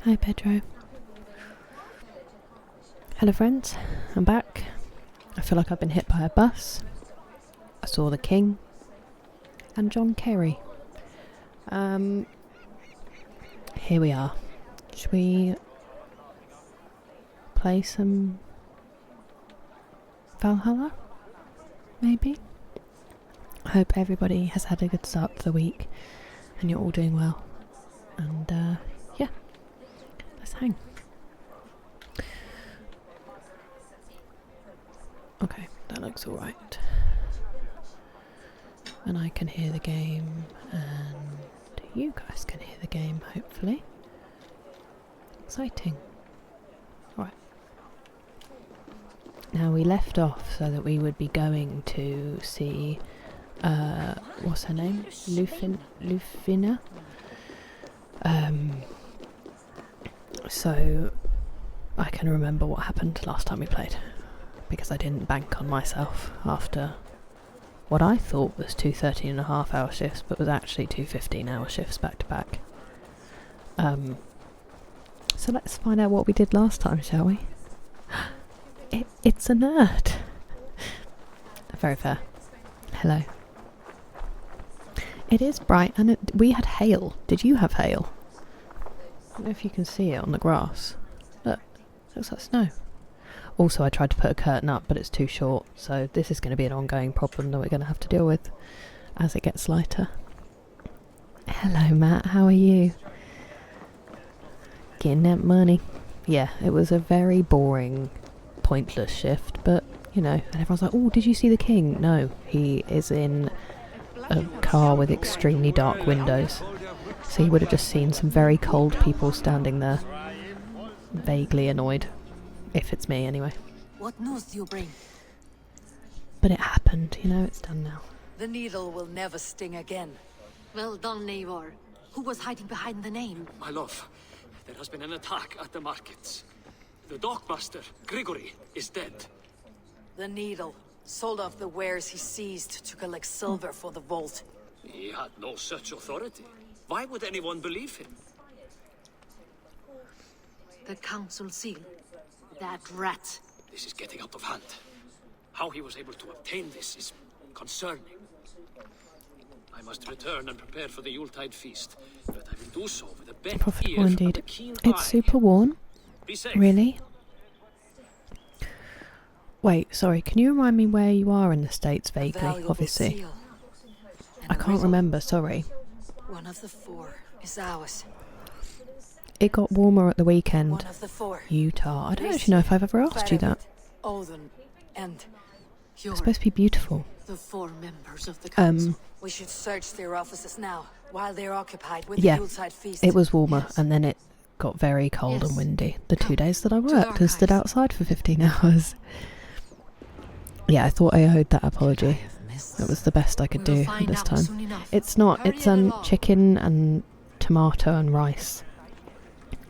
Hi Pedro. Hello friends, I'm back. I feel like I've been hit by a bus. I saw the King and John Kerry. Here we are. Should we play some Valhalla? Maybe? I hope everybody has had a good start to the week and you're all doing well. And yeah, let's hang. Okay, that looks alright. And I can hear the game and you guys can hear the game, hopefully. Exciting. Right. Now we left off so that we would be going to see, what's her name? Ljufvina. So I can remember what happened last time we played, because I didn't bank on myself after what I thought was two 13.5-hour shifts, but was actually two 15-hour shifts back to back. So let's find out what we did last time, shall we? It's a nerd. Very fair. Hello. It is bright, and we had hail. Did you have hail? I don't know if you can see it on the grass. Look, it looks like snow. Also, I tried to put a curtain up, but it's too short, so this is going to be an ongoing problem that we're going to have to deal with as it gets lighter. Hello, Matt. How are you? Getting that money. Yeah, it was a very boring, pointless shift, but, you know, and everyone's like, oh, did you see the King? No, he is in a car with extremely dark windows, so you would have just seen some very cold people standing there, vaguely annoyed. If it's me, anyway. What news do you bring? But it happened, you know, it's done now. The needle will never sting again. Well done, neighbor. Who was hiding behind the name? My love, there has been an attack at the markets. The dockmaster, Grigory, is dead. The needle sold off the wares he seized to collect silver for the vault. He had no such authority. Why would anyone believe him? The council seal. That rat. This is getting out of hand. How he was able to obtain this is concerning. I must return and prepare for the Yuletide feast, but I will do so with a bent Profitable ear indeed. and a keen It's eye. super worn. Be safe. Really? Wait, sorry, can you remind me where you are in the States vaguely, Valuable obviously? seal. And I a can't riddle. remember, sorry. One of the four is ours. It got warmer at the weekend. One of the four. Utah. I don't actually know if I've ever asked you that. Odin and It's Jourt. supposed to be beautiful. The four members of the council. We should search their offices now, while they're occupied with Yeah, the Yuletide feast. It was warmer, Yes. and then it got very cold and Yes. windy. The 2 Come days that I to worked and stood archives. outside for 15 hours. Yeah, I thought I owed that apology. It was the best I could We will do at find this out time. soon enough. It's not, Hurry it's along. chicken and tomato and rice.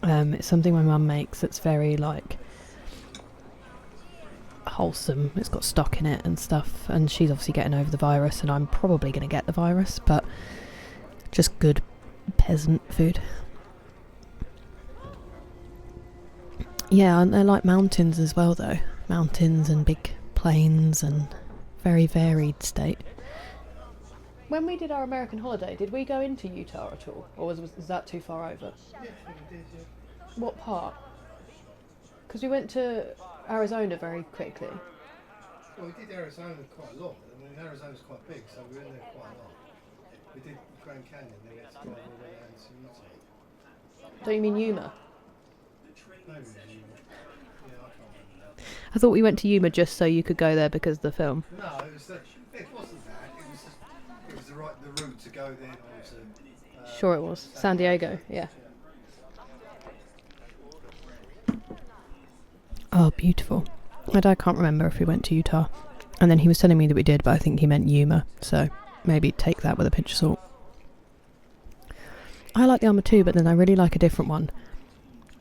It's something my mum makes that's very, like, wholesome. It's got stock in it and stuff, and she's obviously getting over the virus, and I'm probably going to get the virus, but just good peasant food. Yeah, and they're like mountains as well, though. Mountains and big plains and very varied state. When we did our American holiday, did we go into Utah at all? Or was that too far over? Yeah, we did, yeah. What part? Because we went to Arizona very quickly. Well, we did Arizona quite a lot. I mean, Arizona's quite big, so we were in there quite a lot. We did Grand Canyon, then we had to go all the way down to Utah. Don't you mean Yuma? No, we did. Yeah, I can't remember that. I thought we went to Yuma just so you could go there because of the film. No, it wasn't that. It was the route to go then on to... Sure it was. San Diego, yeah. Oh, beautiful. My dad can't remember if we went to Utah. And then he was telling me that we did, but I think he meant Yuma. So maybe take that with a pinch of salt. I like the armour too, but then I really like a different one.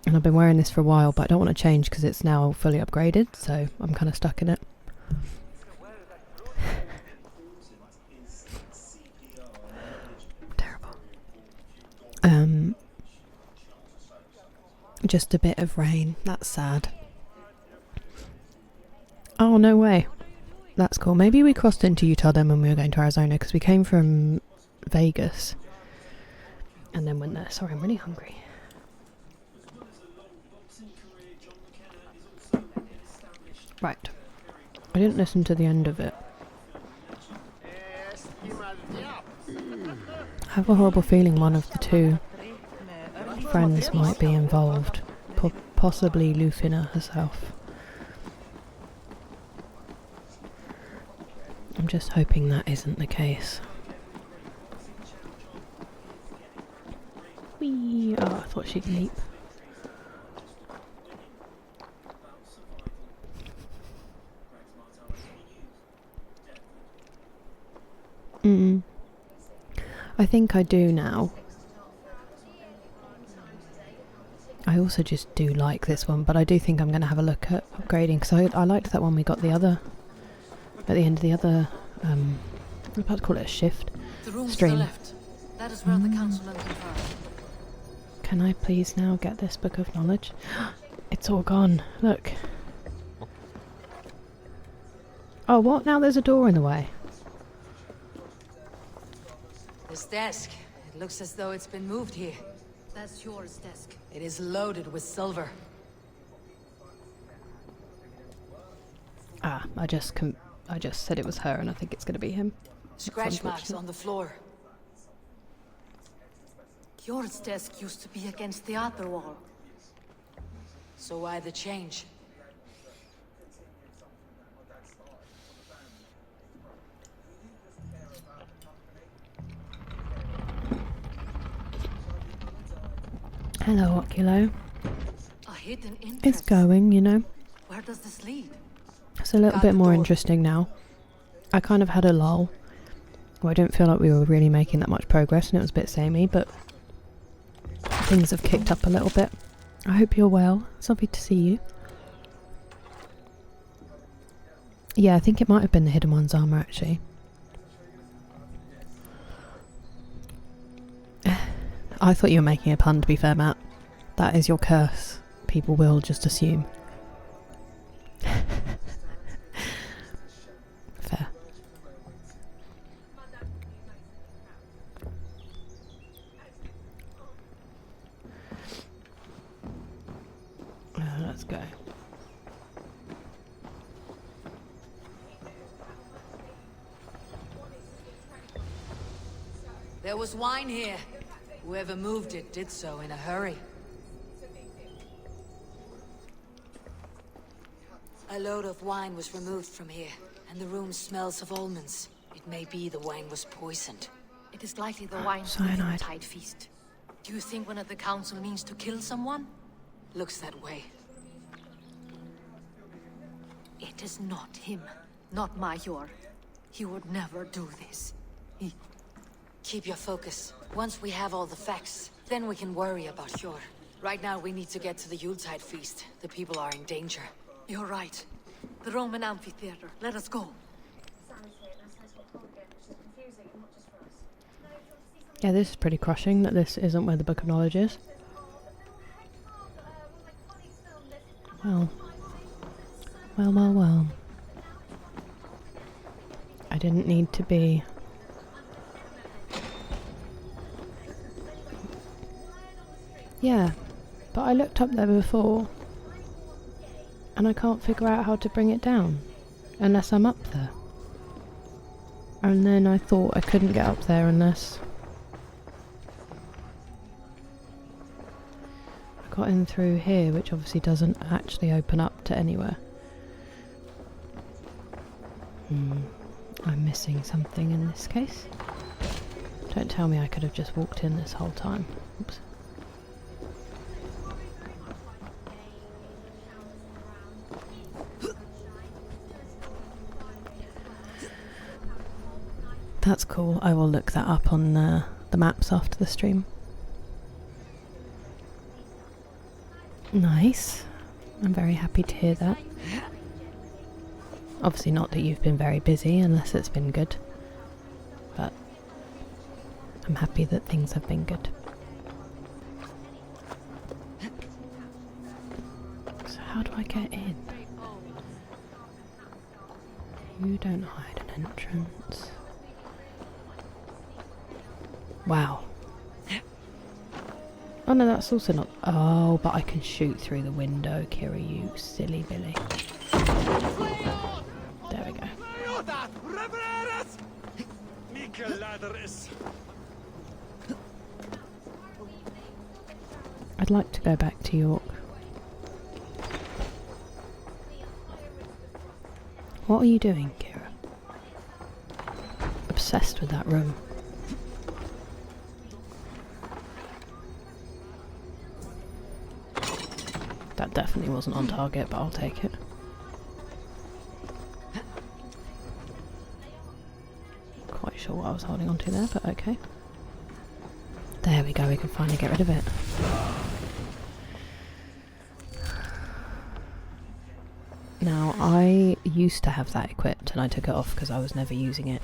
And I've been wearing this for a while, but I don't want to change because it's now fully upgraded. So I'm kind of stuck in it. Terrible. Just a bit of rain. That's sad. Oh, no way. That's cool. Maybe we crossed into Utah then when we were going to Arizona, because we came from Vegas and then went there. Sorry, I'm really hungry. Right. I didn't listen to the end of it. I have a horrible feeling one of the two friends might be involved. Possibly Ljufvina herself. I'm just hoping that isn't the case. Whee! Oh, I thought she'd leap. I think I do now. I also just do like this one, but I do think I'm going to have a look at upgrading, because I liked that one we got at the end of the other, I'm about to call it a shift The room to the stream. left. That is where the council and confer. Can I please now get this book of knowledge? It's all gone. Look. Oh, what? Now there's a door in the way. This desk. It looks as though it's been moved here. That's Hjorr's desk. It is loaded with silver. Ah, I just said it was her, and I think it's going to be him. Scratch marks on the floor. Hjorr's desk used to be against the other wall. So why the change? Hello, Oculo. A hidden entrance. It's going, you know. Where does this lead? It's a little Got bit the more door. interesting now. I kind of had a lull, where I didn't feel like we were really making that much progress, and it was a bit samey, but things have kicked up a little bit. I hope you're well. It's lovely to see you. Yeah, I think it might have been the Hidden One's armour, actually. I thought you were making a pun, to be fair, Matt. That is your curse. People will just assume. Fair. Let's go. There was wine here. Whoever moved it did so in a hurry. A load of wine was removed from here, and the room smells of almonds. It may be the wine was poisoned. It is likely the wine for the Cyanide. Yuletide feast. Do you think one of the council means to kill someone? Looks that way. It is not him. Not my Hjorr. He would never do this. Keep your focus. Once we have all the facts, then we can worry about Hjorr. Right now we need to get to the Yuletide feast. The people are in danger. You're right. The Roman amphitheater. Let us go. Yeah, this is pretty crushing that this isn't where the Book of Knowledge is. Well. Well. I didn't need to be... Yeah, but I looked up there before and I can't figure out how to bring it down unless I'm up there. And then I thought I couldn't get up there unless I got in through here, which obviously doesn't actually open up to anywhere. I'm missing something in this case. Don't tell me I could have just walked in this whole time. Oops. That's cool. I will look that up on the maps after the stream. Nice. I'm very happy to hear that. Obviously not that you've been very busy, unless it's been good. But I'm happy that things have been good. how do I get in? You don't hide an entrance. Wow. Oh no, that's also not... Oh, but I can shoot through the window, Kira, you silly Vili. There we go. I'd like to go back to York. What are you doing, Kira? Obsessed with that room. That definitely wasn't on target, but I'll take it. Quite sure what I was holding on to there, but okay. There we go, we can finally get rid of it. Now, I used to have that equipped and I took it off because I was never using it.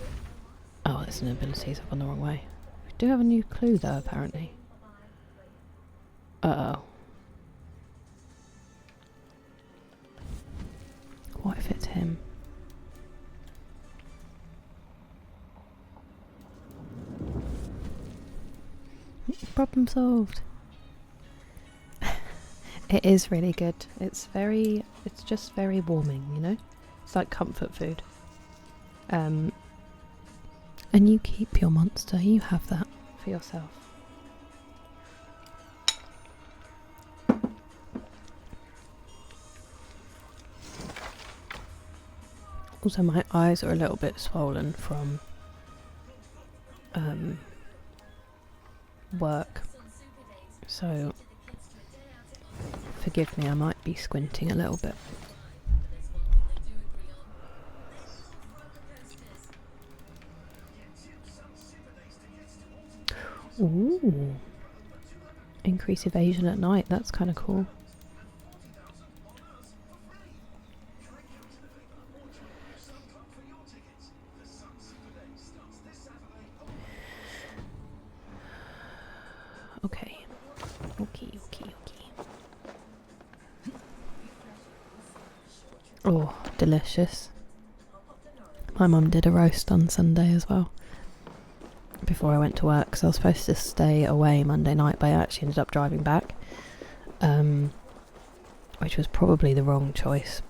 Oh, it's an ability, so I've gone the wrong way. We do have a new clue though, apparently. Uh-oh. What if it's him? Problem solved. It is really good. It's just very warming, you know? It's like comfort food. And you keep your monster, you have that for yourself. Also, my eyes are a little bit swollen from work, so forgive me, I might be squinting a little bit. Ooh, increase evasion at night, that's kind of cool. Okay. Oh, delicious. My mum did a roast on Sunday as well. Before I went to work, because I was supposed to stay away Monday night, but I actually ended up driving back. Which was probably the wrong choice.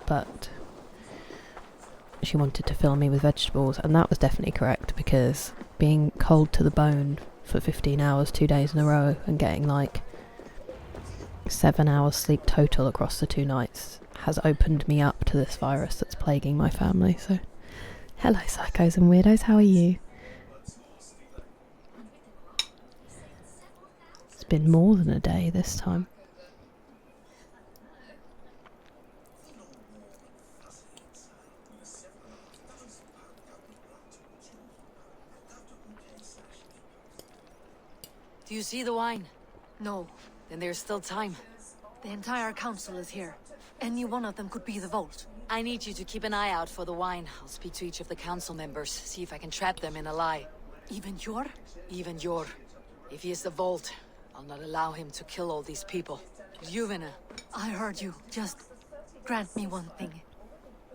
But she wanted to fill me with vegetables, and that was definitely correct, because being cold to the bone for 15 hours, 2 days in a row, and getting like 7 hours sleep total across the 2 nights has opened me up to this virus that's plaguing my family. So, hello psychos and weirdos, how are you? It's been more than a day this time. Do you see the wine? No, Then there's still time. the entire council is here. Any one of them could be the vault. I need you to keep an eye out for the wine. I'll speak to each of the council members, see if I can trap them in a lie. Even Hjorr? Even Jorvik. If he is the vault, I'll not allow him to kill all these people. Ljufvina. I heard you. Just grant me one thing.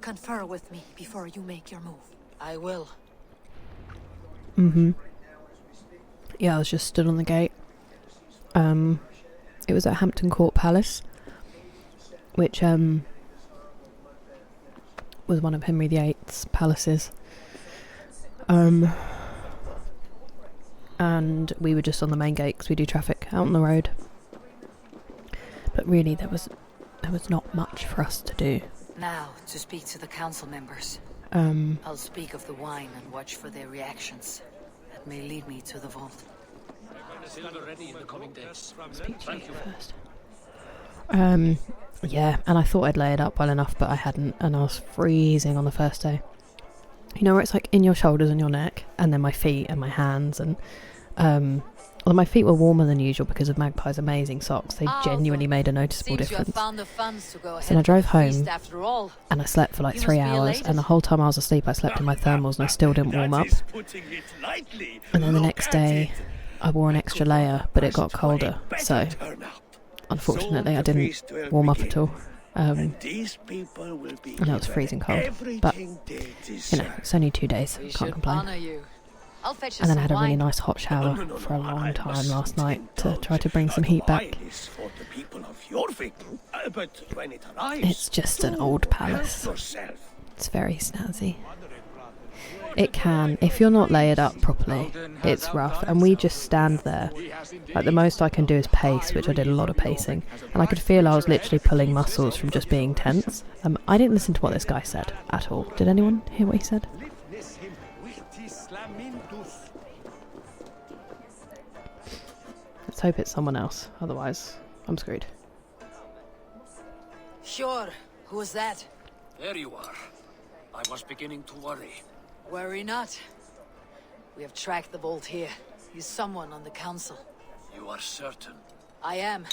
Confer with me before you make your move. I will. Yeah, I was just stood on the gate. It was at Hampton Court Palace, which was one of Henry VIII's palaces. And we were just on the main gate because we do traffic out on the road. But really, there was not much for us to do. Now, to speak to the council members. I'll speak of the wine and watch for their reactions. That may lead me to the vault. Silver ready in the coming days. Speak to you first. Yeah, and I thought I'd lay it up well enough, but I hadn't, and I was freezing on the first day. You know where it's like in your shoulders and your neck, and then my feet and my hands, and well, my feet were warmer than usual because of Magpie's amazing socks. They genuinely made a noticeable difference. So I drove home, and I slept for like 3 hours, and the whole time I was asleep I slept in my thermals and I still didn't warm up. And then the next day I wore an extra layer, but it got colder, so unfortunately, I didn't warm up at all. These people will be I know it's freezing cold, but, you know, it's only 2 days, We can't should complain. honor you. I'll fetch you And then I some had a really wine. nice hot shower for a long time last night to try to bring some heat back. For the people of Jorvik. But when it arrives, It's just an old palace. yourself. It's very snazzy. It can, if you're not layered up properly, it's rough, and we just stand there. Like, the most I can do is pace, which I did a lot of pacing, and I could feel I was literally pulling muscles from just being tense. I didn't listen to what this guy said at all. Did anyone hear what he said? Let's hope it's someone else, otherwise I'm screwed. Sure. Who was that? There you are. I was beginning to worry. Worry not. We have tracked the Vault here. He's someone on the council. You are certain? I am.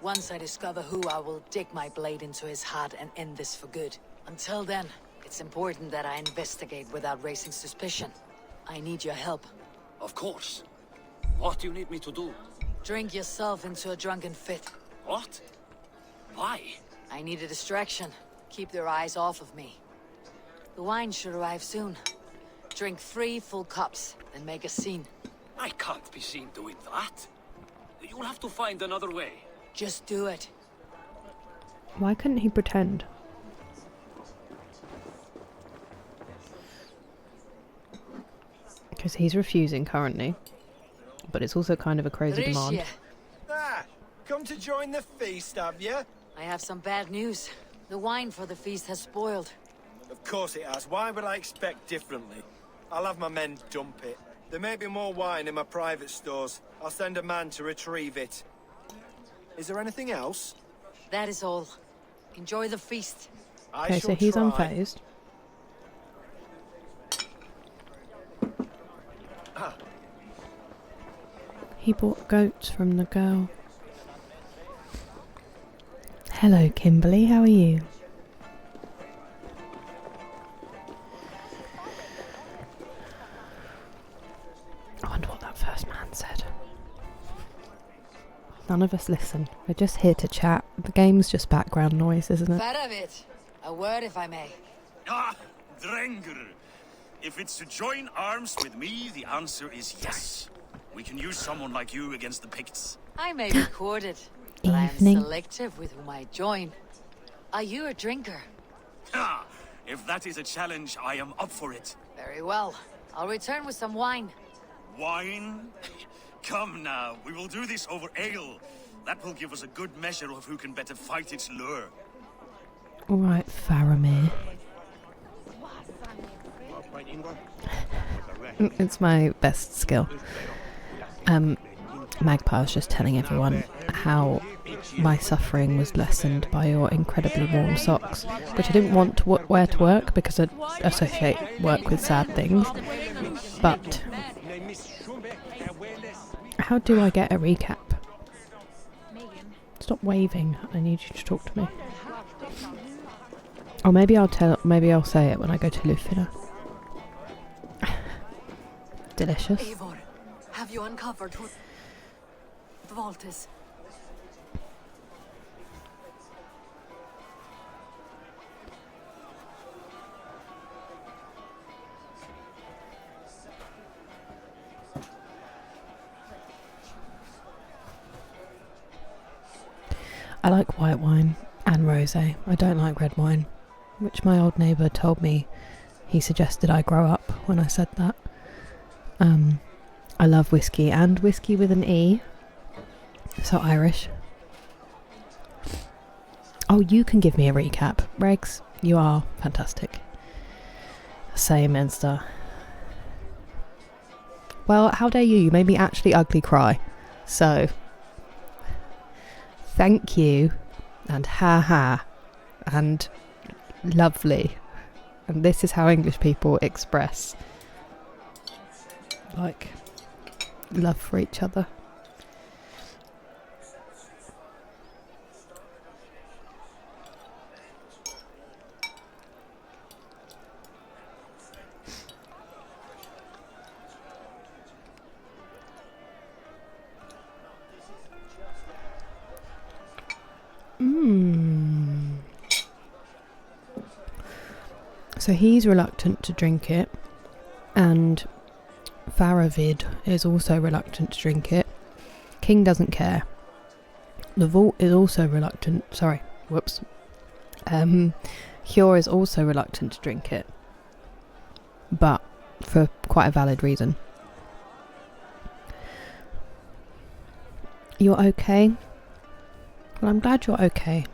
Once I discover who, I will dig my blade into his heart and end this for good. Until then, it's important that I investigate without raising suspicion. I need your help. Of course. What do you need me to do? Drink yourself into a drunken fit. What? Why? I need a distraction. Keep their eyes off of me. The wine should arrive soon. Drink 3 full cups, then make a scene. I can't be seen doing that. You'll have to find another way. Just do it. Why couldn't he pretend? Because he's refusing currently. But it's also kind of a crazy demand. Risje, Ah, come to join the feast, have you? I have some bad news. The wine for the feast has spoiled. Of course it has. Why would I expect differently? I'll have my men dump it. There may be more wine in my private stores. I'll send a man to retrieve it. Is there anything else? That is all. Enjoy the feast. I Okay, so shall he's try. unfazed. He bought goats from the girl. Hello, Kimberly, how are you? I wonder what that first man said. None of us listen. We're just here to chat. The game's just background noise, isn't it? Faravit, a word if I may. Ah, Drenger. If it's to join arms with me, the answer is yes. We can use someone like you against the Picts. I may be courted, but I am Evening. selective with whom I join. Are you a drinker? Ha! If that is a challenge, I am up for it. Very well. I'll return with some wine. Wine? Come now, we will do this over ale. That will give us a good measure of who can better fight its lure. Alright, Faramir. It's my best skill. Magpie was just telling everyone how my suffering was lessened by your incredibly warm socks, which I didn't want to wear to work because I associate work with sad things. But how do I get a recap? Stop waving. I need you to talk to me. Or maybe I'll say it when I go to Ljufvina. Delicious. Eivor, have you uncovered who the vault is? I like white wine and rosé. I don't like red wine, which my old neighbour told me he suggested I grow up when I said that. I love whiskey, and whiskey with an E, so Irish. Oh, you can give me a recap. Regs, you are fantastic. Same, Insta. Well, how dare you? You made me actually ugly cry. So, thank you, and ha, and lovely. And this is how English people express, like, love for each other. So he's reluctant to drink it, and Faravid is also reluctant to drink it. King doesn't care. The Vault is also reluctant. Sorry, whoops. Hjorr is also reluctant to drink it, but for quite a valid reason. You're okay? Well, I'm glad you're okay.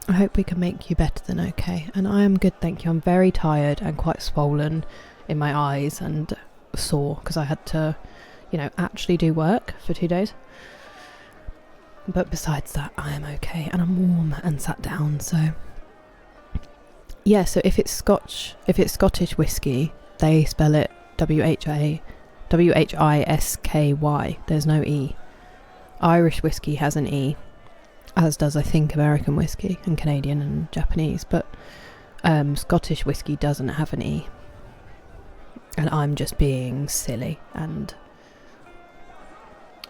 I hope we can make you better than okay. And I am good, thank you. I'm very tired and quite swollen in my eyes and sore because I had to, actually do work for 2 days. But besides that, I am okay, and I'm warm and sat down. So yeah, so if it's Scottish whiskey, they spell it WHISKY. There's no E. Irish whiskey has an E, as does, I think, American whiskey and Canadian and Japanese, but Scottish whiskey doesn't have an E. And I'm just being silly. And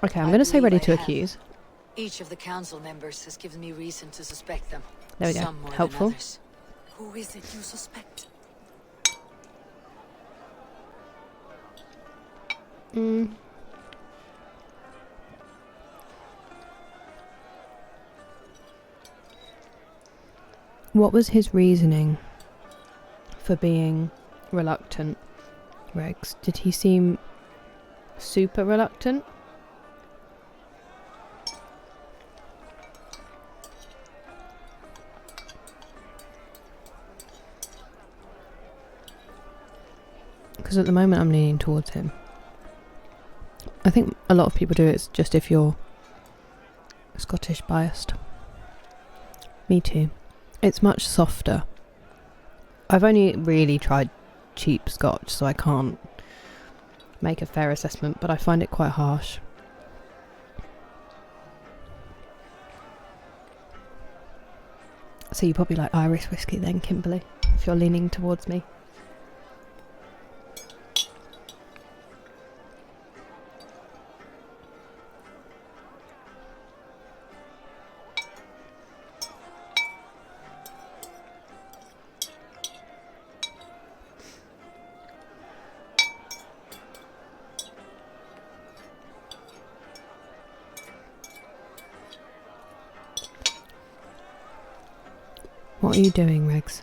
okay, I'm going to say ready to accuse. Each of the council members has given me reason to suspect them. There we go. Some more Helpful. than others. Who is it you suspect? What was his reasoning for being reluctant, Regs? Did he seem super reluctant? Because at the moment I'm leaning towards him. I think a lot of people do it just if you're Scottish biased. Me too. It's much softer. I've only really tried cheap Scotch, so I can't make a fair assessment, but I find it quite harsh. So you probably like Irish whiskey then, Kimberly, if you're leaning towards me. What are you doing, Regs?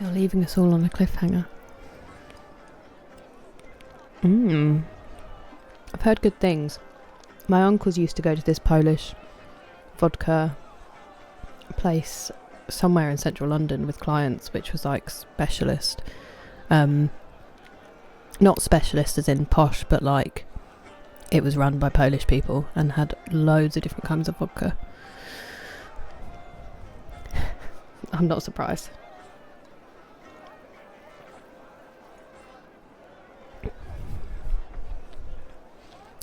You're leaving us all on a cliffhanger. I've heard good things. My uncles used to go to this Polish vodka place somewhere in central London with clients, which was like specialist. Not specialist as in posh, but like it was run by Polish people and had loads of different kinds of vodka. I'm not surprised.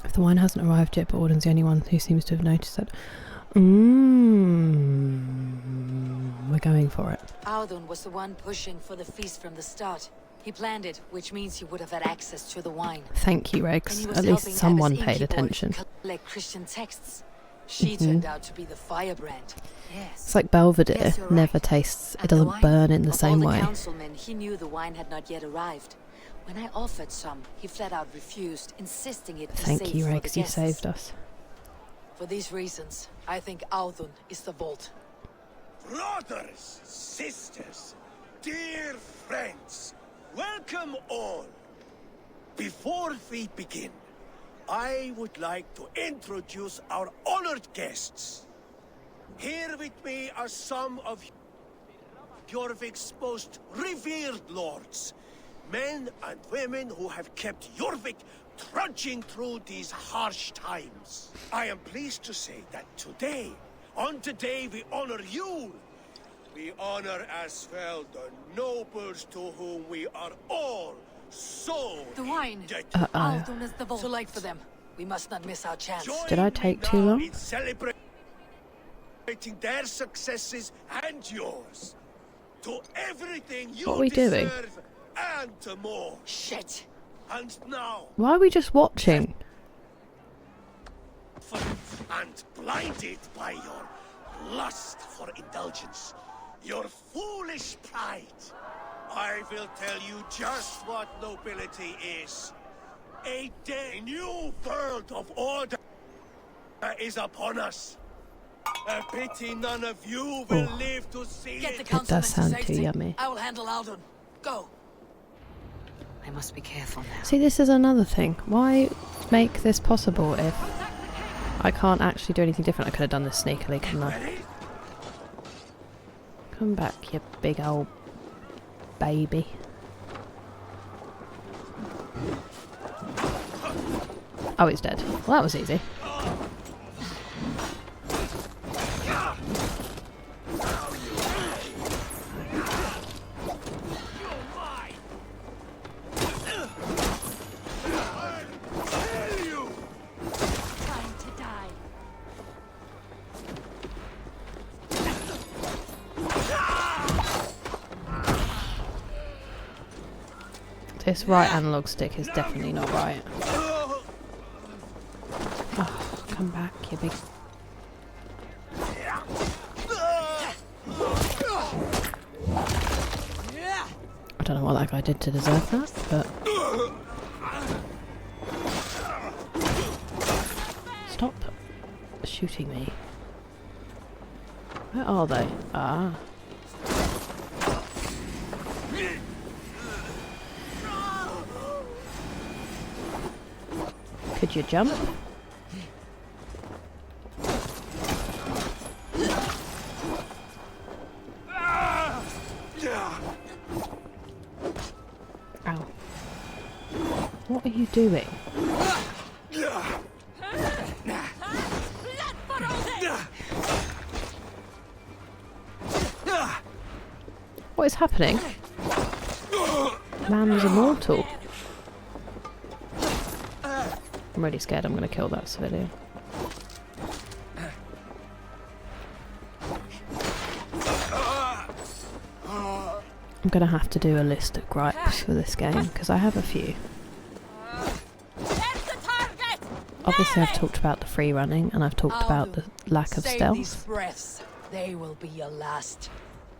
If the wine hasn't arrived yet, but Auden's the only one who seems to have noticed it. We're going for it. Audun was the one pushing for the feast from the start. He planned it, which means he would have had access to the wine. Thank you, And he Regs. was At least helping someone Abba's paid innkeeper attention. collect Christian texts. She turned out to be the firebrand. Yes. It's like Belvedere, Yes, you're never right. tastes, it And the doesn't wine? burn in the Of same all way. the councilmen, he knew the wine had not yet arrived. When I offered some, he flat out refused, insisting it be Thank safe you, for the Regs, you guests. saved us. For these reasons, I think Audun is the Vault. Brothers, sisters, dear friends, welcome all. Before we begin, I would like to introduce our honored guests. Here with me are some of Jorvik's most revered lords, men and women who have kept Jorvik trudging through these harsh times. I am pleased to say that today, on today we honor you. We honor as well the nobles to whom we are all so The wine. indebted. Audun is the Vault. Too late for them. We must not miss our chance. Join Did I me take too now long? in celebrating their successes and yours. To everything you What are we doing? deserve and to more. Shit! And now, Why are we just watching? and blinded by your lust for indulgence, your foolish pride. I will tell you just what nobility is. A new world of order is upon us. A pity none of you will live to see Get the it. councilman does to sound too safety. yummy. I will handle Aldon. Go. I must be careful now. See, this is another thing. Why make this possible if I can't actually do anything different? I could have done this sneakily, couldn't I? Come back, you big old baby. Oh, he's dead. Well, that was easy. Time to die. This right analog stick is definitely not right. Oh, come back, you big... I don't know what that guy did to deserve that, but... Stop shooting me. Where are they? Ah. Could you jump? Ow. What are you doing? What is happening? Man was immortal. I'm really scared I'm going to kill that civilian. I'm going to have to do a list of gripes for this game, because I have a few. Obviously I've talked about the free running, and I've talked about the lack of Save these stealth. breaths. They will be your last.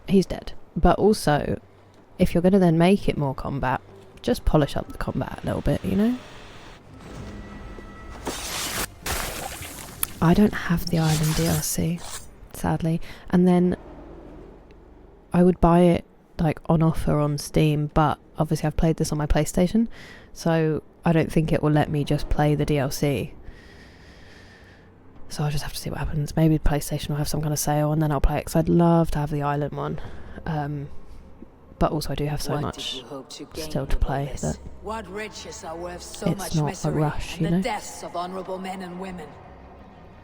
He's dead. But also, if you're going to then make it more combat, just polish up the combat a little bit, you know? I don't have the island DLC, sadly. And then I would buy it like on offer on Steam, but obviously I've played this on my PlayStation, so I don't think it will let me just play the DLC. So I'll just have to see what happens. Maybe PlayStation will have some kind of sale and then I'll play it, because I'd love to have the island one. But also I do have so What much did you hope to gain still to with all play this? that What riches are worth so it's much not a misery rush, and you the know? deaths of honorable men and women?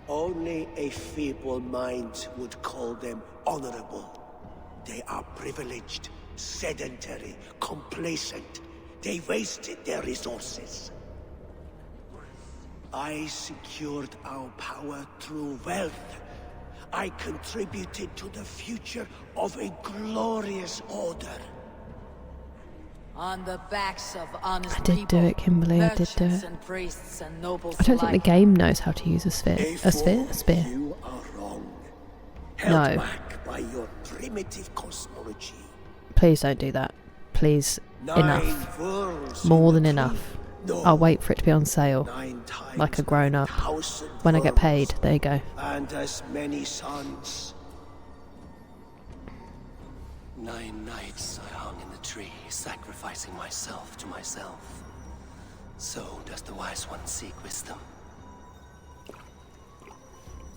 Only a feeble mind would call them honorable. They are privileged, sedentary, complacent. They wasted their resources. I secured our power through wealth. I contributed to the future of a glorious order. On the backs of honest I did people, do it, Kimberly, I did do merchants it. and priests and nobles I don't think the alike. game knows how to use a sphere. A sphere? A spear. You are wrong. Held No. back by your primitive cosmology. Please don't do that. Please. Enough. 9 worlds More in than the enough. tree. No. I'll wait for it to be on sale. 9 times Like a grown-up. 1,000 When I get worlds, paid, there you go. and as many sons. 9 nights I hung in the tree, sacrificing myself to myself. So does the wise one seek wisdom.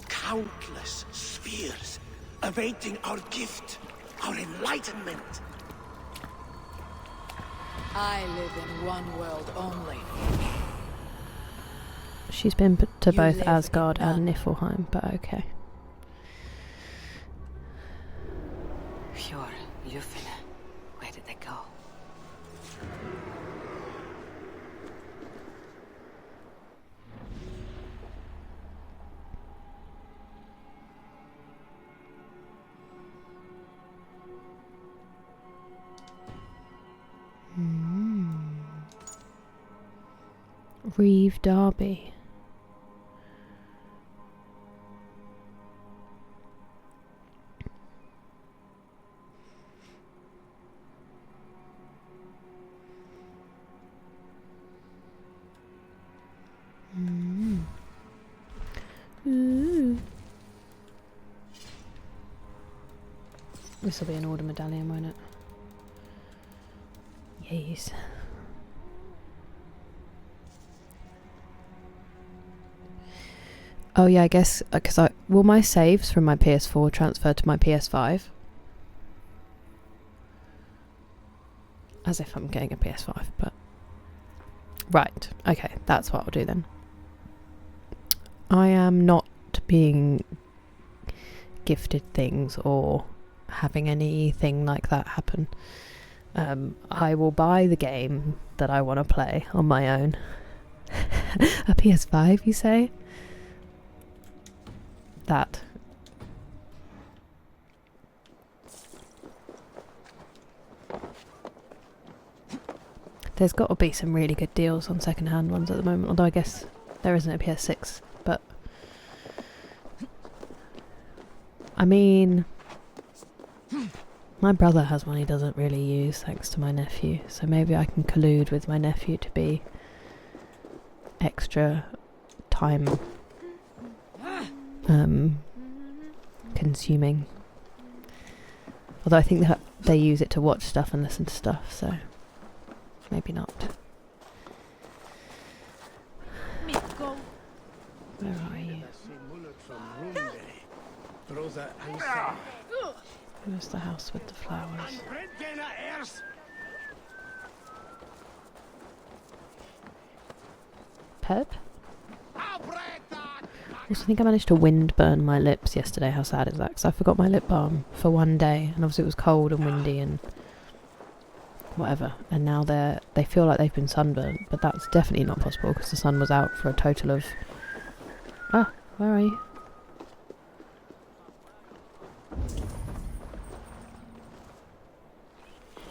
Countless spheres awaiting our gift, our enlightenment. I live in one world only. She's been to You both live Asgard in and none. Niflheim, but okay. Hjorr, Ljufvina. Where did they go? Reeve Derby. Ooh. This will be an order medallion, won't it? Yes. Oh yeah, I guess because will my saves from my PS4 transfer to my PS5? As if I'm getting a PS5, but right. Okay, that's what I'll do then. I am not being gifted things or having anything like that happen. I will buy the game that I want to play on my own. A PS5, you say? That. There's got to be some really good deals on second-hand ones at the moment, although I guess there isn't a PS6, but I mean, my brother has one he doesn't really use thanks to my nephew, so maybe I can collude with my nephew to be extra time consuming. Although I think that they use it to watch stuff and listen to stuff, so maybe not. Where are you? Where's the house with the flowers? Pep? Also, I think I managed to wind burn my lips yesterday. How sad is that? Because I forgot my lip balm for one day, and obviously it was cold and windy and whatever. And now they feel like they've been sunburnt, but that's definitely not possible because the sun was out for a total of. Ah, where are you?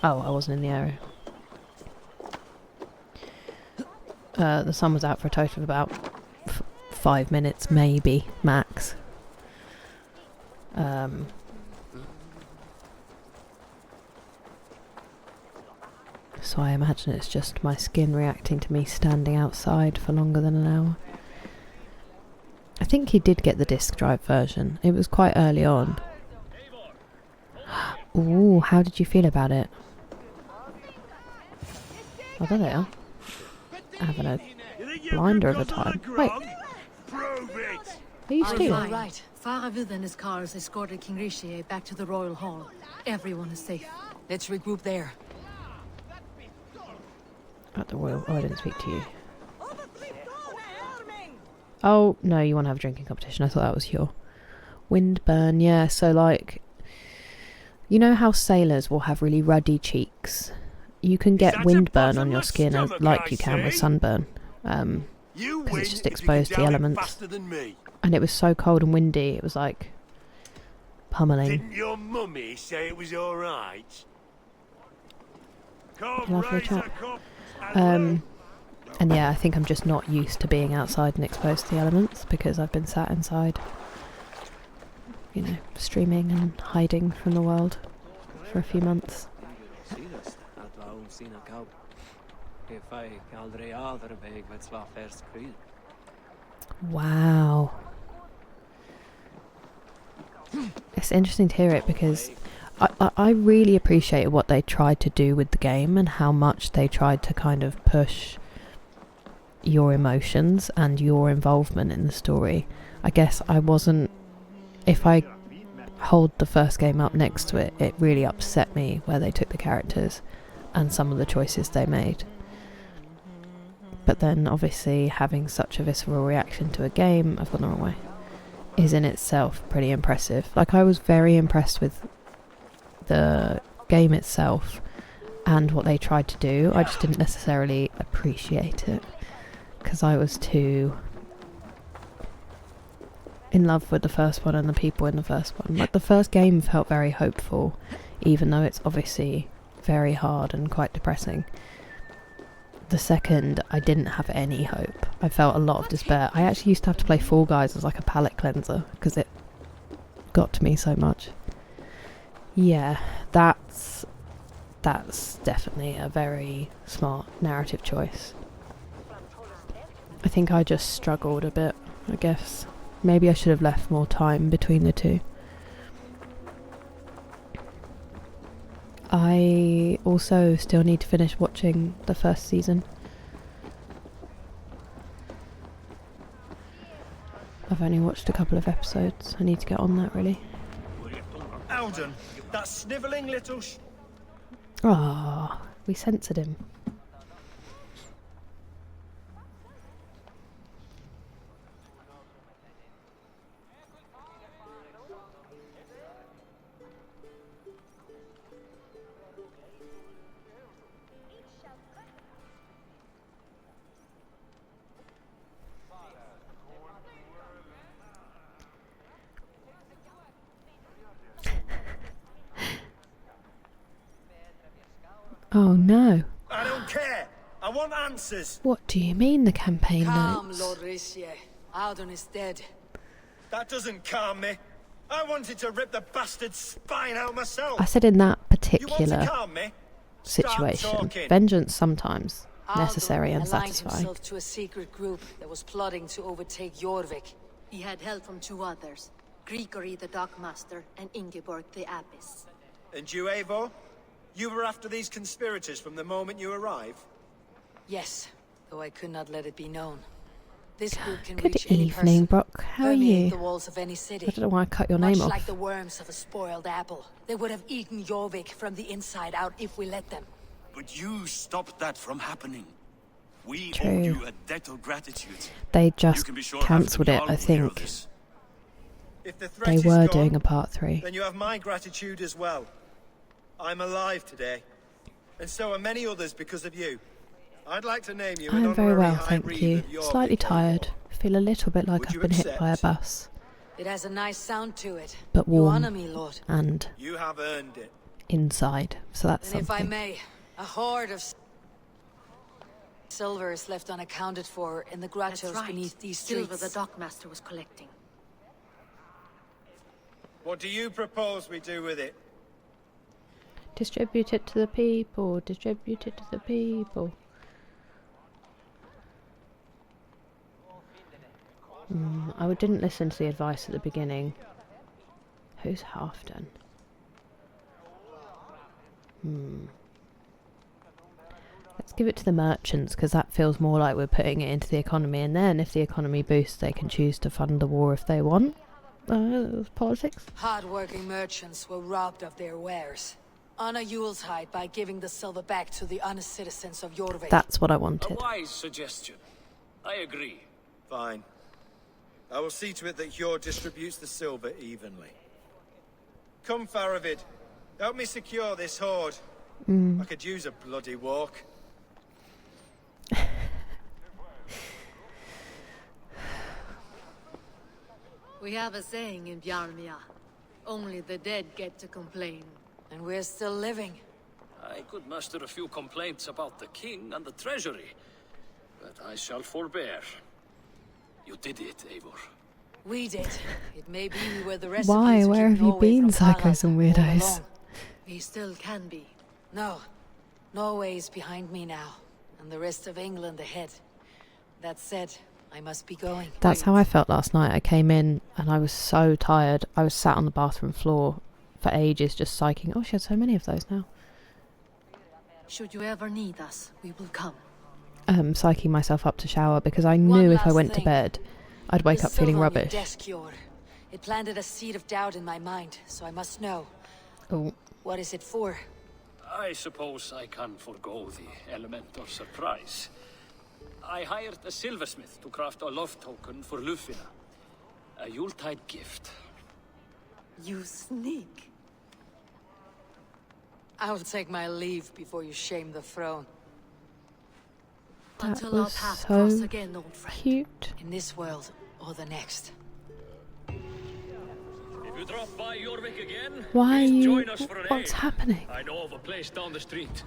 Oh, I wasn't in the area. The sun was out for a total of about 5 minutes, maybe, max. So I imagine it's just my skin reacting to me standing outside for longer than an hour. I think he did get the disc drive version. It was quite early on. Ooh, how did you feel about it? Oh, there they are. Having a blinder of a time. Wait. Are you stealing? Right. Faravid and his cars escorted King Rishi back to the royal hall. Everyone is safe. Let's regroup there. At the royal. Oh, I didn't speak to you. Oh, no, you want to have a drinking competition. I thought that was your windburn. Yeah, so like, you know how sailors will have really ruddy cheeks? You can get windburn on your skin like you can with sunburn. Because it's just exposed to the elements. And it was so cold and windy, it was like pummeling. Didn't your mummy say it was alright? Lovely chat. And yeah, I think I'm just not used to being outside and exposed to the elements because I've been sat inside, you know, streaming and hiding from the world for a few months. Wow. It's interesting to hear it because I really appreciated what they tried to do with the game and how much they tried to kind of push your emotions and your involvement in the story. I guess I wasn't... If I hold the first game up next to it, it really upset me where they took the characters and some of the choices they made. But then obviously having such a visceral reaction to a game, I've gone the wrong way, is in itself pretty impressive. Like, I was very impressed with the game itself and what they tried to do. I just didn't necessarily appreciate it because I was too in love with the first one and the people in the first one. Like, the first game felt very hopeful, even though it's obviously very hard and quite depressing. The second, I didn't have any hope. I felt a lot of despair. I actually used to have to play Fall Guys as like a palate cleanser because it got to me so much. Yeah, that's definitely a very smart narrative choice. I think I just struggled a bit, I guess. Maybe I should have left more time between the two. I also still need to finish watching the first season. I've only watched a couple of episodes. I need to get on that, really. Alden, that snivelling little Ah, we censored him. Oh no. I don't care. I want answers. What do you mean, the campaign Calm, notes? Lord Rissier. Alden is dead. That doesn't calm me. I wanted to rip the bastard's spine out myself. I said in that You want to particular calm me? Stop situation. talking. Vengeance sometimes necessary and Alden aligned satisfying. himself to a secret group that was plotting to overtake Jorvik. He had help from two others, Grigory the Dockmaster and Ingeborg the Abbess. And you, Eivor? You were after these conspirators from the moment you arrived? Yes, though I could not let it be known. This group can Good reach any evening, person, Brock. How are permeate the you? walls of any city. I don't know why I cut your Much name off. like the worms of a spoiled apple. They would have eaten Jorvik from the inside out if we let them. But you stopped that from happening. We True. owe you a debt of gratitude. They You just can be sure cancelled it, Halfdan I Jarl will hear of think. this. If the threat They is were gone, doing a part 3. then you have my gratitude as well. I'm alive today. And so are many others because of you. I'd like to name you an I'm very honorary well, High thank Reeve you. of Jorvik, Slightly Eivor. tired. Feel a little bit like Would I've you been hit by a accept? bus. It has a nice sound to it. But You warm. honor me, Lord. And You have earned it. inside. So that's And if I something. may, a hoard of silver is left unaccounted for in the That's grottos right. beneath these Silver streets. the Dockmaster was collecting. What do you propose we do with it? Distribute it to the people. Distribute it to the people. I didn't listen to the advice at the beginning. Who's Halfdan? Let's give it to the merchants, because that feels more like we're putting it into the economy, and then if the economy boosts they can choose to fund the war if they want. Politics. Hard-working merchants were robbed of their wares. Honor Yuletide by giving the silver back to the honest citizens of Jorvik. That's what I A wanted. wise suggestion. I agree. Fine. I will see to it that Hjorr distributes the silver evenly. Come, Faravid. Help me secure this hoard. I could use a bloody walk. We have a saying in Bjarmia. Only the dead get to complain. And we're still living. I could muster a few complaints about the king and the treasury, but I shall forbear. You did it, Eivor. We did. It may be we were the recipes Why? to Where keep have you Norway been, from psychos and Valhalla all weirdos? along. We still can be. No. Norway is behind me now, and the rest of England ahead. That said, I must be going. That's how I felt last night. I came in and I was so tired. I was sat on the bathroom floor for ages just psyching. Oh, she had so many of those now. Should you ever need us, we will come. Psyching myself up to shower because I knew if I last went to thing. bed, I'd wake The up feeling silver on your rubbish. desk, Jorr. It planted a seed of doubt in my mind, so I must know. Oh, What is it for? I suppose I can forego the element of surprise. I hired a silversmith to craft a love token for Ljufvina. A Yuletide gift. You sneak. I'll take my leave before you shame the throne. that Until our was paths cross so again, old friend. cute. In this world or the next. If you drop by Jorvik again, Why are please you... join us for an What's ale. happening? I know of a place down the street.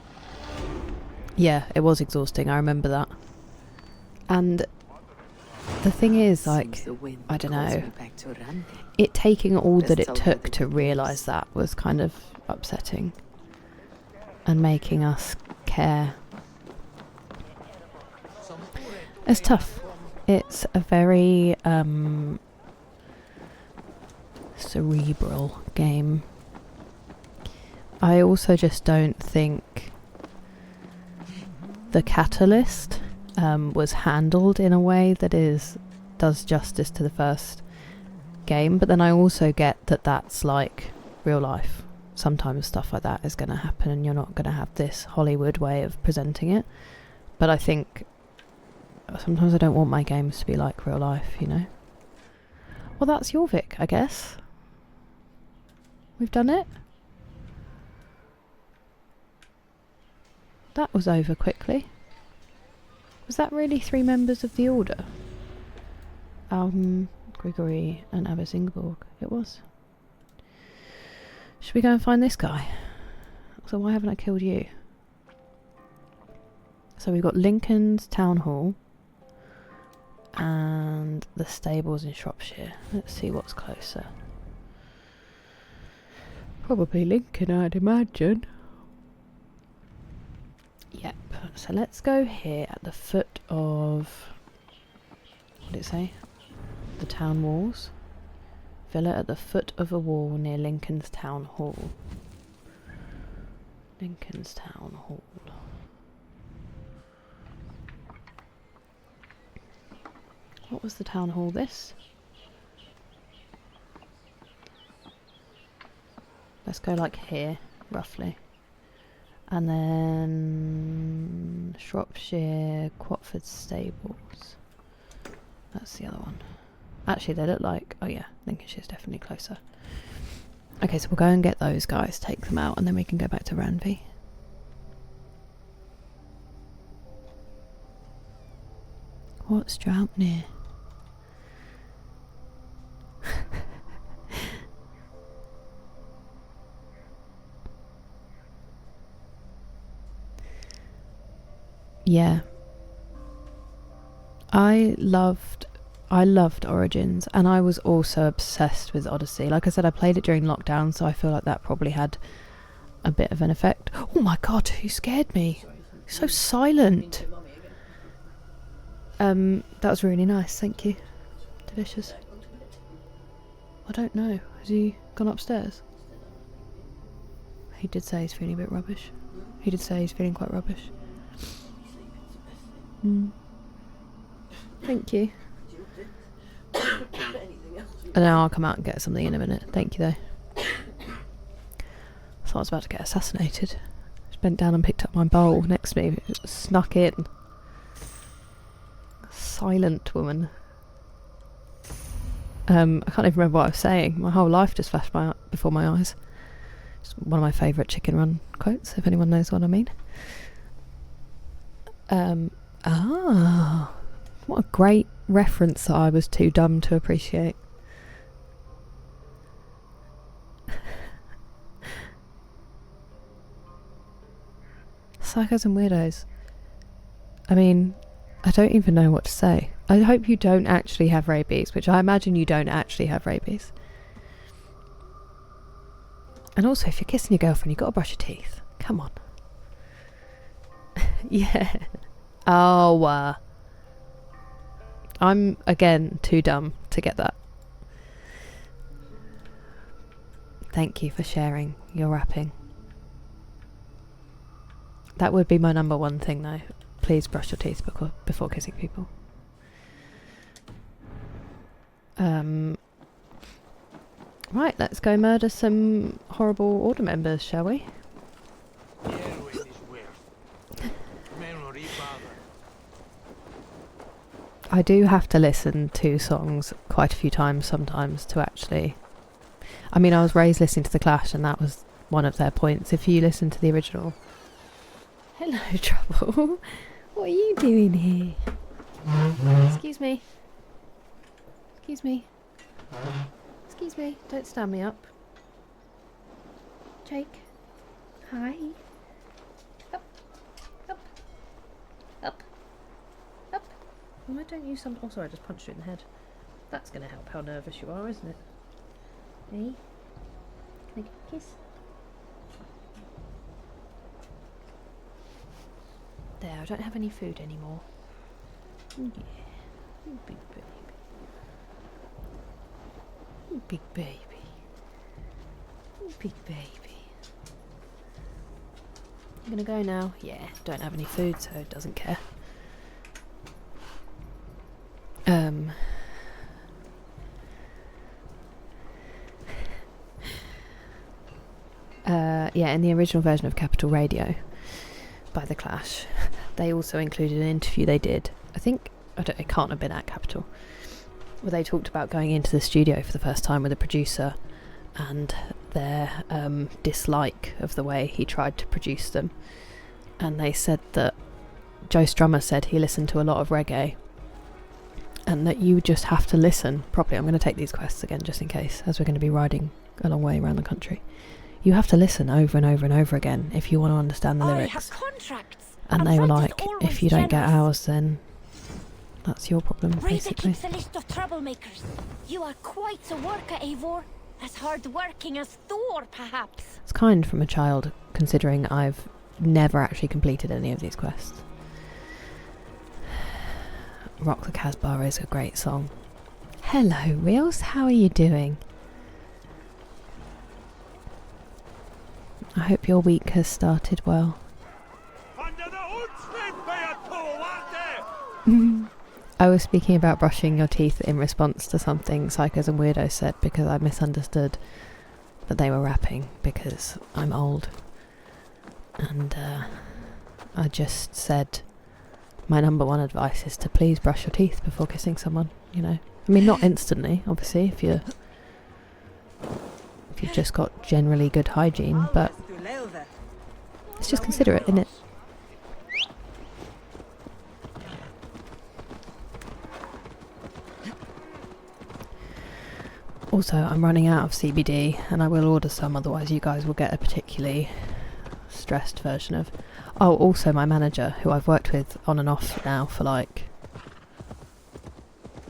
Yeah, it was exhausting. I remember that. And the thing is, like, I don't know. It taking all that it took to realise that was kind of upsetting. And making us care. It's tough. It's a very cerebral game. I also just don't think the catalyst was handled in a way that does justice to the first game, but then I also get that that's like real life. Sometimes stuff like that is going to happen and you're not going to have this Hollywood way of presenting it. But I think sometimes I don't want my games to be like real life, you know? Well, that's Jorvik, I guess. We've done it. That was over quickly. Was that really 3 members of the Order? Grigory and Abbess Ingeborg. It was. Should we go and find this guy? So why haven't I killed you? So we've got Lincoln's Town Hall and the stables in Shropshire. Let's see what's closer. Probably Lincoln, I'd imagine. Yep. So let's go here at the foot of... what did it say? The town walls. Villa at the foot of a wall near Lincoln's Town Hall. Lincoln's Town Hall. What was the town hall? This? Let's go like here, roughly. And then Shropshire, Quatford Stables. That's the other one. Actually, they look like... oh yeah, Lincolnshire's definitely closer. Okay, so we'll go and get those guys, take them out, and then we can go back to Ranvi. What's Draupnir? Yeah. I loved Origins, and I was also obsessed with Odyssey. Like I said, I played it during lockdown, so I feel like that probably had a bit of an effect. Oh my god, who scared me? So silent. That was really nice, thank you. Delicious. I don't know. Has he gone upstairs? He did say he's feeling a bit rubbish. He did say he's feeling quite rubbish. Thank you. And now I'll come out and get something in a minute. Thank you though. Thought I was about to get assassinated. Just bent down and picked up my bowl next to me. It snuck in. Silent woman. I can't even remember what I was saying. My whole life just flashed before my eyes. It's one of my favourite Chicken Run quotes, if anyone knows what I mean. What a great reference that I was too dumb to appreciate. Psychos and weirdos. I mean, I don't even know what to say. I hope you don't actually have rabies, which I imagine you don't actually have rabies. And also, if you're kissing your girlfriend, you've got to brush your teeth. Come on. Yeah. Oh, I'm, again, too dumb to get that. Thank you for sharing your rapping. That would be my number one thing, though. Please brush your teeth before kissing people. Right, let's go murder some horrible Order members, shall we? I do have to listen to songs quite a few times sometimes to actually... I mean, I was raised listening to The Clash, and that was one of their points. If you listen to the original... Hello, Trouble. What are you doing here? Excuse me. Excuse me. Excuse me. Don't stand me up. Jake. Hi. Up. Up. Up. Up. Why don't you some... oh, sorry, I just punched you in the head. That's going to help how nervous you are, isn't it? Hey? Can I get a kiss? There, I don't have any food anymore. Yeah. You big baby. You big baby. Big baby. You gonna go now? Yeah, don't have any food, so doesn't care. Yeah, in the original version of Capital Radio by The Clash, they also included an interview they did. It can't have been at Capital, where they talked about going into the studio for the first time with a producer and their dislike of the way he tried to produce them. And they said that Joe Strummer said he listened to a lot of reggae, and that you just have to listen properly. I'm going to take these quests again just in case, as we're going to be riding a long way around the country. You have to listen over and over and over again if you want to understand the lyrics. And they were like, if you don't get ours, then that's your problem, basically. Keeps a list of troublemakers. You are quite a worker, Eivor. As hard-working as Thor, perhaps. It's kind from a child, considering I've never actually completed any of these quests. Rock the Casbah is a great song. Hello, Reels. How are you doing? I hope your week has started well. I was speaking about brushing your teeth in response to something Psychos and Weirdos said, because I misunderstood that they were rapping, because I'm old. And I just said my number one advice is to please brush your teeth before kissing someone, you know. I mean, not instantly, obviously, if you've just got generally good hygiene, but it's just considerate, isn't it? Also, I'm running out of CBD, and I will order some, otherwise you guys will get a particularly stressed version of... Oh, also my manager, who I've worked with on and off now for like...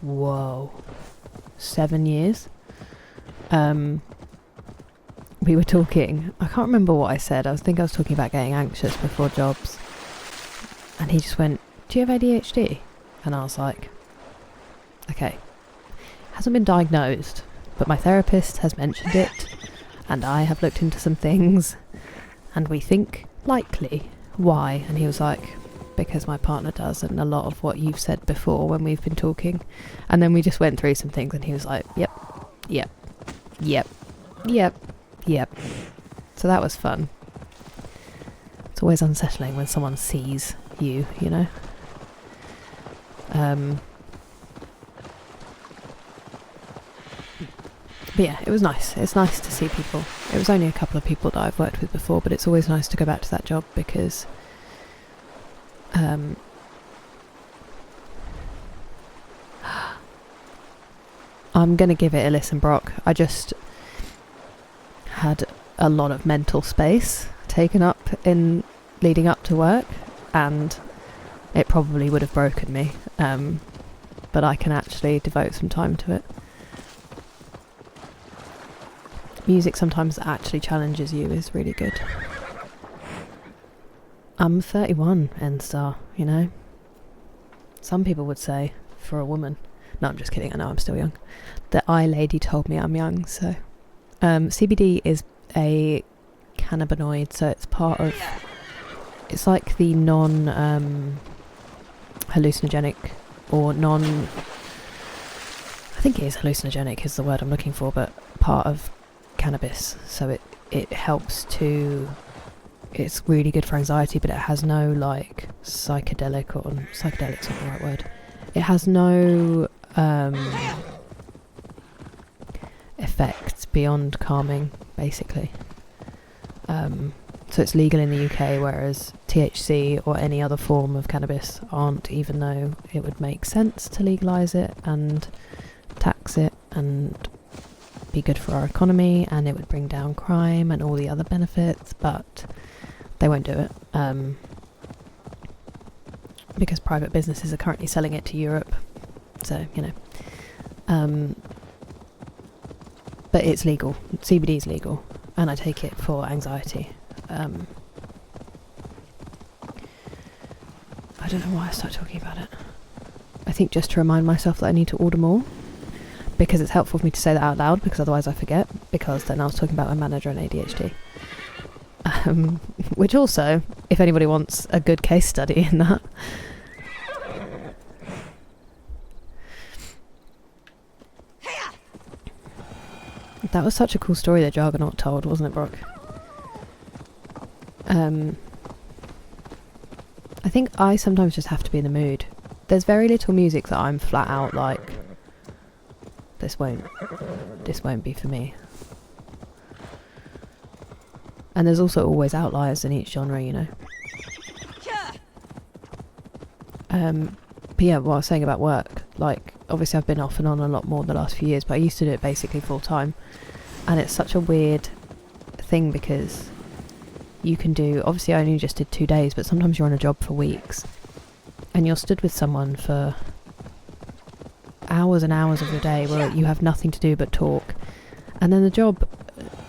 Whoa. 7 years. We were talking, I can't remember what I said, I was talking about getting anxious before jobs, and he just went, do you have ADHD? And I was like, okay, hasn't been diagnosed, but my therapist has mentioned it, and I have looked into some things, and we think likely. Why? And he was like, because my partner does, and a lot of what you've said before when we've been talking. And then we just went through some things, and he was like, yep. So that was fun. It's always unsettling when someone sees you, you know. But yeah, it was nice. It's nice to see people. It was only a couple of people that I've worked with before, but it's always nice to go back to that job because I'm going to give it a listen, Brock. I just had a lot of mental space taken up in leading up to work, and it probably would have broken me, but I can actually devote some time to it. Music sometimes actually challenges you is really good. I'm 31, N-Star, you know. Some people would say, for a woman. No, I'm just kidding, I know I'm still young. The eye lady told me I'm young, so... CBD is a cannabinoid, so it's part of... It's like the non-hallucinogenic, or non... I think it is hallucinogenic is the word I'm looking for, but part of cannabis, so it helps to... It's really good for anxiety, but it has no, like, psychedelic's not the right word. It has no effects beyond calming, basically. So it's legal in the UK, whereas THC or any other form of cannabis aren't, even though it would make sense to legalise it and tax it and be good for our economy, and it would bring down crime and all the other benefits, but they won't do it because private businesses are currently selling it to Europe, so you know. But it's legal. CBD is legal, and I take it for anxiety. I don't know why I started talking about it. I think just to remind myself that I need to order more. because it's helpful for me to say that out loud, because otherwise I forget, because then I was talking about my manager and ADHD. Which also, if anybody wants a good case study in that. That was such a cool story that Jargonaut told, wasn't it, Brock? I think I sometimes just have to be in the mood. There's very little music that I'm flat out like, this won't be for me. And there's also always outliers in each genre, you know. But yeah, what I was saying about work, like, obviously I've been off and on a lot more the last few years, but I used to do it basically full time. And it's such a weird thing because you can do, obviously I only just did 2 days, but sometimes you're on a job for weeks. And you're stood with someone for hours and hours of your day where you have nothing to do but talk. And then the job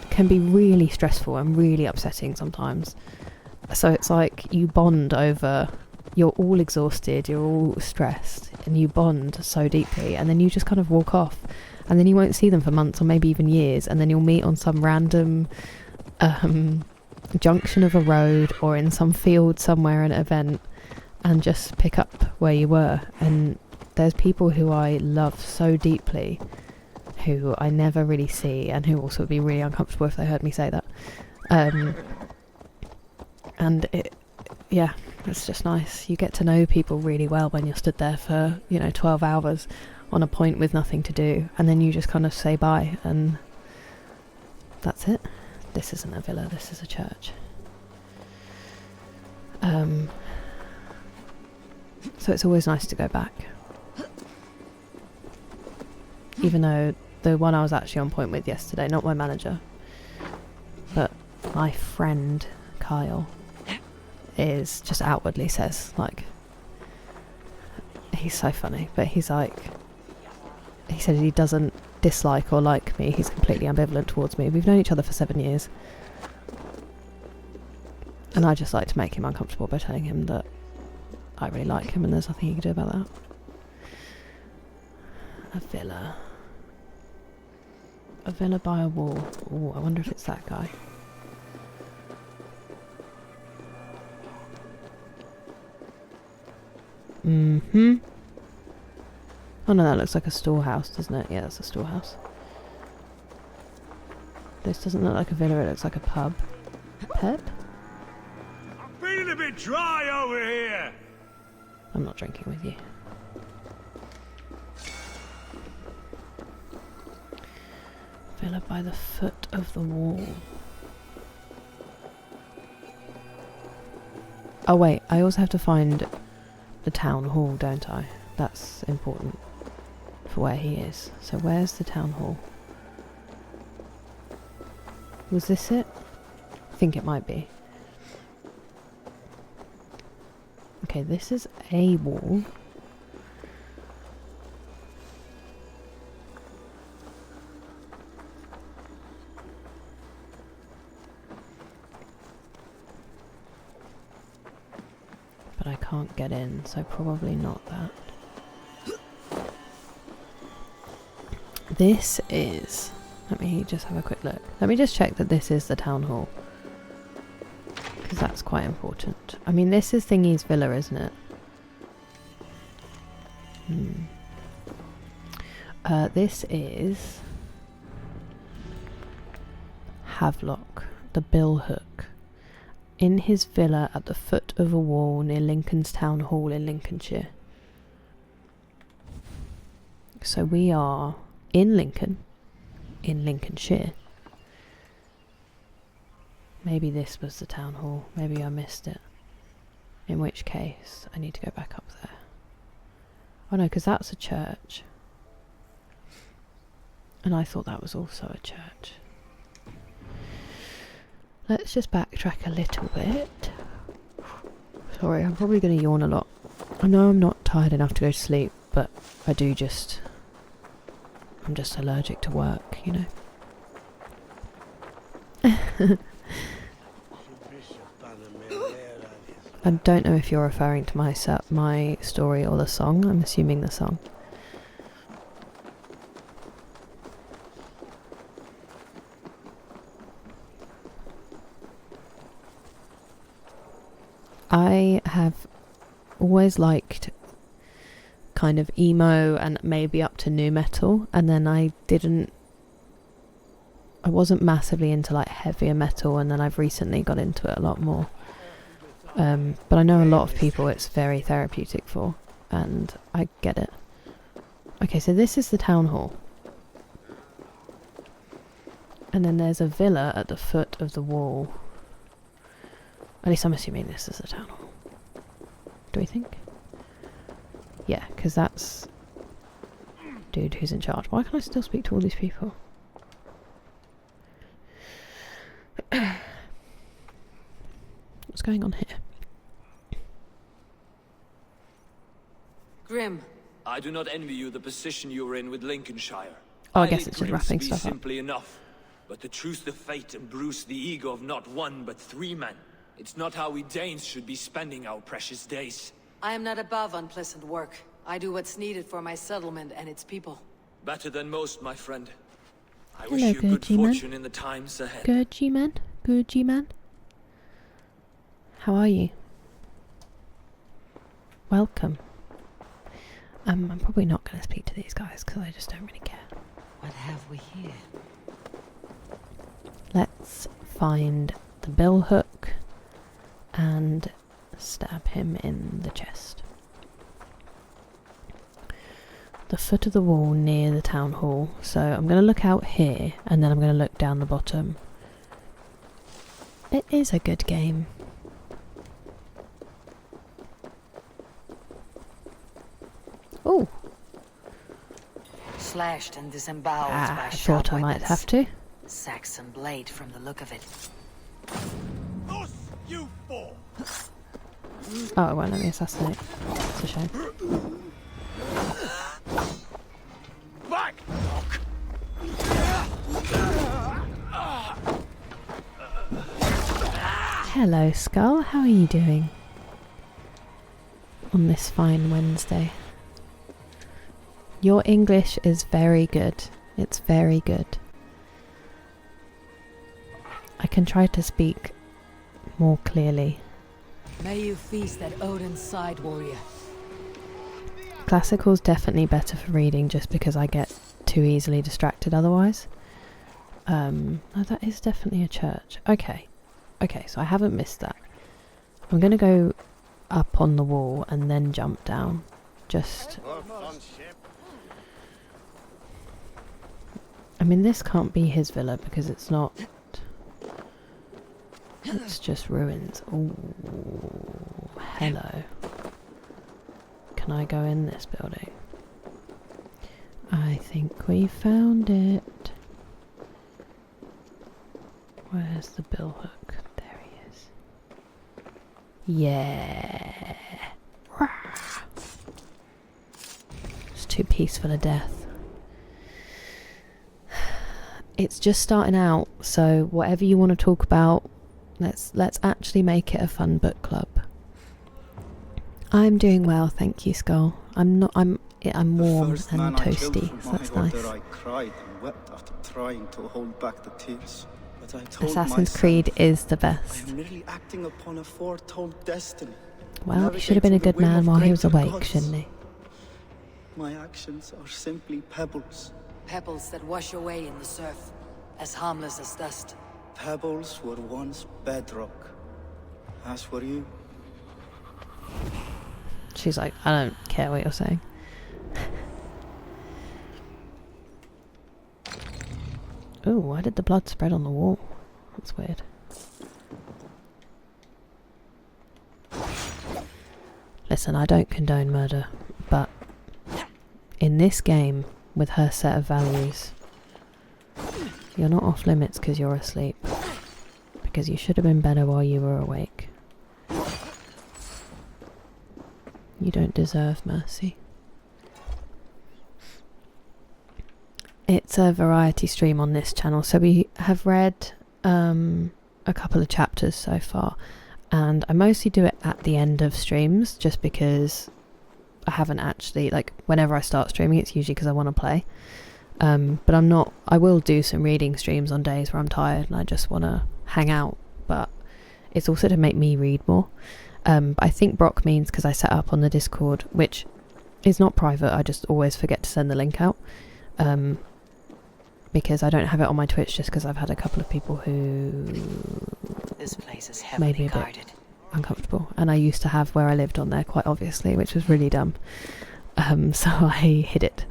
can be really stressful and really upsetting sometimes. So it's like you bond over, you're all exhausted, you're all stressed, and you bond so deeply, and then you just kind of walk off, and then you won't see them for months or maybe even years, and then you'll meet on some random junction of a road or in some field somewhere at an event and just pick up where you were. And there's people who I love so deeply who I never really see, and who also would be really uncomfortable if they heard me say that. And yeah, it's just nice. You get to know people really well when you're stood there for, 12 hours on a point with nothing to do, and then you just kind of say bye, and that's it. This isn't a villa, this is a church. So it's always nice to go back. Even though the one I was actually on point with yesterday, not my manager, but my friend Kyle, is just outwardly says, like, he's so funny, but he's like, he said he doesn't dislike or like me, he's completely ambivalent towards me. We've known each other for 7 years, and I just like to make him uncomfortable by telling him that I really like him and there's nothing he can do about that. A villa by a wall. Oh, I wonder if it's that guy. Mm-hmm. Oh no, that looks like a storehouse, doesn't it? Yeah, that's a storehouse. This doesn't look like a villa, it looks like a pub. Pub? I'm feeling a bit dry over here. I'm not drinking with you. Villa by the foot of the wall. Oh wait, I also have to find the town hall, don't I? That's important for where he is. So where's the town hall? Was this it? I think it might be. Okay, this is a wall. But I can't get in, so probably not that. This is... Let me just have a quick look. Let me just check that this is the town hall, because that's quite important. I mean, this is Thingy's villa, isn't it? This is Havelock, the billhook, in his villa at the foot of a wall near Lincoln's Town Hall in Lincolnshire. So we are in Lincoln, in Lincolnshire. Maybe this was the town hall, maybe I missed it. In which case, I need to go back up there. Oh no, because that's a church. And I thought that was also a church. Let's just backtrack a little bit. Sorry, I'm probably going to yawn a lot. I know I'm not tired enough to go to sleep, but I do just... I'm just allergic to work, you know. I don't know if you're referring to my story or the song. I'm assuming the song. I have always liked kind of emo and maybe up to nu metal, and then I wasn't massively into like heavier metal, and then I've recently got into it a lot more. But I know a lot of people it's very therapeutic for, and I get it. Okay, so this is the town hall. And then there's a villa at the foot of the wall. At least I'm assuming this is the town hall. Do we think? Yeah, because that's dude who's in charge. Why can't I still speak to all these people? What's going on here? Grim. I do not envy you the position you are in with Lincolnshire. Oh, I guess it's just wrapping stuff up. Simply enough. But the truth of fate and bruise the ego of not one but 3 men. It's not how we Danes should be spending our precious days. I am not above unpleasant work. I do what's needed for my settlement and its people. Better than most, my friend. I Hello, wish you good G-man. fortune in the times ahead. Good G-man? Good G-man? How are you? Welcome. I'm probably not going to speak to these guys because I just don't really care. What have we here? Let's find the bill hook and stab him in the chest. The foot of the wall near the town hall. So I'm going to look out here and then I'm going to look down the bottom. It is a good game. Oh. Slashed and disemboweled by I sharp thought I might weapons. have to. Saxon blade from the look of it. Us, you four! Oh, it won't let me assassinate. It's a shame. Back, dog! Hello, Skull. How are you doing? On this fine Wednesday. Your English is very good. It's very good. I can try to speak more clearly. May you feast at Odin's side, warrior. Classical's definitely better for reading just because I get too easily distracted otherwise. No, that is definitely a church. Okay. Okay, so I haven't missed that. I'm going to go up on the wall and then jump down. Just... I mean, this can't be his villa because it's not... It's just ruins. Ooh, hello. Can I go in this building? I think we found it. Where's the bill hook? There he is. Yeah. It's too peaceful a death. It's just starting out, so whatever you want to talk about, let's actually make it a fun book club. I'm doing well, thank you, Skull. I'm warm and toasty, so that's nice. I cried and wept after trying to hold back the tears. But I told Assassin's myself, Creed is the I best. am merely acting upon a foretold destiny. Well, he should have been a good man while he was awake, shouldn't he? My actions are simply pebbles. Pebbles that wash away in the surf, as harmless as dust. Pebbles were once bedrock, as were you. She's like, I don't care what you're saying. Ooh, why did the blood spread on the wall? That's weird. Listen, I don't condone murder, but in this game, with her set of values, you're not off limits because you're asleep. Because you should have been better while you were awake. You don't deserve mercy. It's a variety stream on this channel, so we have read a couple of chapters so far, and I mostly do it at the end of streams just because I haven't actually, like, whenever I start streaming it's usually because I want to play, but I will do some reading streams on days where I'm tired and I just want to hang out, but it's also to make me read more. But I think Brock means because I set up on the Discord, which is not private. I just always forget to send the link out. Because I don't have it on my Twitch, just because I've had a couple of people who This place is made me heavily a bit guarded. uncomfortable. And I used to have where I lived on there quite obviously, which was really dumb. So I hid it.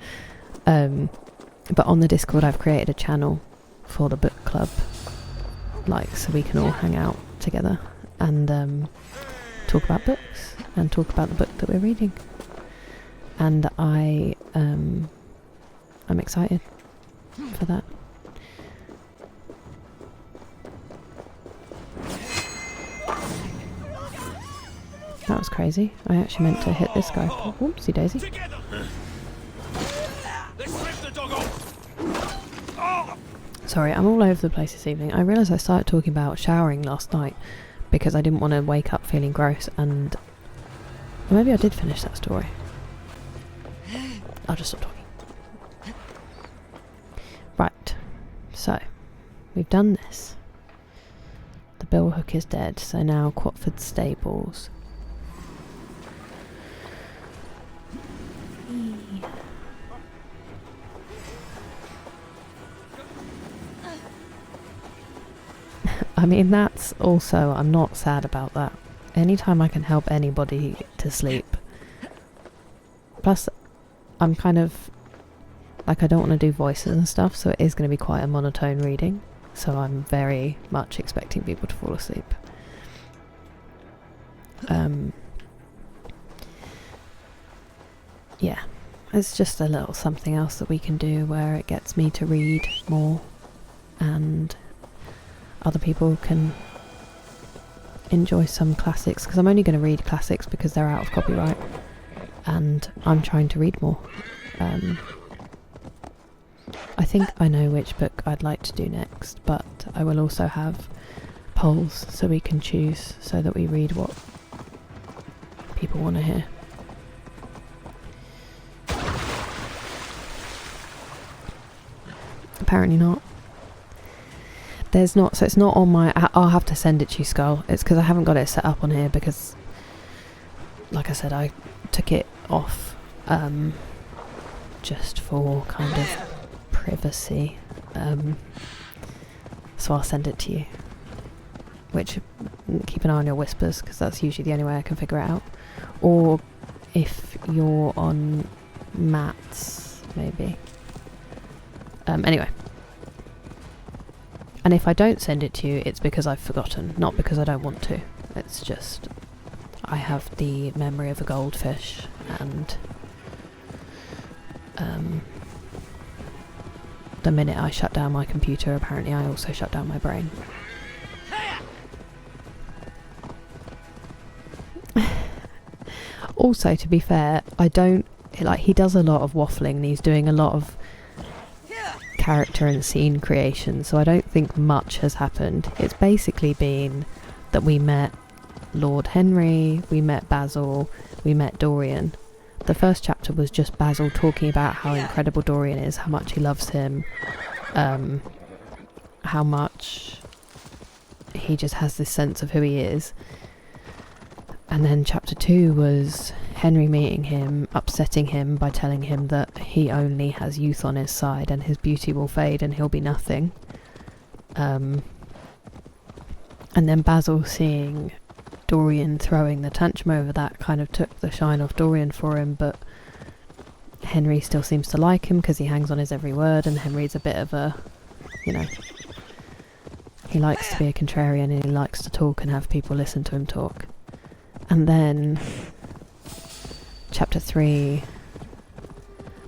But on the Discord I've created a channel for the book club, like, so we can all hang out together and talk about books and talk about the book that we're reading. And I'm excited for that. That was crazy. I actually meant to hit this guy. Whoopsie daisy. Sorry, I'm all over the place this evening. I realised I started talking about showering last night because I didn't want to wake up feeling gross, and maybe I did finish that story. I'll just stop talking. Right, so we've done this. The billhook is dead, so now Quatford Stables. I mean, that's also, I'm not sad about that. Anytime I can help anybody to sleep. Plus, I'm kind of, like, I don't want to do voices and stuff, so it is going to be quite a monotone reading. So I'm very much expecting people to fall asleep. Yeah, it's just a little something else that we can do where it gets me to read more and other people can enjoy some classics, because I'm only going to read classics because they're out of copyright and I'm trying to read more. I think I know which book I'd like to do next, but I will also have polls so we can choose, so that we read what people want to hear. Apparently not. There's not, so it's not on my, I'll have to send it to you, Skull. It's because I haven't got it set up on here because, like I said, I took it off just for kind of privacy. So I'll send it to you. Which, keep an eye on your whispers, because that's usually the only way I can figure it out. Or if you're on Matt's, maybe. Anyway. And if I don't send it to you, it's because I've forgotten, not because I don't want to. It's just, I have the memory of a goldfish, and the minute I shut down my computer, apparently I also shut down my brain. Also, to be fair, I don't, like, he does a lot of waffling and he's doing a lot of character and scene creation, so I don't think much has happened. It's basically been that we met Lord Henry, we met Basil, we met Dorian. The first chapter was just Basil talking about how incredible Dorian is, how much he loves him, how much he just has this sense of who he is. And then chapter 2 was Henry meeting him, upsetting him by telling him that he only has youth on his side and his beauty will fade and he'll be nothing. And then Basil seeing Dorian throwing the tantrum over that kind of took the shine off Dorian for him, but Henry still seems to like him because he hangs on his every word, and Henry's a bit of a, you know, he likes to be a contrarian and he likes to talk and have people listen to him talk. And then chapter 3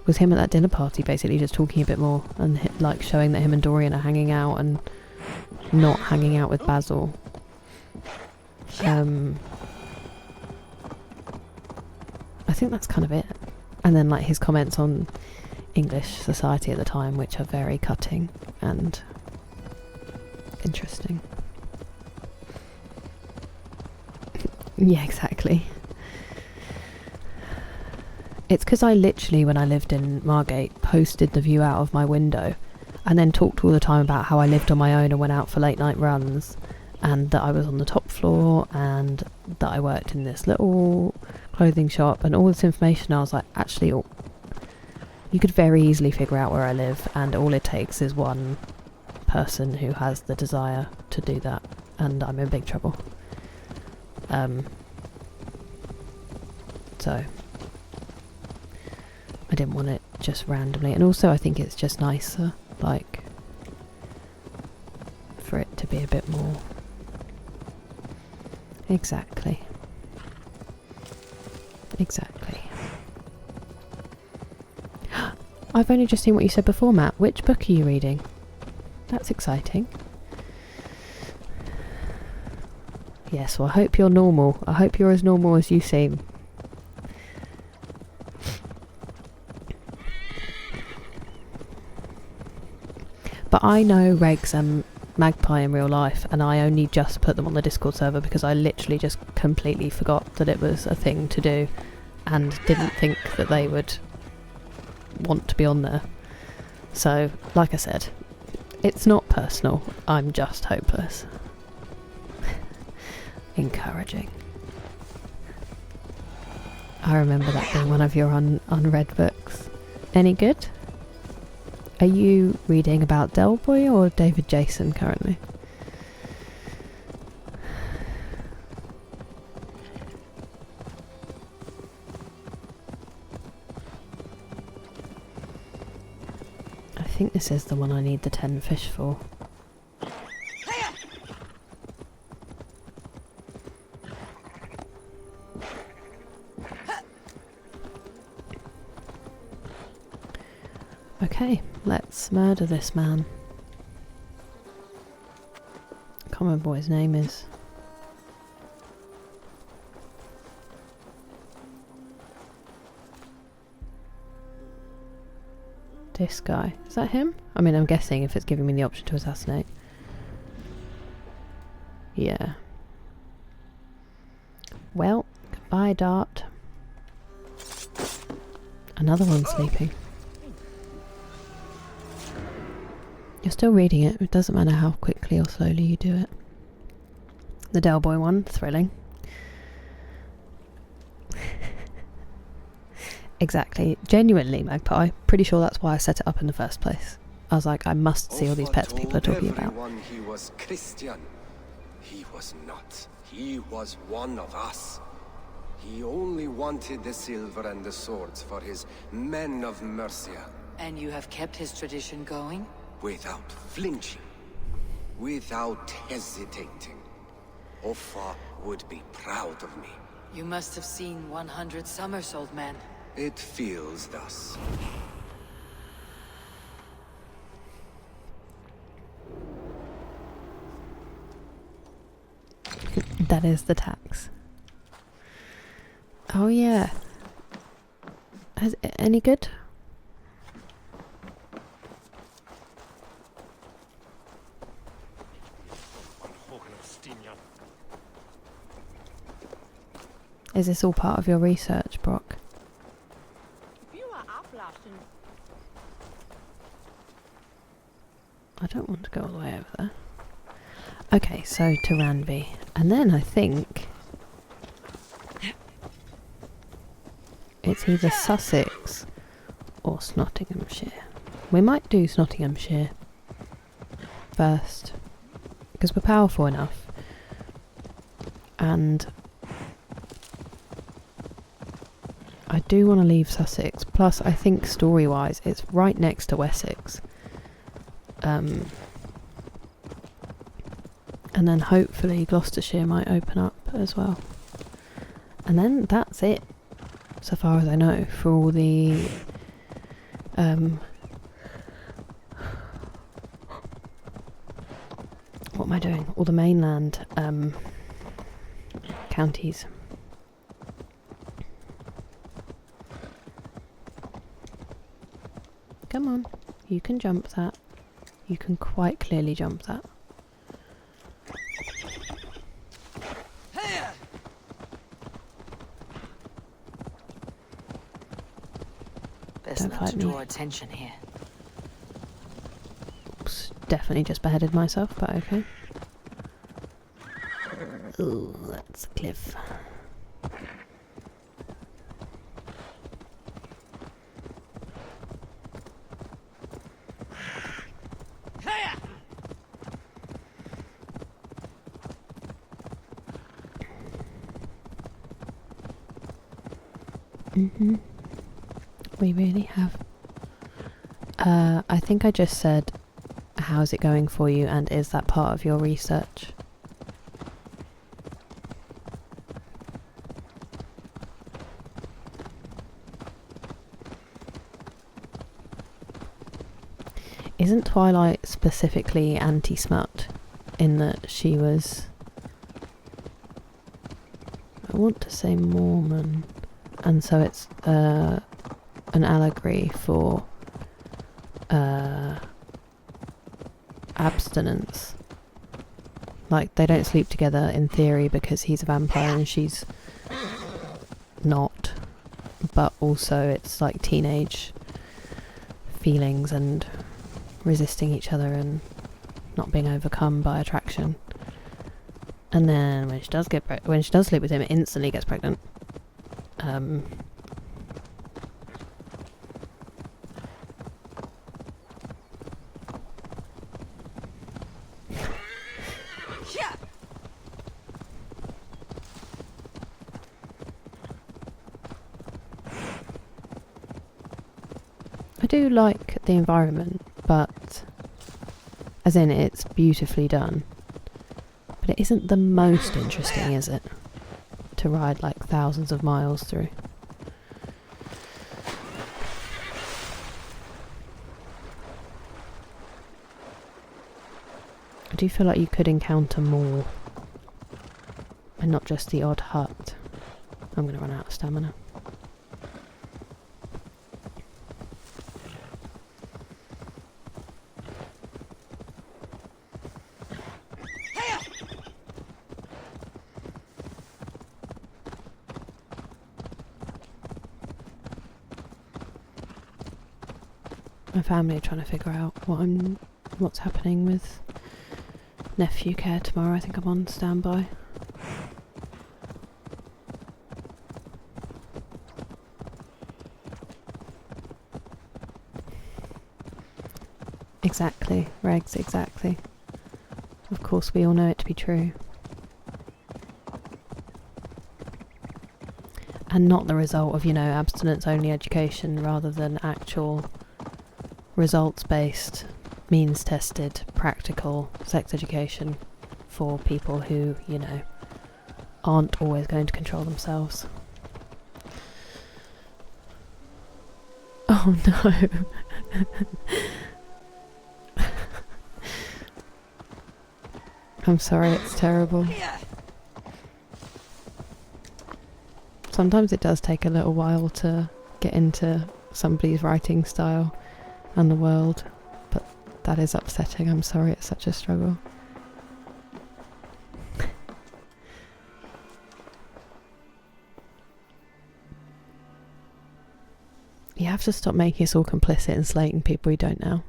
was him at that dinner party, basically just talking a bit more and like showing that him and Dorian are hanging out and not hanging out with Basil. I think that's kind of it. And then like his comments on English society at the time, which are very cutting and interesting. Yeah, exactly. It's because I literally, when I lived in Margate, posted the view out of my window and then talked all the time about how I lived on my own and went out for late night runs and that I was on the top floor and that I worked in this little clothing shop and all this information, I was like, actually, you could very easily figure out where I live, and all it takes is one person who has the desire to do that, and I'm in big trouble. So I didn't want it just randomly, and also I think it's just nicer, like, for it to be a bit more. Exactly. I've only just seen what you said before, Matt. Which book are you reading? That's exciting. Yes, well, I hope you're normal. I hope you're as normal as you seem. But I know Regs and Magpie in real life, and I only just put them on the Discord server because I literally just completely forgot that it was a thing to do and didn't think that they would want to be on there. So, like I said, it's not personal, I'm just hopeless. Encouraging. I remember that being one of your unread books. Any good? Are you reading about Del Boy or David Jason currently? I think this is the one I need the 10 fish for. Okay, let's murder this man. I can't remember what his name is. This guy. Is that him? I mean, I'm guessing if it's giving me the option to assassinate. Yeah. Well, goodbye, Dart. Another one sleeping. You're still reading it. It doesn't matter how quickly or slowly you do it. The Del Boy one, thrilling. Exactly. Genuinely, Magpie. Pretty sure that's why I set it up in the first place. I was like, I must see all these pets people are talking about. He was Christian. He was not. He was one of us. He only wanted the silver and the swords for his men of Mercia. And you have kept his tradition going? Without flinching. Without hesitating. Offa would be proud of me. You must have seen 100 summers, old man. It feels thus. That is the tax. Oh yeah. Has any good? Is this all part of your research, Brock? I don't want to go all the way over there. Okay, so to Ranby. And then I think it's either Sussex or Snotinghamscire. We might do Snotinghamscire first, because we're powerful enough. And I do want to leave Sussex. Plus, I think story-wise, it's right next to Wessex. And then hopefully Gloucestershire might open up as well. And then that's it, so far as I know, for all the what am I doing? All the mainland counties. Come on, you can jump that. You can quite clearly jump that. Best not to draw attention here. Oops, definitely just beheaded myself, but okay. Oh, that's a cliff. We really have. I think I just said, how's it going for you, and is that part of your research? Isn't Twilight specifically anti-smut in that she was, I want to say Mormon, and so it's an allegory for abstinence. Like, they don't sleep together in theory because he's a vampire and she's not, but also it's like teenage feelings and resisting each other and not being overcome by attraction. And then when she does sleep with him, it instantly gets pregnant. I do like the environment, but as in it's beautifully done, but it isn't the most interesting, is it, to ride like thousands of miles through? I do feel like you could encounter more and not just the odd hut. I'm going to run out of stamina. My family are trying to figure out what's happening with nephew care tomorrow. I think I'm on standby. Exactly, Regs, exactly. Of course, we all know it to be true. And not the result of, abstinence-only education rather than actual results-based, means-tested, practical sex education for people who, aren't always going to control themselves. Oh no. I'm sorry, it's terrible. Sometimes it does take a little while to get into somebody's writing style and the world, but that is upsetting. I'm sorry, it's such a struggle. You have to stop making us all complicit in slating people we don't know.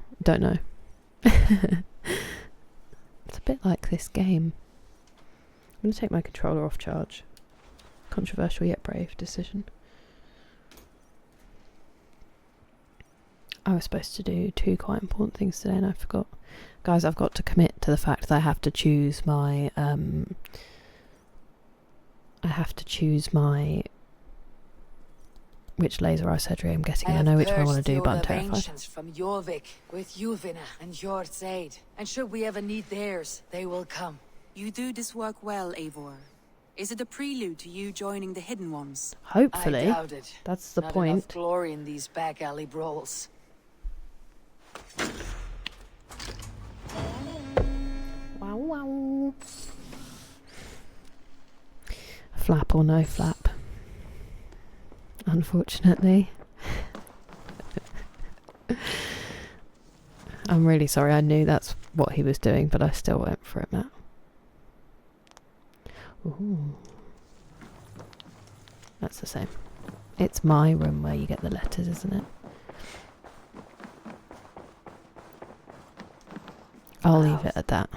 It's a bit like this game. I'm going to take my controller off charge. Controversial yet brave decision. I was supposed to do 2 quite important things today and I forgot. Guys, I've got to commit to the fact that I have to choose my which laser eye surgery I'm getting. I know which one I want to do, but I'm terrified. From Jorvik with Ljufvina and Hjorr's aid, and should we ever need theirs, they will come. You do this work well, Eivor. Is it a prelude to you joining the Hidden Ones? Hopefully. I doubt it. That's the Not point. Enough glory in these back alley brawls. Wow, wow. Flap or no flap. Unfortunately. I'm really sorry, I knew that's what he was doing, but I still went for it, Matt. Ooh. That's the same. It's my room where you get the letters, isn't it? I'll leave it at that.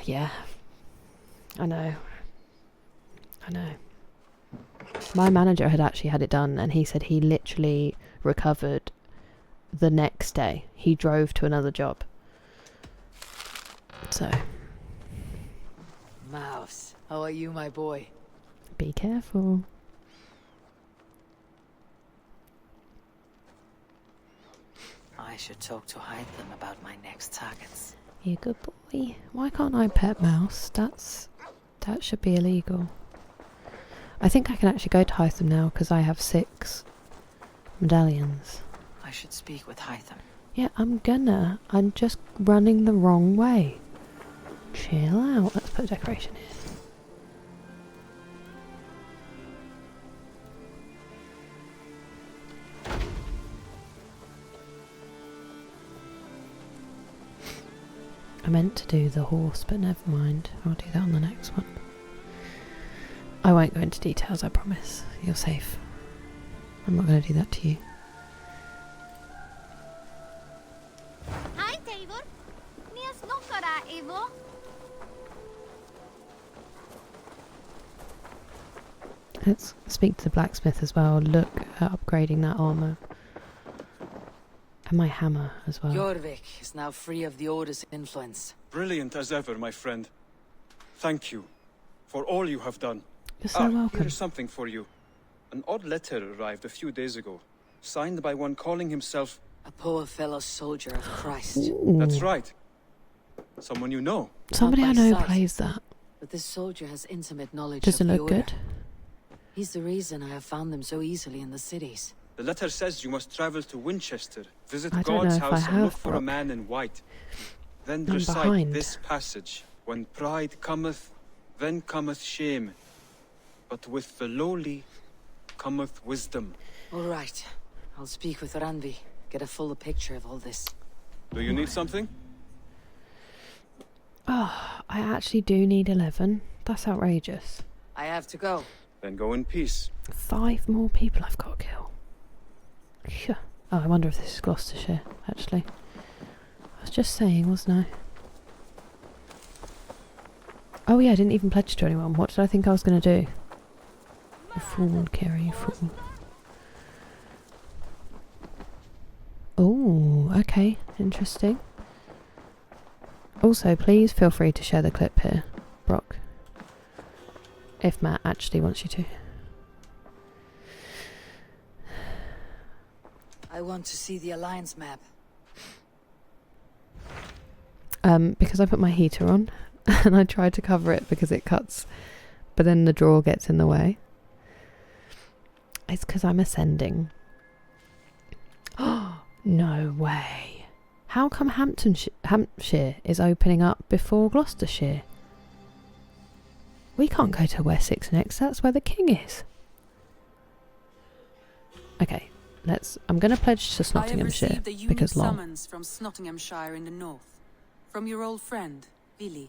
Yeah. I know. My manager had actually had it done, and he said he literally recovered the next day. He drove to another job. So. Mouse, how are you, my boy? Be careful. I should talk to Hytham about my next targets. You good boy. Why can't I pet Mouse? That should be illegal. I think I can actually go to Hytham now because I have 6 medallions. I should speak with Hytham. Yeah, I'm gonna. I'm just running the wrong way. Chill out. Let's put a decoration here. I meant to do the horse, but never mind. I'll do that on the next one. I won't go into details, I promise. You're safe. I'm not going to do that to you. Hi, Eivor. Nias nokkara, Eivor. Let's speak to the blacksmith as well. Look at upgrading that armour. And my hammer as well. Jorvik is now free of the Order's influence. Brilliant as ever, my friend. Thank you for all you have done. You're so welcome. Here is something for you. An odd letter arrived a few days ago, signed by one calling himself... A poor fellow soldier of Christ. Ooh. That's right. Someone you know. Somebody I Not by know sight, plays that. But this soldier has intimate knowledge Does of it the look Order. good? He's the reason I have found them so easily in the cities. The letter says you must travel to Winchester, visit I don't God's know if house I and look have, for a Brock. man in white. Then I'm recite behind. this passage. When pride cometh, then cometh shame. But with the lowly cometh wisdom. All right. I'll speak with Randvi. Get a fuller picture of all this. Do you need something? Oh, I actually do need 11. That's outrageous. I have to go. Then go in peace. 5 more people I've got to kill. Phew. Oh, I wonder if this is Gloucestershire, actually. I was just saying, wasn't I? Oh yeah, I didn't even pledge to anyone. What did I think I was going to do? You fool, Kira, you fool. Oh, okay. Interesting. Also, please feel free to share the clip here, Brock. If Matt actually wants you to. I want to see the Alliance map. Because I put my heater on and I tried to cover it because it cuts, but then the drawer gets in the way. It's because I'm ascending. Oh, no way. How come Hampshire is opening up before Gloucestershire? We can't go to Wessex next, that's where the king is. Okay, I'm going to pledge to Snotinghamscire I have received a unique because long. summons from Snotinghamscire in the north. From your old friend, Vili.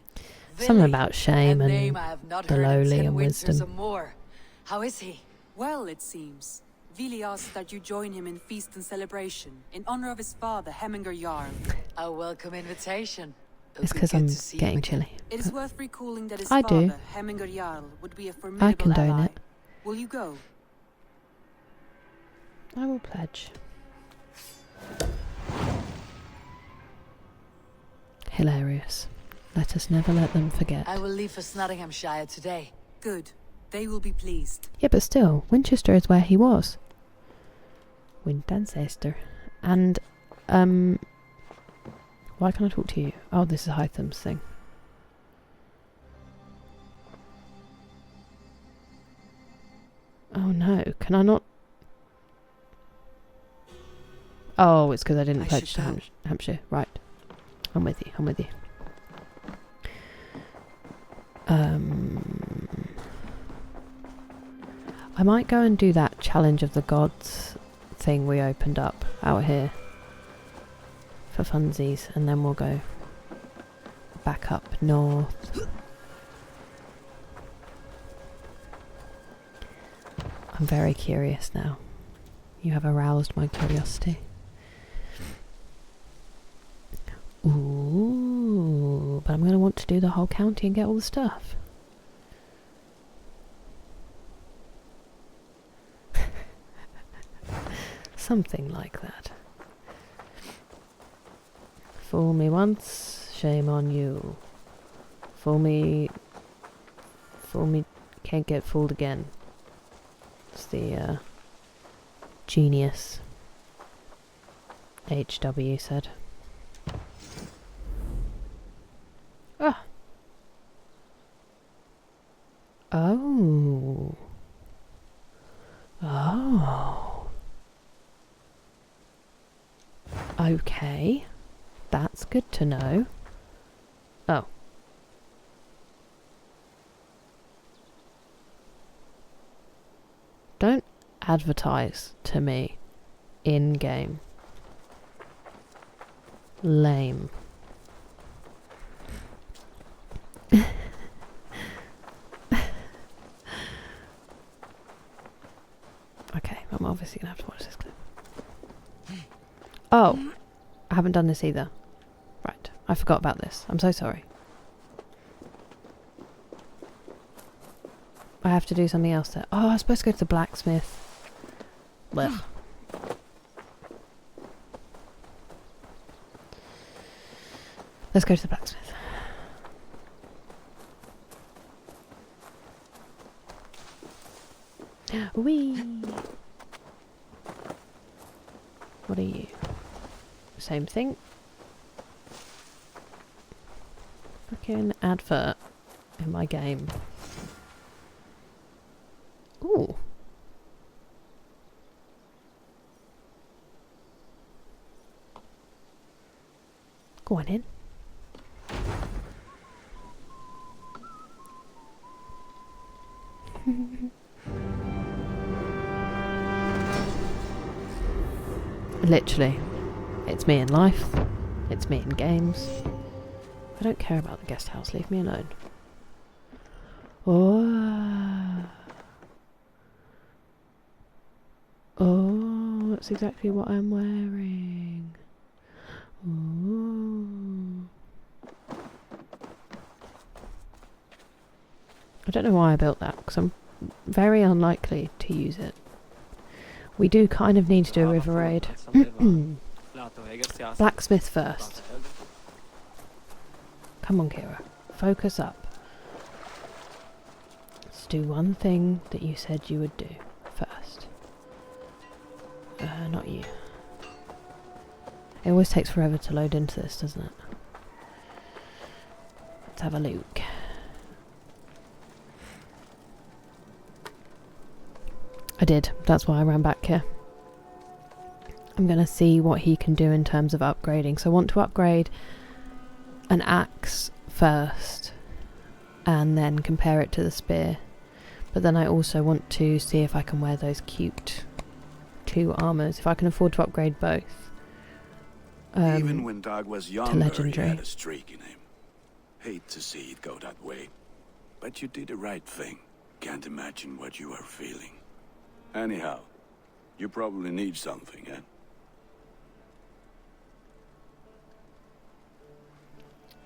Something about shame A and name I have not the heard in lowly 10 and winters or wisdom. more. How is he? Well, it seems. Vili asks that you join him in feast and celebration in honor of his father, Hemminger Jarl. A welcome invitation. It's because I'm getting chilly. It is worth recalling that his I father, do. Hemminger Jarl, would be a I formidable condone ally. it. Will you go? I will pledge. Hilarious. Let us never let them forget. I will leave for Snotinghamscire today. Good. They will be pleased. Yeah, but still, Winchester is where he was. Winchester. And, why can't I talk to you? Oh, this is Hytham's thing. Oh no, can I not? Oh, it's because I didn't pledge to Hampshire. Right. I'm with you, I'm with you. I might go and do that Challenge of the Gods thing we opened up out here for funsies, and then we'll go back up north. I'm very curious now. You have aroused my curiosity. Ooh, but I'm going to want to do the whole county and get all the stuff. Something like that. Fool me once, shame on you. Fool me, can't get fooled again. It's the genius HW said. Ah. Oh. Oh. Okay. That's good to know. Oh. Don't advertise to me in game. Lame. Okay, I'm obviously gonna have to watch this clip. Oh, I haven't done this either. Right, I forgot about this. I'm so sorry. I have to do something else there. Oh, I was supposed to go to the blacksmith. Blech. Let's go to the blacksmith. Whee! What are you? Same thing. Fucking advert in my game. Ooh. Go on in. Literally, it's me in life, it's me in games. I don't care about the guest house, leave me alone. Oh, oh, that's exactly what I'm wearing. Oh. I don't know why I built that, because I'm very unlikely to use it. We do kind of need to do a river raid. Blacksmith first. Come on, Kira. Focus up. Let's do one thing that you said you would do first. Not you. It always takes forever to load into this, doesn't it? Let's have a look. I did. That's why I ran back here. I'm going to see what he can do in terms of upgrading. So I want to upgrade an axe first and then compare it to the spear. But then I also want to see if I can wear those cute 2 armours. If I can afford to upgrade both. Even when Dag was younger, legendary. he had a streak in him. Hate to see it go that way. But you did the right thing. Can't imagine what you are feeling. Anyhow, you probably need something, eh?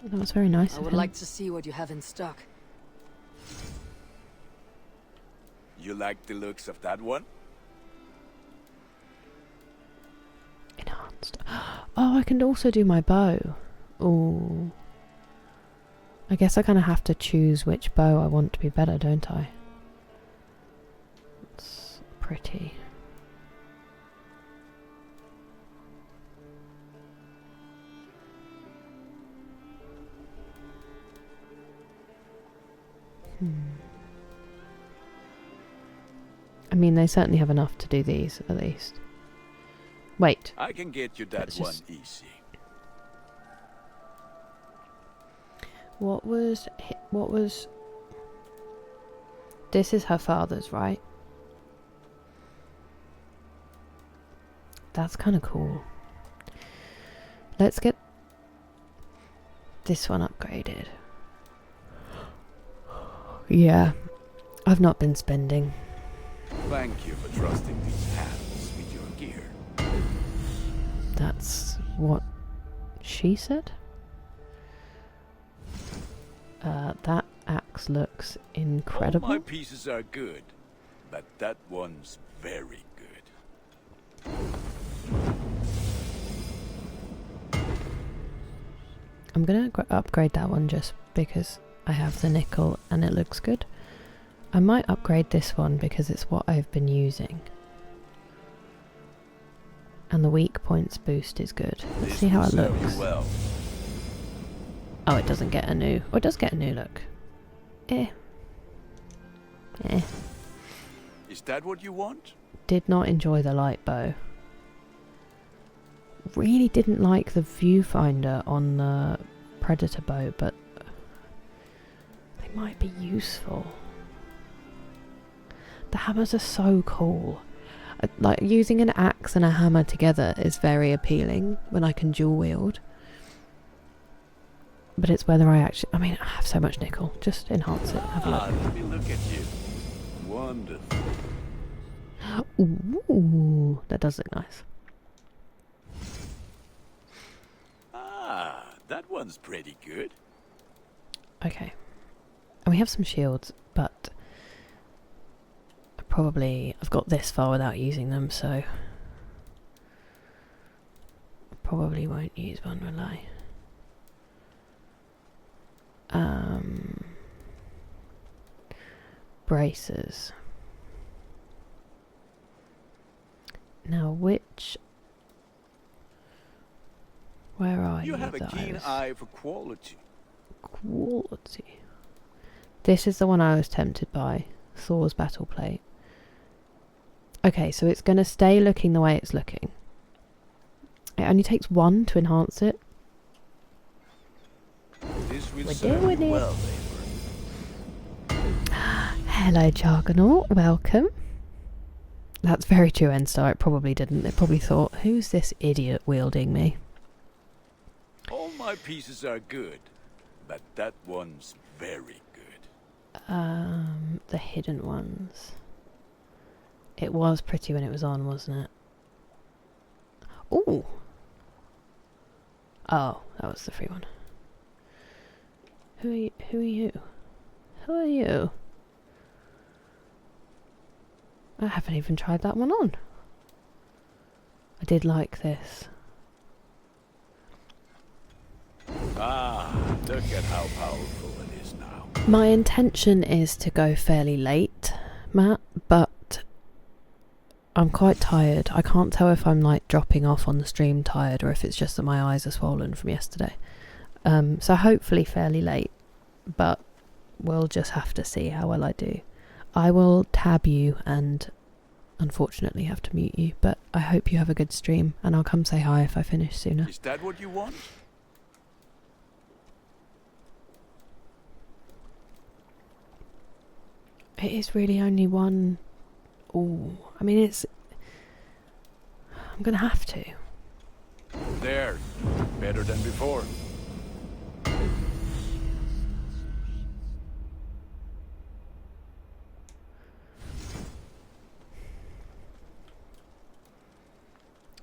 That was very nice I of would him. like to see what you have in stock. You like the looks of that one? Enhanced. Oh, I can also do my bow. Oh. I guess I kind of have to choose which bow I want to be better, don't I? It's pretty. I mean, they certainly have enough to do these, at least. Wait. I can get you that one easy. What was... This is her father's, right? That's kind of cool. Let's get this one upgraded. Yeah, I've not been spending. Thank you for trusting these hands with your gear. That's what she said? That axe looks All incredible. my pieces are good, but that one's very good. I'm gonna upgrade that one just because I have the nickel and it looks good. I might upgrade this one because it's what I've been using. And the weak points boost is good. Let's see how it looks. Well. Oh, it doesn't get a new... Oh, it does get a new look. Eh. Is that what you want? Did not enjoy the light bow. Really didn't like the viewfinder on the predator bow, but they might be useful. The hammers are so cool. Like, using an axe and a hammer together is very appealing when I can dual wield. But it's whether I actually... I mean, I have so much nickel. Just enhance it. Have a look. Let me look at you. Wonderful. Ooh, that does look nice. That one's pretty good. Okay. And we have some shields, but I've got this far without using them, so I probably won't use one, will I? Braces. Now, where are you? You have a keen eye for quality. Quality. This is the one I was tempted by. Thor's battle plate. Okay, so it's going to stay looking the way it's looking. It only takes one to enhance it. We're doing it. Well, Hello, Jargonaut. Welcome. That's very true, Enstar. It probably didn't. It probably thought, who's this idiot wielding me? all my pieces are good, but that one's very good. The hidden ones. It was pretty when it was on, wasn't it? Ooh. Oh, that was the free one. Who are you? Who are you? Who are you? I haven't even tried that one on. I did like this. Ah, look at how powerful it is now. My intention is to go fairly late, Matt, but I'm quite tired. I can't tell if I'm like dropping off on the stream tired or if it's just that my eyes are swollen from yesterday. So hopefully fairly late, but we'll just have to see how well I do. I will tab you and unfortunately have to mute you, but I hope you have a good stream and I'll come say hi if I finish sooner. Is that what you want? It is really only one. Oh, I mean it's... I'm gonna have to. There, better than before.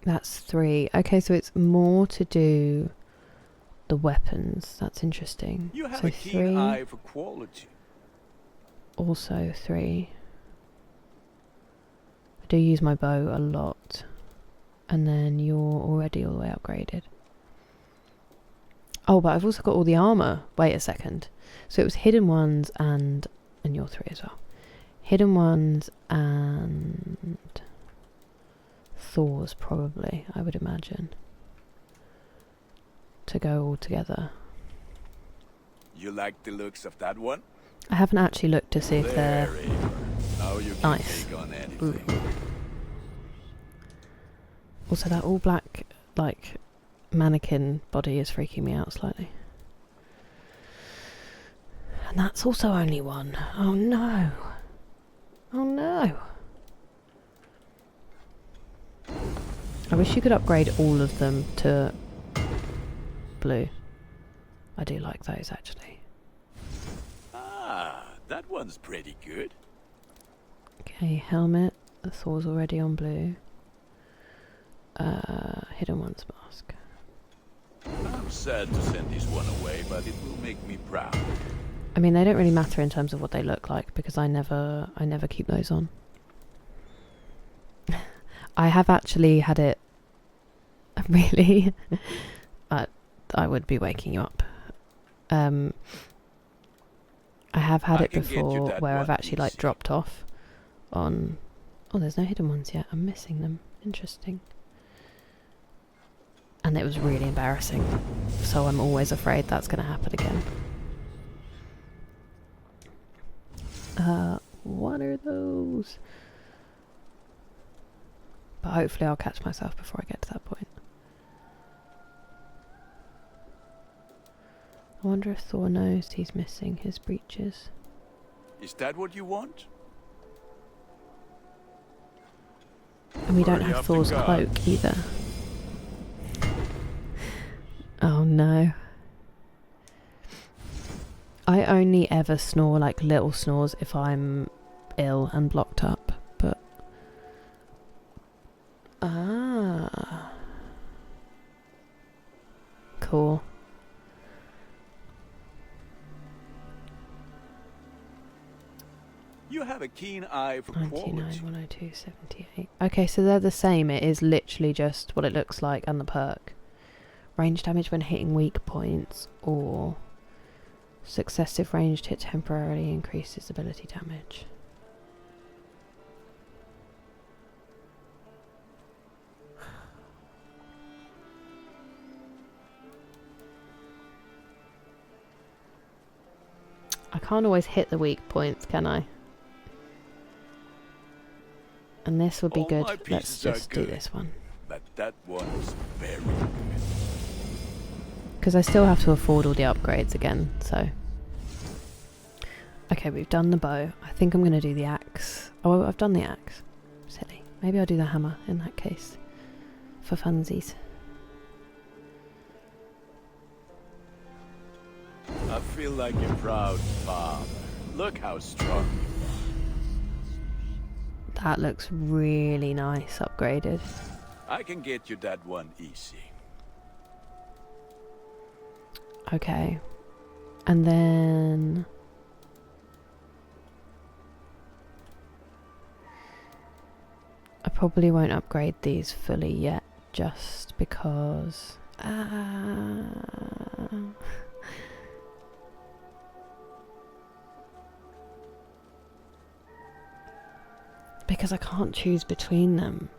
That's 3. Okay, so it's more to do the weapons. That's interesting. You have so a keen 3, eye for quality. also 3. I do use my bow a lot. And then you're already all the way upgraded. Oh, but I've also got all the armour. Wait a second. So it was hidden ones and you're 3 as well. Hidden ones and Thor's probably, I would imagine, to go all together. You like the looks of that one? I haven't actually looked to see if they're now you can nice. take on anything. Also, that all black, like, mannequin body is freaking me out slightly. And that's also only 1. Oh no. Oh no. I wish you could upgrade all of them to blue. I do like those actually. Ah, that one's pretty good. Okay, helmet. The Thor's already on blue. Hidden one's mask. I'm sad to send this one away, but it will make me proud. I mean, they don't really matter in terms of what they look like because I never keep those on. I have actually had it. Really? I would be waking you up. I have had it before where I've actually like dropped off on. Oh, there's no hidden ones yet. I'm missing them. Interesting. And it was really embarrassing. So I'm always afraid that's going to happen again. What are those? But hopefully I'll catch myself before I get to that point. I wonder if Thor knows he's missing his breeches. Is that what you want? And we don't have Thor's cloak either. Oh no. I only ever snore like little snores if I'm ill and blocked up, but... Ah. Cool. You have a keen eye for 99, quality. 102, 78. Okay, so they're the same. It is literally just what it looks like and the perk. Range damage when hitting weak points, or successive ranged hit temporarily increases ability damage. I can't always hit the weak points, can I? And this would be good. Let's just do this one. But that one's very good. Because I still have to afford all the upgrades again, so... Okay, we've done the bow. I think I'm going to do the axe. Oh, I've done the axe. Silly. Maybe I'll do the hammer in that case. For funsies. I feel like a proud father. Look how strong you are. That looks really nice, upgraded. I can get you that one easy. Okay. And then... I probably won't upgrade these fully yet, just because... Because I can't choose between them.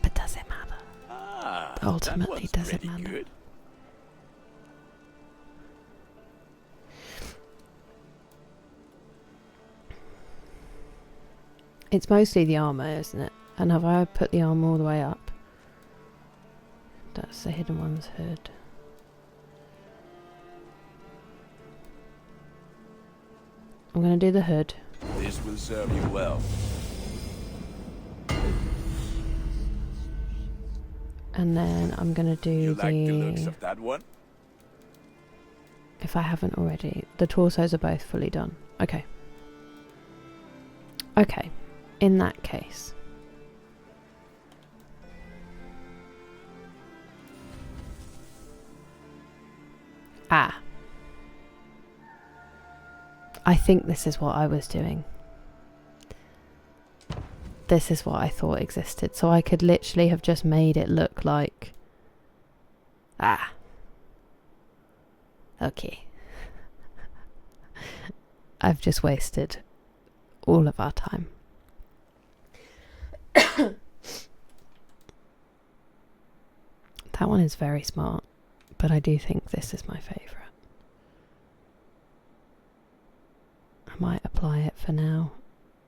But does it matter? Ultimately, does it matter? Good. It's mostly the armour, isn't it? And have I put the armour all the way up? That's the hidden one's hood. I'm going to do the hood. This will serve you well. And then I'm going to do You like the looks of that one? If I haven't already. The torsos are both fully done. Okay. Okay. In that case. Ah. I think this is what I was doing. This is what I thought existed. So I could literally have just made it look like... Ah. Okay. I've just wasted all of our time. That one is very smart, but I do think this is my favourite. I might apply it for now,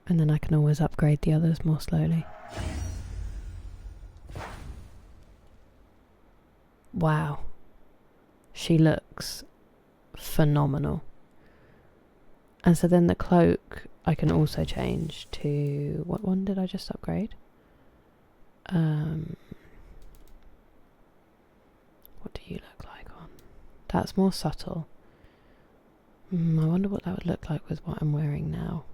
and then I can always upgrade the others more slowly. Wow. She looks phenomenal. And so then the cloak I can also change to... What one did I just upgrade? What do you look like on? That's more subtle. I wonder what that would look like with what I'm wearing now.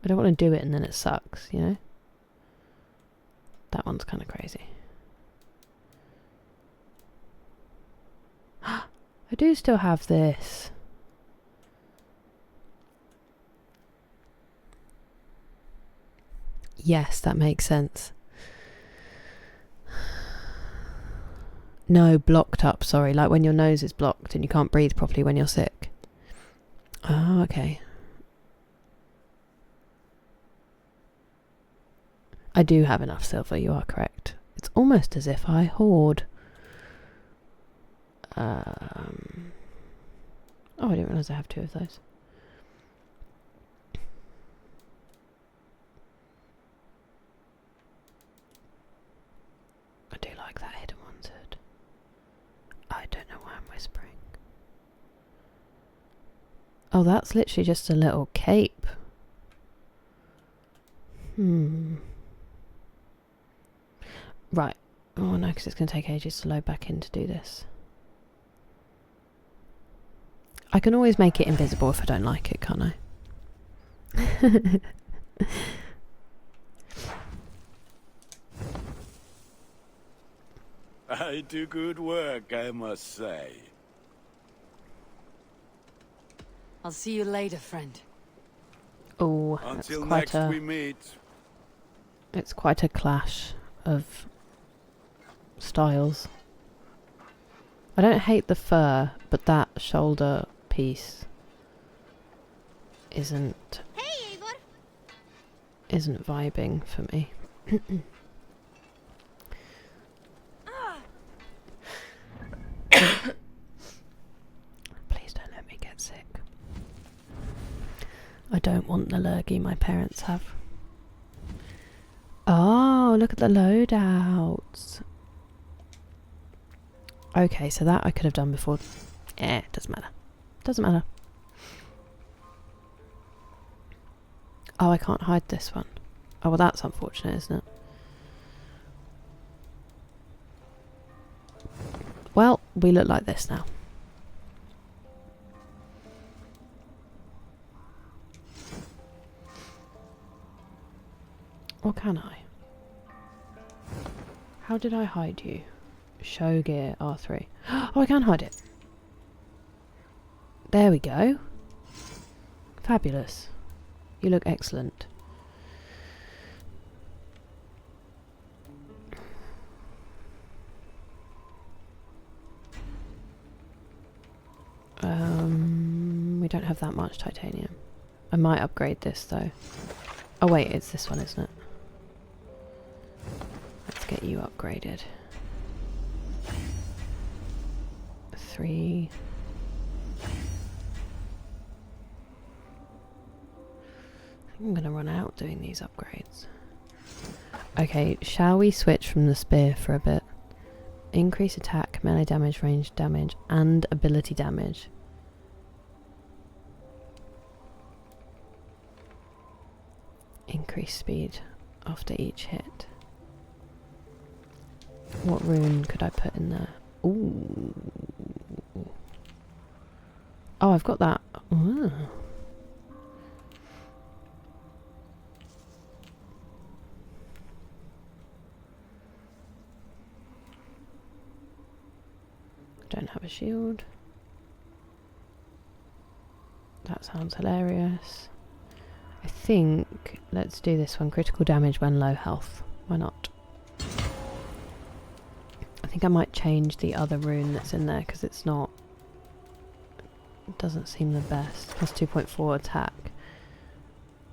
I don't want to do it and then it sucks, you know? That one's kind of crazy. I do still have this. Yes, that makes sense. No, blocked up, sorry. Like when your nose is blocked and you can't breathe properly when you're sick. Oh, okay. I do have enough silver, you are correct. It's almost as if I hoard. Oh, I didn't realise I have 2 of those. I do like that hidden one's hood. I don't know why I'm whispering. Oh, that's literally just a little cape. Right. Oh no, because it's going to take ages to load back in to do this. I can always make it invisible if I don't like it, can't I? I do good work, I must say. I'll see you later, friend. Oh, until next we meet. It's quite a clash of styles. I don't hate the fur, but that shoulder piece isn't vibing for me. Please don't let me get sick. I don't want the lurgy my parents have. Oh, look at the loadouts. Okay, so that I could have done before. Doesn't matter. Doesn't matter. Oh, I can't hide this one. Oh, well, that's unfortunate, isn't it? Well, we look like this now. Or can I? How did I hide you? Show gear R3. Oh, I can hide it. There we go. Fabulous. You look excellent. We don't have that much titanium. I might upgrade this though. Oh wait, it's this one, isn't it? Let's get you upgraded. 3. I think I'm gonna run out doing these upgrades. Okay, shall we switch from the spear for a bit? Increase attack, melee damage, range damage, and ability damage. Increase speed after each hit. What rune could I put in there? Ooh. Oh, I've got that. Ooh. Don't have a shield. That sounds hilarious. I think let's do this one. Critical damage when low health. Why not? I think I might change the other rune that's in there because it's not. It doesn't seem the best. Plus 2.4 attack.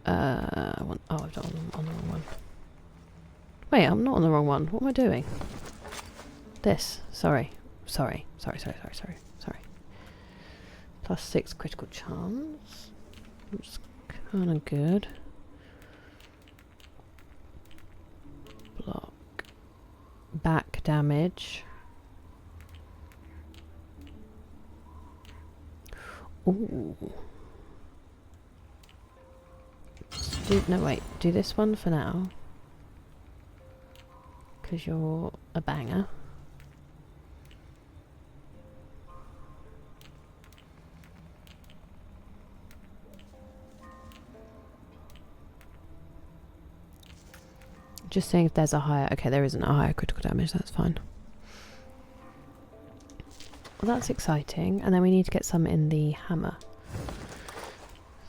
I've done on the wrong one. Wait, I'm not on the wrong one. What am I doing? This. Sorry. Plus 6 critical charms. It's kind of good. Block. Back damage. Ooh. Do this one for now. Because you're a banger. Just saying if there's a higher... Okay, there isn't a higher critical damage, that's fine. Well, that's exciting. And then we need to get some in the hammer.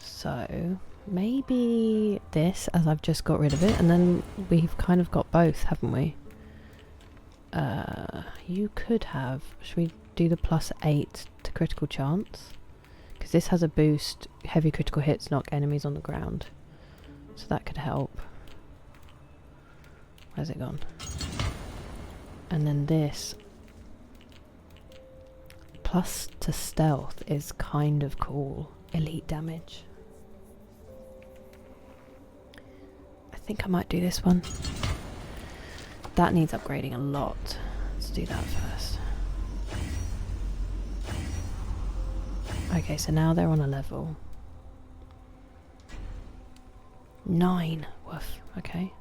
So maybe this, as I've just got rid of it, and then we've kind of got both, haven't we? You could have... Should we do the +8 to critical chance? Because this has a boost. Heavy critical hits knock enemies on the ground. So that could help. Where's it gone? And then this... Plus to stealth is kind of cool. Elite damage. I think I might do this one. That needs upgrading a lot. Let's do that first. Okay, so now they're on a level 9. Woof. Okay.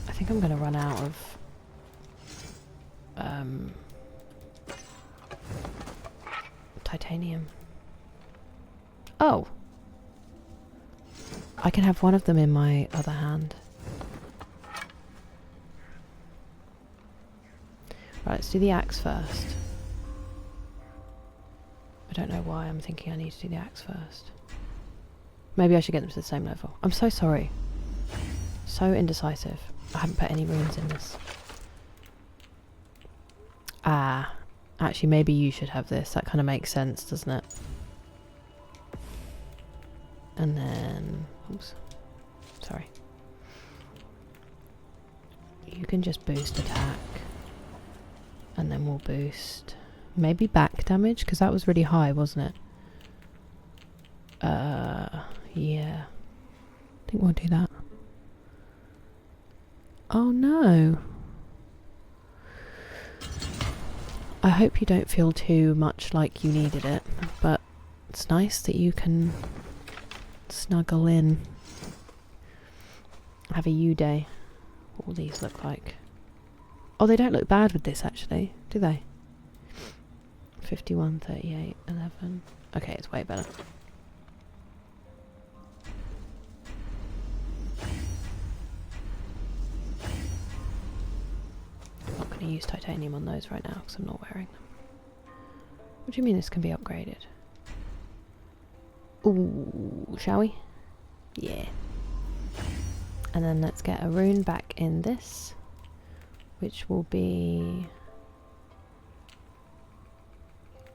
I think I'm going to run out of titanium. Oh! I can have one of them in my other hand. Right, let's do the axe first. I don't know why I'm thinking I need to do the axe first. Maybe I should get them to the same level. I'm so sorry. So indecisive. I haven't put any runes in this. Ah. Actually, maybe you should have this. That kind of makes sense, doesn't it? And then... Oops. Sorry. You can just boost attack. And then we'll boost... Maybe back damage? Because that was really high, wasn't it? Yeah. I think we'll do that. Oh no! I hope you don't feel too much like you needed it, but it's nice that you can snuggle in. Have a you day. What will these look like? Oh, they don't look bad with this actually, do they? 51, 38, 11. Okay, it's way better. I'm not going to use titanium on those right now because I'm not wearing them. What do you mean this can be upgraded? Ooh, shall we? Yeah. And then let's get a rune back in this, which will be...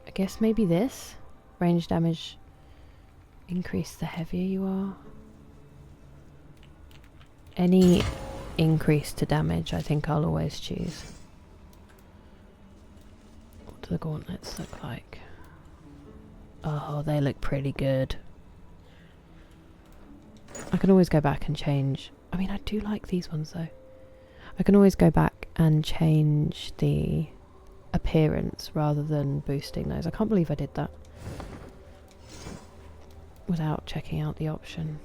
I guess maybe this? Range damage increase the heavier you are. Any increase to damage I think I'll always choose. What do the gauntlets look like? Oh, they look pretty good. I can always go back and change. I mean, I do like these ones though. I can always go back and change the appearance rather than boosting those. I can't believe I did that without checking out the option.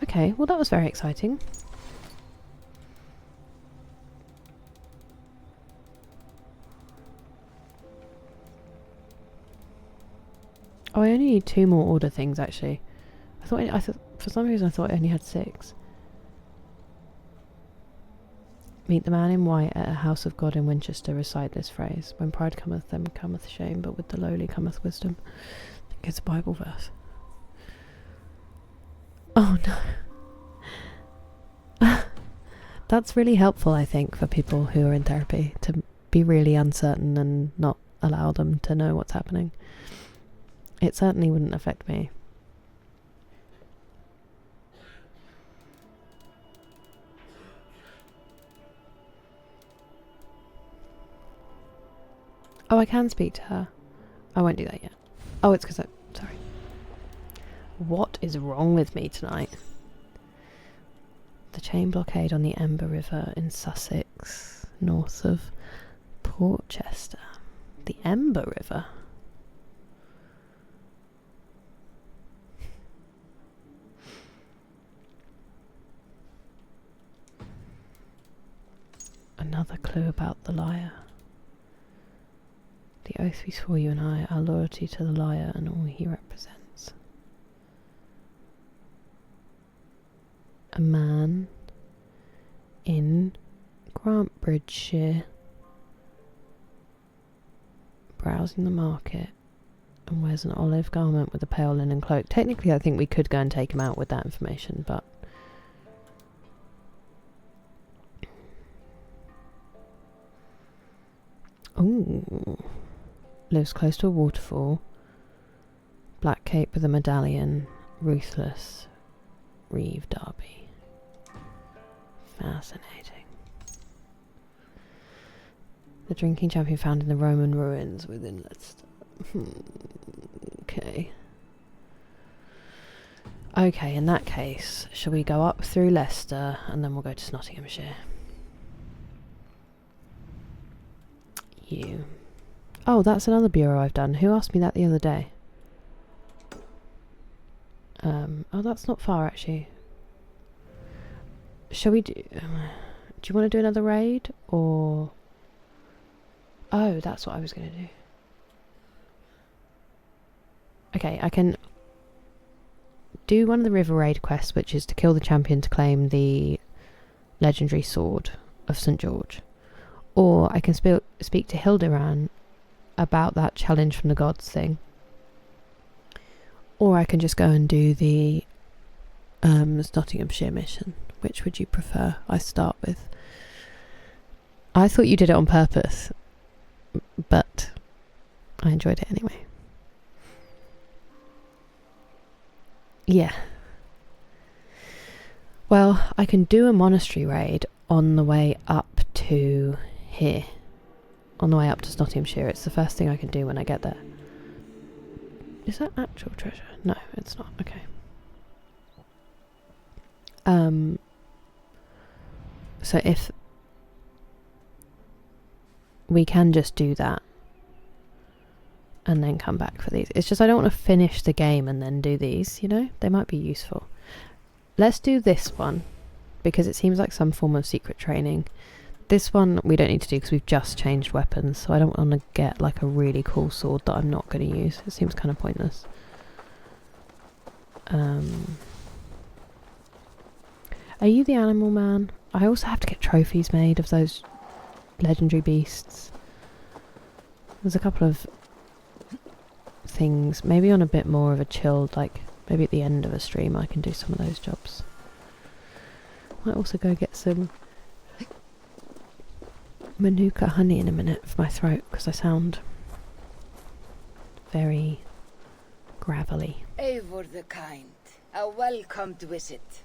Okay, well that was very exciting. Oh, I only need 2 more order things actually. I thought for some reason I thought I only had 6. Meet the man in white at a house of God in Winchester. Recite this phrase: when pride cometh, then cometh shame, but with the lowly cometh wisdom. I think it's a Bible verse. Oh no. That's really helpful, I think, for people who are in therapy, to be really uncertain and not allow them to know what's happening. It certainly wouldn't affect me. Oh, I can speak to her. I won't do that yet. Oh, it's because I... Sorry. What is wrong with me tonight? The chain blockade on the Ember River in Sussex, north of Portchester. The Ember River? Another clue about the liar. The oath we swore, you and I, our loyalty to the liar and all he represents. A man in Grantbridgeshire. Browsing the market. And wears an olive garment with a pale linen cloak. Technically, I think we could go and take him out with that information, but... Ooh. Lives close to a waterfall. Black cape with a medallion. Ruthless. Reeve Derby. Fascinating. The drinking champion found in the Roman ruins within Leicester. Okay. Okay, in that case, shall we go up through Leicester and then we'll go to Snotinghamscire? You. Oh, that's another bureau I've done. Who asked me that the other day? Oh, that's not far actually. Shall we do... do you want to do another raid? Or... Oh, that's what I was going to do. Okay, I can do one of the river raid quests, which is to kill the champion to claim the legendary sword of St. George. Or I can speak to Hilderan about that challenge from the gods thing. Or I can just go and do the Nottinghamshire mission. Which would you prefer I start with? I thought you did it on purpose, but I enjoyed it anyway. Yeah. Well, I can do a monastery raid on the way up to here. On the way up to Nottinghamshire. It's the first thing I can do when I get there. Is that actual treasure? No, it's not. Okay. So if we can just do that and then come back for these. It's just I don't want to finish the game and then do these, you know? They might be useful. Let's do this one because it seems like some form of secret training. This one we don't need to do because we've just changed weapons, so I don't want to get like a really cool sword that I'm not going to use. It seems kind of pointless. Are you the animal man? I also have to get trophies made of those legendary beasts. There's a couple of things, maybe on a bit more of a chilled, like maybe at the end of a stream I can do some of those jobs. Might also go get some Manuka honey in a minute for my throat because I sound very gravelly. Eivor the Kind, a welcomed visit.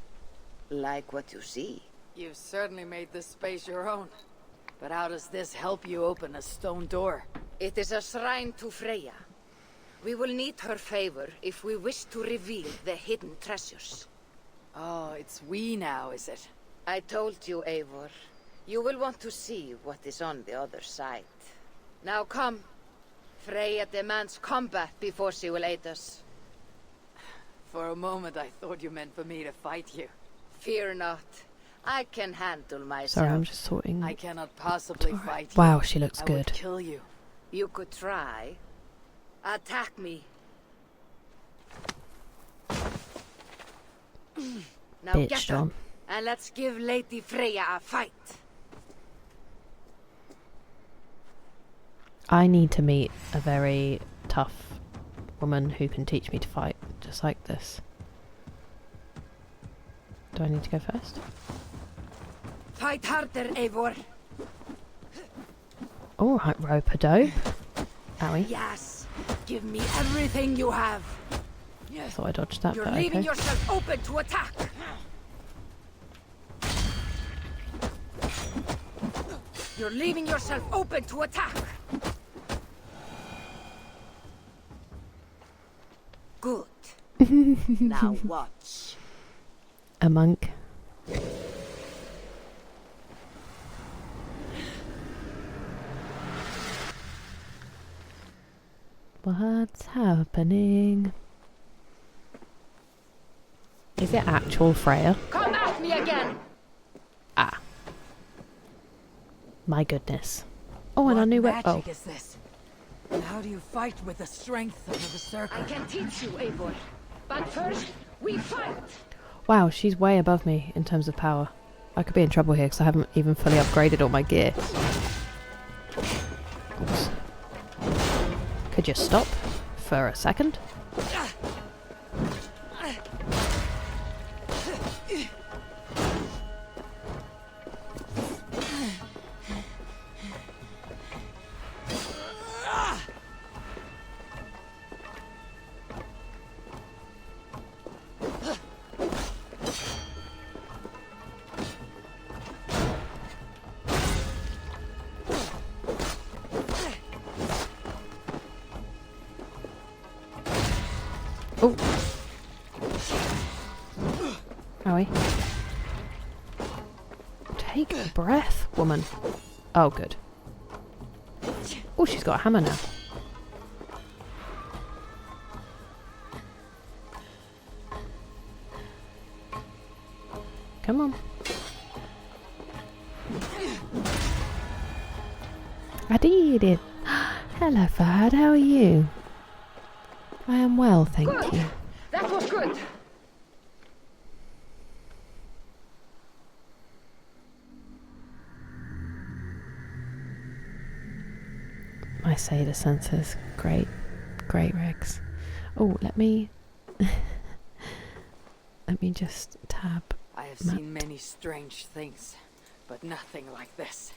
Like what you see? You've certainly made this space your own. But how does this help you open a stone door? It is a shrine to Freya. We will need her favor if we wish to reveal the hidden treasures. Oh, it's we now, is it? I told you, Eivor. You will want to see what is on the other side. Now come. Freya demands combat before she will aid us. For a moment I thought you meant for me to fight you. Fear not. I can handle myself. Sorry, I'm just sorting. I cannot possibly fight you. Wow, she looks I good. would kill you. You could try. Attack me. Now Bitch, get John. up, and let's give Lady Freya a fight. I need to meet a very tough woman who can teach me to fight, just like this. Do I need to go first? Fight harder, Eivor. Alright, rope-a-dope. Owie. Yes. Give me everything you have. I thought I dodged that, You're but leaving okay. yourself open to attack. You're leaving yourself open to attack. Good. Now watch. A monk. What's happening? Is it actual Freya? Come at me again. Ah. My goodness. Oh, and I knew where. Oh. What magic is this? And how do you fight with the strength of the berserker? I can teach you, Eivor. But first, we fight. Wow, she's way above me in terms of power. I could be in trouble here because I haven't even fully upgraded all my gear. Oops. Could you stop for a second? Oh. Owie. Take a breath, woman. Oh, good. Oh, she's got a hammer now. Come on. I did it. Hello, Fahad. How are you? I am well, thank you. That was good. My Seda sensors. Great. Great, Rex. Oh, let me... let me just tab. I have seen many strange things, but nothing like this.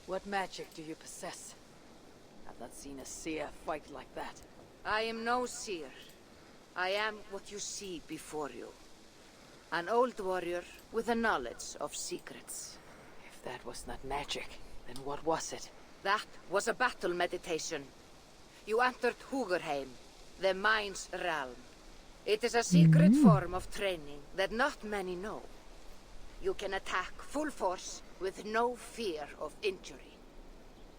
What magic do you possess? I've not seen a seer fight like that. I am no seer. I am what you see before you. An old warrior with a knowledge of secrets. If that was not magic, then what was it? That was a battle meditation. You entered Hugerheim, the mind's realm. It is a secret form of training that not many know. You can attack full force with no fear of injury.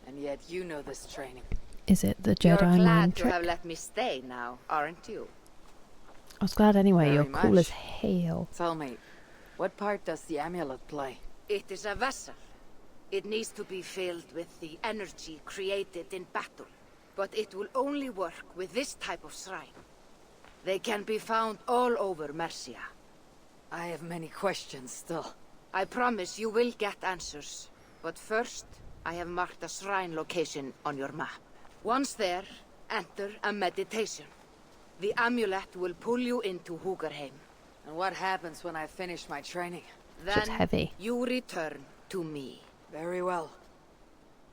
And yet you know this training. Is it the Jedi You're mind glad to trick? have let me stay now, aren't you? I was glad anyway. Very You're cool much. as hell. Tell me, what part does the amulet play? It is a vessel. It needs to be filled with the energy created in battle. But it will only work with this type of shrine. They can be found all over Mercia. I have many questions still. I promise you will get answers. But first, I have marked a shrine location on your map. Once there, enter a meditation. The amulet will pull you into Hugerheim. And what happens when I finish my training? Then heavy. you return to me. Very well.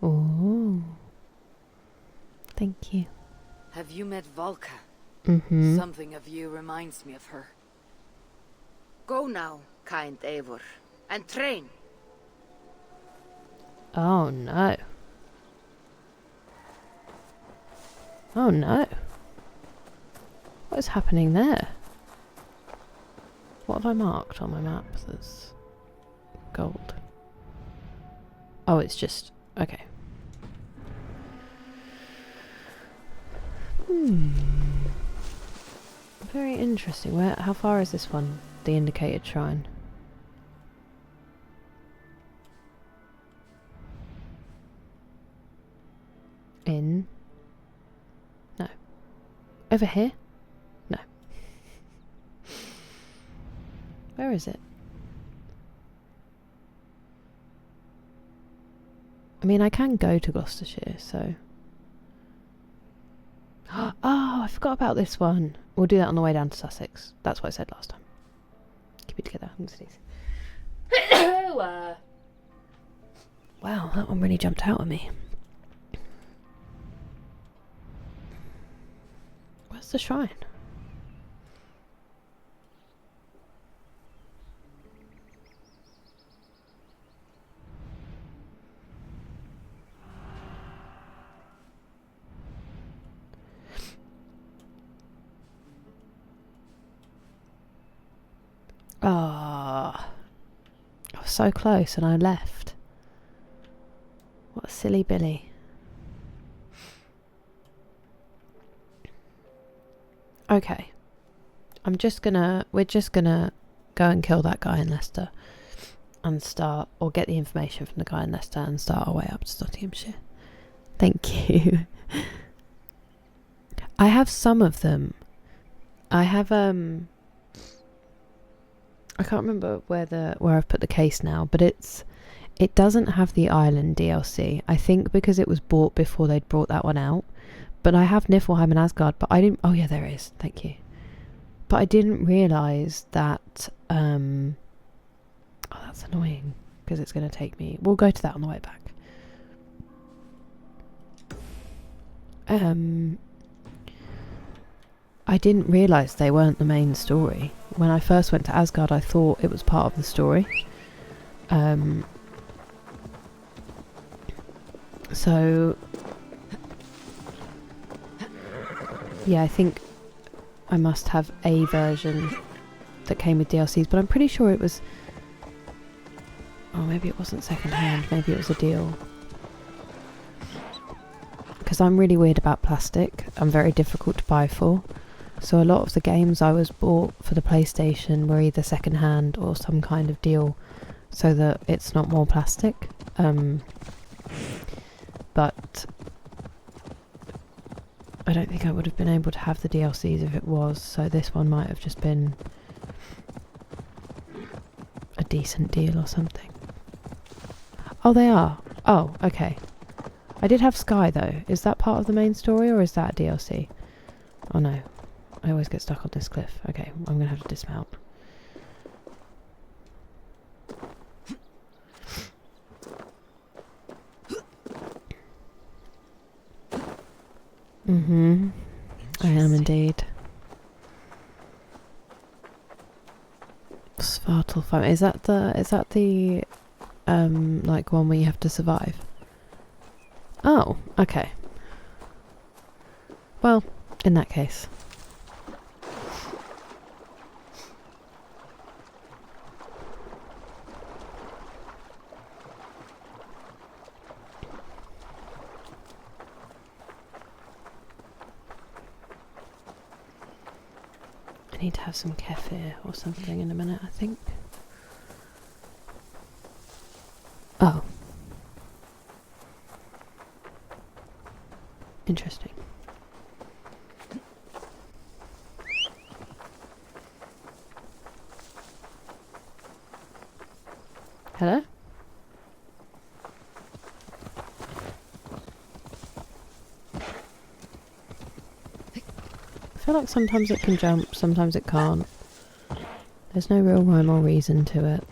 Ooh. Thank you. Have you met Valka? Mm-hmm. Something of you reminds me of her. Go now, kind Eivor, and train. Oh no. Oh no. What is happening there? What have I marked on my map that's gold? Oh, it's just... okay. Very interesting. How far is this one? The indicated shrine. In? No. Over here? No. Where is it? I mean, I can go to Gloucestershire, so... oh, I forgot about this one. We'll do that on the way down to Sussex. That's what I said last time. Keep it together. I'm gonna sneeze. Wow, that one really jumped out at me. Where's the shrine? Ah, I was so close and I left. What a silly Billy. Okay. We're just gonna go and kill that guy in Leicester and start, or get the information from the guy in Leicester and start our way up to Nottinghamshire. Thank you. I have some of them. I have I can't remember where I've put the case now, but it doesn't have the island DLC. I think because it was bought before they'd brought that one out. But I have Niflheim and Asgard, but I didn't... Oh yeah, there is. Thank you. But I didn't realise that... Oh, that's annoying. Because it's going to take me... We'll go to that on the way back. I didn't realise they weren't the main story. When I first went to Asgard, I thought it was part of the story. So... Yeah, I think I must have a version that came with DLCs, but I'm pretty sure it was... Oh, maybe it wasn't second hand, maybe it was a deal. Because I'm really weird about plastic. I'm very difficult to buy for. So a lot of the games I was bought for the PlayStation were either second hand or some kind of deal so that it's not more plastic. But I don't think I would have been able to have the DLCs if it was, so this one might have just been a decent deal or something. Oh, they are. Oh, okay. I did have Sky though. Is that part of the main story or is that a DLC? Oh no. I always get stuck on this cliff. Okay, I'm going to have to dismount. I am indeed. Svartalfheim. Is that the like one where you have to survive? Oh, okay. Well, in that case. I need to have some kefir or something in a minute, I think. Oh. Interesting. Hello? I feel like sometimes it can jump, sometimes it can't. There's no real rhyme or reason to it.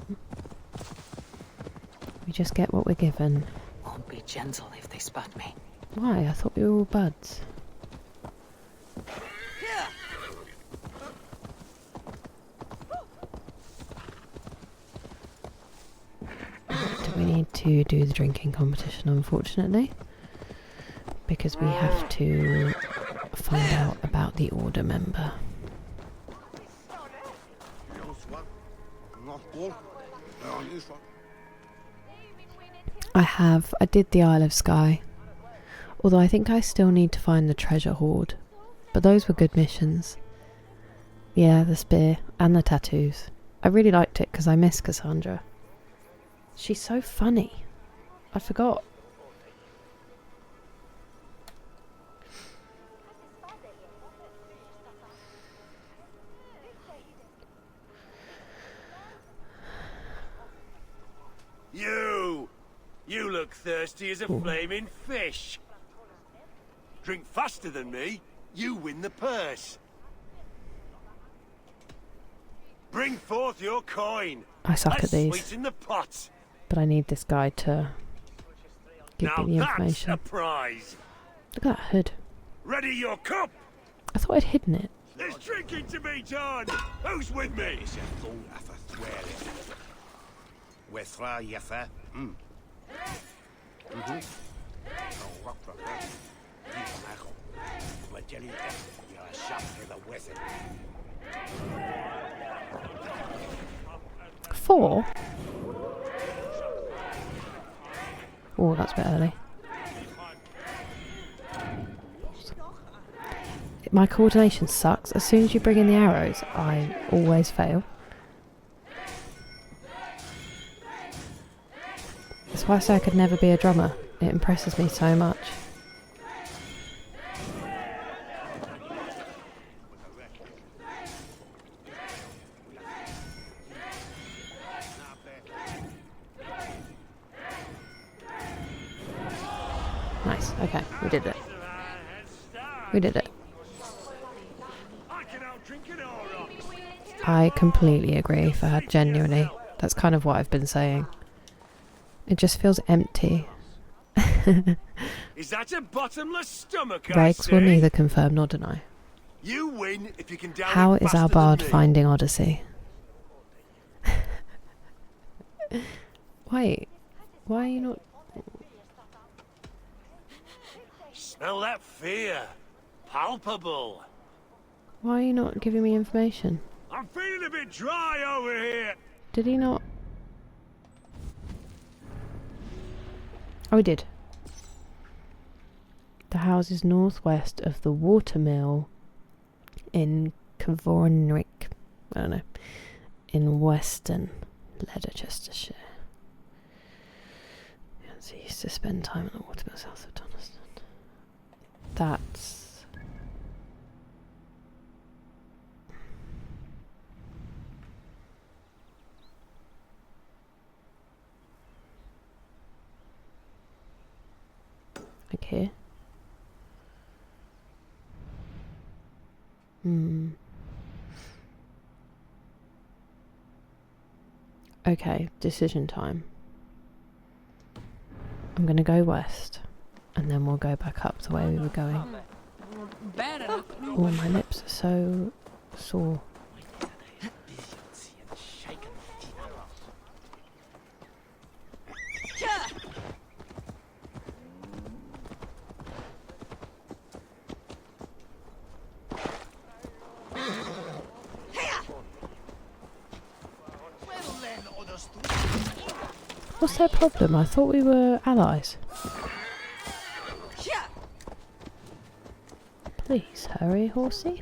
We just get what we're given. Won't be gentle if they spot me. Why? I thought we were all buds. Do we need to do the drinking competition, unfortunately? Because we have to find out about the order member. I did the Isle of Skye. Although I think I still need to find the treasure hoard. But those were good missions. Yeah, the spear and the tattoos. I really liked it because I miss Cassandra. She's so funny. I forgot. You look thirsty as a flaming fish. Drink faster than me, you win the purse. Bring forth your coin. I suck at these. Sweeten the pot. But I need this guy to give me the information. That's a prize. Look at that hood. Ready your cup. I thought I'd hidden it. There's drinking to be done. Who's with me? Four? Oh, that's a bit early. My coordination sucks. As soon as you bring in the arrows, I always fail. That's why I say I could never be a drummer. It impresses me so much. Okay, we did it. We did it. I completely agree, Fahad, genuinely. That's kind of what I've been saying. It just feels empty. Is that a bottomless stomach? Regs will neither confirm nor deny. You win if you can down How it is our faster bard than me. finding Odyssey? Wait, why are you not... Smell that fear. Palpable. Why are you not giving me information? I'm feeling a bit dry over here. Did he not... Oh, he did. The house is northwest of the watermill in Cavornick, I don't know, in western Leicestershire. Yeah, so he used to spend time at the watermill south of Donaston. That's... Okay. Okay, decision time. I'm gonna go west, and then we'll go back up the way we were going. Oh, my lips are so sore. What's their problem? I thought we were allies. Please hurry, horsey.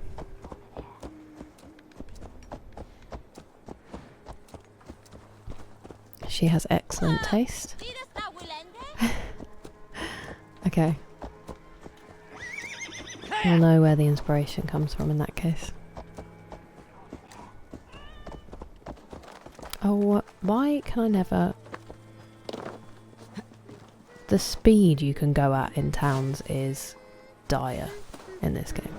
She has excellent taste. Okay. We'll know where the inspiration comes from in that case. Oh, why can I never... The speed you can go at in towns is dire in this game.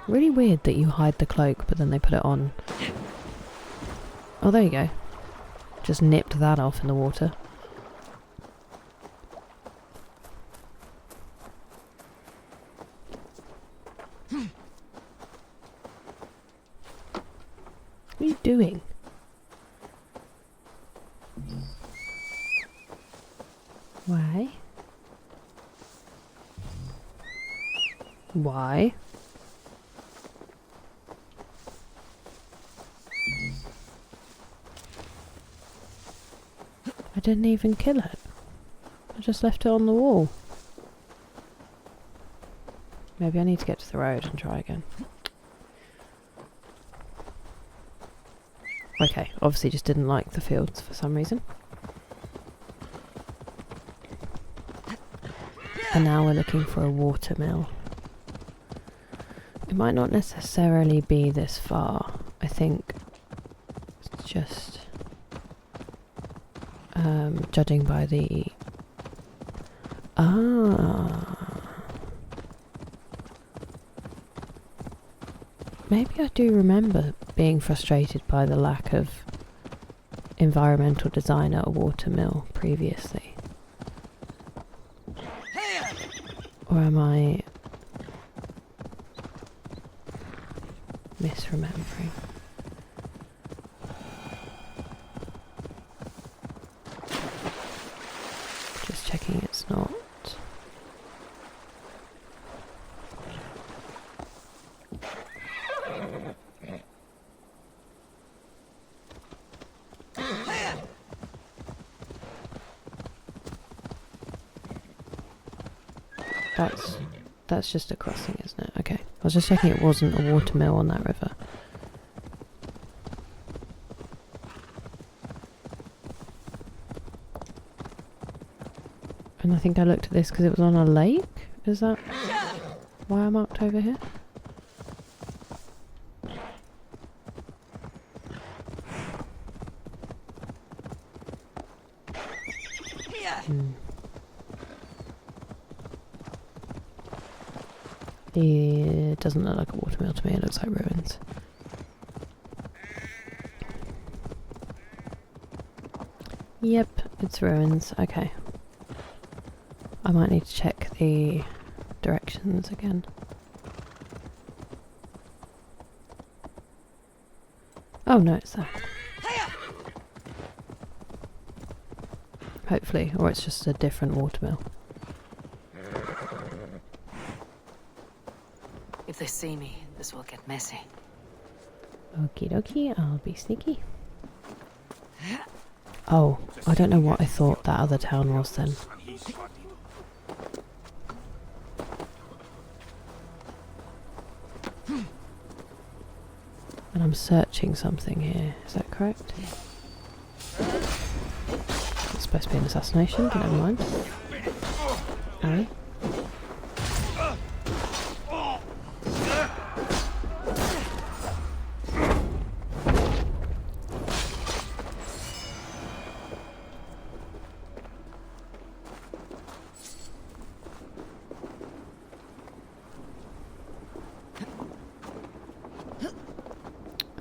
Really weird that you hide the cloak but then they put it on. Oh, there you go. Just nipped that off in the water. What are you doing? Why? Why? I didn't even kill it. I just left it on the wall. Maybe I need to get to the road and try again. Okay, obviously just didn't like the fields for some reason. And now we're looking for a watermill. It might not necessarily be this far. I think it's just judging by the... Maybe I do remember being frustrated by the lack of environmental design at a watermill previously. Or am I misremembering? Just checking it's not. That's just a crossing, isn't it? Okay. I was just checking it wasn't a watermill on that river. And I think I looked at this because it was on a lake? Is that why I marked over here? It doesn't look like a watermill to me, it looks like ruins. Yep, it's ruins. Okay. I might need to check the directions again. Oh no, it's there. Hopefully, or it's just a different watermill. If they see me, this will get messy. Okie dokie, I'll be sneaky. Oh, I don't know what I thought that other town was then. And I'm searching something here, is that correct? It's supposed to be an assassination, but never mind. Aye.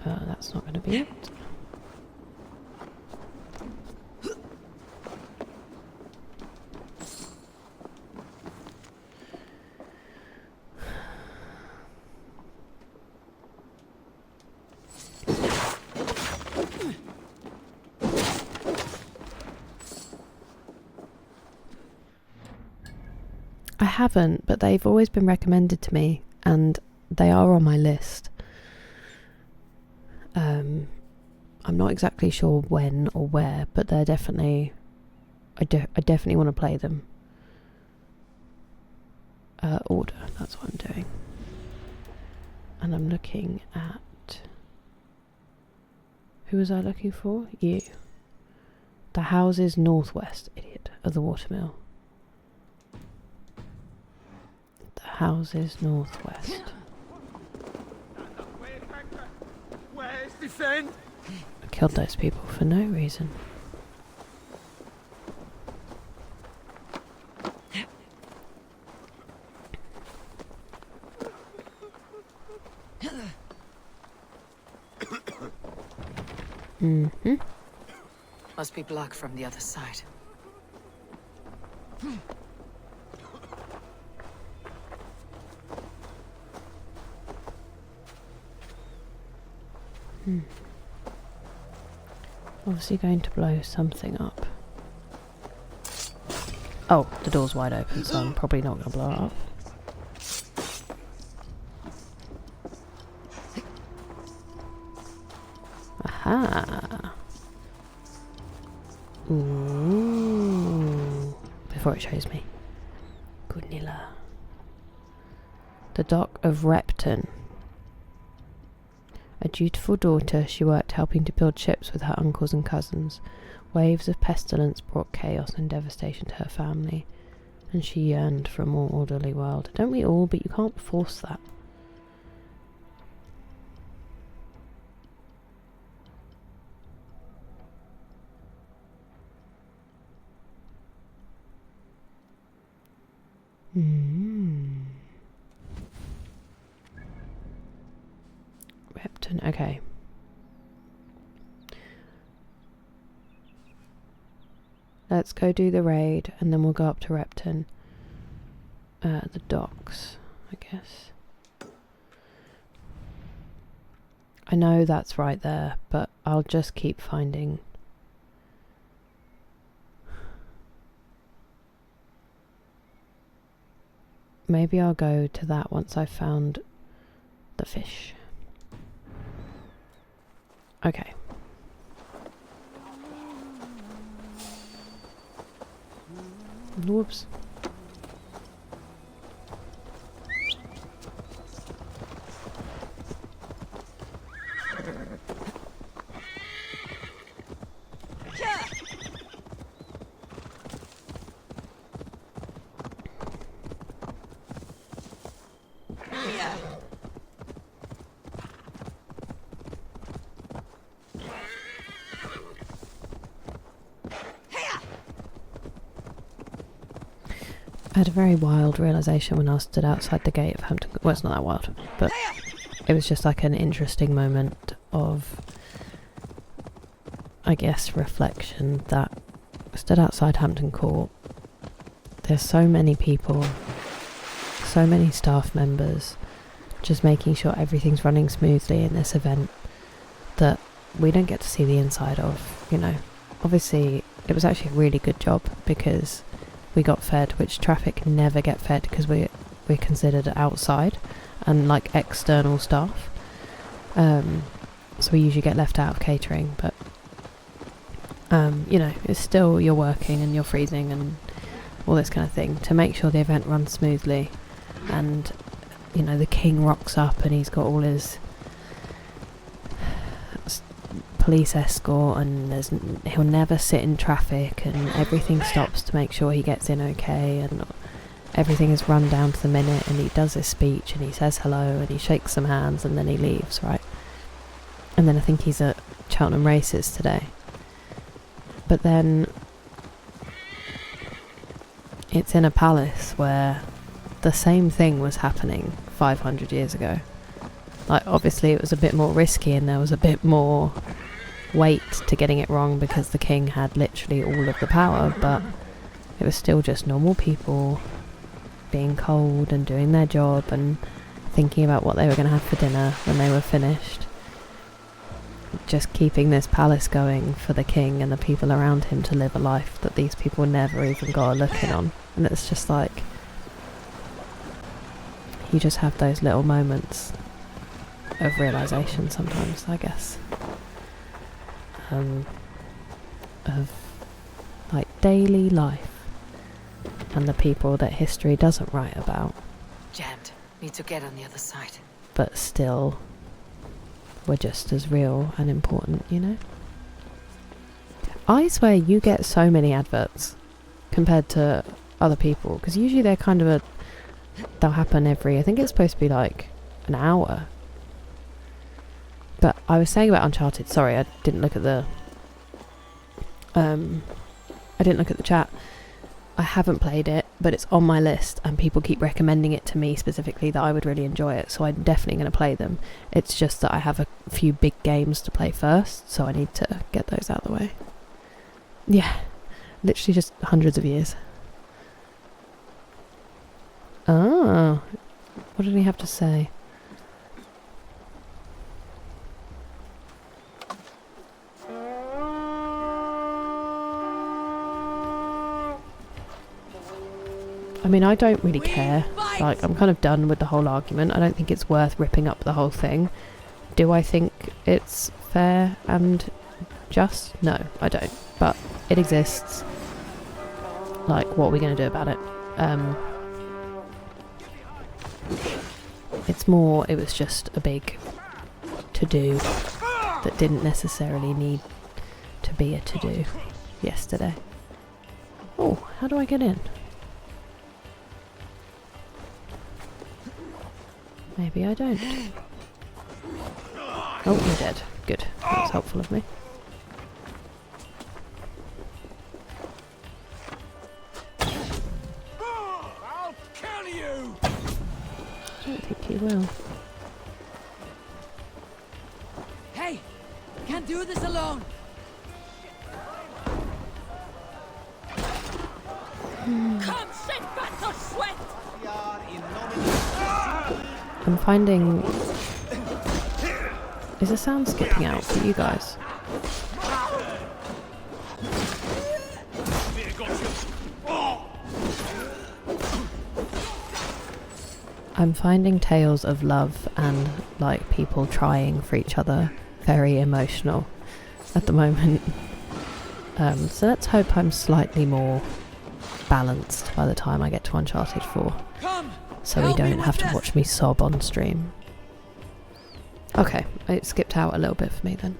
That's not going to be it. I haven't, but they've always been recommended to me, and they are on my list. I'm not exactly sure when or where, but they're definitely... I definitely want to play them. Order, that's what I'm doing. And I'm looking at... Who was I looking for? You. The houses northwest, idiot, of the watermill. The houses northwest. Where's defend? I killed those people for no reason. Mm-hmm. Must be blocked from the other side. Obviously going to blow something up. Oh, the door's wide open, so I'm probably not going to blow it up. Aha! Ooh! Before it shows me. Goodnilla. The dock of Repton. A dutiful daughter, she worked helping to build ships with her uncles and cousins. Waves of pestilence brought chaos and devastation to her family, and she yearned for a more orderly world. Don't we all? But you can't force that. Repton, okay. Let's go do the raid and then we'll go up to Repton. The docks, I guess. I know that's right there, but I'll just keep finding. Maybe I'll go to that once I've found the fish. Okay. Whoops. I had a very wild realisation when I stood outside the gate of Hampton. Well, it's not that wild, but it was just like an interesting moment of, I guess, reflection that I stood outside Hampton Court. There's so many people, so many staff members, just making sure everything's running smoothly in this event that we don't get to see the inside of, you know. Obviously, it was actually a really good job because we got fed, which traffic never get fed because we're considered outside and like external staff. So we usually get left out of catering, but you know, it's still, you're working and you're freezing and all this kind of thing to make sure the event runs smoothly. And you know, the king rocks up and he's got all his police escort, and he'll never sit in traffic, and everything stops to make sure he gets in okay, and everything is run down to the minute, and he does his speech and he says hello and he shakes some hands and then he leaves, right? And then I think he's at Cheltenham Races today. But then it's in a palace where the same thing was happening 500 years ago. Like, obviously it was a bit more risky and there was a bit more weight to getting it wrong because the king had literally all of the power, but it was still just normal people being cold and doing their job and thinking about what they were going to have for dinner when they were finished. Just keeping this palace going for the king and the people around him to live a life that these people never even got a look in on. And it's just like, you just have those little moments of realisation sometimes, I guess. Of like daily life and the people that history doesn't write about. Jammed. Need to get on the other side. But still were just as real and important, you know? I swear you get so many adverts compared to other people, because usually they're kind of they'll happen every, I think it's supposed to be like an hour. But I was saying about Uncharted, sorry, I didn't look at the chat. I haven't played it, but it's on my list and people keep recommending it to me specifically that I would really enjoy it, so I'm definitely going to play them. It's just that I have a few big games to play first, so I need to get those out of the way. Yeah, literally just hundreds of years. Oh, what did he have to say? I mean, I don't really care. Like, I'm kind of done with the whole argument. I don't think it's worth ripping up the whole thing. Do I think it's fair and just? No, I don't. But it exists. Like, what are we going to do about it? It's more, it was just a big to-do that didn't necessarily need to be a to-do yesterday. Oh, how do I get in? Maybe I don't. Oh, you're dead. Good. That's helpful of me. I'll kill you! I don't think he will. Hey! Can't do this alone! Come, sit back to sweat! I'm finding... Is the sound skipping out for you guys? I'm finding tales of love and like people trying for each other very emotional at the moment. So let's hope I'm slightly more balanced by the time I get to Uncharted 4. So we don't have to watch me sob on stream. Okay, it skipped out a little bit for me then.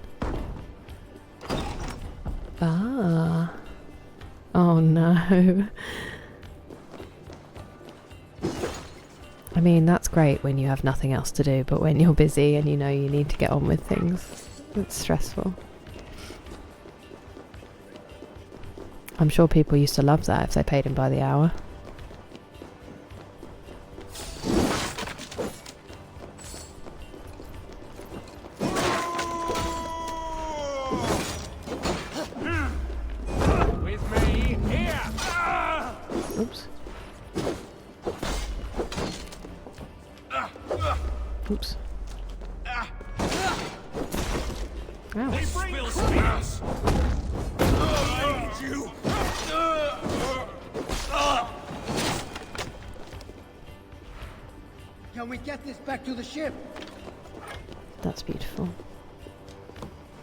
Ah. Oh no. I mean, that's great when you have nothing else to do, but when you're busy and you know you need to get on with things, it's stressful. I'm sure people used to love that if they paid him by the hour. Ow. They spill spears. I need you. Can we get this back to the ship? That's beautiful.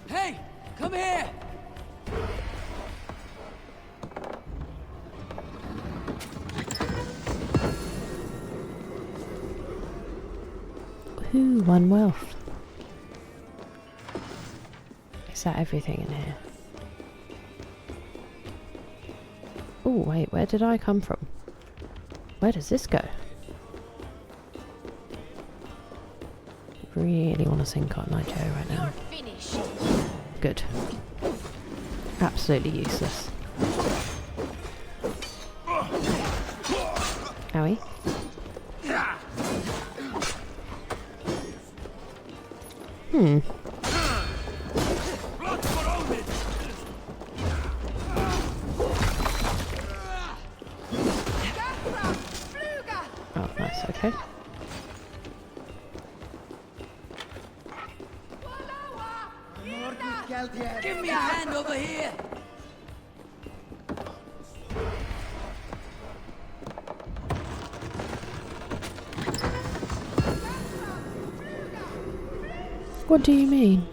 Hey, come here! Ooh, one wealth. Is that everything in here? Oh, wait, where did I come from? Where does this go? Really want to sing Cotton Eye Joe right now. Good. Absolutely useless. Owie. Oh, nice, okay. Give me a hand over here! What do you mean?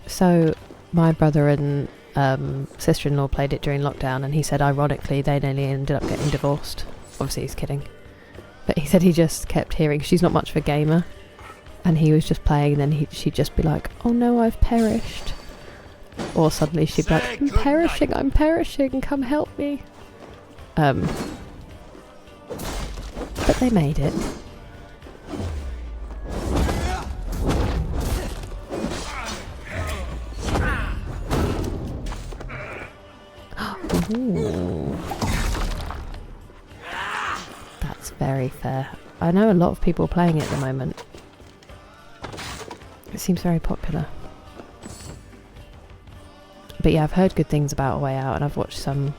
So, my brother and sister-in-law played it during lockdown, and he said ironically they nearly ended up getting divorced. Obviously he's kidding, but he said he just kept hearing, she's not much of a gamer, and he was just playing, and then she'd just be like, oh no, I've perished, or suddenly she'd be like, I'm perishing, come help me. But they made it. Ooh. That's very fair. I know a lot of people playing it at the moment. It seems very popular. But yeah, I've heard good things about A Way Out, and I've watched some,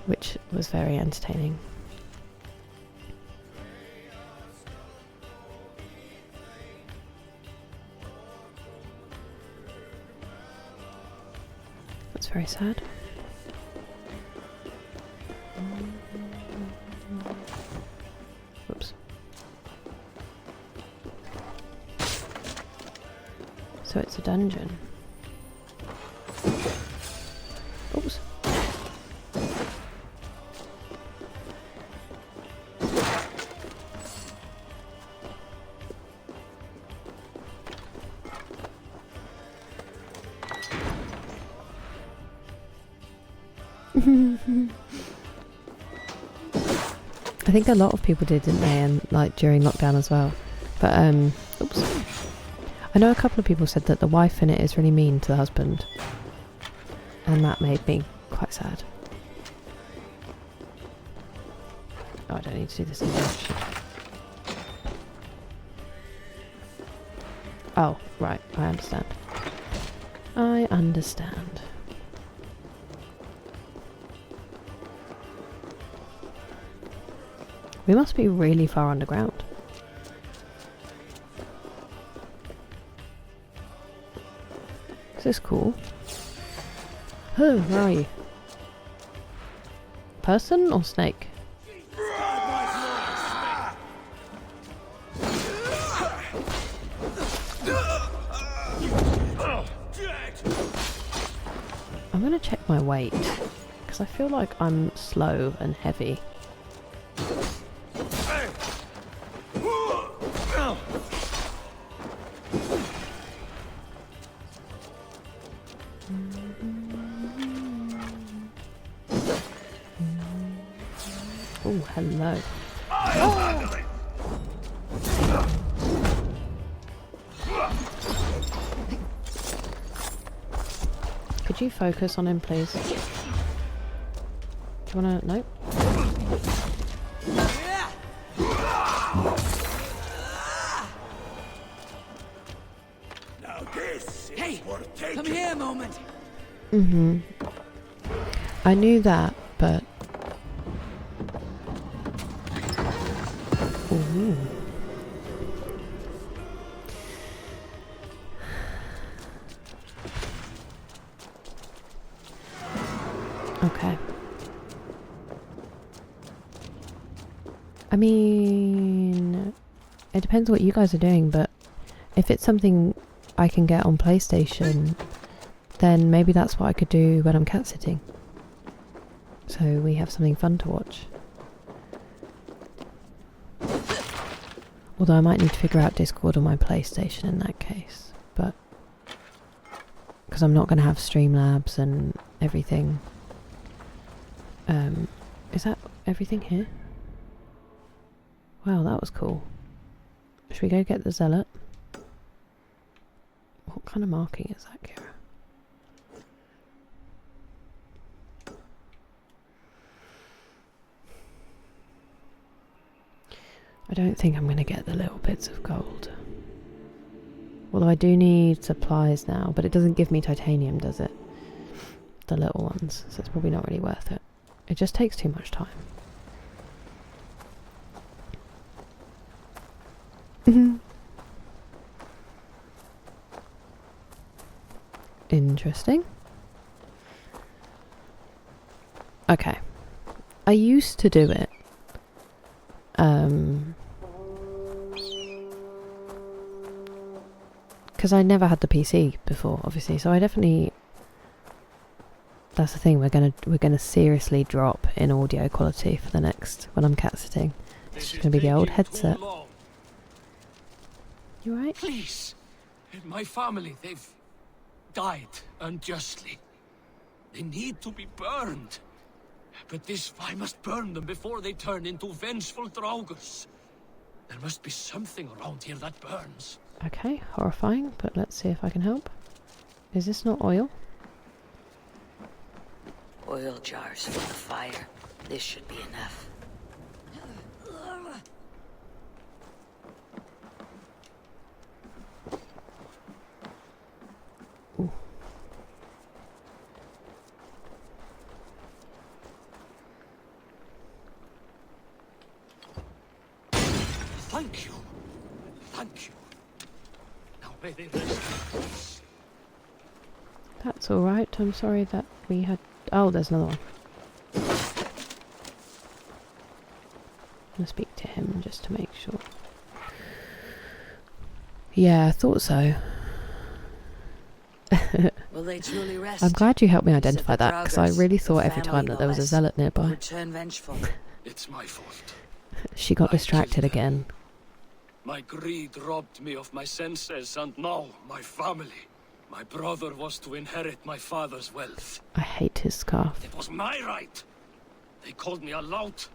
which was very entertaining. That's very sad. Oops. So it's a dungeon. Oops. I think a lot of people did, didn't they? And like during lockdown as well. But oops. I know a couple of people said that the wife in it is really mean to the husband, and that made me quite sad. Oh, I don't need to do this anymore. Oh, right, I understand. I understand. We must be really far underground. Is this cool? Oh, where are you? Person or snake? I'm gonna check my weight, because I feel like I'm slow and heavy. Oh, hello. Oh. Could you focus on him, please? Do you wanna... Nope. Now this is Hey, worth taking. come here a moment. I knew that, but Okay. I mean, it depends what you guys are doing, but if it's something I can get on PlayStation, then maybe that's what I could do when I'm cat sitting. So we have something fun to watch. Although I might need to figure out Discord on my PlayStation in that case, but because I'm not going to have Streamlabs and everything. Is that everything here? Wow, that was cool. Should we go get the zealot? What kind of marking is that, Kira? I don't think I'm going to get the little bits of gold. Although I do need supplies now, but it doesn't give me titanium, does it? The little ones, so it's probably not really worth it. It just takes too much time. Interesting. Okay. I used to do it. Because I never had the PC before, obviously, so I definitely... That's the thing, we're gonna seriously drop in audio quality for the next, when I'm cat sitting. It's just gonna be the old headset. You alright? Please. My family, they've died unjustly. They need to be burned. But I must burn them before they turn into vengeful draugrs. There must be something around here that burns. Okay, horrifying, but let's see if I can help. Is this not oil? Oil jars for the fire. This should be enough. Ooh. Thank you. Thank you. Now may they rest. That's alright, I'm sorry that we had... Oh, there's another one. I'm gonna speak to him just to make sure. Yeah, I thought so. Will they truly rest? I'm glad you helped me identify that, because I really thought every time that there was a zealot nearby. Return vengeful. It's my fault. She got distracted again. My greed robbed me of my senses, and now my family. My brother was to inherit my father's wealth. I hate his scarf. It was my right. They called me a lout,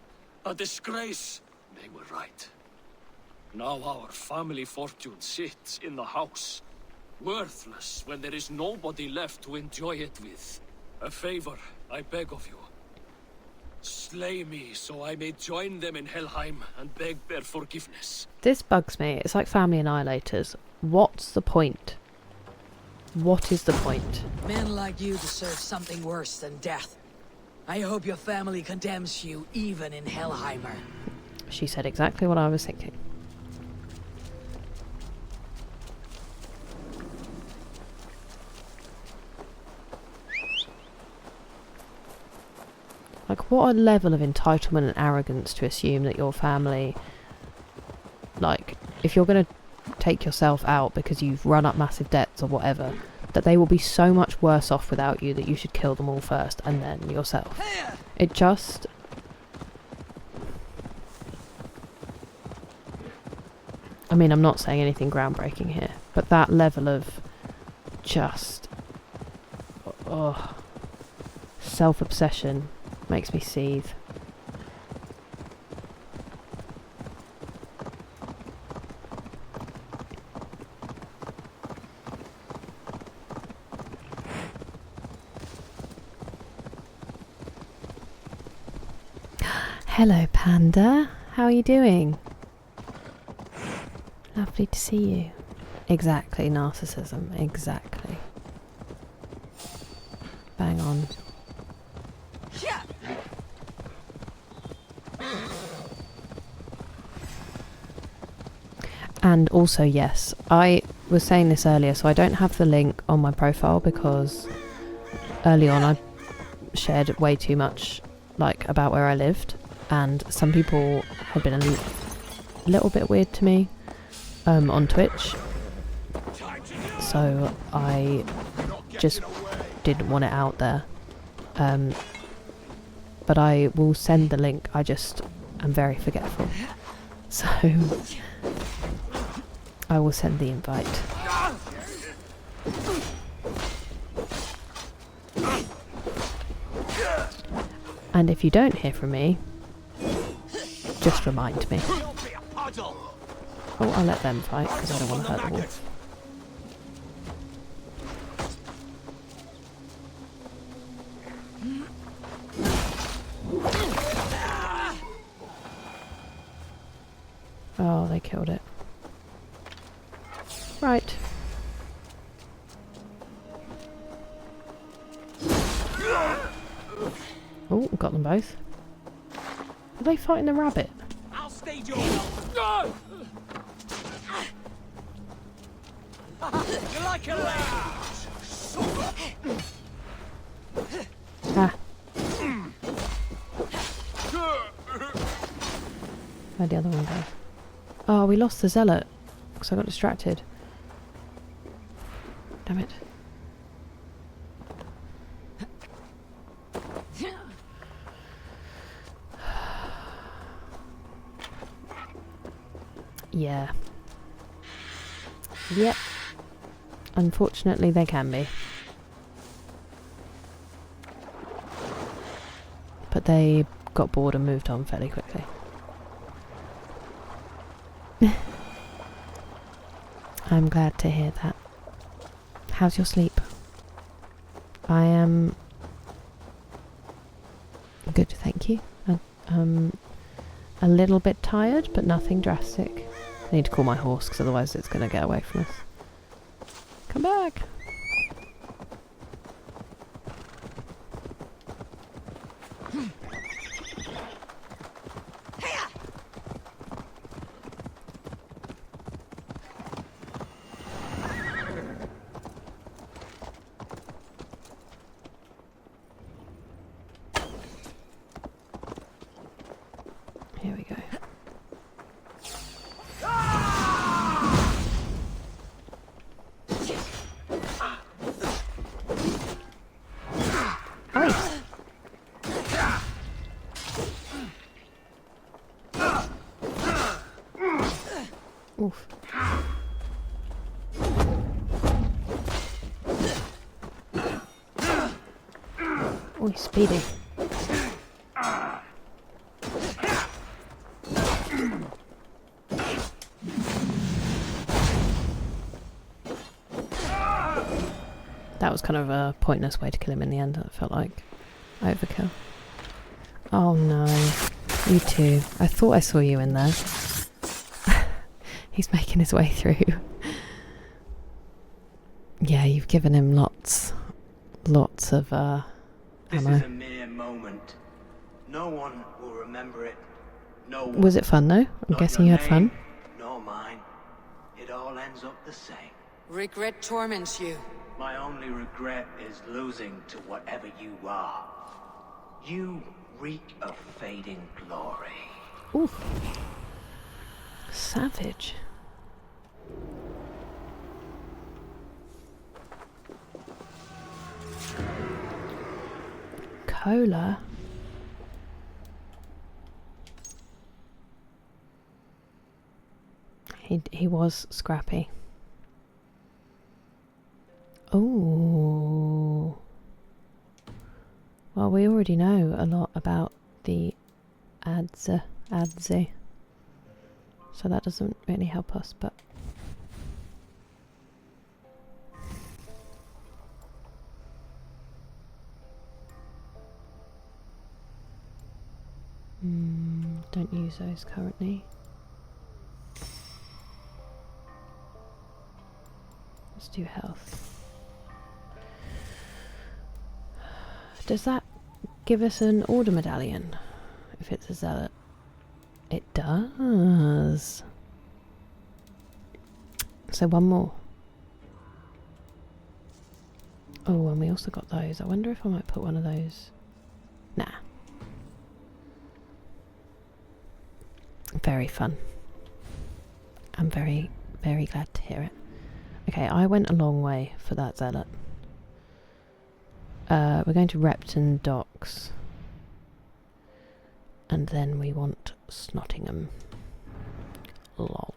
a disgrace. They were right. Now our family fortune sits in the house, worthless when there is nobody left to enjoy it with. A favor, I beg of you. Slay me so I may join them in Helheim and beg their forgiveness. This bugs me. It's like family annihilators. What's the point? What is the point? Men like you deserve something worse than death. I hope your family condemns you even in Helheimer. She said exactly what I was thinking. Like, what a level of entitlement and arrogance to assume that your family... Like, if you're going to take yourself out because you've run up massive debts or whatever, that they will be so much worse off without you that you should kill them all first and then yourself. It just... I mean, I'm not saying anything groundbreaking here, but that level of just... self-obsession makes me seethe. Hello, Panda. How are you doing? Lovely to see you. Exactly, narcissism. Exactly. Bang on. And also, yes, I was saying this earlier, so I don't have the link on my profile because early on I shared way too much, like, about where I lived, and some people had been a little bit weird to me on Twitch, so I just didn't want it out there. But I will send the link. I just am very forgetful, so I will send the invite. And if you don't hear from me, just remind me. Oh, I'll let them fight because I don't want to hurt the wolf. Oh, they killed it. Right. Oh, got them both. Are they fighting the rabbit? I'll stay your no! You're like a lamb. Ah. Where'd the other one go? Oh, we lost the zealot because I got distracted. Damn it. Yeah. Yep. Unfortunately, they can be. But they got bored and moved on fairly quickly. I'm glad to hear that. How's your sleep? I am good, thank you. A little bit tired, but nothing drastic. I need to call my horse because otherwise it's going to get away from us. Come back! Here we go. Oof. Oh, he's speedy. That was kind of a pointless way to kill him in the end. It felt like overkill. Oh no. You too. I thought I saw you in there. He's making his way through. Yeah, you've given him lots of ammo. This is a mere moment. No one will remember it. No one. Was it fun though? I'm guessing you had fun. Nor mine. It all ends up the same. Regret torments you. My only regret is losing to whatever you are. You reek of fading glory. Ooh. Savage. Cola. He was scrappy. Oh. Well, we already know a lot about the adze, so that doesn't really help us, but don't use those currently. Let's do health. Does that give us an order medallion if it's a zealot? It does. So one more. Oh, and we also got those. I wonder if I might put one of those Nah. Very fun. I'm very, very glad to hear it. Okay, I went a long way for that zealot. We're going to Repton Docks. And then we want Snotingham. Lol.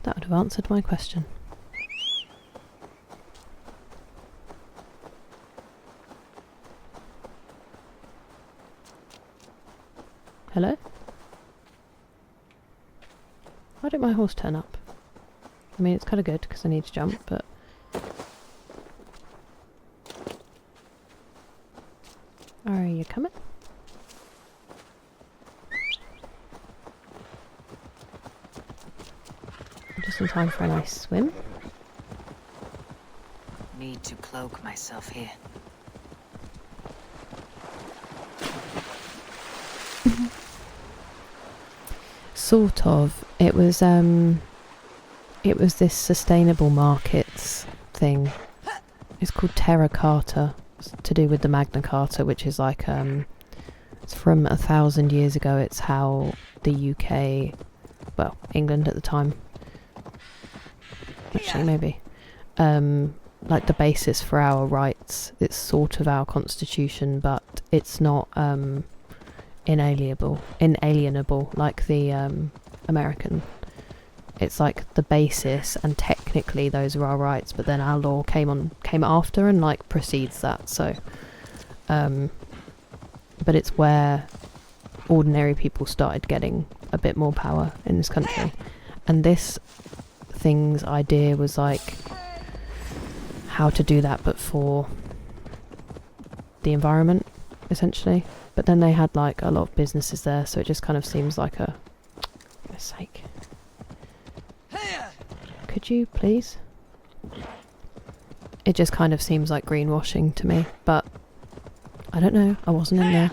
That would have answered my question. Hello? Why didn't my horse turn up? I mean, it's kind of good because I need to jump, but... Are you coming? Just in time for a nice swim. Need to cloak myself here. Sort of. It was this sustainable markets thing. It's called Terra Carta. It's to do with the Magna Carta, which is like it's from 1,000 years ago. It's how the UK, well, England at the time, actually maybe, like the basis for our rights. It's sort of our constitution, but it's not inalienable like the American. It's like the basis, and technically those are our rights, but then our law came after and like precedes that. So but it's where ordinary people started getting a bit more power in this country, and this thing's idea was like how to do that but for the environment essentially. But then they had like a lot of businesses there, so it just kind of seems like a... For goodness sake. Could you please? It just kind of seems like greenwashing to me, but I don't know, I wasn't in there.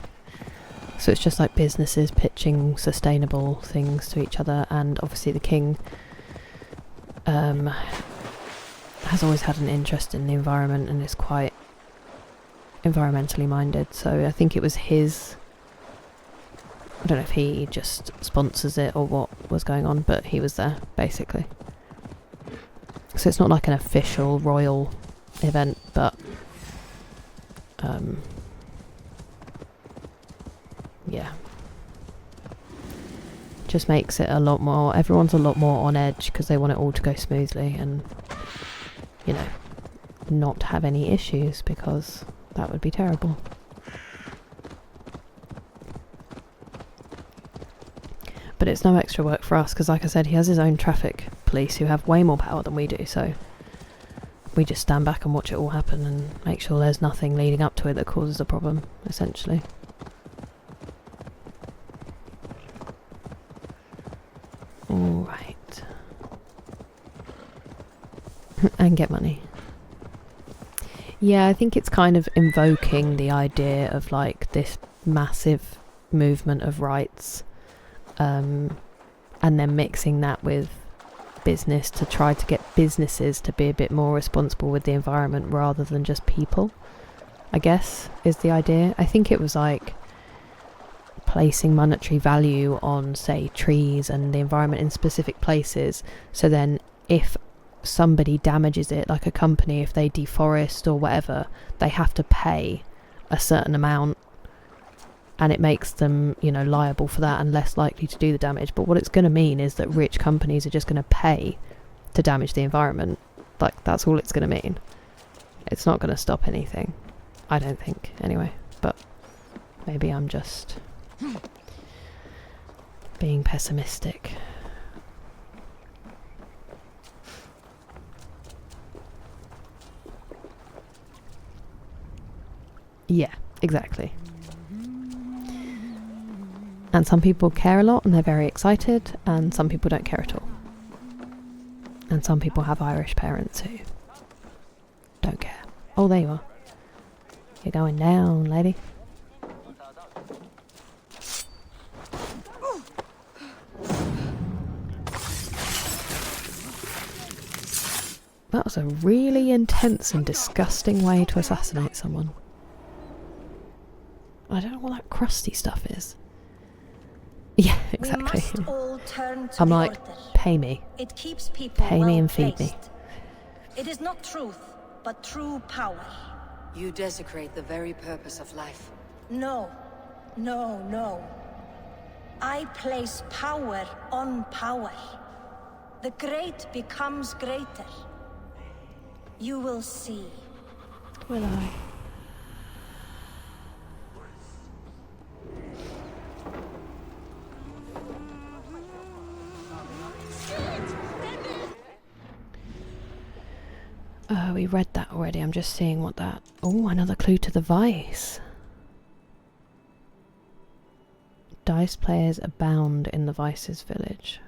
So it's just like businesses pitching sustainable things to each other, and obviously the king has always had an interest in the environment and is quite environmentally minded, so I think it was his... I don't know if he just sponsors it or what was going on, but he was there basically. So it's not like an official royal event, but yeah, just makes it a lot more... everyone's a lot more on edge because they want it all to go smoothly and, you know, not have any issues, because that would be terrible. But it's no extra work for us because, like I said, he has his own traffic police who have way more power than we do, so we just stand back and watch it all happen and make sure there's nothing leading up to it that causes a problem, essentially. Alright. And get money. Yeah, I think it's kind of invoking the idea of like this massive movement of rights, and then mixing that with business to try to get businesses to be a bit more responsible with the environment rather than just people, I guess, is the idea. I think it was like placing monetary value on, say, trees and the environment in specific places, so then if somebody damages it, like a company, if they deforest or whatever, they have to pay a certain amount, and it makes them, you know, liable for that and less likely to do the damage. But what it's going to mean is that rich companies are just going to pay to damage the environment. Like, that's all it's going to mean. It's not going to stop anything, I don't think, anyway. But maybe I'm just being pessimistic. Yeah, exactly. And some people care a lot and they're very excited, and some people don't care at all. And some people have Irish parents who don't care. Oh, there you are. You're going down, lady. That was a really intense and disgusting way to assassinate someone. I don't know what that crusty stuff is. Yeah, exactly. We must all turn to I'm the like, order. pay me. It keeps people Pay me well and feed me. placed. It is not truth, but true power. You desecrate the very purpose of life. No, no, no. I place power on power. The great becomes greater. You will see. Will I? We read that already. I'm just seeing what that... Oh, another clue to the Vice. Dice players abound in the Vice's village.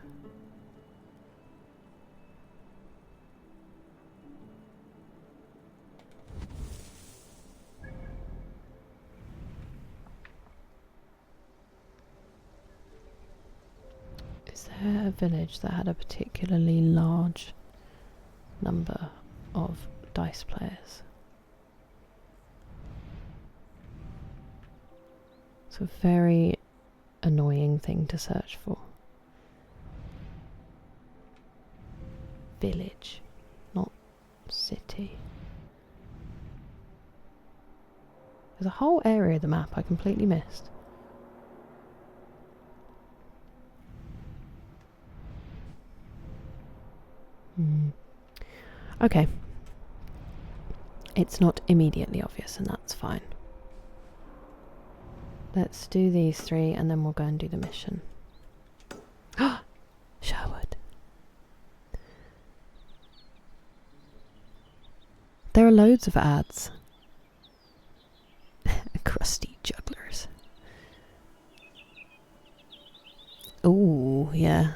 Is there a village that had a particularly large number of dice players? It's a very annoying thing to search for. Village, not city. There's a whole area of the map I completely missed. Okay. It's not immediately obvious, and that's fine. Let's do these three, and then we'll go and do the mission. Sherwood. There are loads of ads. Crusty jugglers. Ooh, yeah.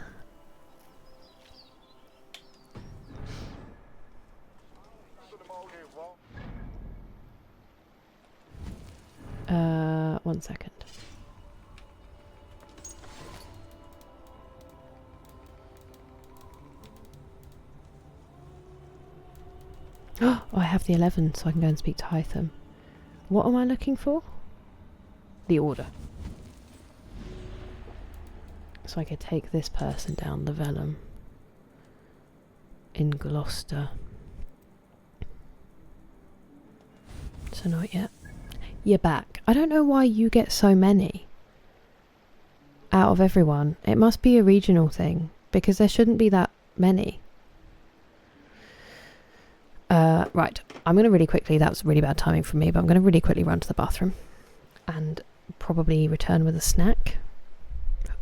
One second. Oh, I have the 11, so I can go and speak to Hytham. What am I looking for? The order. So I could take this person down the vellum in Gloucester. So not yet. You're back. I don't know why you get so many out of everyone. It must be a regional thing, because there shouldn't be that many. Right, I'm going to really quickly, that was really bad timing from me, but I'm going to really quickly run to the bathroom and probably return with a snack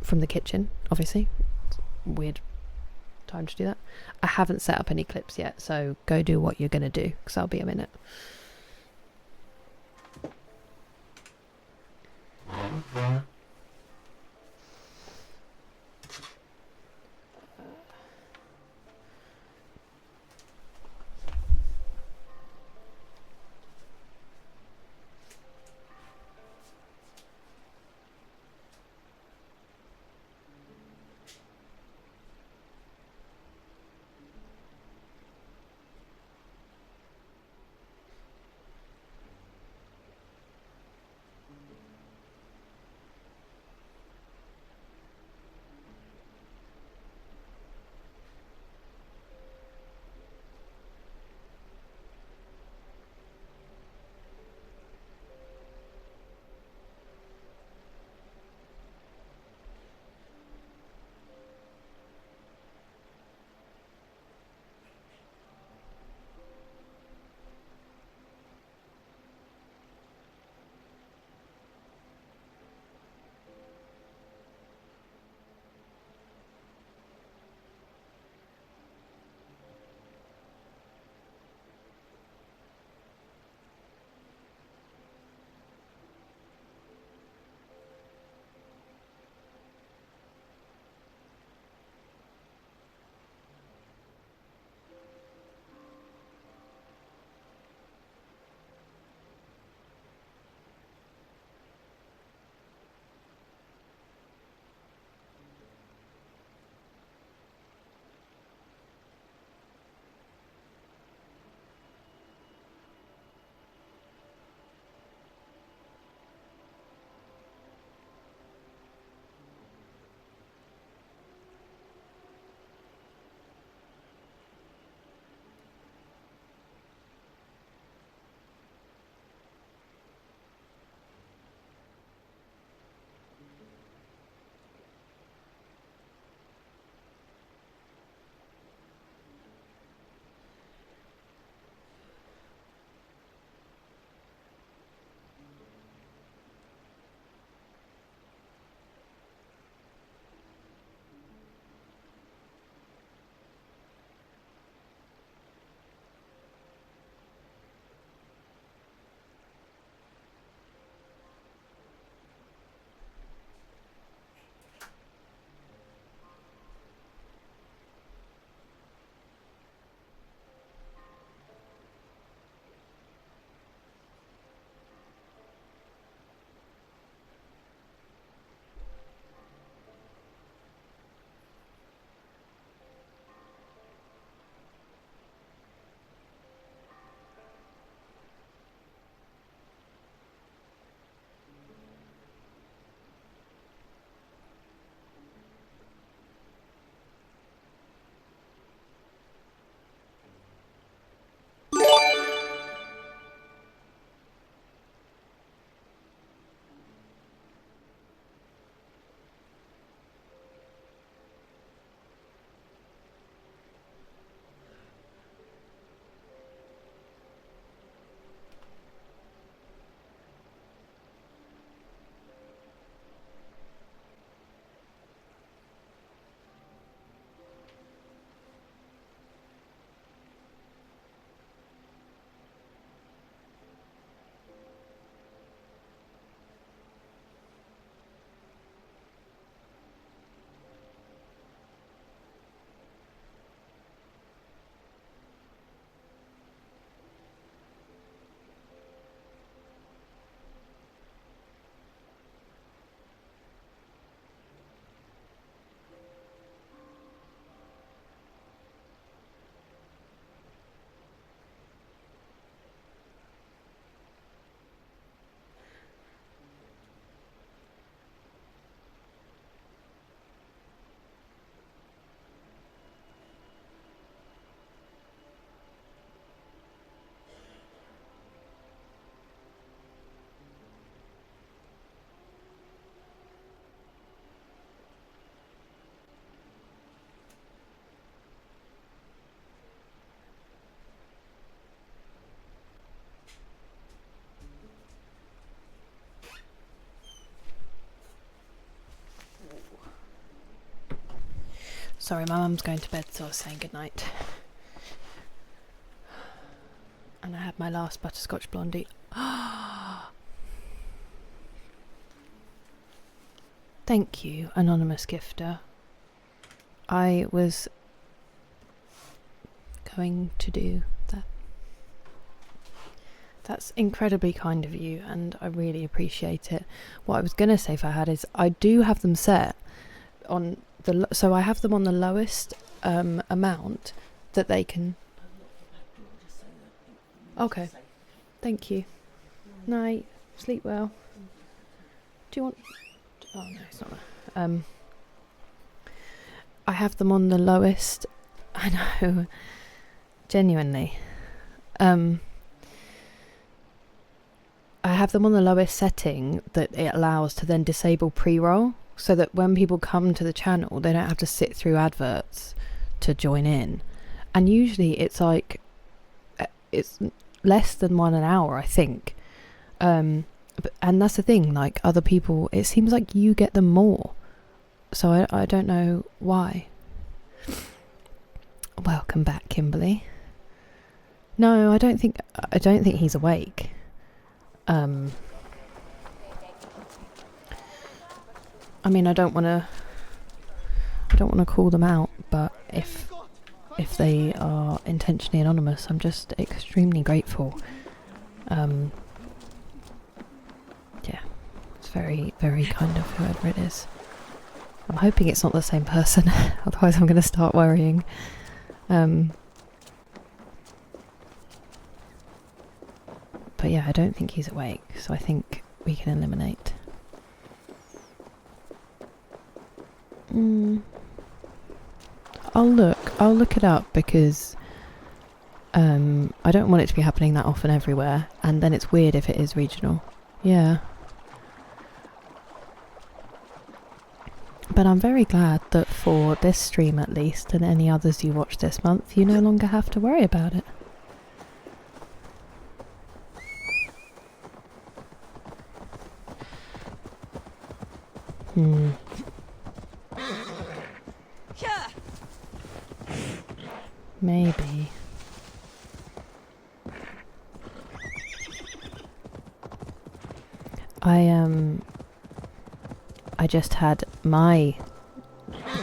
from the kitchen, obviously. It's a weird time to do that. I haven't set up any clips yet, so go do what you're going to do, because I'll be a minute. Sorry, my mum's going to bed, so I was saying goodnight. And I had my last butterscotch blondie. Thank you, anonymous gifter. I was going to do that. That's incredibly kind of you, and I really appreciate it. What I was going to say, Fahad, is I do have them set on the... So I have them on the lowest amount that they can... Okay. Thank you. Night. Sleep well. Do you want... Oh no, it's not that. I have them on the lowest... I know. Genuinely. I have them on the lowest setting that it allows to then disable pre-roll, so that when people come to the channel they don't have to sit through adverts to join in. And usually it's like... it's less than 1 hour, I think. And that's the thing, like, other people, it seems like you get them more, so I don't know why. Welcome back, Kimberly. No, I don't think he's awake. I mean, I don't want to call them out, but if they are intentionally anonymous, I'm just extremely grateful. Yeah, it's very, very kind of whoever it is. I'm hoping it's not the same person, otherwise I'm going to start worrying. But yeah, I don't think he's awake, so I think we can eliminate. I'll look it up, because I don't want it to be happening that often everywhere, and then it's weird if it is regional. Yeah. But I'm very glad that for this stream at least, and any others you watch this month, you no longer have to worry about it. Maybe. I just had my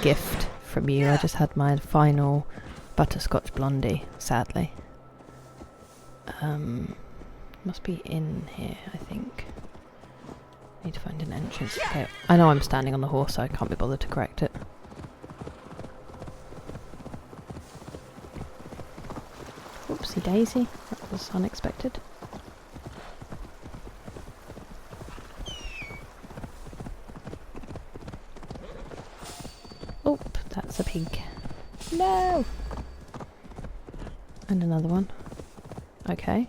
gift from you. I just had my final butterscotch blondie, sadly. Must be in here, I think. Need to find an entrance. Okay, I know I'm standing on the horse, so I can't be bothered to correct it. Oopsie daisy, that was unexpected. Oh, that's a pig. No! And another one. Okay.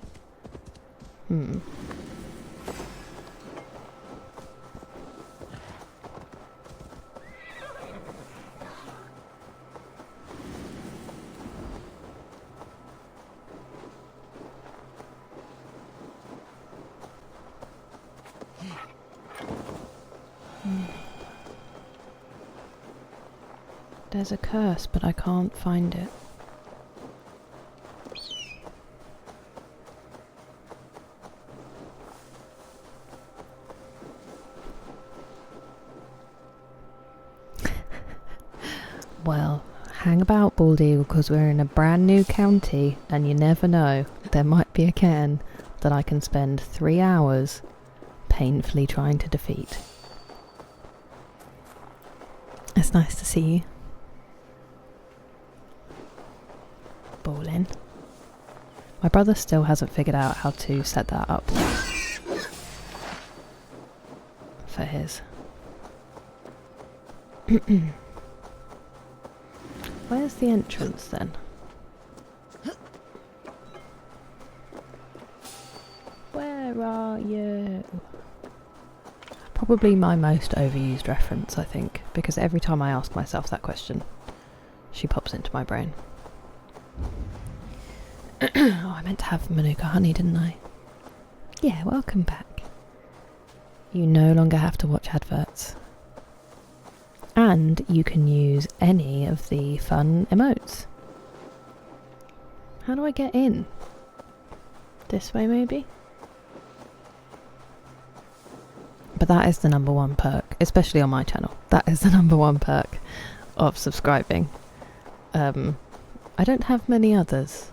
There's a curse, but I can't find it. Well, hang about, Bald Eagle, because we're in a brand new county, and you never know. There might be a cairn that I can spend 3 hours painfully trying to defeat. It's nice to see you. Ballin'. My brother still hasn't figured out how to set that up for his. Where's the entrance then? Where are you? Probably my most overused reference, I think, because every time I ask myself that question, she pops into my brain. Oh, I meant to have Manuka honey, didn't I? Yeah, welcome back. You no longer have to watch adverts. And you can use any of the fun emotes. How do I get in? This way maybe? But that is the #1 perk, especially on my channel. That is the #1 perk of subscribing. I don't have many others.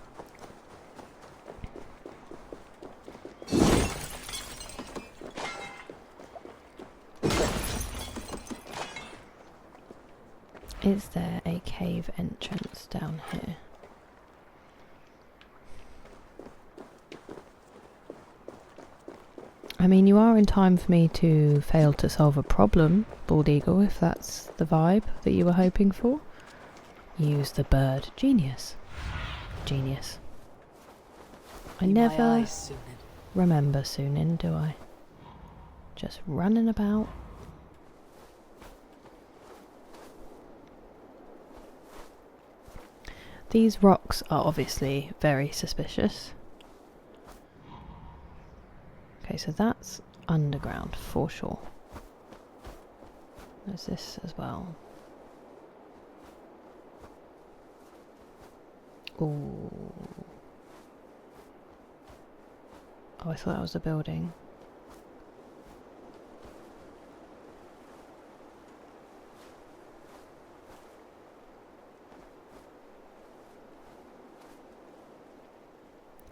Is there a cave entrance down here? I mean, you are in time for me to fail to solve a problem, Bald Eagle, if that's the vibe that you were hoping for. Use the bird. Genius. Genius. I never remember Sunin, do I? Just running about. These rocks are obviously very suspicious. Okay, so that's underground for sure. There's this as well. Ooh. Oh, I thought that was a building.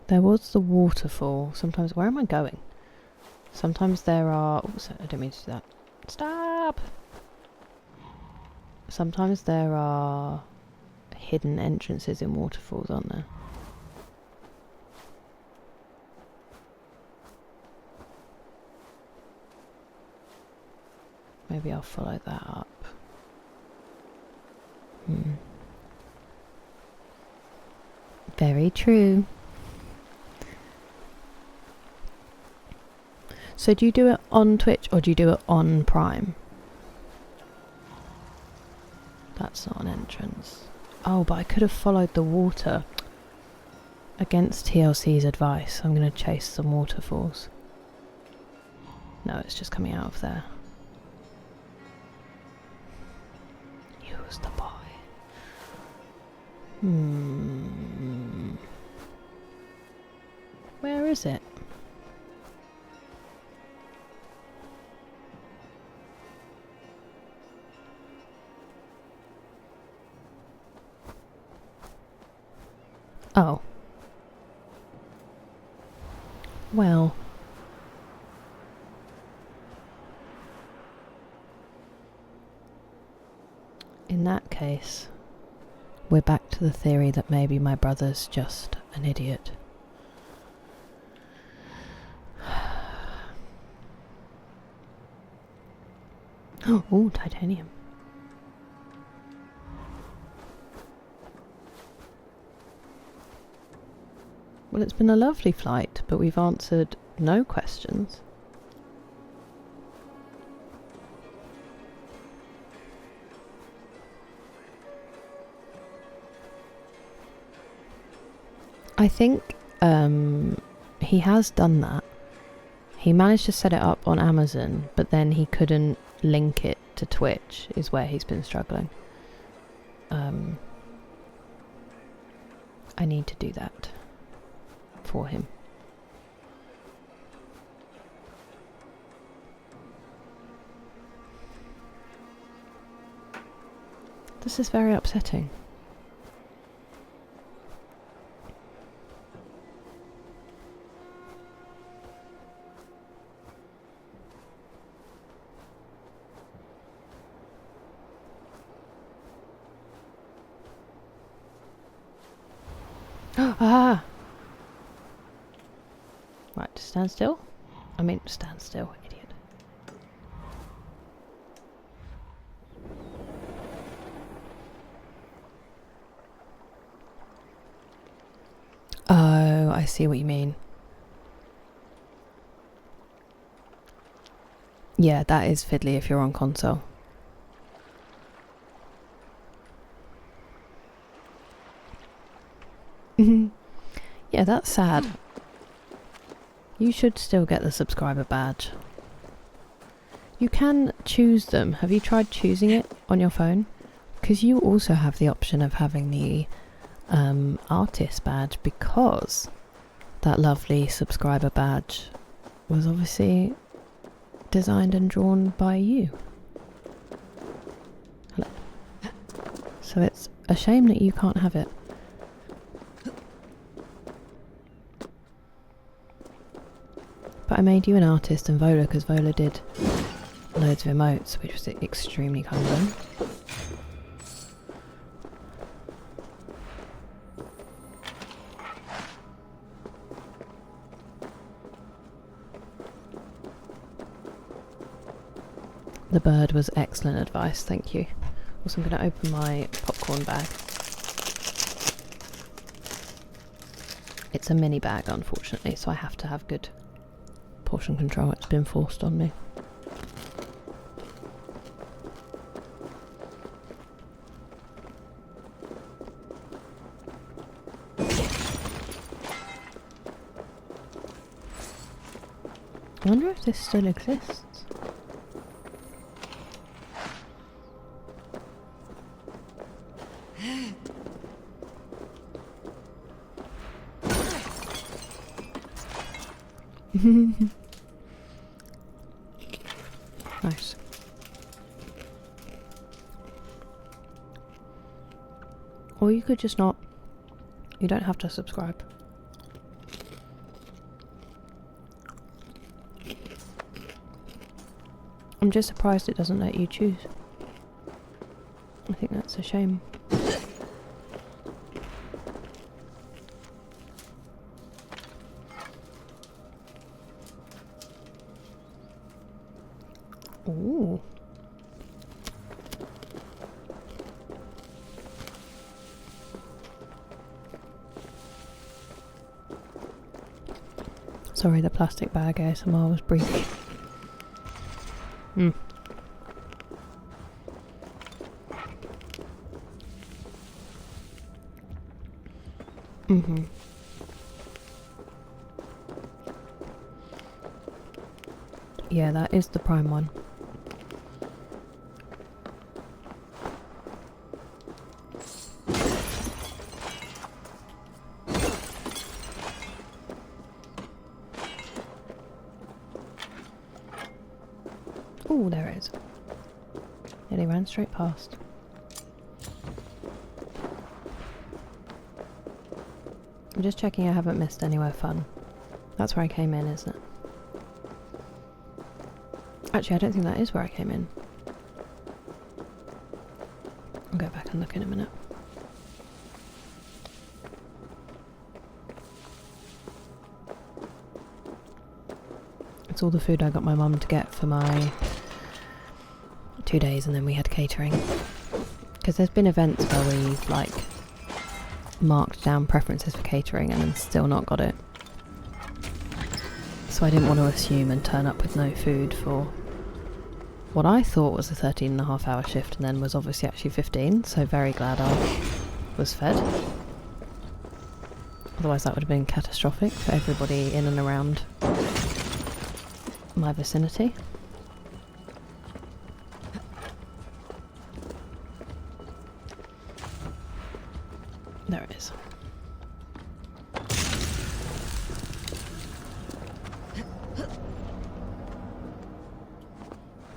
There was the waterfall. Sometimes, where am I going? Sometimes there are... Oops, I didn't mean to do that. Stop! Sometimes there are hidden entrances in waterfalls, aren't there? Maybe I'll follow that up. Very true. So do you do it on Twitch or do you do it on Prime? That's not an entrance. Oh, but I could have followed the water. Against TLC's advice, I'm going to chase some waterfalls. No, it's just coming out of there. Use the boy. Where is it? Oh. Well. In that case, we're back to the theory that maybe my brother's just an idiot. Oh, titanium. Well, it's been a lovely flight, but we've answered no questions. I think he has done that. He managed to set it up on Amazon, but then he couldn't link it to Twitch, is where he's been struggling. I need to do that for him. This is very upsetting. Ah! Right, stand still. I mean, stand still, idiot. Oh, I see what you mean. Yeah, that is fiddly if you're on console. Yeah, that's sad. You should still get the subscriber badge. You can choose them. Have you tried choosing it on your phone? Because you also have the option of having the artist badge, because that lovely subscriber badge was obviously designed and drawn by you. Hello. So it's a shame that you can't have it. But I made you an artist and Vola, because Vola did loads of emotes, which was extremely kind of them. The bird was excellent advice, thank you. Also, I'm going to open my popcorn bag. It's a mini bag, unfortunately, so I have to have good portion control. It's been forced on me. I wonder if this still exists. Nice. Or you could just not. You don't have to subscribe. I'm just surprised it doesn't let you choose. I think that's a shame. Ooh. Sorry, the plastic bag ASMR was brief. Yeah, that is the prime one. Oh, there it is. Nearly ran straight past. I'm just checking I haven't missed anywhere fun. That's where I came in, isn't it? Actually, I don't think that is where I came in. I'll go back and look in a minute. It's all the food I got my mum to get for my 2 days, and then we had catering. Because there's been events where we've like marked down preferences for catering and then still not got it. So I didn't want to assume and turn up with no food for what I thought was a 13.5-hour shift, and then was obviously actually 15, so very glad I was fed. Otherwise that would have been catastrophic for everybody in and around my vicinity. There it is.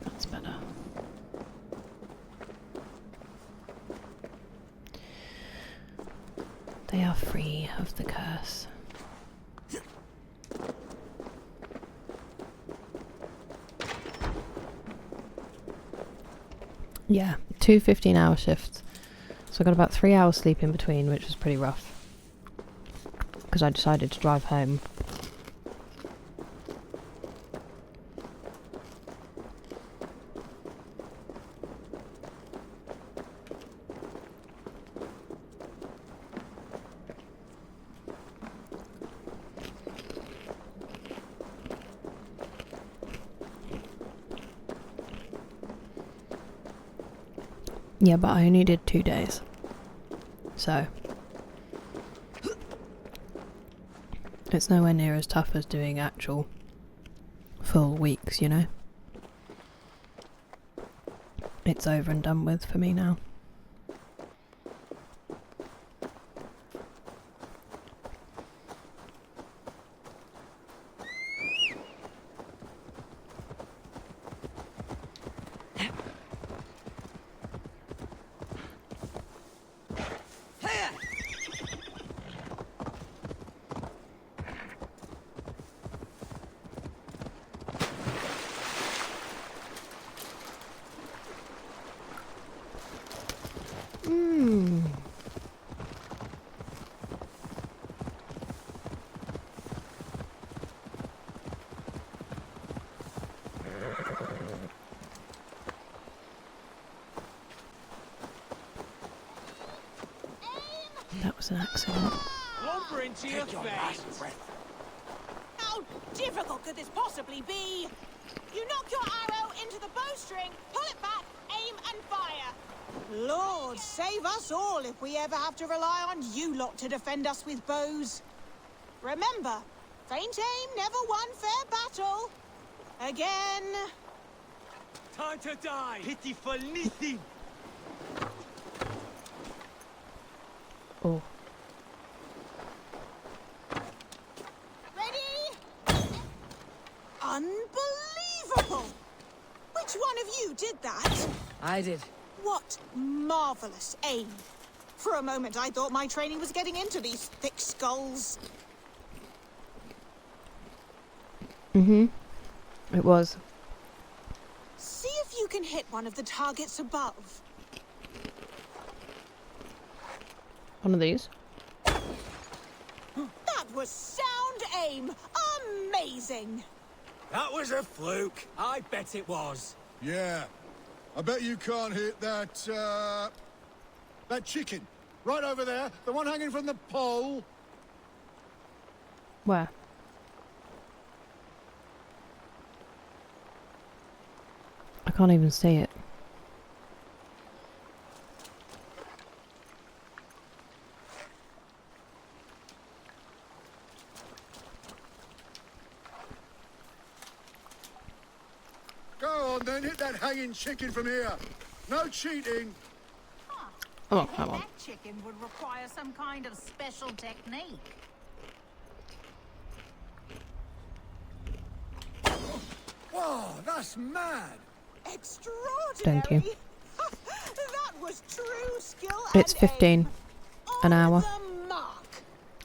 That's better. They are free of the curse. Yeah, 2 15-hour shifts. So I got about 3 hours sleep in between, which was pretty rough. Because I decided to drive home. Yeah, but I only did 2 days. So it's nowhere near as tough as doing actual full weeks, you know? It's over and done with for me now. That was an accident. Lumber into your face. How difficult could this possibly be? You knock your arrow into the bowstring, pull it back, aim and fire. Lord, save us all if we ever have to rely on you lot to defend us with bows. Remember, faint aim never won fair battle. Again. Time to die. Pity for nothing. Oh. Ready? Unbelievable! Which one of you did that? I did. What marvelous aim. For a moment I thought my training was getting into these thick skulls. It was. See if you can hit one of the targets above. One of these. That was sound aim! Amazing! That was a fluke. I bet it was. Yeah. I bet you can't hit that, that chicken. Right over there. The one hanging from the pole. Where? I can't even see it. Go on then, hit that hanging chicken from here. No cheating. Oh, come on. That chicken would require some kind of special technique. Whoa, that's mad. Extraordinary! Thank you. That was true skill It's and 15 aim. an hour. The mark.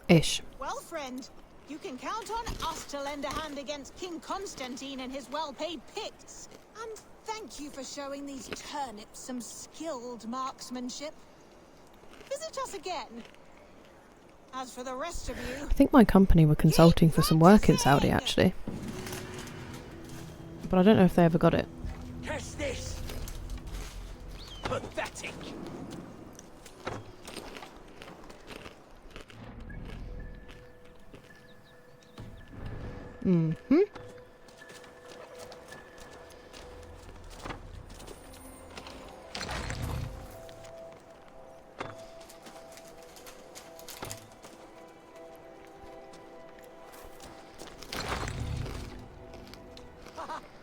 Ish. Well, friend, you can count on us to lend a hand against King Constantine and his well-paid Picts. And thank you for showing these turnips some skilled marksmanship. Visit us again. As for the rest of you... I think my company were consulting for some work in Saudi, actually. But I don't know if they ever got it. Catch this. Pathetic.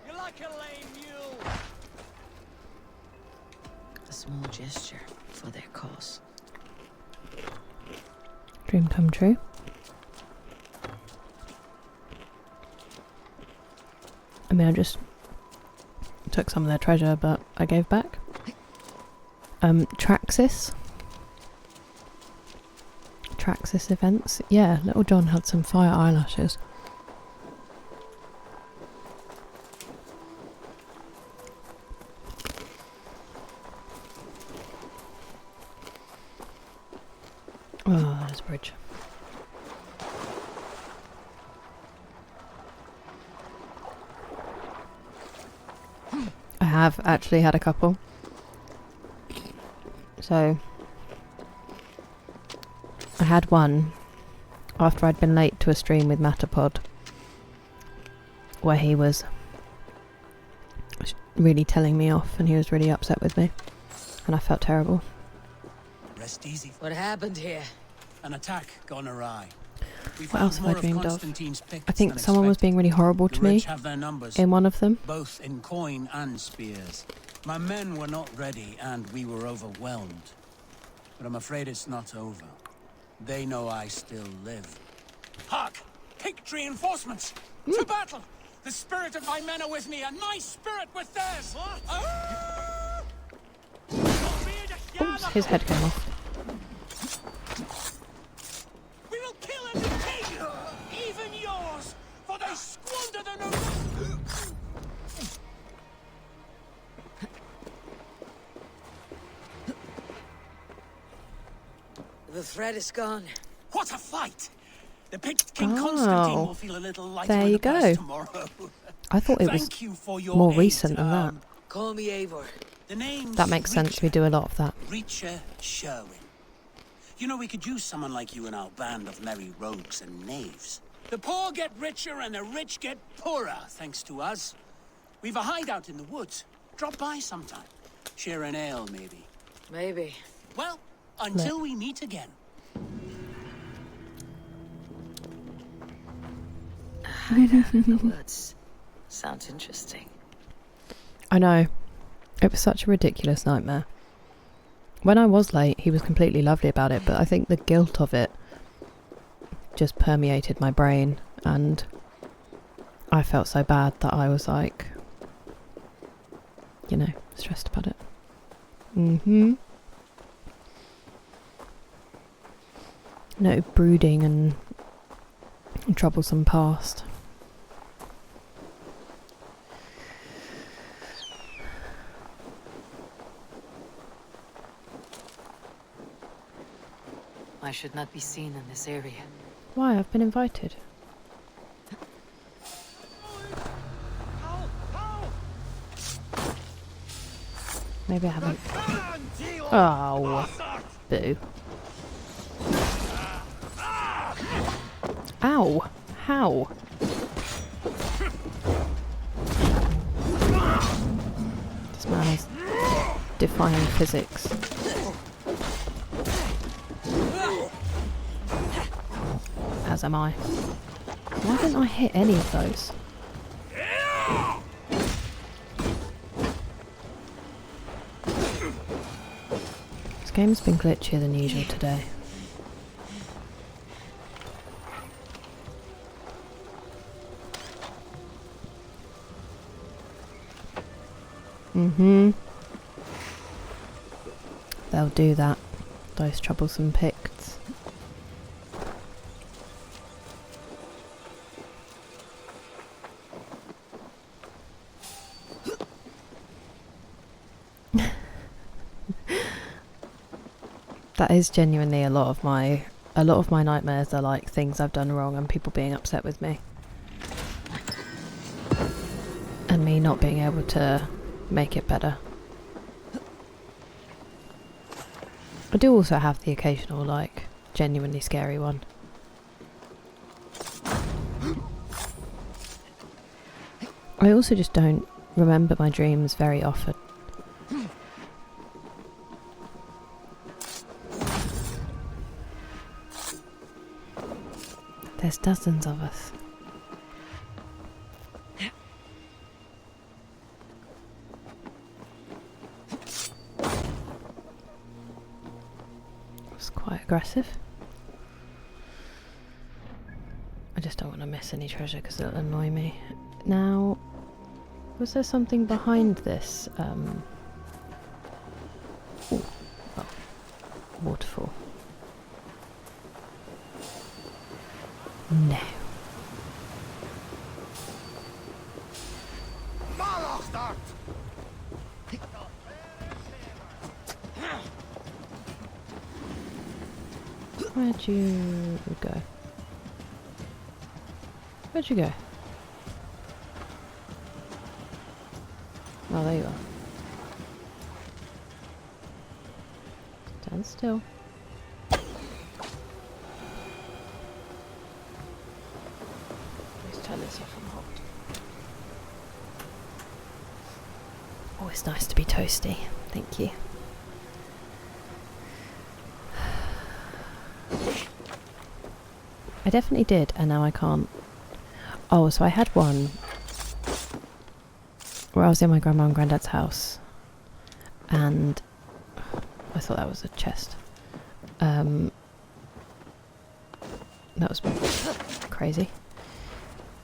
You're like a lame mule. A small gesture for their cause. Dream come true. I mean, I just took some of their treasure, but I gave back. Traxxas events. Yeah, Little John had some fire eyelashes. Oh, there's a bridge. I have actually had a couple. So I had one after I'd been late to a stream with Matterpod where he was really telling me off and he was really upset with me and I felt terrible. Rest easy. What happened here? An attack gone awry. What else have I dreamed of? I think someone was being really horrible to me have their numbers, in one of them. both in coin and spears. My men were not ready, and we were overwhelmed. But I'm afraid it's not over. They know I still live. Hark! Picked reinforcements! To battle! The spirit of my men are with me, and my spirit with theirs! Oops, his head came off. We will kill every king! Even yours! For they squander the noble... The threat is gone. What a fight! The picked King Constantine will feel a little lighter there in you the purse go. tomorrow. I thought it was Thank you for your more aid, recent than that. Call me Eivor. The name's That makes sense. We do a lot of that. Reacher Sherwin. You know, we could use someone like you in our band of merry rogues and knaves. The poor get richer and the rich get poorer, thanks to us. We've a hideout in the woods. Drop by sometime. Share an ale, maybe. Maybe. Well, until we meet again. Hideout in the woods. Sounds interesting. I know. It was such a ridiculous nightmare. When I was late, he was completely lovely about it, but I think the guilt of it just permeated my brain, and I felt so bad that I was like, you know, stressed about it. No brooding and troublesome past. I should not be seen in this area. Why? I've been invited. Maybe I haven't. Oh, boo. Ow! How? This man is defying physics. As am I. Why didn't I hit any of those? This game's been glitchier than usual today. They'll do that. Those troublesome Picts. That is genuinely a lot of my nightmares are like things I've done wrong and people being upset with me. And me not being able to make it better. I do also have the occasional, like, genuinely scary one. I also just don't remember my dreams very often. There's dozens of us. It's quite aggressive. I just don't want to miss any treasure because it'll annoy me. Now, was there something behind this? Oh, waterfall. No. Where'd you go? Where'd you go? Oh, there you are. Stand still. Let's turn this off and hot. Oh, it's nice to be toasty. Thank you. I definitely did, and now I can't. Oh, so I had one where I was in my grandma and granddad's house, and I thought that was a chest. That was crazy.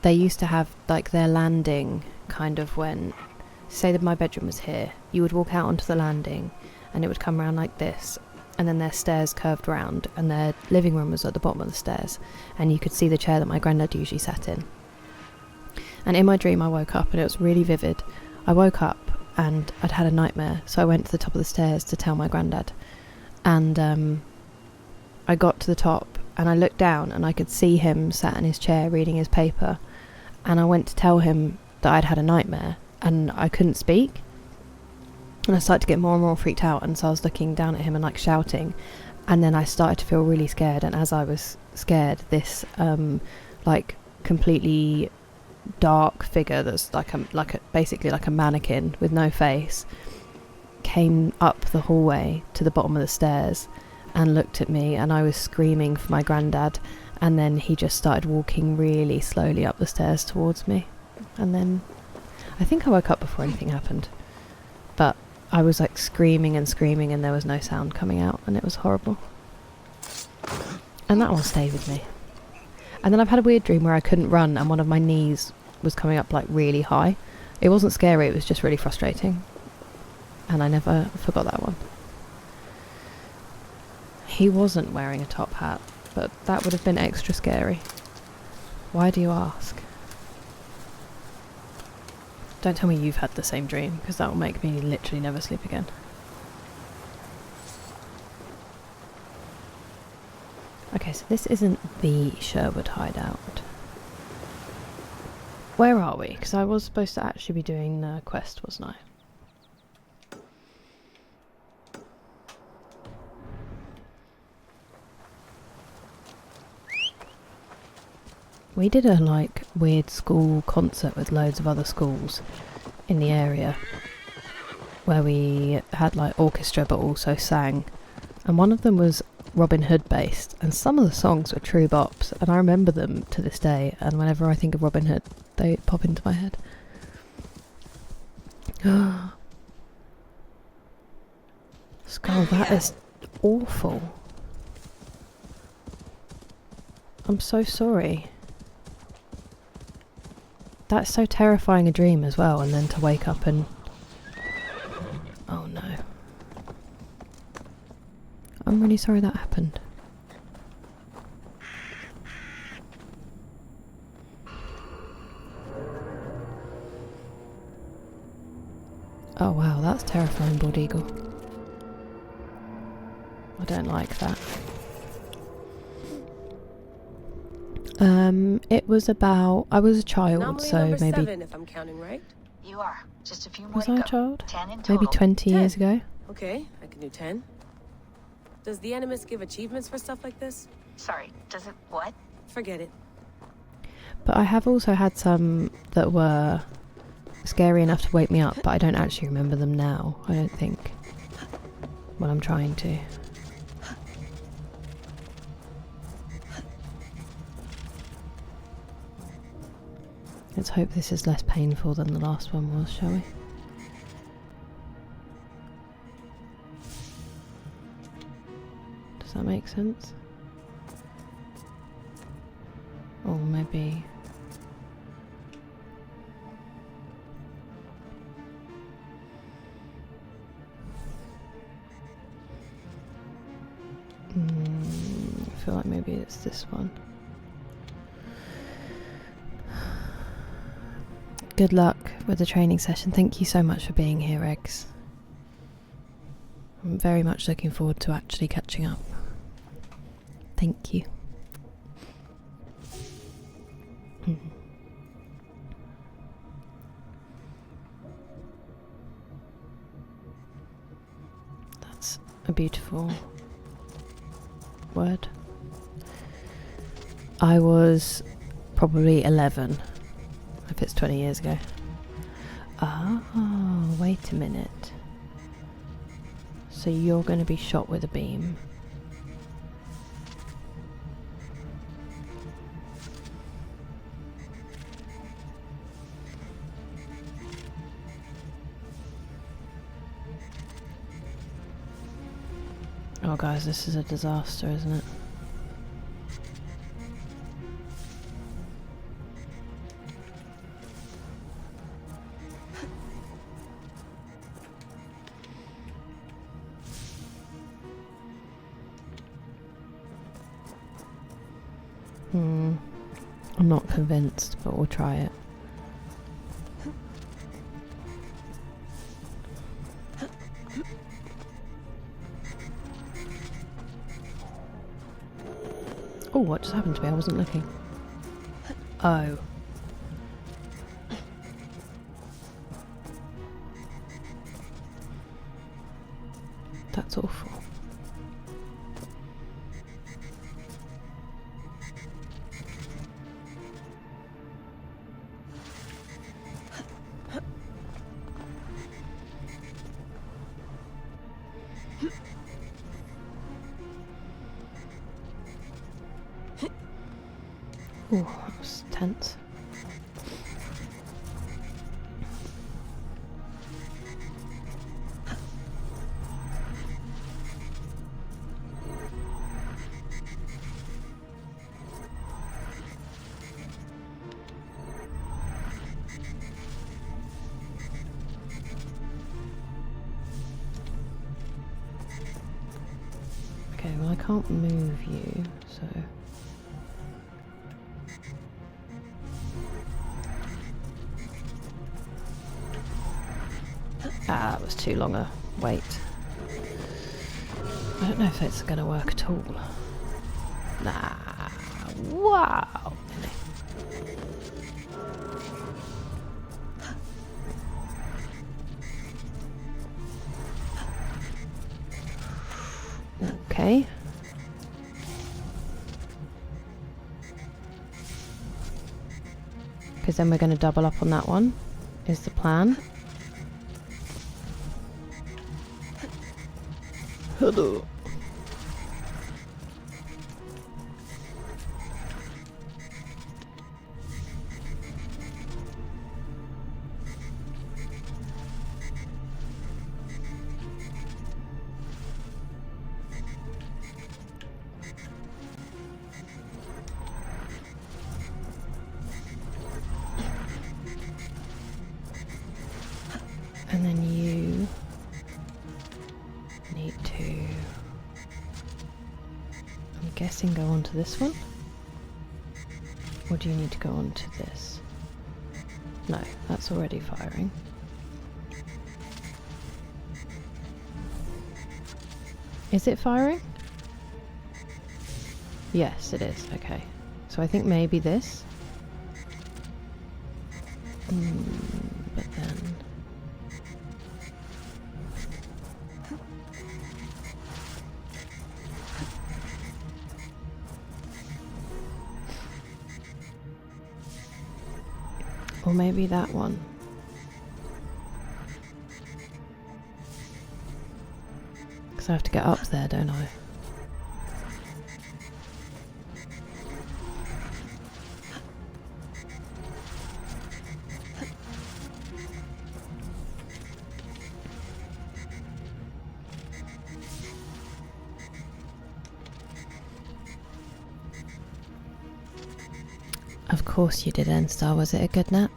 They used to have like their landing kind of when, say that my bedroom was here, you would walk out onto the landing and it would come around like this, and then their stairs curved round and their living room was at the bottom of the stairs, and you could see the chair that my granddad usually sat in. And in my dream I woke up and it was really vivid. I woke up and I'd had a nightmare, so I went to the top of the stairs to tell my granddad, and I got to the top and I looked down and I could see him sat in his chair reading his paper, and I went to tell him that I'd had a nightmare and I couldn't speak, and I started to get more and more freaked out, and so I was looking down at him and like shouting, and then I started to feel really scared, and as I was scared, this like completely dark figure that's basically like a mannequin with no face came up the hallway to the bottom of the stairs and looked at me, and I was screaming for my granddad, and then he just started walking really slowly up the stairs towards me, and then I think I woke up before anything happened, but I was like screaming and screaming and there was no sound coming out, and it was horrible, and that one stayed with me. And then I've had a weird dream where I couldn't run and one of my knees was coming up like really high. It wasn't scary, it was just really frustrating, and I never forgot that one. He wasn't wearing a top hat, but that would have been extra scary. Why do you ask? Don't tell me you've had the same dream, because that will make me literally never sleep again. Okay, so this isn't the Sherwood hideout. Where are we? Because I was supposed to actually be doing the quest, wasn't I? We did a like weird school concert with loads of other schools in the area, where we had like orchestra but also sang, and one of them was Robin Hood based, and some of the songs were true bops, and I remember them to this day, and whenever I think of Robin Hood they pop into my head. Skull, that is awful. I'm so sorry. That's so terrifying a dream as well, and then to wake up and... Oh no. I'm really sorry that happened. Oh wow, that's terrifying, bald eagle. I don't like that. It was about... I was a child, Anomaly so number maybe... 7, if I'm counting right. You are. Just a few more Was to I a go. child? 10 in Maybe total. 20 years ago? Okay, I can do 10. Does the Animus give achievements for stuff like this? Sorry, does it what? Forget it. But I have also had some that were scary enough to wake me up, but I don't actually remember them now, I don't think. When I'm trying to. Let's hope this is less painful than the last one was, shall we? Does that make sense? Or maybe... I feel like maybe it's this one. Good luck with the training session. Thank you so much for being here, Eggs. I'm very much looking forward to actually catching up. Thank you. That's a beautiful word. I was probably 11, if it's 20 years ago. Oh, wait a minute. So you're going to be shot with a beam. Oh guys, this is a disaster, isn't it? I'm not convinced, but we'll try it. Oh, what just happened to me? I wasn't looking. Oh. That's awful. Ooh, that was tense. Okay, well I can't move you, so... Ah, that was too long a wait. I don't know if it's going to work at all. Nah. Wow. Okay. Because then we're going to double up on that one, is the plan. Hello. And then you need to, I'm guessing, go on to this one? Or do you need to go on to this? No, that's already firing. Is it firing? Yes, it is. Okay. So I think maybe this. But then... Or maybe that one. Because I have to get up there, don't I? Of course you did, Enstar. Was it a good nap?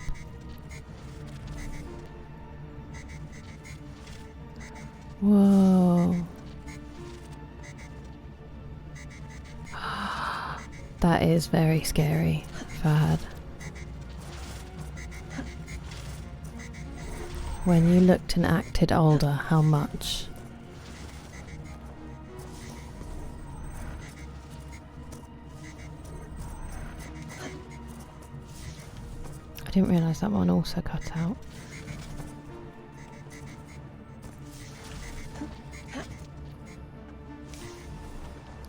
Whoa. That is very scary, Fahad. When you looked and acted older, how much? I didn't realise that one also cut out.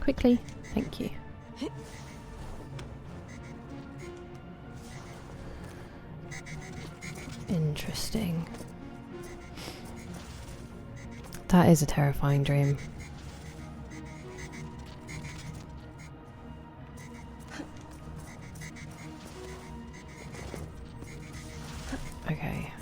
Quickly, thank you. Interesting. That is a terrifying dream. Okay.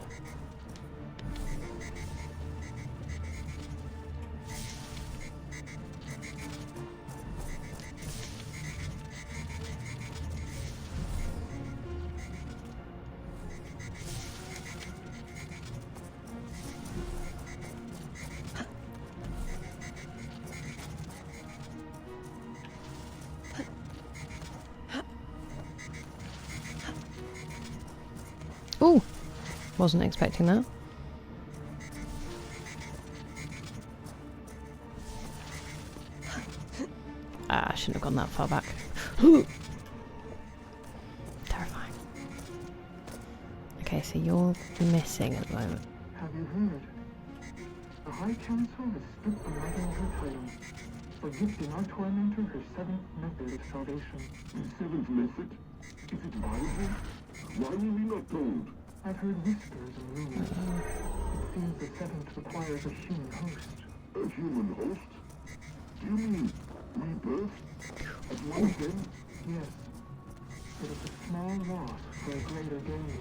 Ooh! Wasn't expecting that. Ah, I shouldn't have gone that far back. Terrifying. Okay, so you're missing at the moment. Have you heard? The High Council has stripped the matter of her title, but gifting our tormentor her seventh method of salvation. The seventh method? Is it viable? Why were we not told? I've heard whispers and rumors. It seems the seventh requires a human host. A human host? Do you mean rebirth? At once then? Yes. It is a small loss for a greater gain.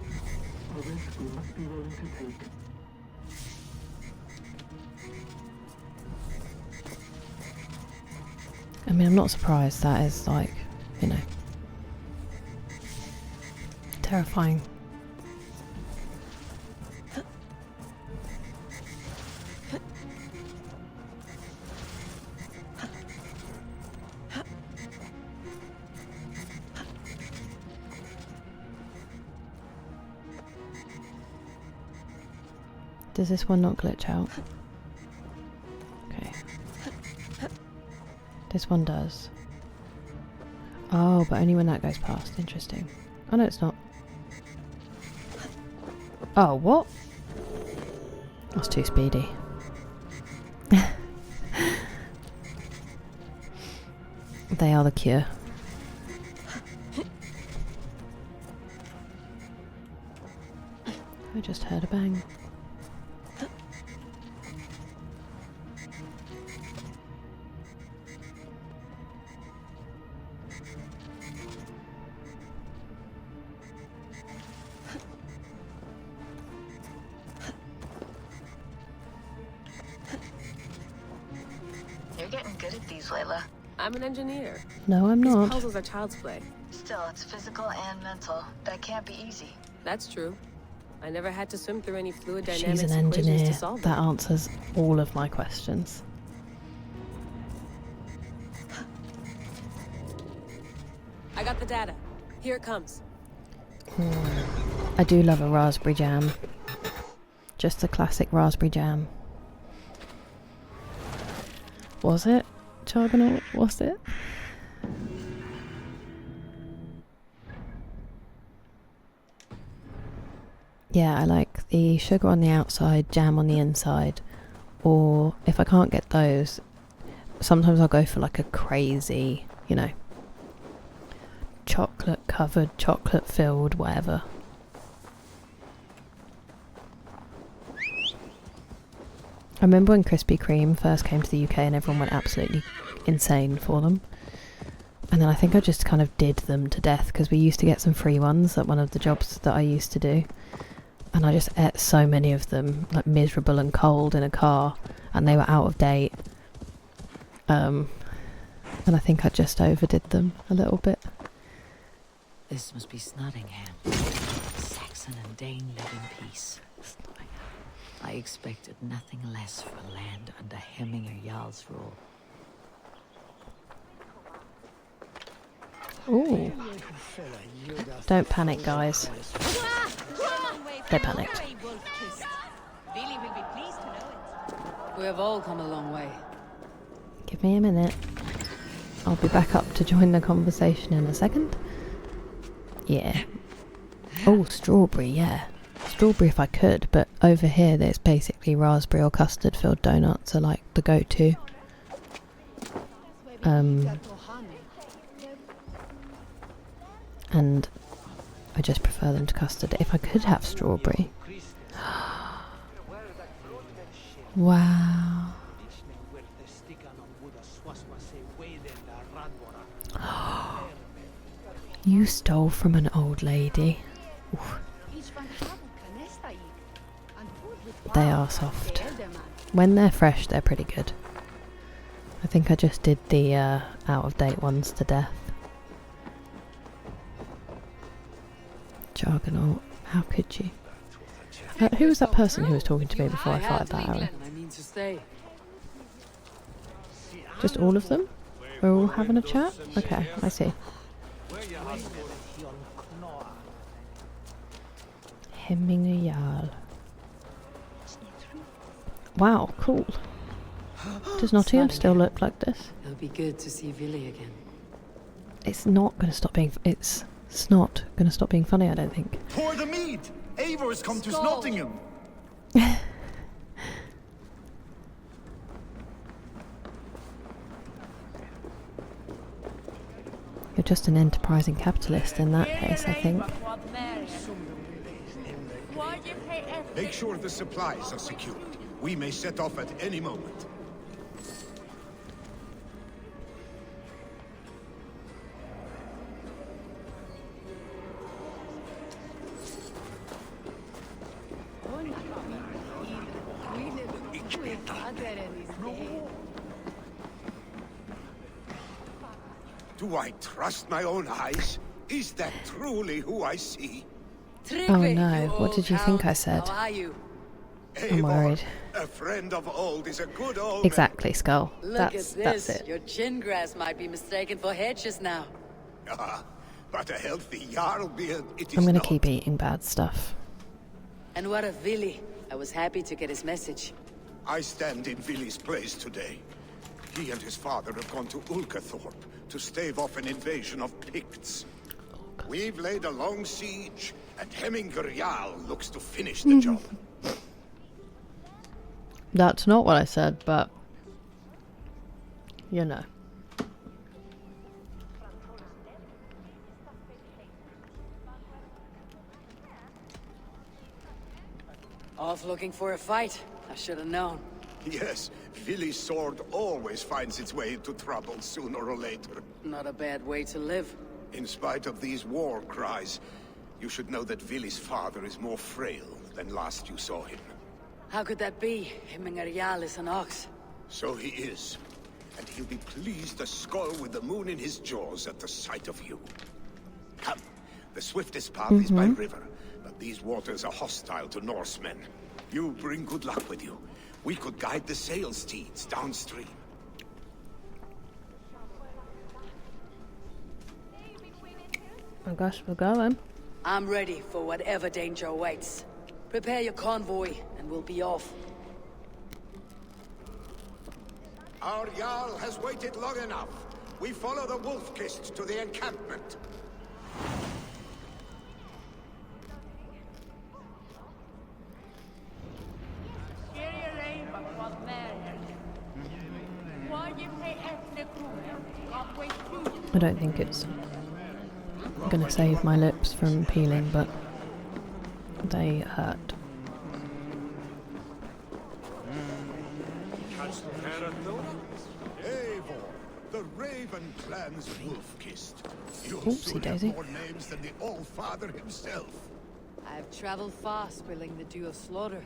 A risk we must be willing to take. I mean, I'm not surprised. That is like, you know, terrifying. Does this one not glitch out? Okay. This one does. Oh, but only when that goes past. Interesting. Oh no, it's not. Oh, what? That's too speedy. They are the cure. I just heard a bang. You're getting good at these, Layla. I'm an engineer. No, I'm These not. puzzles are child's play. Still, it's physical and mental. That can't be easy. That's true. I never had to swim through any fluid She's dynamics an equations engineer. to solve That them. answers all of my questions. I got the data. Here it comes. I do love a raspberry jam. Just a classic raspberry jam. Was it? Jargonaut? Was it? Yeah, I like the sugar on the outside, jam on the inside. Or if I can't get those, sometimes I'll go for like a crazy, you know, chocolate covered, chocolate filled, whatever. I remember when Krispy Kreme first came to the UK and everyone went absolutely insane for them. And then I think I just kind of did them to death because we used to get some free ones at one of the jobs that I used to do. And I just ate so many of them, like miserable and cold in a car, and they were out of date. And I think I just overdid them a little bit. This must be Snotingham. Saxon and Dane live in peace. I expected nothing less for land under Hemminger Jarl's rule. Ooh. Don't panic, guys. They panicked. Vili will be pleased to know it. We have all come a long way. Give me a minute. I'll be back up to join the conversation in a second. Yeah. Oh, strawberry, yeah. Strawberry if I could, but over here there's basically raspberry or custard filled donuts are like the go-to. And I just prefer them to custard. If I could have strawberry. Wow. You stole from an old lady. Oof. They are soft. When they're fresh, they're pretty good. I think I just did the out-of-date ones to death. Jargonaut, how could you? Who was that person who was talking to me before I fired that arrow? I mean to stay. Just all of them? We're all having a chat? Okay, I see. Hemming and Hjorr. Wow, cool. Does Nottingham still look like this? It'll be good to see Vili again. It's not going to stop being... It's not going to stop being funny, I don't think. Pour the mead! Eivor's come to Snotingham! You're just an enterprising capitalist in that case, I think. Make sure the supplies are secured. We may set off at any moment. Do I trust my own eyes? Is that truly who I see? Oh no, what did you think I said? How are you? I'm worried. A friend of old is a good omen. Exactly, Skull. Look That's it. Your chin grass might be mistaken for hedges now. But a healthy Jarl beard, it is I'm gonna not. keep eating bad stuff. And what of Vili? I was happy to get his message. I stand in Vili's place today. He and his father have gone to Ulkathorpe to stave off an invasion of Picts. We've laid a long siege, and Hemminger Jarl looks to finish the job. That's not what I said, but... you know. Off looking for a fight. I should have known. Yes, Vili's sword always finds its way into trouble sooner or later. Not a bad way to live. In spite of these war cries, you should know that Vili's father is more frail than last you saw him. How could that be? Hemminger Jarl is an ox. So he is. And he'll be pleased to skull with the moon in his jaws at the sight of you. Come, the swiftest path is by river, but these waters are hostile to Norsemen. You bring good luck with you. We could guide the sail steeds downstream. I guess we're going. I'm ready for whatever danger awaits. Prepare your convoy, and we'll be off. Our Jarl has waited long enough. We follow the Wolf-Kissed to the encampment. I don't think it's gonna save my lips from peeling, but they hurt. Eivor, the Raven Clan's Wolf-Kissed. You'll Oopsie soon have daisy. more names than the All-Father himself. I've traveled far, spilling the dew of slaughter.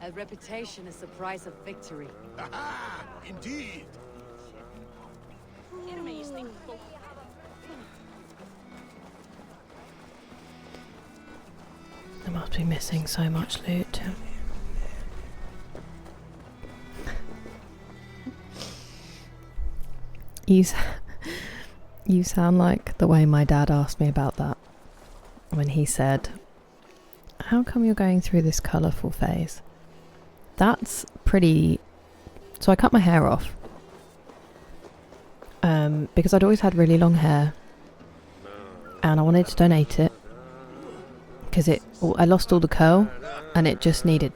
A reputation is the price of victory. Aha! Indeed! I must be missing so much loot. You sound like the way my dad asked me about that when he said, "How come you're going through this colourful phase?" That's pretty... So I cut my hair off because I'd always had really long hair and I wanted to donate it because I lost all the curl and it just needed...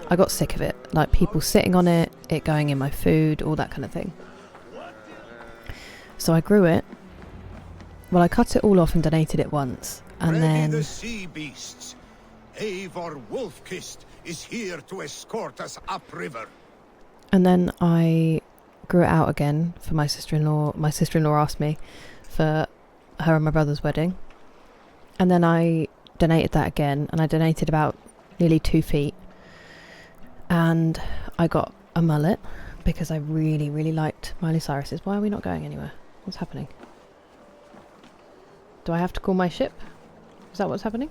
I got sick of it, like people sitting on it, it going in my food, all that kind of thing. So I grew it. Well, I cut it all off and donated it once, and Ready then the sea beasts. Eivor Wolf-Kissed is here to escort us upriver. I grew it out again for my sister-in-law. My sister-in-law asked me for her and my brother's wedding, and then I donated that again, and I donated about nearly 2 feet, and I got a mullet because I really, really liked Miley Cyrus's. Why are we not going anywhere? What's happening? Do I have to call my ship? Is that what's happening?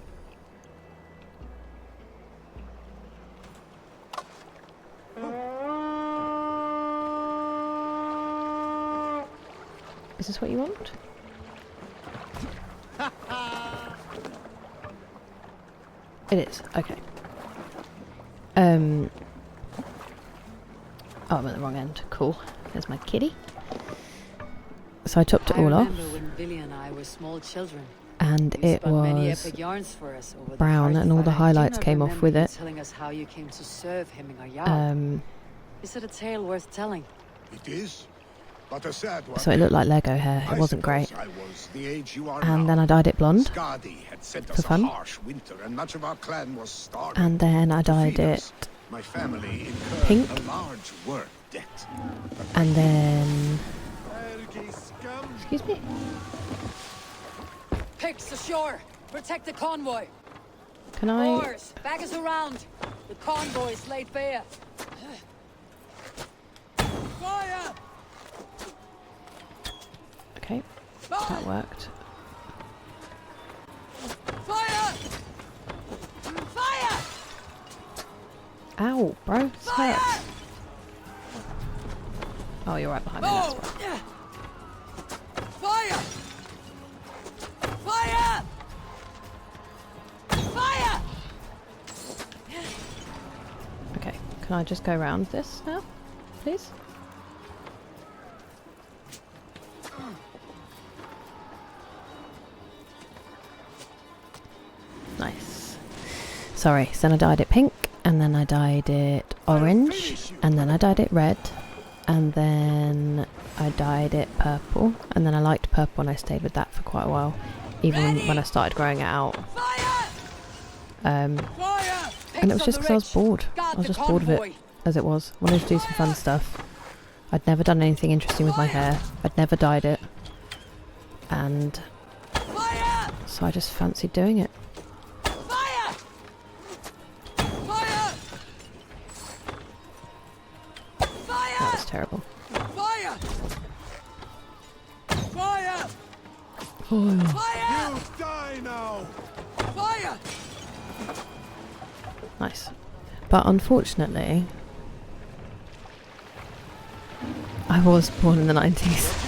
Is this what you want? It is, okay. Oh, I'm at the wrong end. Cool. There's my kitty. So I topped it all off. When Vili and I were small children. And You it spun many was epic yarns for us over the brown, and all the but I do highlights not came off remember with you it. telling us how you came to serve Hemingr Jarl. Is it a tale worth telling? It is, but a sad one. So it looked like Lego hair. It wasn't great. And then I dyed it blonde for fun. And then I dyed it pink. And then... Excuse me? Picks ashore! Protect the convoy! Can I... Oars! Back us around! The convoy's laid bare! Fire! Okay, that worked. Fire! Fire! Ow, bro. This hurts. Oh, you're right behind me. That's fine. Fire! Fire! Fire! Okay, can I just go around this now, please? Nice. Sorry, so then I dyed it pink, and then I dyed it orange, and then I dyed it red, and then I dyed it purple, and then I liked purple and I stayed with that for quite a while, even when I started growing it out. And it was just because I was bored. I was just bored of it as it was. Wanted to do some fun stuff. I'd never done anything interesting with my hair. I'd never dyed it. And so I just fancied doing it. That was terrible. Fire! Fire! Oh. Fire! You die now! Fire! Nice. But unfortunately, I was born in the 90s.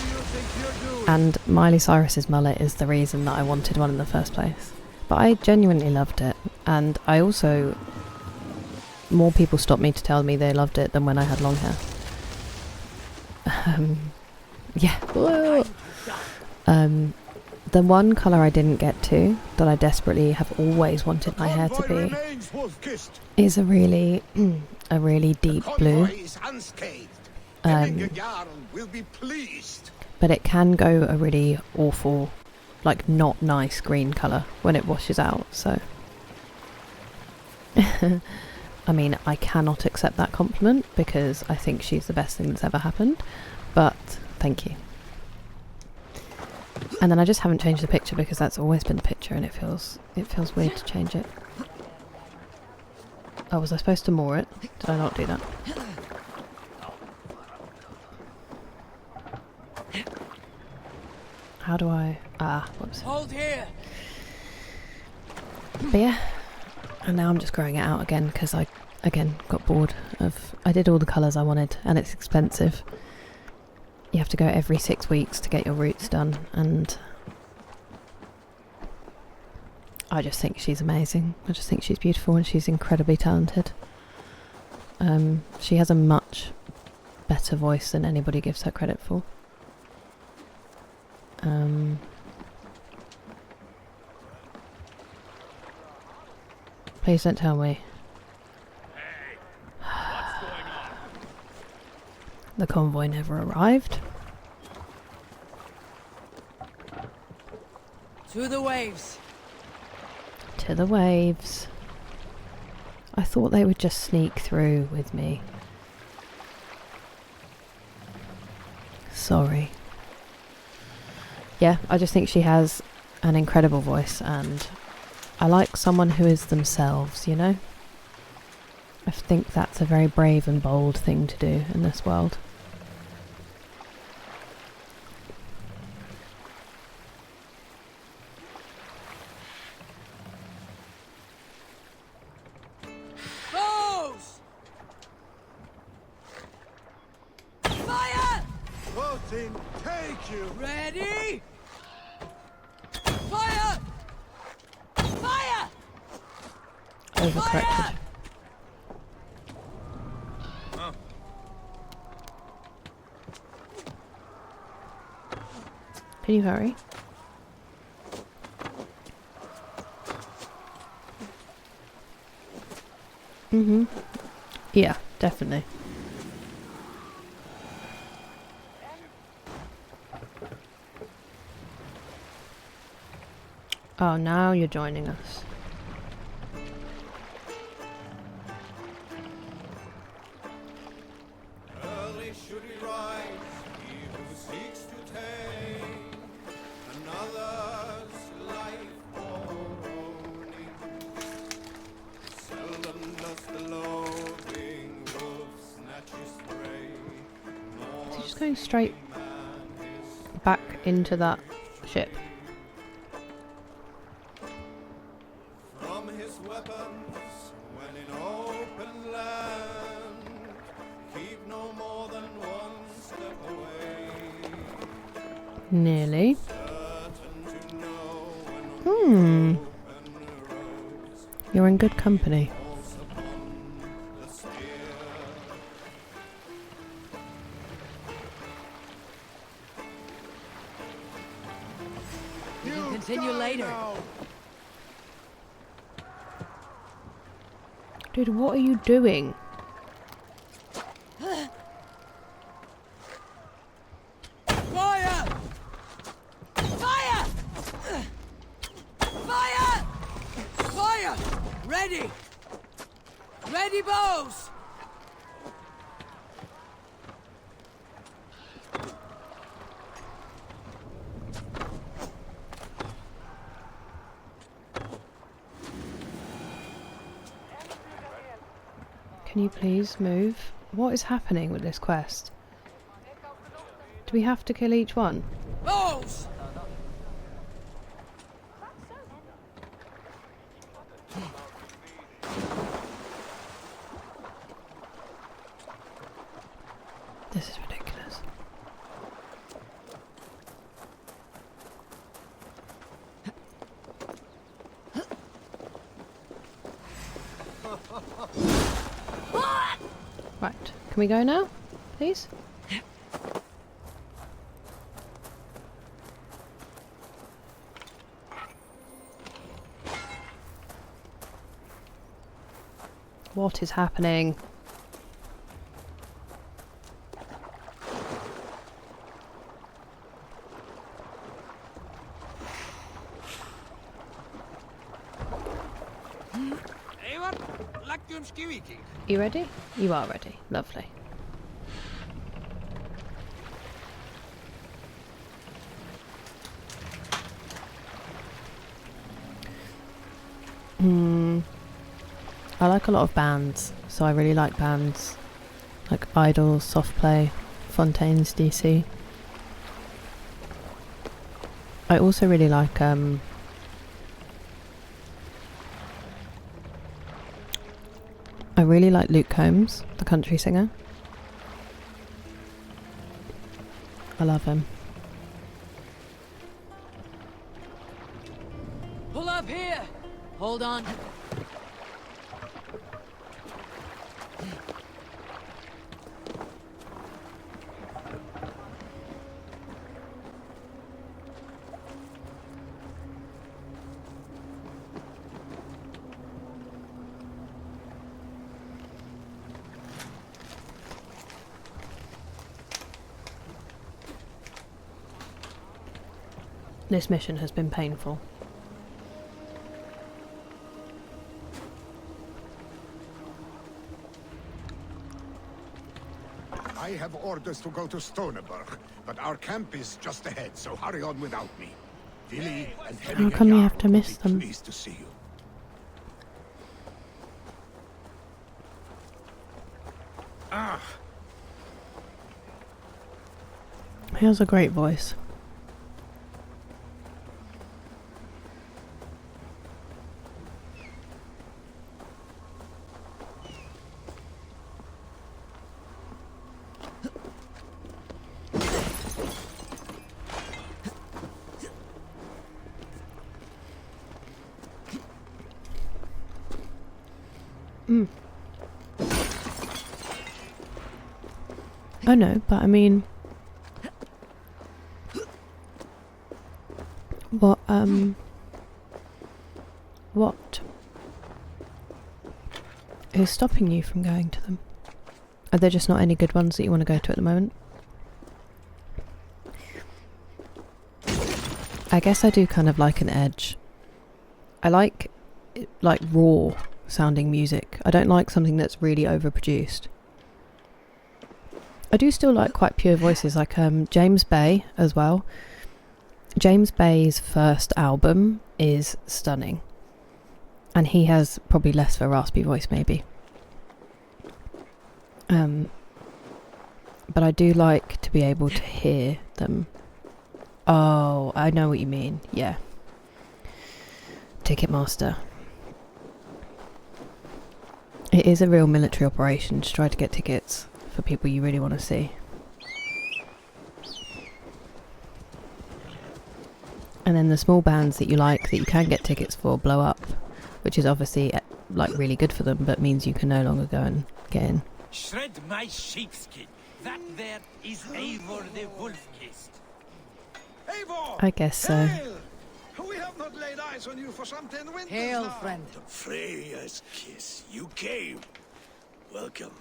And Miley Cyrus's mullet is the reason that I wanted one in the first place. But I genuinely loved it. And I also... More people stopped me to tell me they loved it than when I had long hair. Yeah. The one colour I didn't get to, that I desperately have always wanted my hair to be, is a really deep blue. But it can go a really awful, like not nice green colour when it washes out, so... I mean, I cannot accept that compliment because I think she's the best thing that's ever happened, but thank you. And then I just haven't changed the picture because that's always been the picture and it feels weird to change it. Oh, was I supposed to moor it? Did I not do that? How do I... Ah, whoops. Hold here. But yeah, and now I'm just growing it out again because I, again, got bored of... I did all the colours I wanted and it's expensive. You have to go every 6 weeks to get your roots done, and I just think she's amazing. I just think she's beautiful and she's incredibly talented. She has a much better voice than anybody gives her credit for. Please don't tell me. The convoy never arrived. To the waves. To the waves. I thought they would just sneak through with me. Sorry. Yeah, I just think she has an incredible voice and I like someone who is themselves, you know? I think that's a very brave and bold thing to do in this world. Foes! Fire! Voting, take you! Ready? Fire! Fire! overcorrected. Can you hurry? Yeah, definitely. Oh, now you're joining us. Early should he rise, he who seeks to take another's life owning. Seldom does the loathing wolf snatch his prey. Is he just going straight back into that ship? From his weapons, when in open land, keep no more than one step away. Nearly. You're in good company. We can continue later. Dude, what are you doing? Fire! Fire! Fire! Fire! Ready! Ready, bows! Can you please move? What is happening with this quest? Do we have to kill each one? Bows! This is ridiculous. Right, can we go now, please? What is happening? You ready? You are ready. Lovely. I like a lot of bands, so I really like bands like Idols, Soft Play, Fontaines DC. I also really like I really like Luke Combs, the country singer. I love him. Pull up here! Hold on. This mission has been painful. I have orders to go to Stoneberg, but our camp is just ahead, so hurry on without me. Vili and How come you have to miss them? Pleased to see you. Ah. He has a great voice. I know, but I mean, what is stopping you from going to them? Are there just not any good ones that you want to go to at the moment? I guess I do kind of like an edge. I like raw sounding music. I don't like something that's really overproduced. I do still like quite pure voices, like James Bay as well. James Bay's first album is stunning. And he has probably less of a raspy voice, maybe. But I do like to be able to hear them. Oh, I know what you mean. Yeah. Ticketmaster. It is a real military operation to try to get tickets for people you really want to see. And then the small bands that you like that you can get tickets for blow up, which is obviously like really good for them, but means you can no longer go and get in. Shred my sheepskin. That there is Eivor the Wolf-Kissed. Eivor! I guess so. Hail! We have not laid eyes on you for some 10 winters Hail, now. friend. Freya's kiss. You came. Welcome.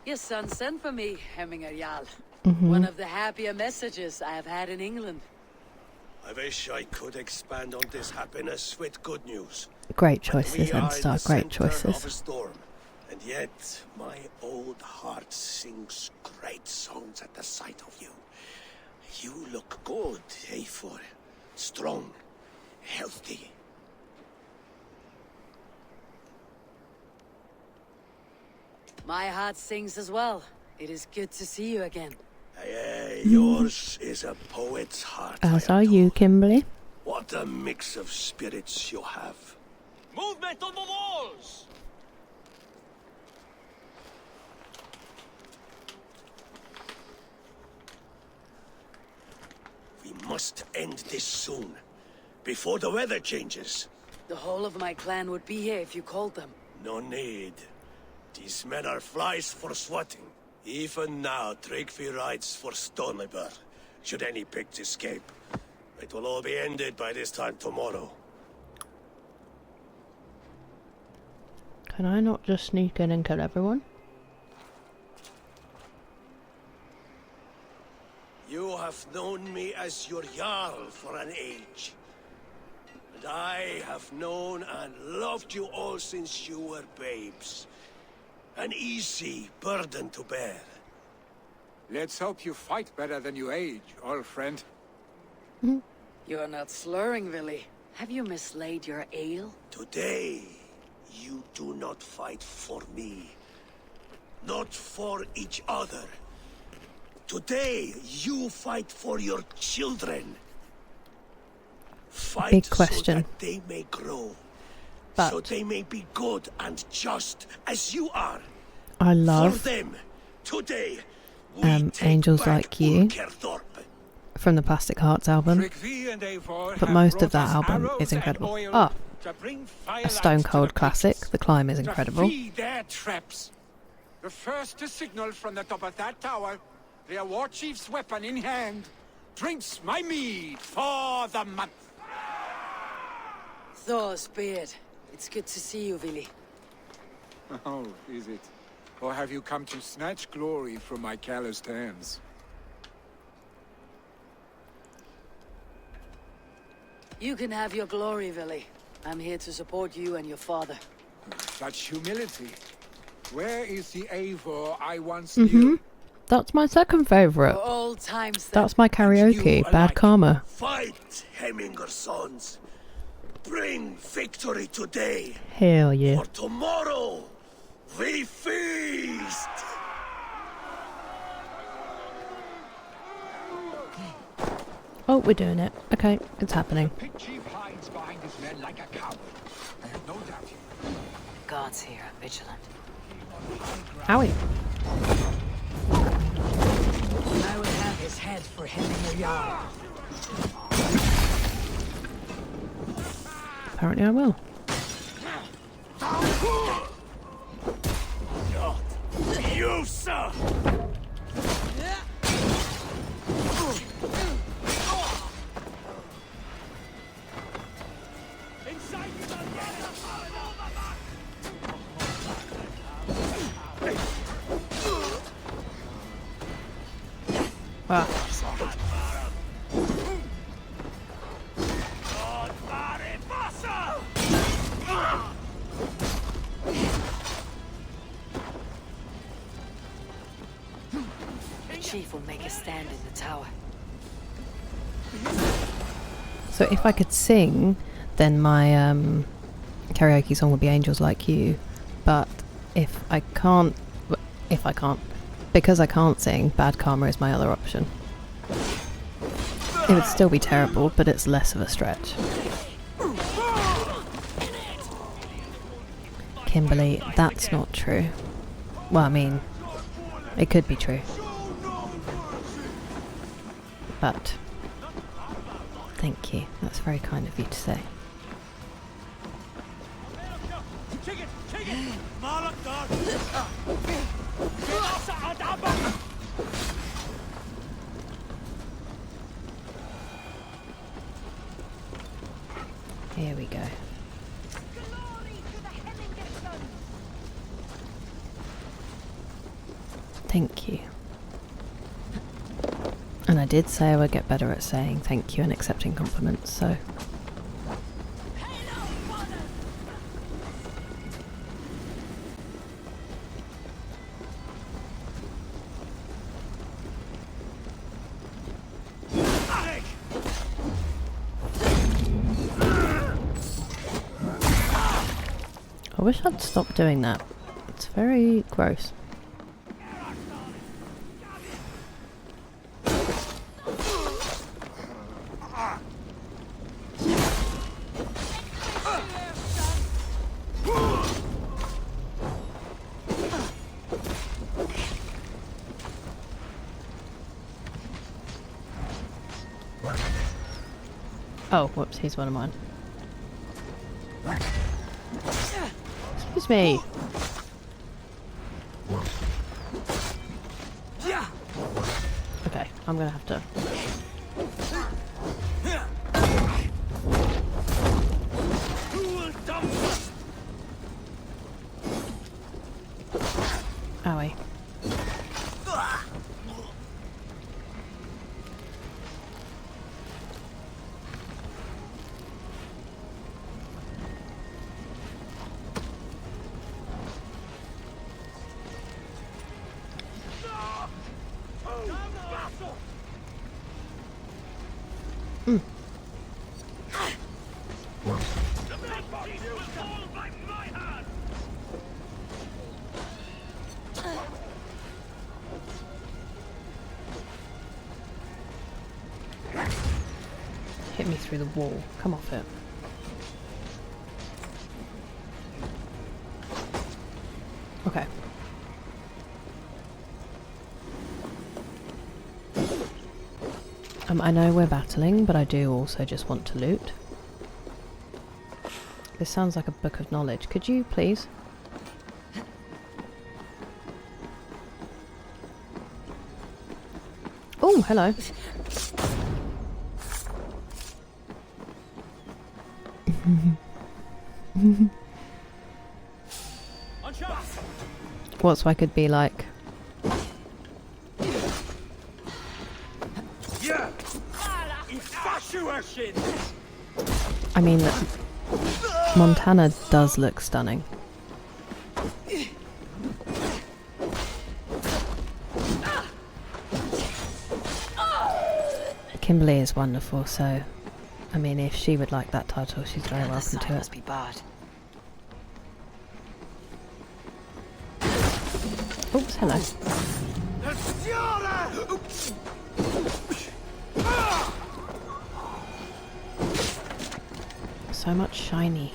Your son sent for me, Hemminger Jarl. Mm-hmm. One of the happier messages I have had in England. I wish I could expand on this happiness with good news. Great choices, We are in Enstar. the Great center of choices. a storm, and yet my old heart sings great songs at the sight of you. You look good, Eivor. Strong, healthy. My heart sings as well. It is good to see you again. Yours is a poet's heart. As are you, Kimberly. What a mix of spirits you have. Movement on the walls! We must end this soon, before the weather changes. The whole of my clan would be here if you called them. No need. These men are flies for swatting. Even now, Tryggvi rides for Stonebur, should any pigs escape. It will all be ended by this time tomorrow. Can I not just sneak in and kill everyone? You have known me as your Jarl for an age. And I have known and loved you all since you were babes. An easy burden to bear. Let's hope you fight better than you age, old friend. You're not slurring, Vili. Have you mislaid your ale? Today, you do not fight for me. Not for each other. Today, you fight for your children. Fight Big question. so that they may grow. But so they may be good and just as you are. I love For them, today, Angels Like You from the Plastic Hearts album. But most of that album is incredible. Oh, a Stone Cold classic. The Climb is incredible. Their traps. The first to signal from the top of that tower, their war chief's weapon in hand, drinks my mead for the month. Thor's beard. It's good to see you, Vili. Oh, is it? Or have you come to snatch glory from my calloused hands? You can have your glory, Vili. I'm here to support you and your father. Such humility. Where is the Eivor I once knew? That's my second favourite. For old times, then. That's my karaoke. Bad Karma. Fight, Hemminger sons. Bring victory today. Hell yeah. For tomorrow, we feast. Oh, we're doing it. Okay, it's happening. Chief hides behind his men like a coward. I have no doubt. God's here, vigilant. Owie. I will have his head for Hemminger Jarl. Apparently I will. You, sir! Ah. The chief will make a stand in the tower. So if I could sing, then my karaoke song would be Angels Like You. But if I can't, because I can't sing, Bad Karma is my other option. It would still be terrible, but it's less of a stretch. Kimberly, that's not true. Well, I mean, it could be true. But, thank you. That's very kind of you to say. Here we go. Thank you. And I did say I would get better at saying thank you and accepting compliments, so... I wish I'd stop doing that. It's very gross. Oh, whoops, he's one of mine. Excuse me. Okay, I'm gonna have to... Owie. Hit me through the wall. Come off it. Okay. I know we're battling, but I do also just want to loot. This sounds like a book of knowledge. Could you, please? Oh, hello. What, so I could be like... I mean, Montana does look stunning. Kimberly is wonderful, so... I mean, if she would like that title, she's very welcome to it. Must be barred. Oops, hello. So much shiny.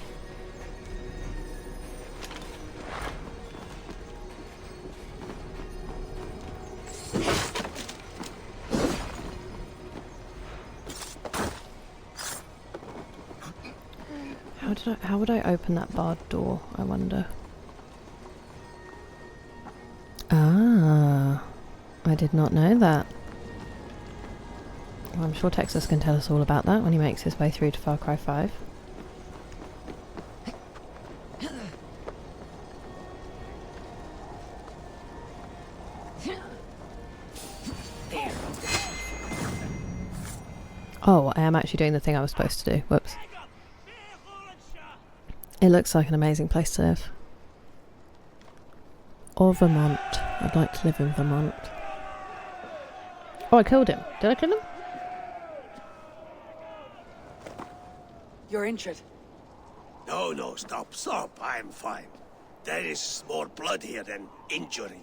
How would I open that barred door, I wonder? Ah, I did not know that. Well, I'm sure Texas can tell us all about that when he makes his way through to Far Cry 5. Oh, I am actually doing the thing I was supposed to do. Whoops. It looks like an amazing place to live. Or Vermont. I'd like to live in Vermont. Oh, I killed him. Did I kill him? You're injured. No, stop. I'm fine. There is more blood here than injury.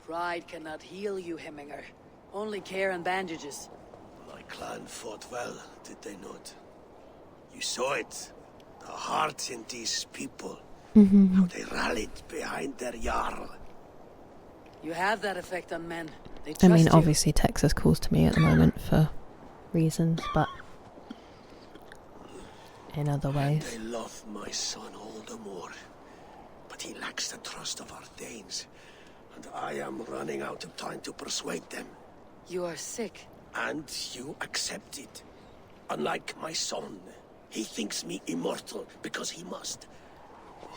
Pride cannot heal you, Hemminger. Only care and bandages. My clan fought well, did they not? You saw it. The heart in these people. How they rallied behind their Jarl. You have that effect on men. They I trust mean, you. obviously Texas calls to me at the moment for reasons, but in other ways. They love my son all the more. But he lacks the trust of our Danes. And I am running out of time to persuade them. You are sick. And you accept it. Unlike my son, he thinks me immortal because he must.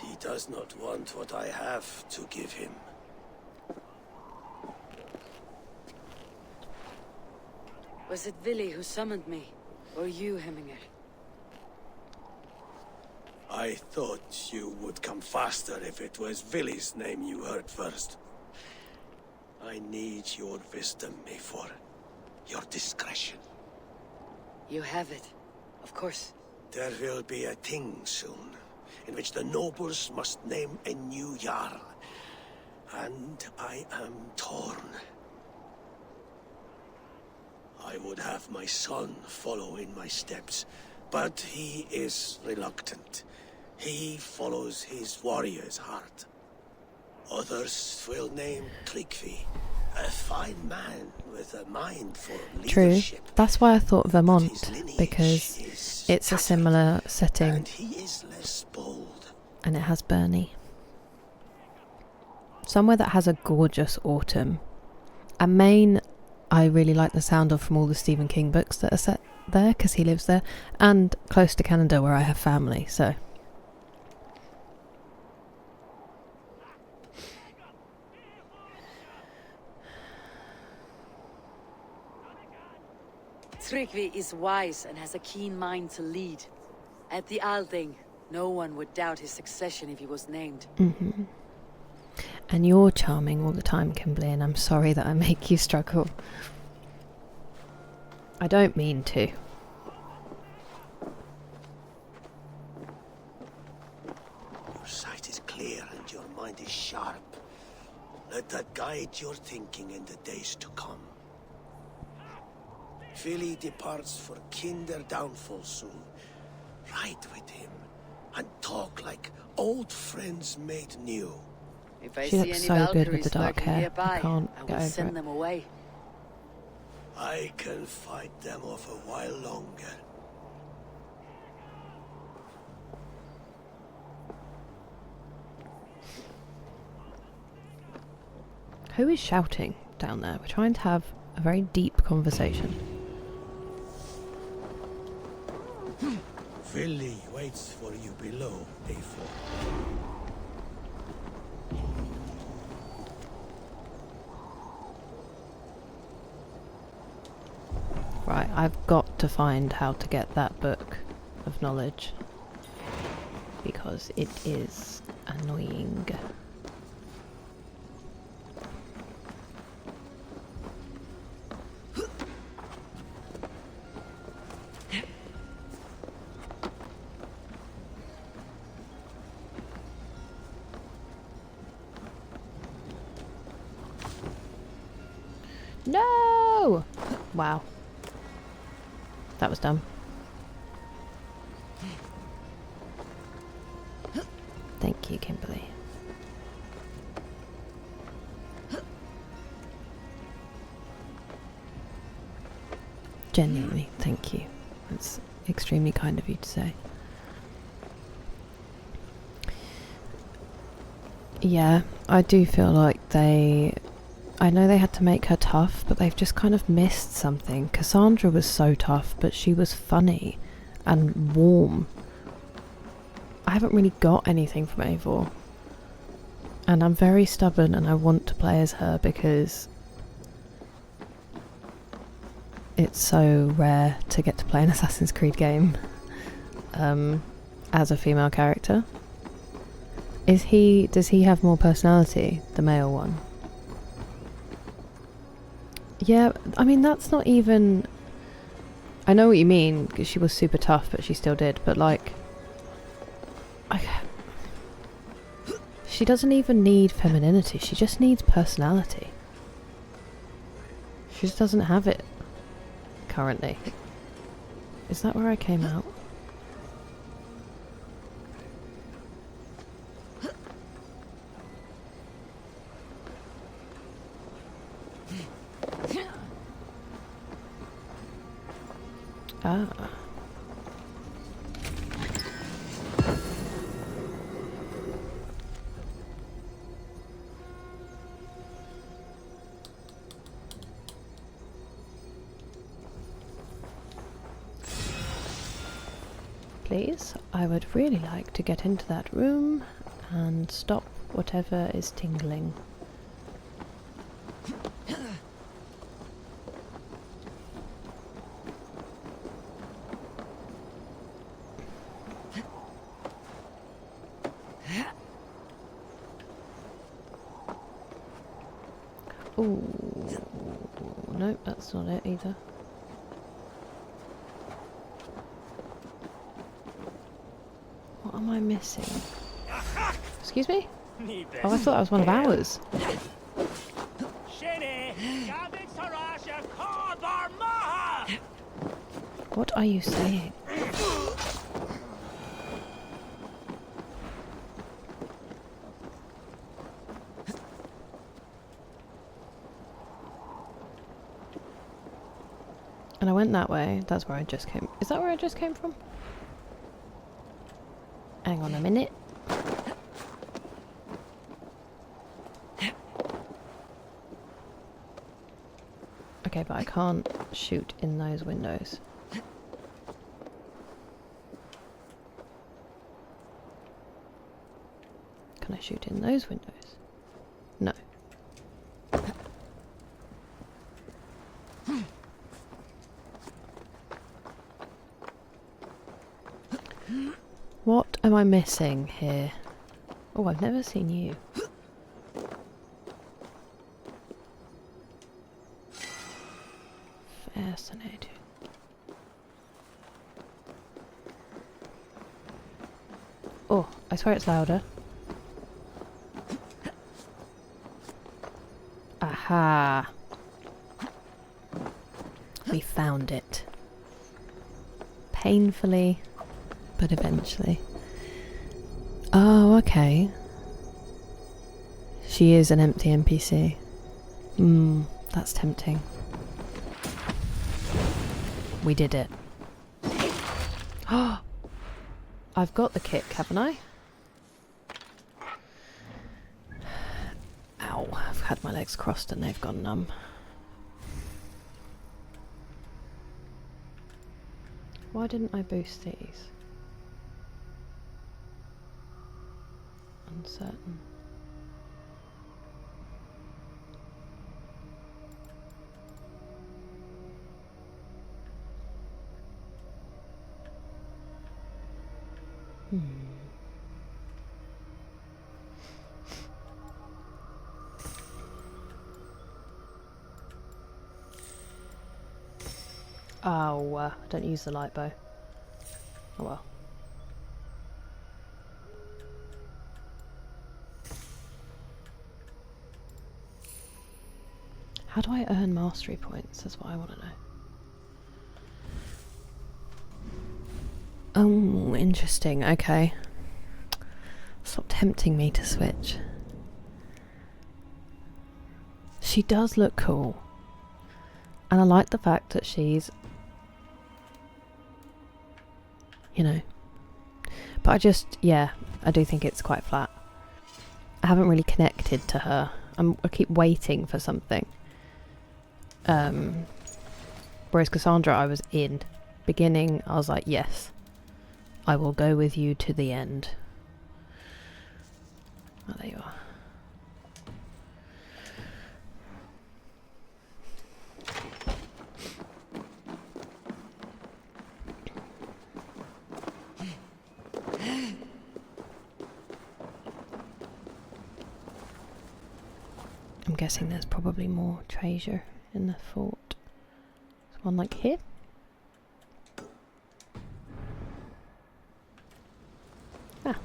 He does not want what I have to give him. Was it Vili who summoned me? Or you, Hemminger? I thought you would come faster if it was Vili's name you heard first. I need your wisdom, Mayfor. Your discretion. You have it. Of course. There will be a thing soon, in which the nobles must name a new Jarl. And I am torn. I would have my son follow in my steps, but he is reluctant. He follows his warrior's heart. Others will name Ljufvina, a fine man with a mind for leadership. True. That's why I thought Vermont, because it's a similar setting. And he is less bold. And it has Bernie. Somewhere that has a gorgeous autumn. And Maine, I really like the sound of from all the Stephen King books that are set there, because he lives there. And close to Canada, where I have family, so... Ljufvina is wise and has a keen mind to lead. At the Alding, no one would doubt his succession if he was named. And you're charming all the time, Kimberly, and I'm sorry that I make you struggle. I don't mean to. Your sight is clear and your mind is sharp. Let that guide your thinking in the days to come. Vili departs for kinder downfall soon. Ride with him and talk like old friends made new. If I She see looks any so good with the Valkyries dark lurking hair. nearby, I can't I get will over send it. them away. I can fight them off a while longer. Who is shouting down there? We're trying to have a very deep conversation. Vili waits for you below, A4. Right, I've got to find how to get that book of knowledge. Because it is annoying. No! Wow. That was dumb. Thank you, Kimberly. Genuinely, thank you. That's extremely kind of you to say. Yeah, I do feel like I know they had to make her tough, but they've just kind of missed something. Cassandra was so tough, but she was funny and warm. I haven't really got anything from Eivor. And I'm very stubborn and I want to play as her because it's so rare to get to play an Assassin's Creed game as a female character. Does he have more personality, the male one? Yeah, I mean, that's not even... I know what you mean, because she was super tough, but she still did, but like... She doesn't even need femininity, she just needs personality. She just doesn't have it, currently. Is that where I came out? Ah. Please, I would really like to get into that room and stop whatever is tingling. Ooh, nope, that's not it either. What am I missing? Excuse me? Oh, I thought that was one of ours. What are you saying? And I went that way. That's where I just came. Is that where I just came from? Hang on a minute. Okay, but I can't shoot in those windows. Can I shoot in those windows? No. What am I missing here? Oh, I've never seen you. Fascinating. Oh, I swear it's louder. Aha! We found it. Painfully, but eventually. Oh, okay. She is an empty NPC. That's tempting. We did it. Oh! I've got the kick, haven't I? Ow, I've had my legs crossed and they've gone numb. Why didn't I boost these? Uncertain. Oh, don't use the light bow. Oh well. How do I earn mastery points? That's what I want to know. Oh, interesting. Okay. Stop tempting me to switch. She does look cool. And I like the fact that she's... You know. But I just... Yeah, I do think it's quite flat. I haven't really connected to her. I keep waiting for something. Whereas Cassandra, I was in. Beginning, I was like, yes, I will go with you to the end. Oh, there you are. I'm guessing there's probably more treasure in the fort. There's one like here. Ah.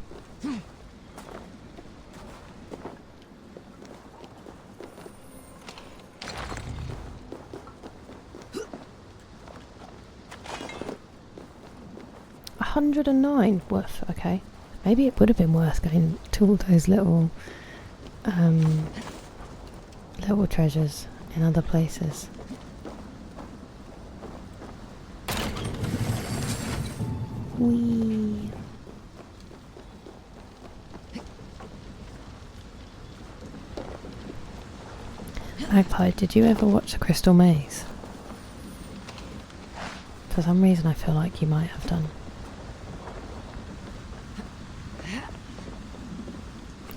109 worth. Okay, maybe it would have been worth going to all those little little treasures in other places. Whee! Magpie, did you ever watch The Crystal Maze? For some reason I feel like you might have done.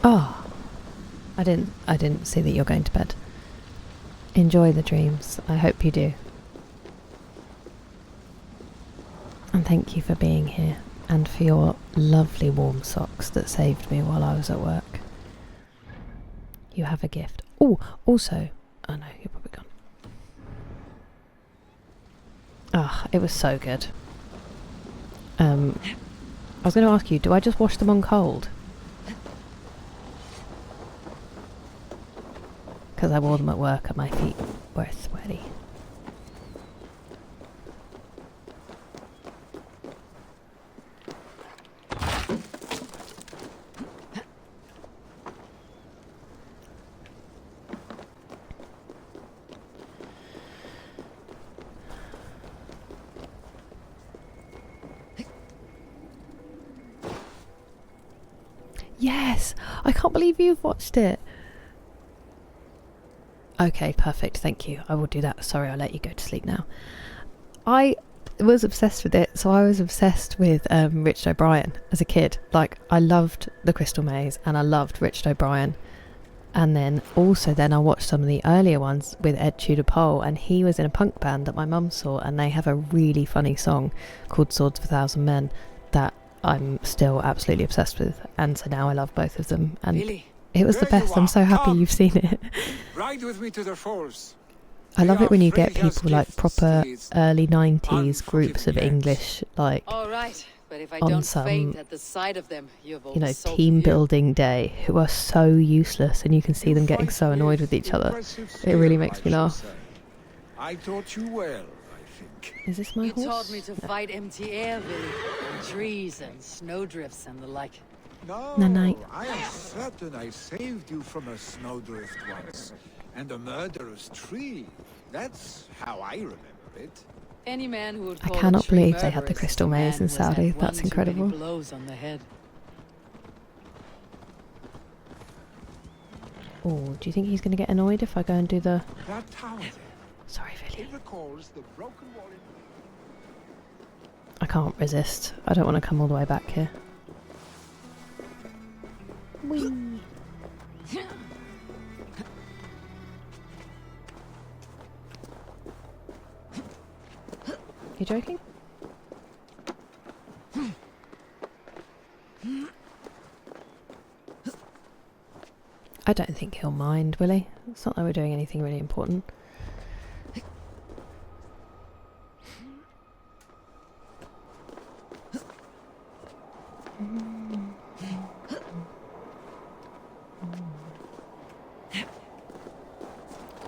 Oh, I didn't see that you're going to bed. Enjoy the dreams. I hope you do. And thank you for being here and for your lovely warm socks that saved me while I was at work. You have a gift. Oh, also, oh no, you're probably gone. Ah, it was so good. I was going to ask you, do I just wash them on cold? Because I wore them at work and my feet were sweaty. Yes! I can't believe you've watched it! Okay, perfect, thank you. I will do that. Sorry, I'll let you go to sleep now. I was obsessed with it, so I was obsessed with Richard O'Brien as a kid. Like, I loved The Crystal Maze and I loved Richard O'Brien. And then I watched some of the earlier ones with Ed Tudor Pole, and he was in a punk band that my mum saw, and they have a really funny song called Swords of a Thousand Men that I'm still absolutely obsessed with, and so now I love both of them, and Vili, it was the best. I'm so happy you've seen it. Ride with me to the falls. I love it when you get Freya's people like gifts proper to these early 90s groups of English, like All right, but if I on don't some, faint at the sight of them, you've you know, sold team you. building day, who are so useless, and you can see them getting so annoyed with each other. It really makes me laugh. I taught you well, I think. Is this my You horse? taught me to fight empty air, Vili, and trees and snowdrifts and the like. No, Night. I am certain I saved you from a snowdrift once, and a murderous tree. That's how I remember it. Any man who would I call cannot a tree believe they had the murderous Crystal man Maze in was had Saudi. one That's too many incredible. blows on the head. Oh, do you think he's going to get annoyed if I go and do the... That tower there. Sorry, Vili. It recalls the broken wall in... I can't resist. I don't want to come all the way back here. Whee! You joking? I don't think he'll mind, will he? It's not that we're doing anything really important.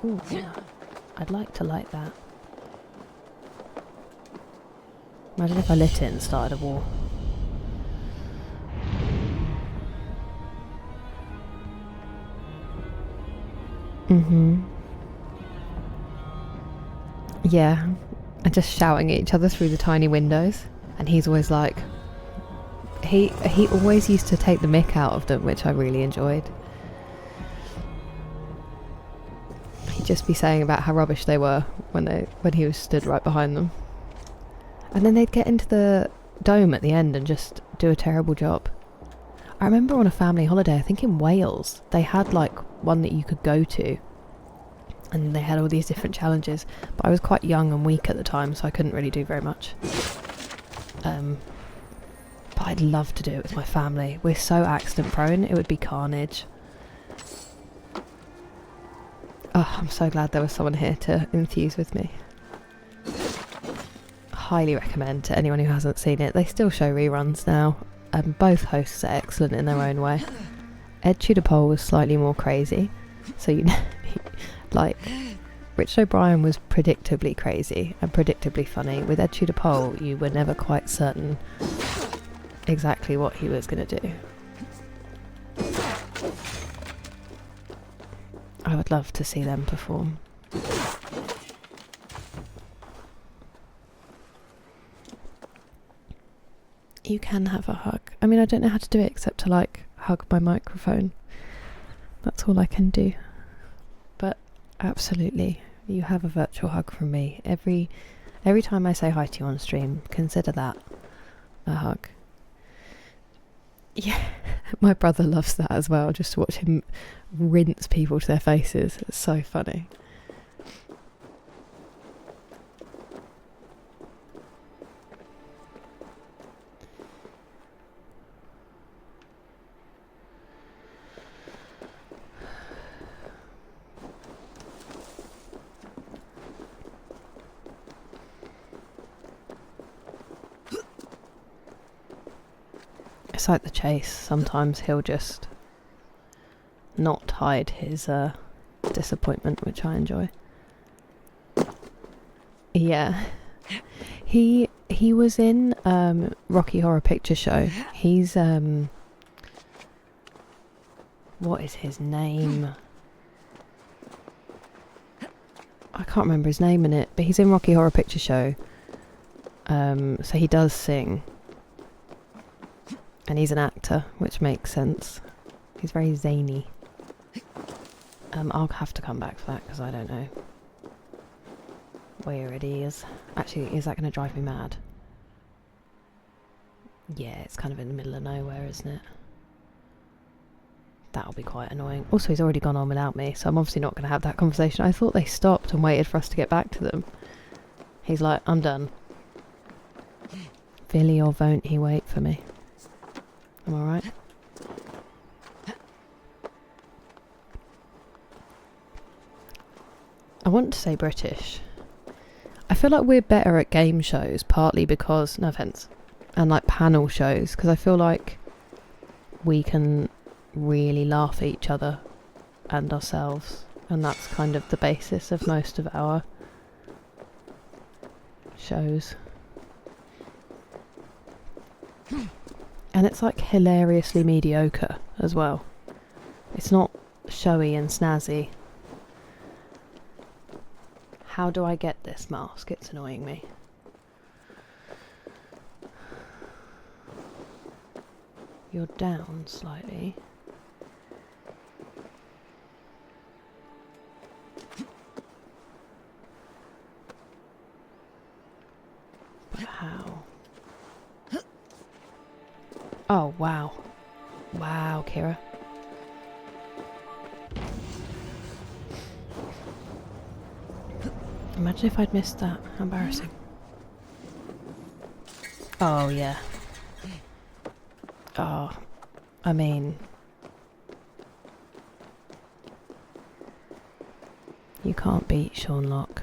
Ooh, yeah. I'd like to light that. Imagine if I lit it and started a war. Yeah, and just shouting at each other through the tiny windows. And he's always like... He always used to take the mick out of them, which I really enjoyed. just be saying about how rubbish they were when he was stood right behind them. And then they'd get into the dome at the end and just do a terrible job. I remember on a family holiday, I think in Wales, they had like one that you could go to, and they had all these different challenges, but I was quite young and weak at the time, so I couldn't really do very much. But I'd love to do it with my family. We're so accident prone, it would be carnage. Oh, I'm so glad there was someone here to enthuse with me. Highly recommend to anyone who hasn't seen it. They still show reruns now. Both hosts are excellent in their own way. Ed Tudor-Pole was slightly more crazy, so you know, like Richard O'Brien was predictably crazy and predictably funny. With Ed Tudor-Pole, you were never quite certain exactly what he was going to do. I would love to see them perform. You can have a hug. I mean, I don't know how to do it except to like hug my microphone. That's all I can do. But absolutely, you have a virtual hug from me. Every time I say hi to you on stream, consider that a hug. Yeah, my brother loves that as well, just to watch him rinse people to their faces. It's so funny. It's like the chase. Sometimes he'll just not hide his disappointment, which I enjoy. Yeah. He was in Rocky Horror Picture Show. He's what is his name? I can't remember his name in it, but he's in Rocky Horror Picture Show. So he does sing. And he's an actor, which makes sense. He's very zany. I'll have to come back for that because I don't know where it is. Actually, is that going to drive me mad? Yeah, it's kind of in the middle of nowhere, isn't it? That'll be quite annoying. Also, he's already gone on without me, so I'm obviously not going to have that conversation. I thought they stopped and waited for us to get back to them. He's like, I'm done. Vili, or won't he wait for me? I'm alright. I want to say British. I feel like we're better at game shows, partly because, no offence, and like panel shows, because I feel like we can really laugh at each other and ourselves, and that's kind of the basis of most of our shows. And it's like hilariously mediocre as well. It's not showy and snazzy. How do I get this mask? It's annoying me. You're down slightly. But how? Oh, wow. Wow, Kira. Imagine if I'd missed that. How embarrassing. Oh, yeah. Oh, I mean... You can't beat Sean Locke.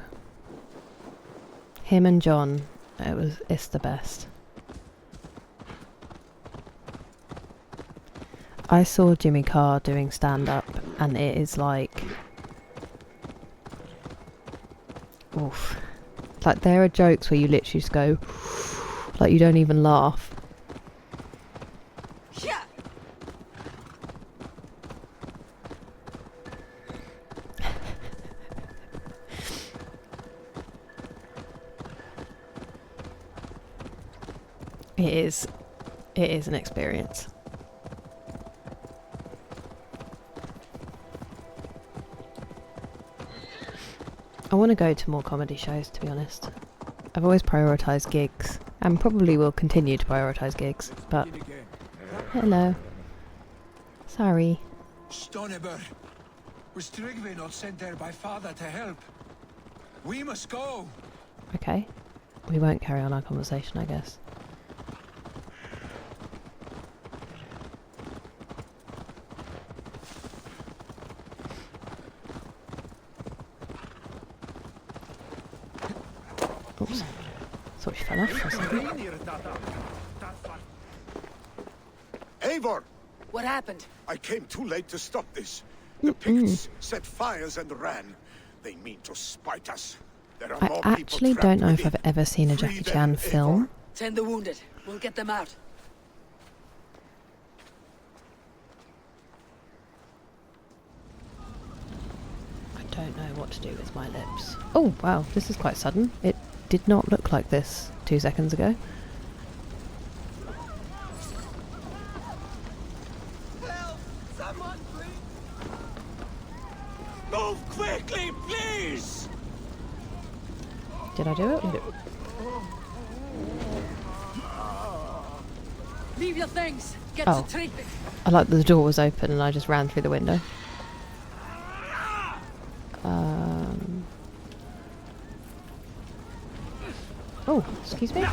Him and John, it's the best. I saw Jimmy Carr doing stand-up, and it is like... Oof. Like, there are jokes where you literally just go... Like, you don't even laugh. It is an experience. I want to go to more comedy shows, to be honest. I've always prioritised gigs, and probably will continue to prioritise gigs, but... Hello. Sorry. Stoneber, was Tryggvi not sent there by father to help? We must go. Okay. We won't carry on our conversation, I guess. Oops. Thought she fell off for a second. Eivor! What happened? I came too late to stop this. The Picts set fires and ran. They mean to spite us. There are I more actually people don't trapped know if within. I've ever seen a Jackie Chan film. Tend the wounded. We'll get them out. I don't know what to do with my lips. Oh, wow, this is quite sudden. It did not look like this 2 seconds ago. Help! Someone, please! Move quickly, please! Did I do it? Leave your things. Get Oh. to treatment. I like that the door was open and I just ran through the window. Oh, excuse me.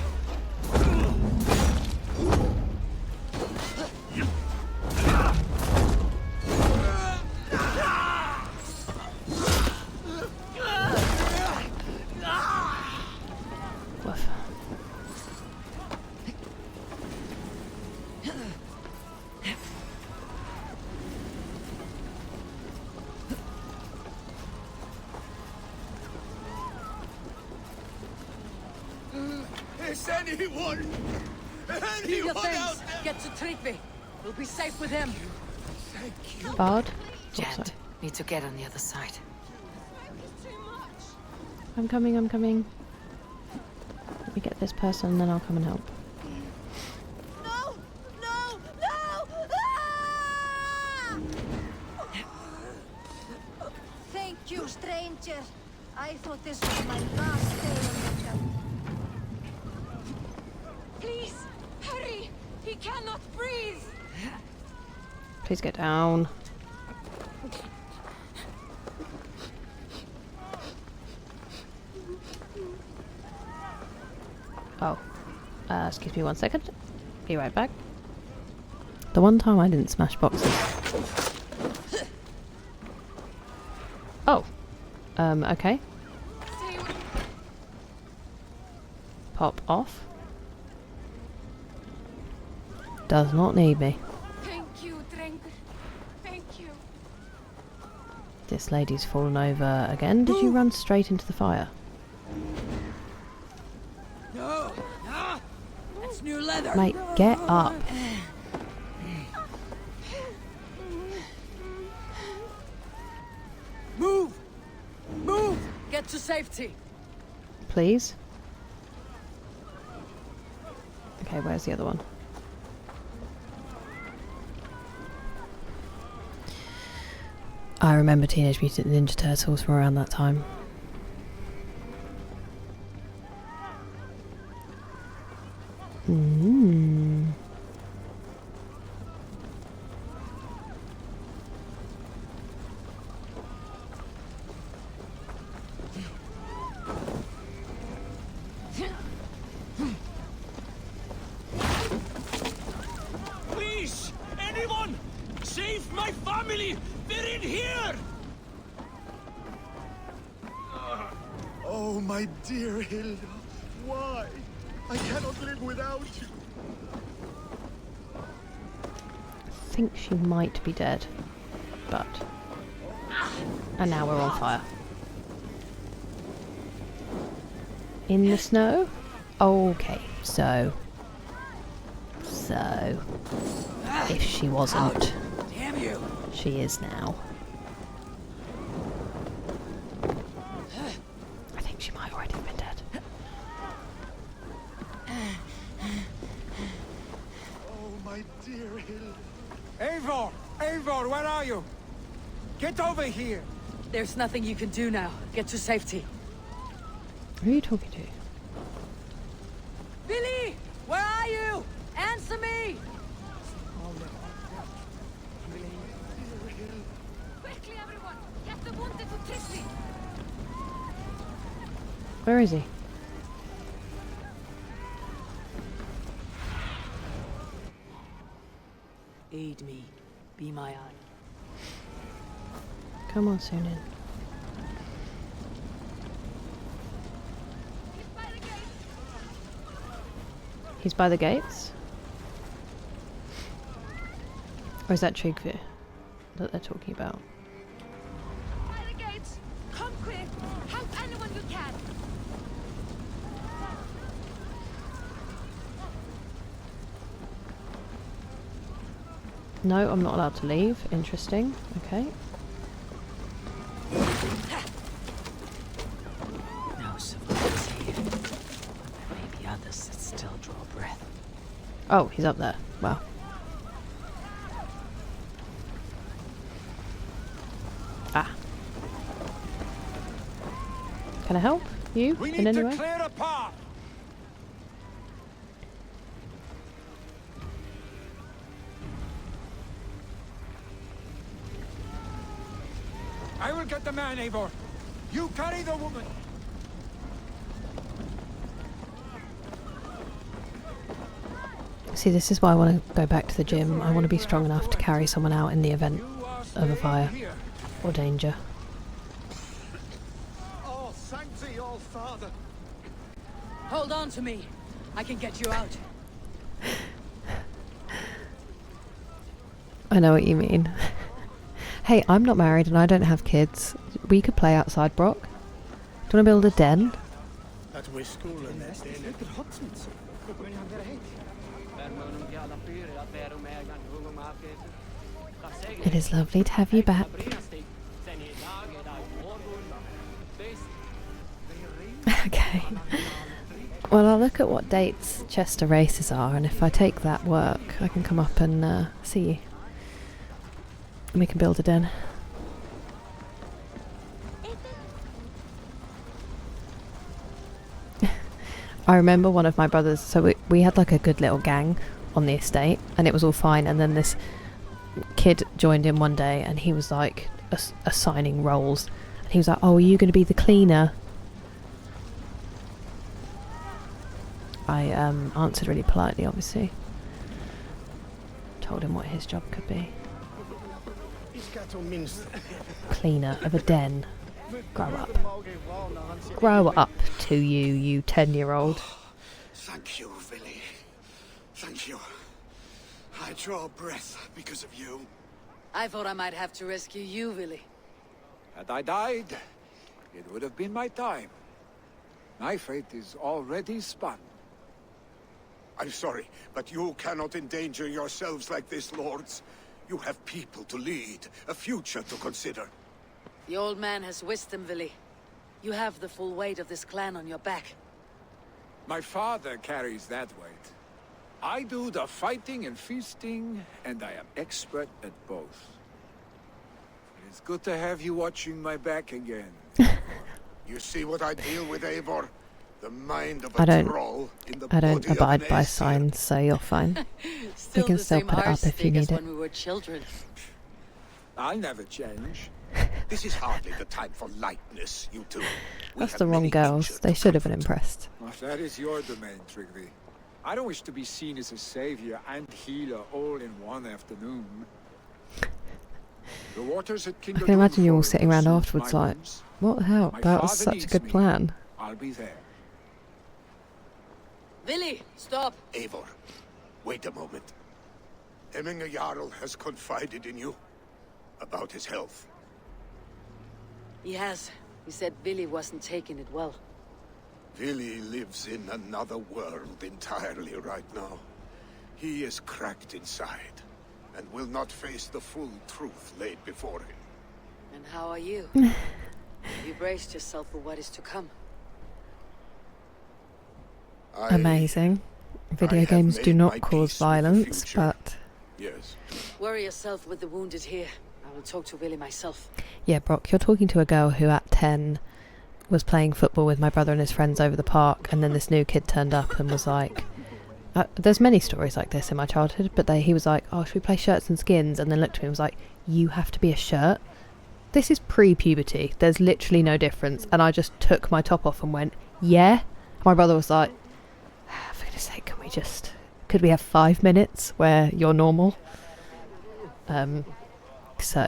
Woof. Is anyone Leave your out things. there? Get to Tryggvi. We'll be safe with him. Thank you. Bard? Jet, need to get on the other side. I'm coming, I'm coming. Let me get this person and then I'll come and help. No! No! No! Ah! Thank you, stranger. I thought this was my last day on the job. Please, hurry! He cannot breathe! Please get down. Oh. Excuse me 1 second. Be right back. The one time I didn't smash boxes. Oh. Okay. Pop off. Does not need me. Thank you, Drengur. Thank you. This lady's fallen over again. Did you run straight into the fire? No, no, that's new leather. Mate, get up. Move! Move! Get to safety. Please. Okay, where's the other one? I remember Teenage Mutant Ninja Turtles from around that time. Please! Anyone! Save my family! They're in here! Oh, my dear Hilda. Why? I cannot live without you. I think she might be dead, but... And now we're on fire. In the snow? Okay, so... If she wasn't, Damn you! she is now. I think she might already have been dead. Oh, my dear Hilda. Eivor! Eivor, where are you? Get over here! There's nothing you can do now. Get to safety. Who are you talking to? Vili! Where are you? Answer me! Quickly, everyone! Get the wounded to Tristi! Where is he? Aid me. Be my eye. Come on, Sunan. He's by the gates? Or is that Tryggvi that they're talking about? By the gates! Come quick! Help anyone you can! No, I'm not allowed to leave. Interesting. Okay. Now someone's here. Maybe others that still draw breath. Oh, he's up there. Wow. Ah. Can I help you We in need any to way? clear a path. I will get the man, Eivor. You carry the woman. See, this is why I want to go back to the gym. I want to be strong enough to carry someone out in the event of a fire or danger. Oh, thank thee, old father. Hold on to me. I can get you out. I know what you mean. Hey, I'm not married and I don't have kids. We could play outside, Brock. Do you want to build a den? It is lovely to have you back. Okay. Well, I'll look at what dates Chester races are, and if I take that work, I can come up and see you. And we can build a den. I remember one of my brothers, so we had like a good little gang on the estate, and it was all fine, and then this kid joined in one day, and he was like assigning roles, and he was like, oh, are you going to be the cleaner? I answered really politely, obviously. Told him what his job could be. Cleaner of a den. Grow up. Grow up to you 10-year-old. Thank you, Vili. Thank you. I draw breath because of you. I thought I might have to rescue you, Vili. Had I died, it would have been my time. My fate is already spun. I'm sorry, but you cannot endanger yourselves like this, lords. You have people to lead, a future to consider. The old man has wisdom, Vili. You have the full weight of this clan on your back. My father carries that weight. I do the fighting and feasting, and I am expert at both. It is good to have you watching my back again. You see what I deal with, Eivor? The mind of a troll in the I don't body of abide an by Aesir. signs, so you're fine. Still We can the still same put it up if you heartstick need as it. when we were children. I'll never change. This is hardly the time for lightness, you two. That's the wrong girls. They should have been impressed. Well, that is your domain, Tryggvi. I don't wish to be seen as a savior and healer all in one afternoon. The waters at I can imagine you all sitting around afterwards like, what the hell? My That was father such a needs good me. plan. I'll be there. Vili, stop! Eivor, wait a moment. Hemminger Jarl has confided in you about his health. He has. He said Vili wasn't taking it well. Vili lives in another world entirely right now. He is cracked inside, and will not face the full truth laid before him. And how are you? You braced yourself for what is to come. Amazing. Video have games made do my not cause peace with the violence, future. but Yes. Worry yourself with the wounded here. I will talk to Vili myself. Yeah, Brock, you're talking to a girl who at 10 was playing football with my brother and his friends over the park, and then this new kid turned up and was like... there's many stories like this in my childhood, but he was like, oh, should we play shirts and skins? And then looked at me and was like, you have to be a shirt? This is pre-puberty. There's literally no difference. And I just took my top off and went, yeah? My brother was like, for goodness sake, could we have 5 minutes where you're normal? So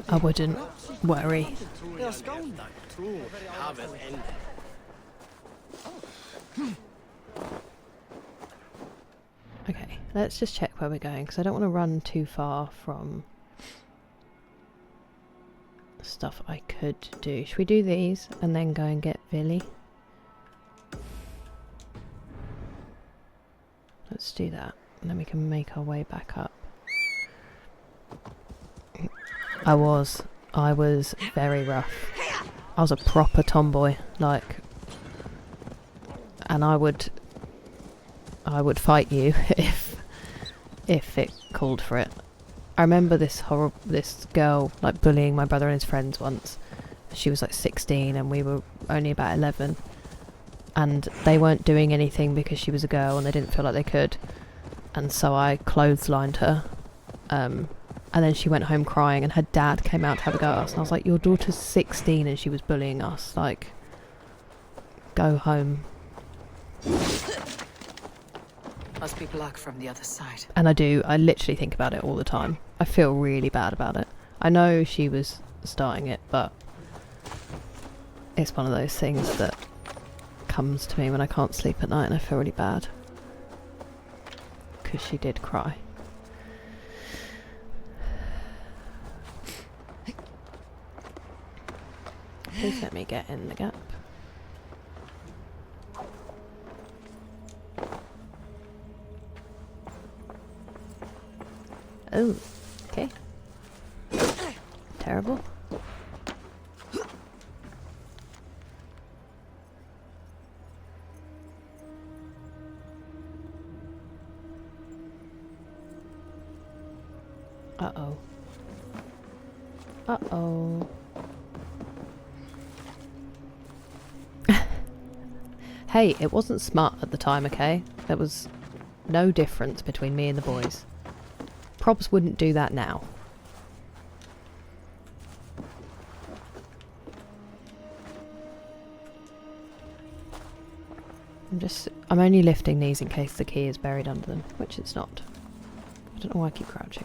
I wouldn't worry. Okay, let's just check where we're going, because I don't want to run too far from stuff I could do. Should we do these and then go and get Vili? Let's do that, and then we can make our way back up. I was very rough. I was a proper tomboy, like, and I would fight you if it called for it. I remember this girl like bullying my brother and his friends once. She was like 16 and we were only about 11, and they weren't doing anything because she was a girl and they didn't feel like they could, and so I clotheslined her, and then she went home crying, and her dad came out to have a go at us, and I was like, your daughter's 16 and she was bullying us, like, go home. Must be blocked from the other side. And I literally think about it all the time. I feel really bad about it. I know she was starting it, but it's one of those things that comes to me when I can't sleep at night and I feel really bad. Because she did cry. Please let me get in the gap. Oh, okay. Terrible. Uh-oh. Uh-oh. Hey, it wasn't smart at the time, okay? There was no difference between me and the boys. Probs wouldn't do that now. I'm only lifting these in case the key is buried under them, which it's not. I don't know why I keep crouching.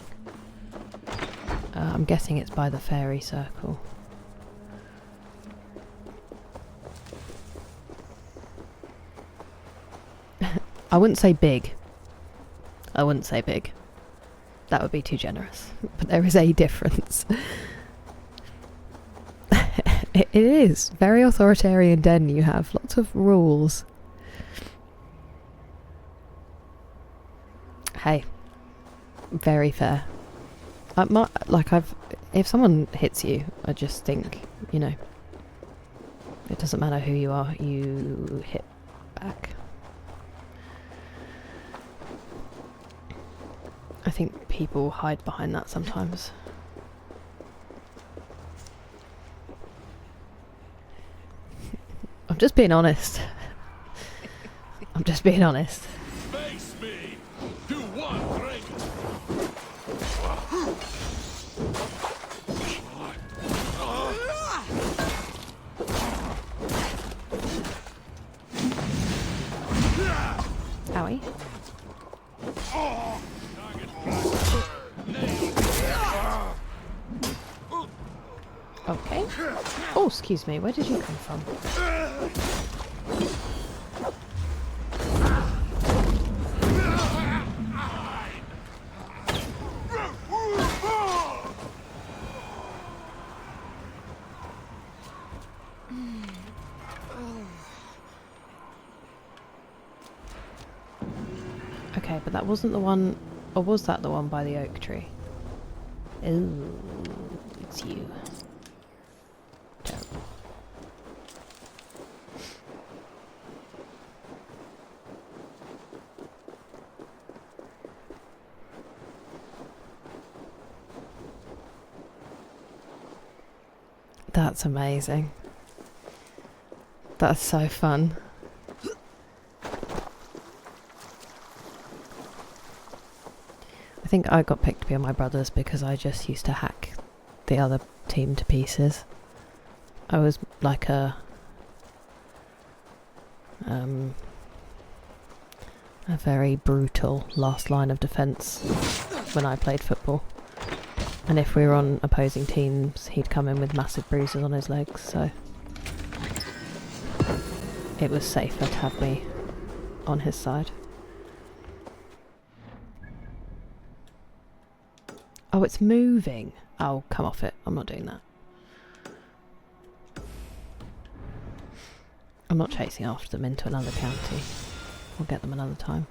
I'm guessing it's by the fairy circle. I wouldn't say big. I wouldn't say big. That would be too generous. But there is a difference. It is. Very authoritarian den you have. Lots of rules. Hey. Very fair. If someone hits you, I just think, you know, it doesn't matter who you are, you hit back. I think people hide behind that sometimes. I'm just being honest. I'm just being honest. Face me! Do one drink! Owie. Okay. Oh, excuse me, where did you come from? Okay, but that wasn't the one, or was that the one by the oak tree? Ooh, it's you. Terrible. That's amazing. That's so fun. I think I got picked to be on my brothers because I just used to hack the other team to pieces. I was like a very brutal last line of defence when I played football. And if we were on opposing teams, he'd come in with massive bruises on his legs, so it was safer to have me on his side. Oh, it's moving. Oh, come off it. I'm not doing that. I'm not chasing after them into another county. We'll get them another time.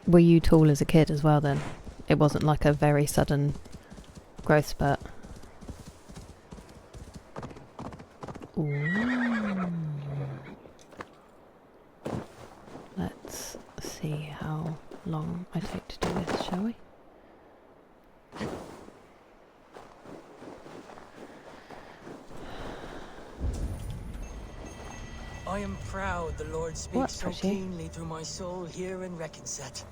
Were you tall as a kid as well then? It wasn't like a very sudden growth spurt. Ooh. Let's see how long I take to do this, shall we? I am proud the Lord speaks so keenly through my soul here in Reckenset.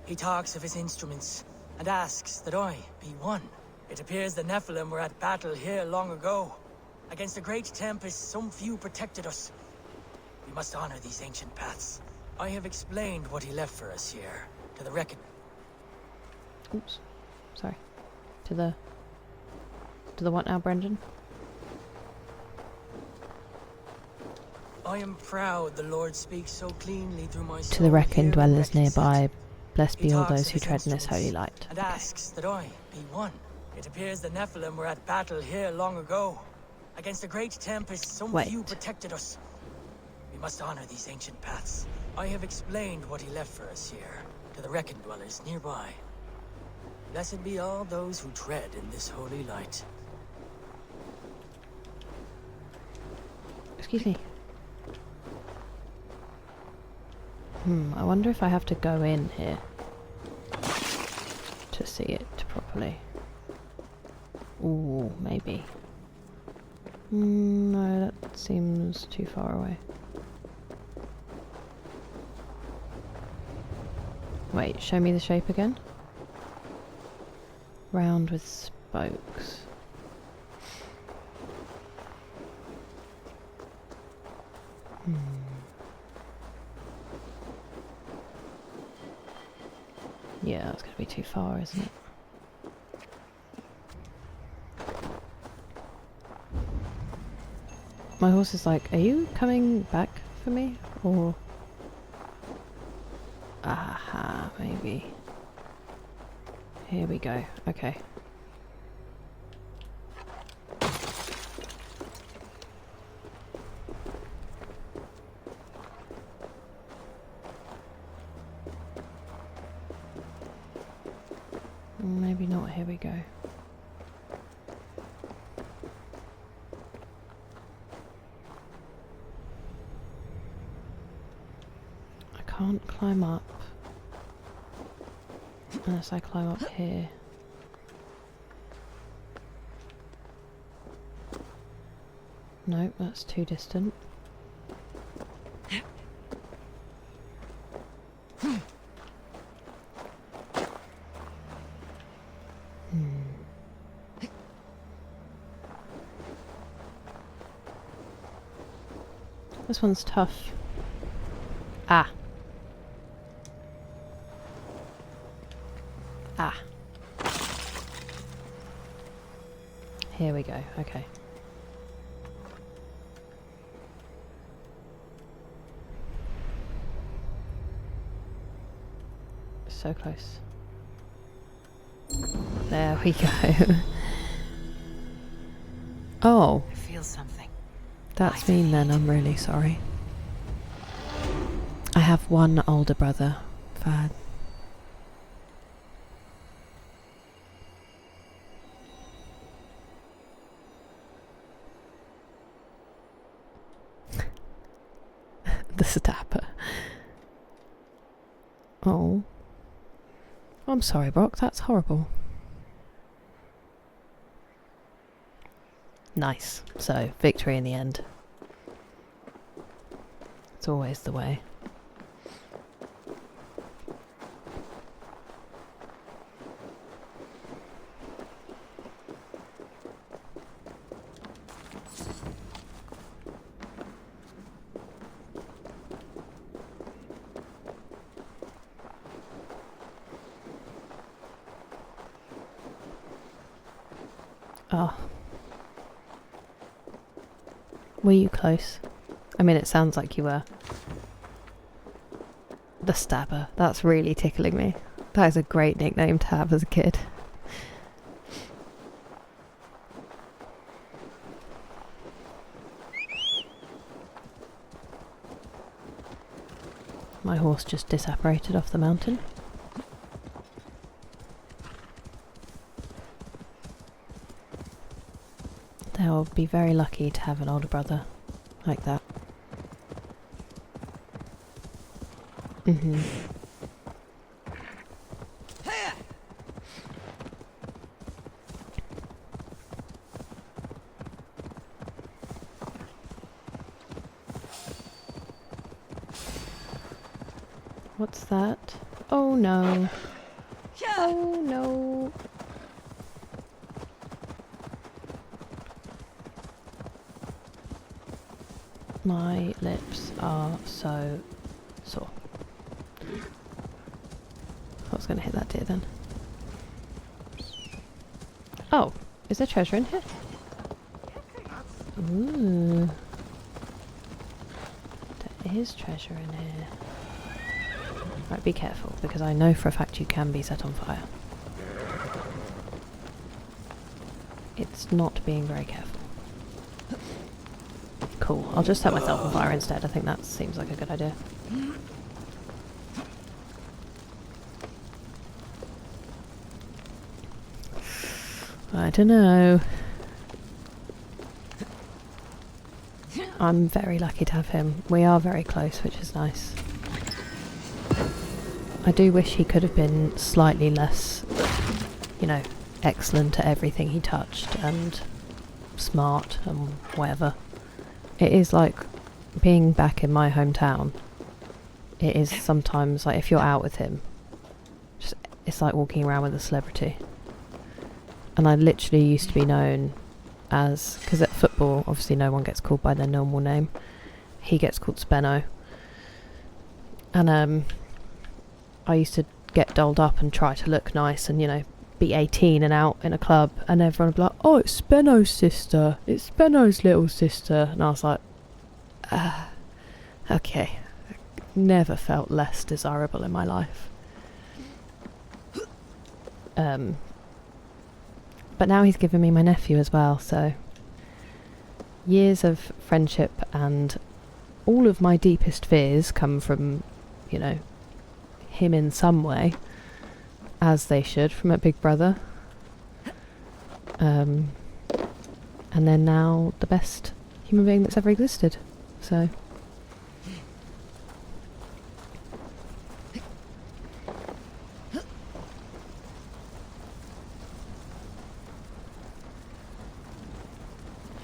He talks of his instruments and asks that I be one. It appears the Nephilim were at battle here long ago. Against a great tempest, some few protected us. We must honor these ancient paths. I have explained what he left for us here, to the Reckon. Oops. Sorry. To the what now, Brendan? I am proud the Lord speaks so cleanly through my soul. To the Reckon dwellers nearby, blessed be all those who tread in this holy light. And asks that I be one. It appears the Nephilim were at battle here long ago. Against a great tempest, some few protected us. We must honor these ancient paths. I have explained what he left for us here, to the Reckon dwellers nearby. Blessed be all those who tread in this holy light. Excuse me. I wonder if I have to go in here to see it properly. Ooh, maybe. No, that seems too far away. Wait, show me the shape again. Round with spokes. Yeah, that's going to be too far, isn't it? My horse is like, are you coming back for me? Or... aha, maybe. Here we go. Okay. Maybe not. Here we go. I can't climb up unless I climb up here. Nope, that's too distant. This one's tough. Ah. Ah. Here we go. Okay. So close. There we go. Oh. I feel something. That's mean then, I'm really sorry. I have one older brother, Fad. I'm sorry, Brock, that's horrible. Nice. So, victory in the end. It's always the way. Oh. Were you close? I mean, it sounds like you were. The Stabber. That's really tickling me. That is a great nickname to have as a kid. My horse just disapparated off the mountain. They'll be very lucky to have an older brother like that. What's that? Oh no. Oh no. My lips are so sore. I was going to hit that deer then. Oh, is there treasure in here? Ooh. There is treasure in here. Right, be careful, because I know for a fact you can be set on fire. It's not being very careful. Cool, I'll just set myself on fire instead. I think that seems like a good idea. I don't know. I'm very lucky to have him. We are very close, which is nice. I do wish he could have been slightly less, you know, excellent at everything he touched and smart and whatever. It is like being back in my hometown. It is sometimes like if you're out with him, it's like walking around with a celebrity. And I literally used to be known as, because at football obviously no one gets called by their normal name. He gets called Spenno. And I used to get dolled up and try to look nice and, you know, be 18 and out in a club, and everyone would be like, oh, it's Spenno's sister, it's Spenno's little sister, and I was like, okay. Never felt less desirable in my life. But now he's given me my nephew as well, so years of friendship and all of my deepest fears come from, you know, him in some way, as they should from a big brother. And then now the best human being that's ever existed. So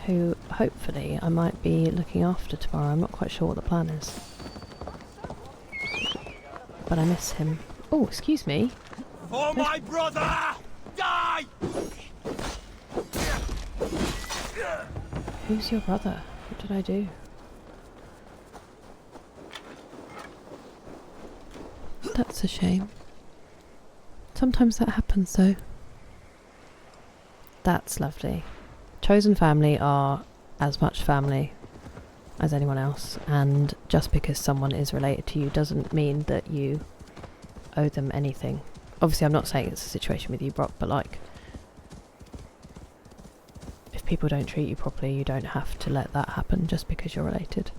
who hopefully I might be looking after tomorrow. I'm not quite sure what the plan is, but I miss him. Oh, excuse me. For my brother! Die! Who's your brother? What did I do? That's a shame. Sometimes that happens though. That's lovely. Chosen family are as much family as anyone else, and just because someone is related to you doesn't mean that you owe them anything. Obviously I'm not saying it's a situation with you, Brock, but like, if people don't treat you properly, you don't have to let that happen just because you're related.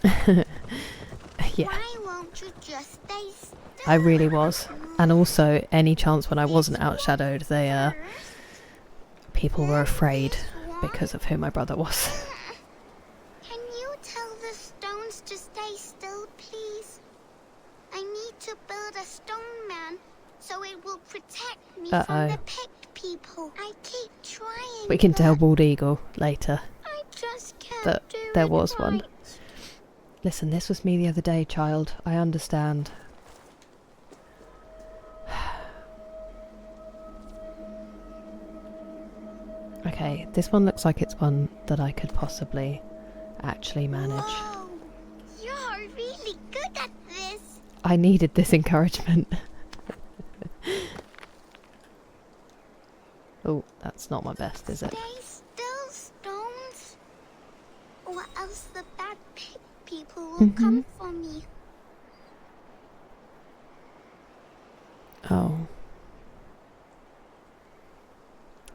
Yeah. Why won't you just stay still? I really was. And also, any chance when I wasn't outshadowed, they, people were afraid because of who my brother was. Can you tell the stones to stay still, please? Uh-oh. the picked people. I keep trying. We can tell Bald Eagle later I just can't that do there it was right. one. Listen, this was me the other day, child. I understand. Okay, this one looks like it's one that I could possibly actually manage. Whoa, you're really good at this. I needed this encouragement. Oh, that's not my best, is it? They still stones? Or else the bad pig people will come for me. Oh.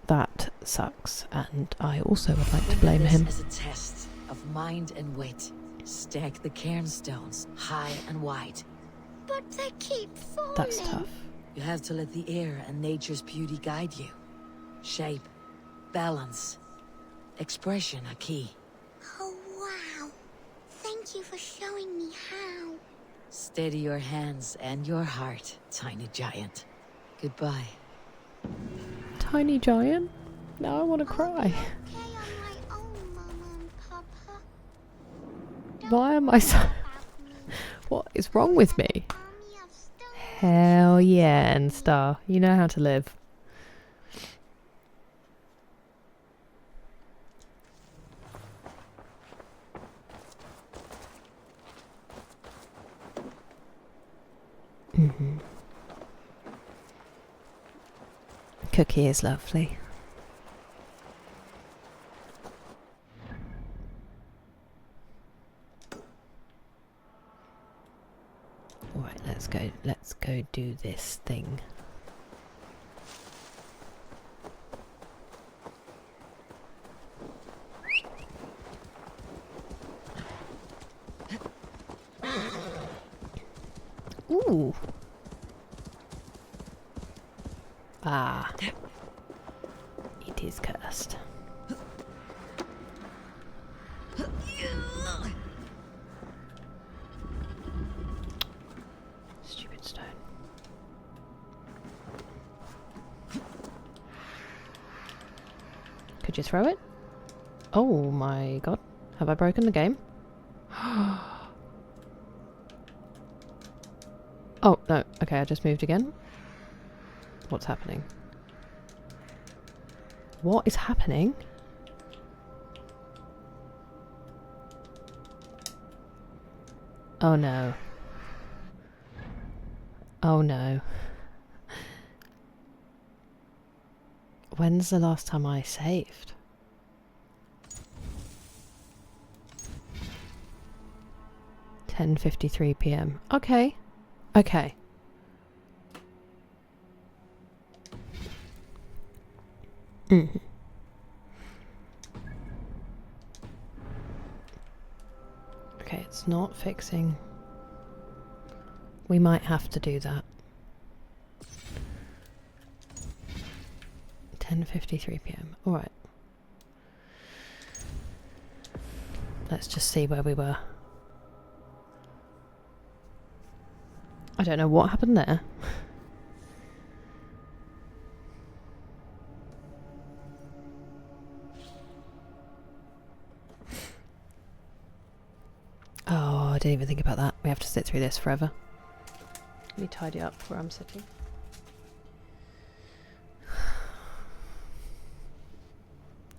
That sucks, and I also would like to blame him. This is a test of mind and wit. Stack the cairnstones high and wide. But they keep falling. That's tough. You have to let the air and nature's beauty guide you. Shape, balance, expression are key. Oh, wow. Thank you for showing me how. Steady your hands and your heart, tiny giant. Goodbye. Tiny giant? Now I want to cry. Why am I so... What is wrong with me? Hell yeah, N-Star. You know how to live. Cookie is lovely. Alright, let's go do this thing. Ooh. Ah. It is cursed. Stupid stone. Could you throw it? Oh my god. Have I broken the game? Oh, no. Okay, I just moved again. What's happening? What is happening? Oh no. Oh no. When's the last time I saved? (10:53 p.m) Okay. Okay. Okay, it's not fixing. We might have to do that. 10:53 p.m. Alright. Let's just see where we were. I don't know what happened there. Oh, I didn't even think about that. We have to sit through this forever. Let me tidy up where I'm sitting.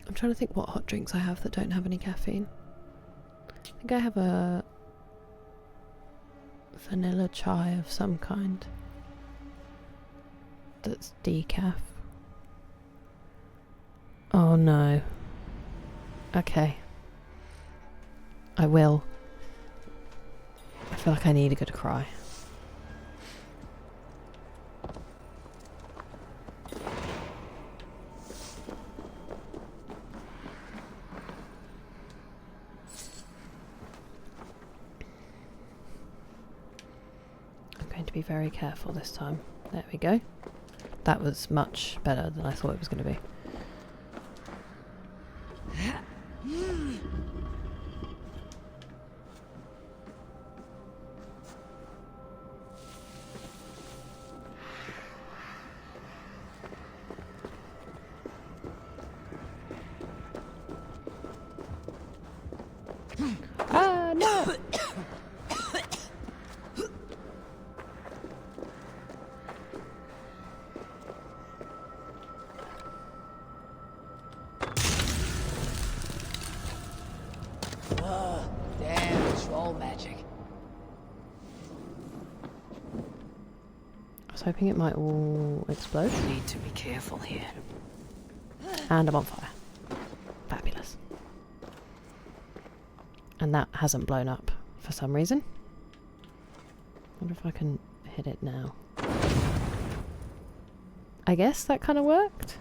I'm trying to think what hot drinks I have that don't have any caffeine. I think I have a vanilla chai of some kind that's decaf. Oh no. Okay. I will. I feel like I need a good cry. I'm going to be very careful this time. There we go. That was much better than I thought it was going to be. Ah, no! Oh, damn troll magic. I was hoping it might all explode. Need to be careful here. And I'm on fire. Fabulous. And that hasn't blown up for some reason. Wonder if I can hit it now. I guess that kind of worked.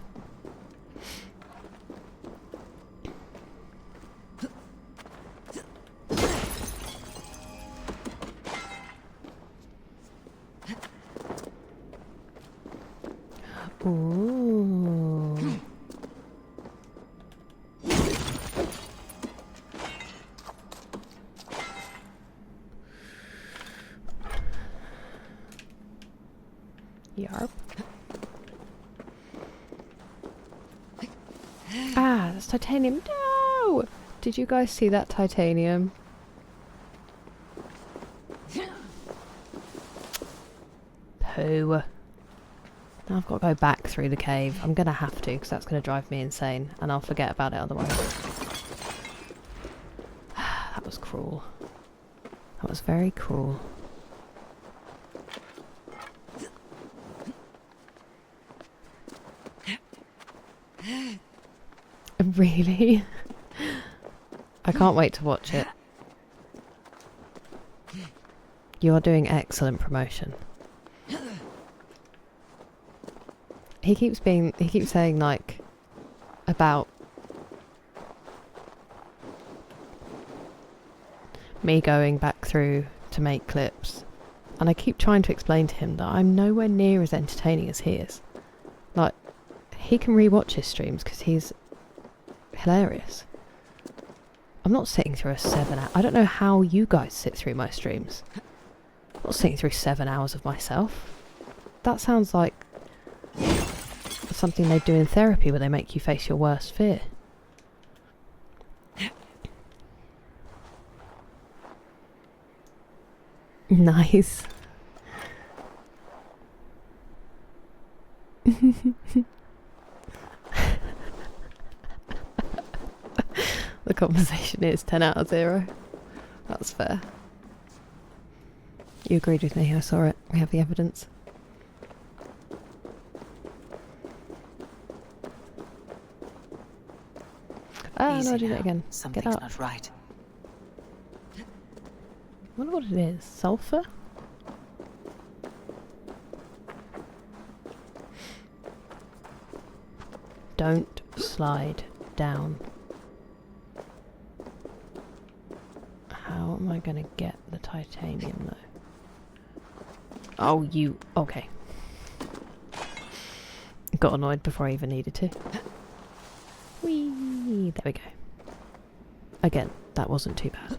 Ooh. Yarp. Ah, that's titanium. No! Did you guys see that titanium? Pooh. Now I've got to go back through the cave. I'm going to have to, because that's going to drive me insane, and I'll forget about it otherwise. That was cruel. That was very cruel. Really? I can't wait to watch it. You are doing excellent promotion. He keeps saying like about me going back through to make clips, and I keep trying to explain to him that I'm nowhere near as entertaining as he is. Like, he can rewatch his streams because he's hilarious. I'm not sitting through a 7 hour. I don't know how you guys sit through my streams. I'm not sitting through 7 hours of myself. That sounds like something they do in therapy where they make you face your worst fear. Nice. The conversation is 10 out of 0. That's fair. You agreed with me, I saw it. We have the evidence. Ah, no, I did it again. Something's Get up. not right. I wonder what it is. Sulfur? Don't slide down. How am I going to get the titanium though? Oh, you... Okay. Got annoyed before I even needed to. Whee! There we go. Again, that wasn't too bad.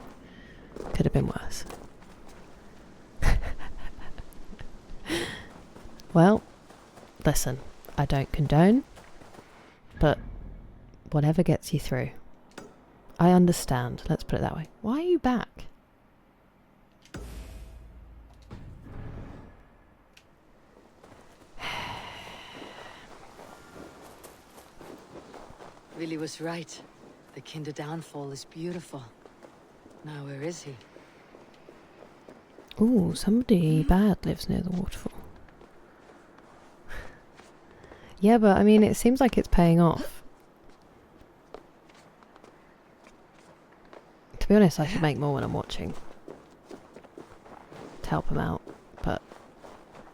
Could have been worse. Well, listen, I don't condone, but whatever gets you through. I understand, let's put it that way. Why are you back? Vili was right. The Kinder downfall is beautiful. Now where is he? Ooh, somebody bad lives near the waterfall. Yeah, but I mean, it seems like it's paying off. To be honest, I should make more when I'm watching. To help him out. But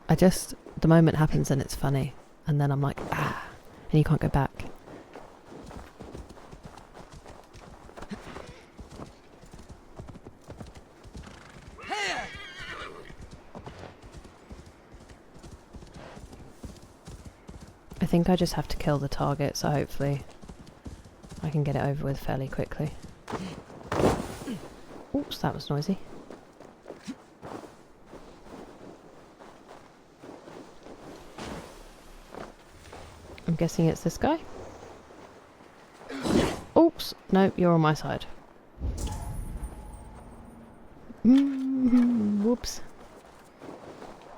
I just, the moment happens and it's funny. And then I'm like, ah, and you can't go back. I think I just have to kill the target, so hopefully I can get it over with fairly quickly. Oops, that was noisy. I'm guessing it's this guy. Oops, no, you're on my side. Whoops.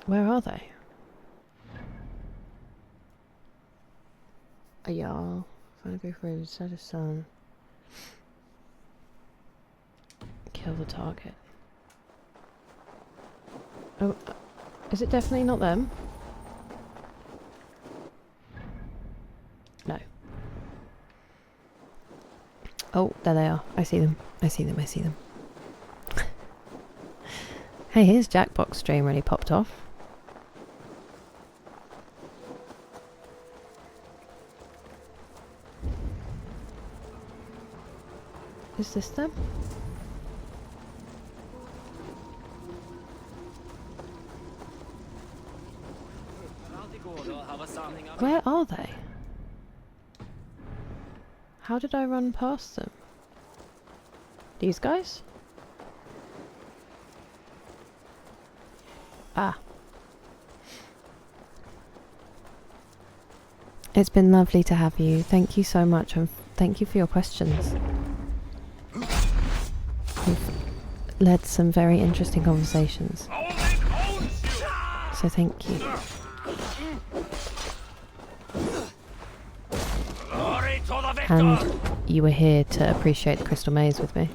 Where are they? A Jarl. Find a group of roads, set a sun. Kill the target. Oh, is it definitely not them? No. Oh, there they are. I see them. I see them. I see them. Hey, here's Jackbox stream already popped off. Is this them? Where are they? How did I run past them? These guys? Ah. It's been lovely to have you. Thank you so much, and thank you for your questions. You've led some very interesting conversations. So thank you. And you were here to appreciate the Crystal Maze with me.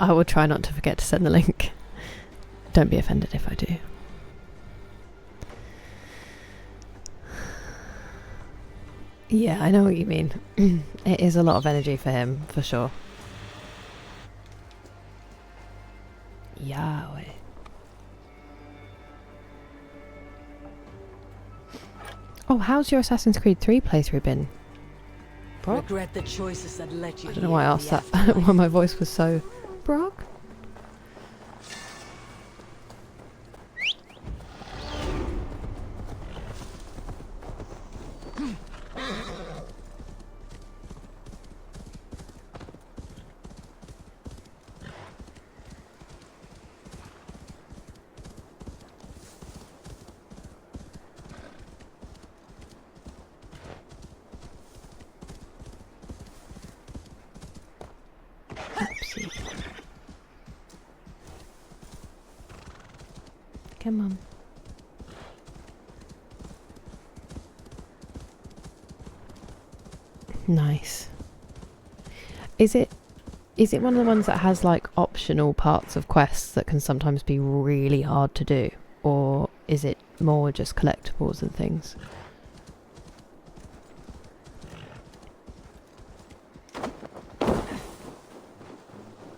I will try not to forget to send the link. Don't be offended if I do. Yeah, I know what you mean. It is a lot of energy for him, for sure. Yahweh. Oh, how's your Assassin's Creed 3 playthrough been? Brock? Regret the choices that led you I don't know why I asked that when my voice was so... Brock? Come on. Nice. Is it one of the ones that has like optional parts of quests that can sometimes be really hard to do? Or is it more just collectibles and things?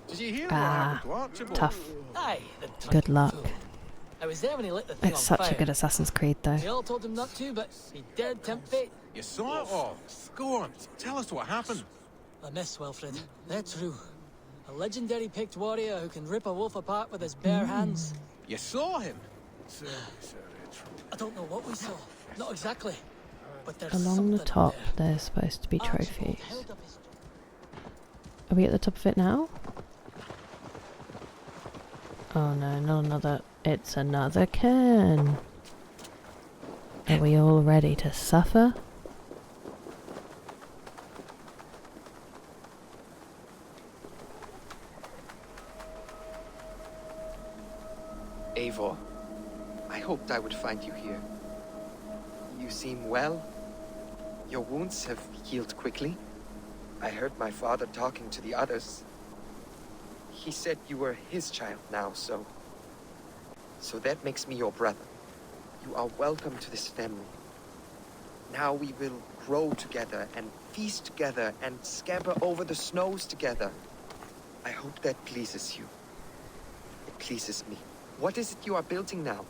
Did you hear tough. Aye, Good luck. I was there when he lit the thing It's on such fire. a good Assassin's Creed though. We all told him not to, but he dared tempt fate. You saw it all. Go on, tell us what happened. A miss, Wilfred. They're true. A legendary picked warrior who can rip a wolf apart with his bare hands. You saw him? I don't know what we saw. Not exactly. But there's Along the top, there's supposed to be trophies. Are we at the top of it now? Oh no, not another. It's another can. Are we all ready to suffer? Eivor, I hoped I would find you here. You seem well. Your wounds have healed quickly. I heard my father talking to the others. He said you were his child now, so that makes me your brother. You are welcome to this family. Now we will grow together and feast together and scamper over the snows together. I hope that pleases you. It pleases me. What is it you are building now?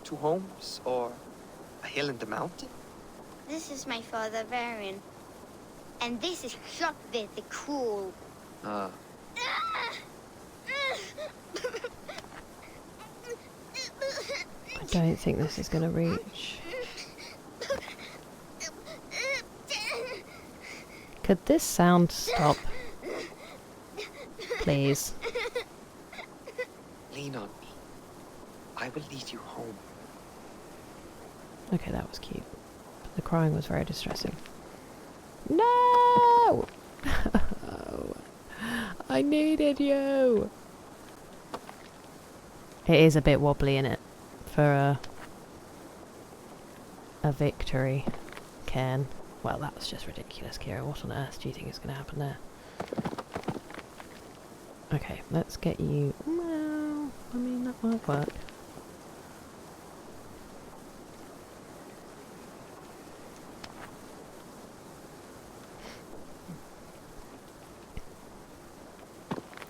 2 homes or a hill in the mountain? This is my father, Varian. And this is Jorvik the Cruel. Ah. I don't think this is going to reach. Could this sound stop? Please. Lean on me. I will lead you home. Okay, that was cute. But the crying was very distressing. No! I needed you! It is a bit wobbly in it for a victory, Cairn. Well, that was just ridiculous, Kira. What on earth do you think is going to happen there? Okay, let's get you... Well, I mean, that might work.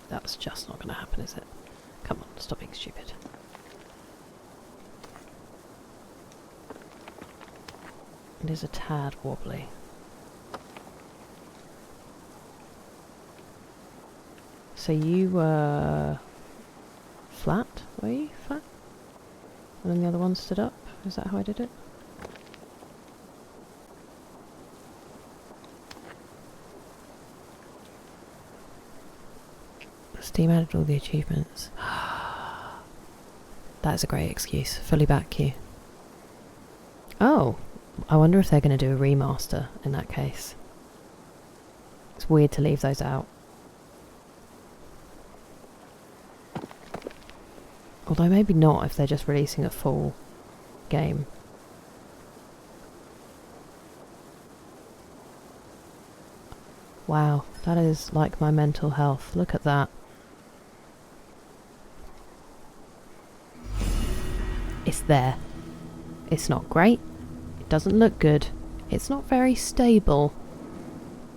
That's just not going to happen, is it? Come on, stop being stupid. It is a tad wobbly. So you were flat, were you? Flat? And then the other one stood up? Is that how I did it? Steam added all the achievements. That is a great excuse. Fully back you. Oh, I wonder if they're going to do a remaster in that case. It's weird to leave those out. Although maybe not if they're just releasing a full game. Wow, that is like my mental health. Look at that. It's there. It's not great. It doesn't look good. It's not very stable.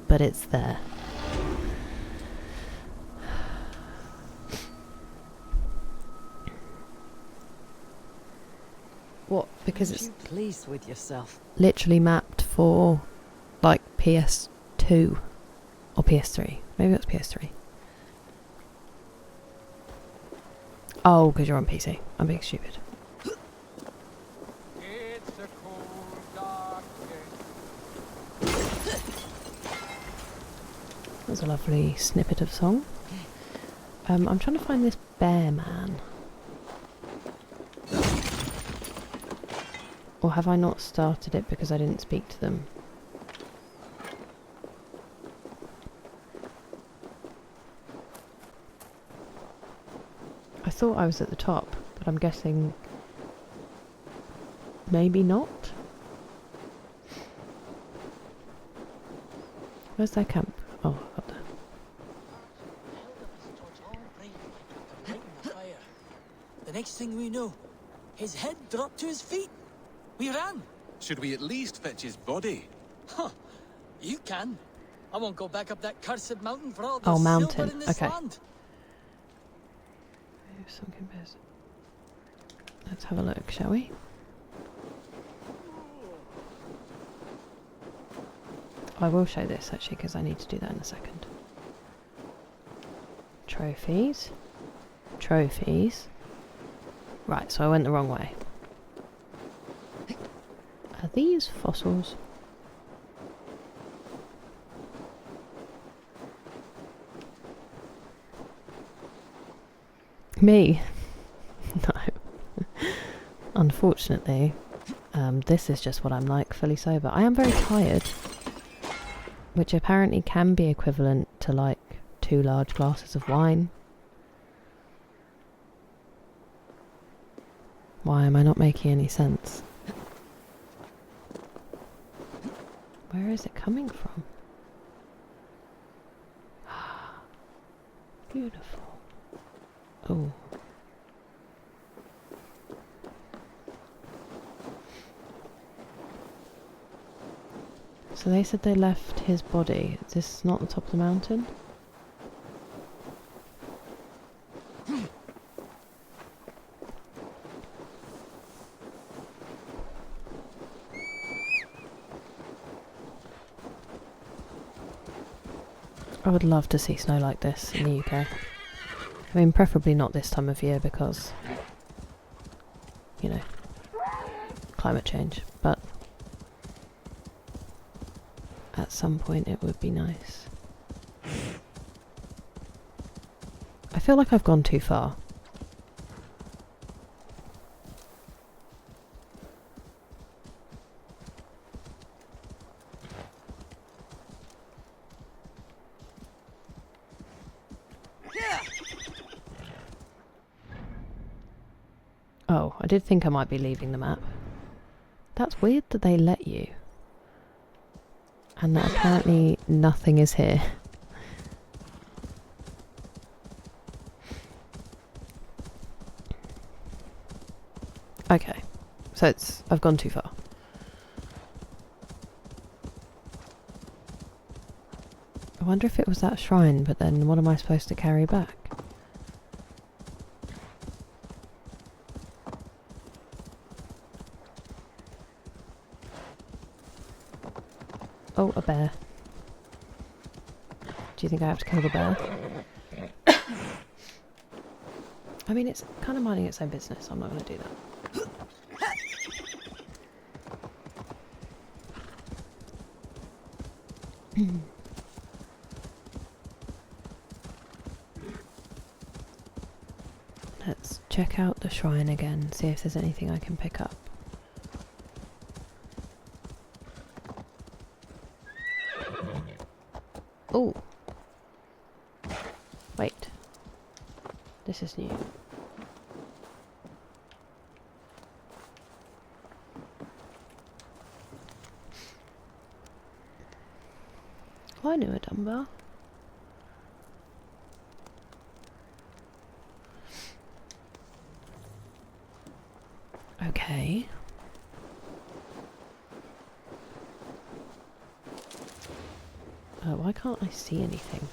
But it's there. What? Because it's pleased with yourself. Literally mapped for like PS2 or PS3. Maybe it was PS3. Oh, because you're on PC. I'm being stupid. It's a cold, dark day. That was a lovely snippet of song. I'm trying to find this bear man. Or have I not started it because I didn't speak to them? I thought I was at the top, but I'm guessing maybe not. Where's their camp? Oh, up there. The next thing we know, his head dropped to his feet. We ran. Should we at least fetch his body? Huh. You can. I won't go back up that cursed mountain for all the Oh, silver mountain. in this Okay. land. Let's have a look, shall we? I will show this actually because I need to do that in a second. Trophies. Trophies. Right, so I went the wrong way. Are these fossils? Me? No. Unfortunately, this is just what I'm like, fully sober. I am very tired, which apparently can be equivalent to like 2 large glasses of wine. Why am I not making any sense? Where is it coming from? Beautiful. Oh. So they said they left his body. Is this not the top of the mountain? I would love to see snow like this in the UK. I mean, preferably not this time of year because, you know, climate change, but at some point it would be nice. I feel like I've gone too far. Oh, I did think I might be leaving the map. That's weird that they let you. And that apparently nothing is here. Okay, so I've gone too far. I wonder if it was that shrine, but then what am I supposed to carry back? Oh, a bear. Do you think I have to kill the bear? I mean, it's kind of minding its own business. I'm not going to do that. Let's check out the shrine again, see if there's anything I can pick up. Oh! Wait. This is new. Oh, I knew a dumbbell. Okay. Why can't I see anything?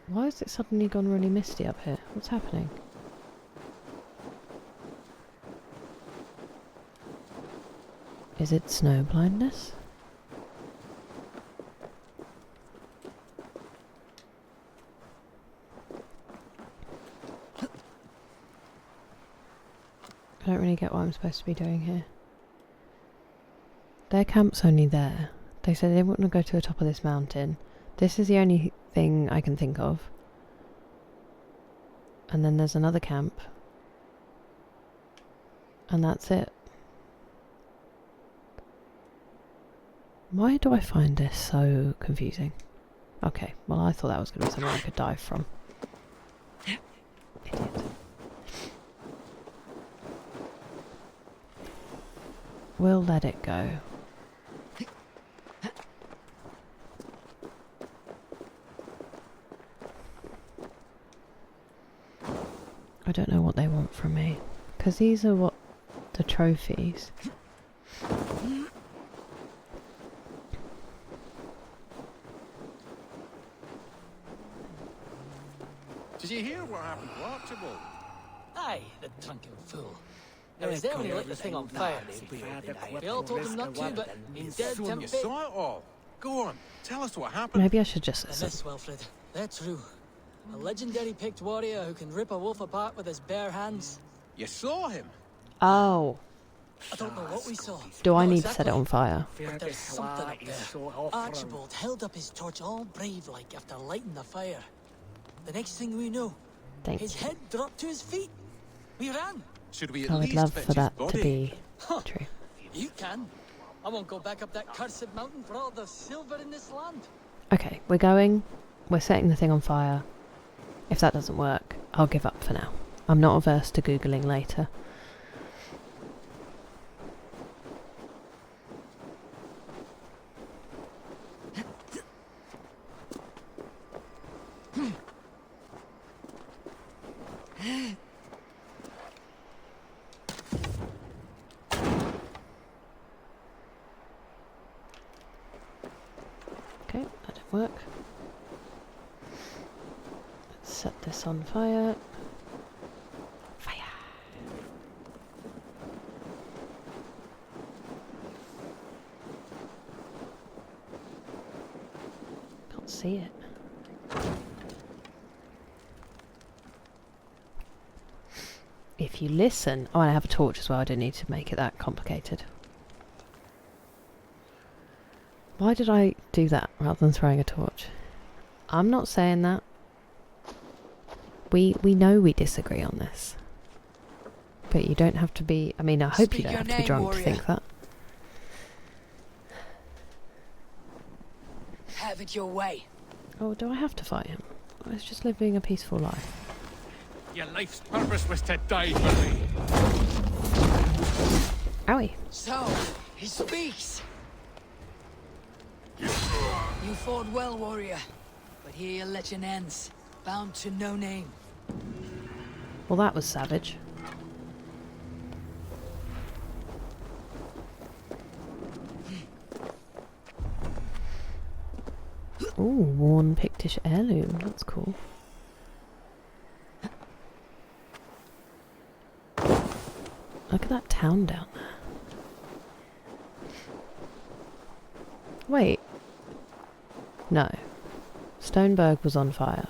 Why has it suddenly gone really misty up here? What's happening? Is it snow blindness? I don't really get what I'm supposed to be doing here. Their camp's only there. They said they wouldn't go to the top of this mountain. This is the only thing I can think of. And then there's another camp. And that's it. Why do I find this so confusing? Okay, well I thought that was going to be something I could dive from. Idiot. We'll let it go. I don't know what they want from me. Because these are what the trophies. Did you hear what happened to Archibald? Aye, the drunken fool. I was there when he lit the thing on fire. We all told him not to, but he's dead You tempted. saw it all. Go on, tell us what happened. Maybe I should just And listen. this, Wilfred, they're true. A legendary picked warrior who can rip a wolf apart with his bare hands. You saw him? Oh. I don't know what we saw. Do I Not need to set it on fire? But there's something up there. Archibald held up his torch all brave-like after lighting the fire. The next thing we know, Thank his you. head dropped to his feet. We ran. Should we at I would least love fetch for his that body? to be true. You can. I won't go back up that cursed mountain for all the silver in this land. Okay, we're going. We're setting the thing on fire. If that doesn't work, I'll give up for now. I'm not averse to Googling later. Okay, that didn't work. Let's set this on fire. Fire! Can't see it. If you listen... Oh, and I have a torch as well. I don't need to make it that complicated. Why did I do that rather than throwing a torch? I'm not saying that. We know we disagree on this. But you don't have to be... I mean, I hope you don't have to be drunk to think that. Have it your way. Oh, do I have to fight him? I was just living a peaceful life. Your life's purpose was to die for me. Owie. So, he speaks. You fought well, warrior. But here your legend ends. Bound to no name. Well, that was savage. Ooh, worn Pictish heirloom. That's cool. Look at that town down there. Wait. No. Stoneberg was on fire.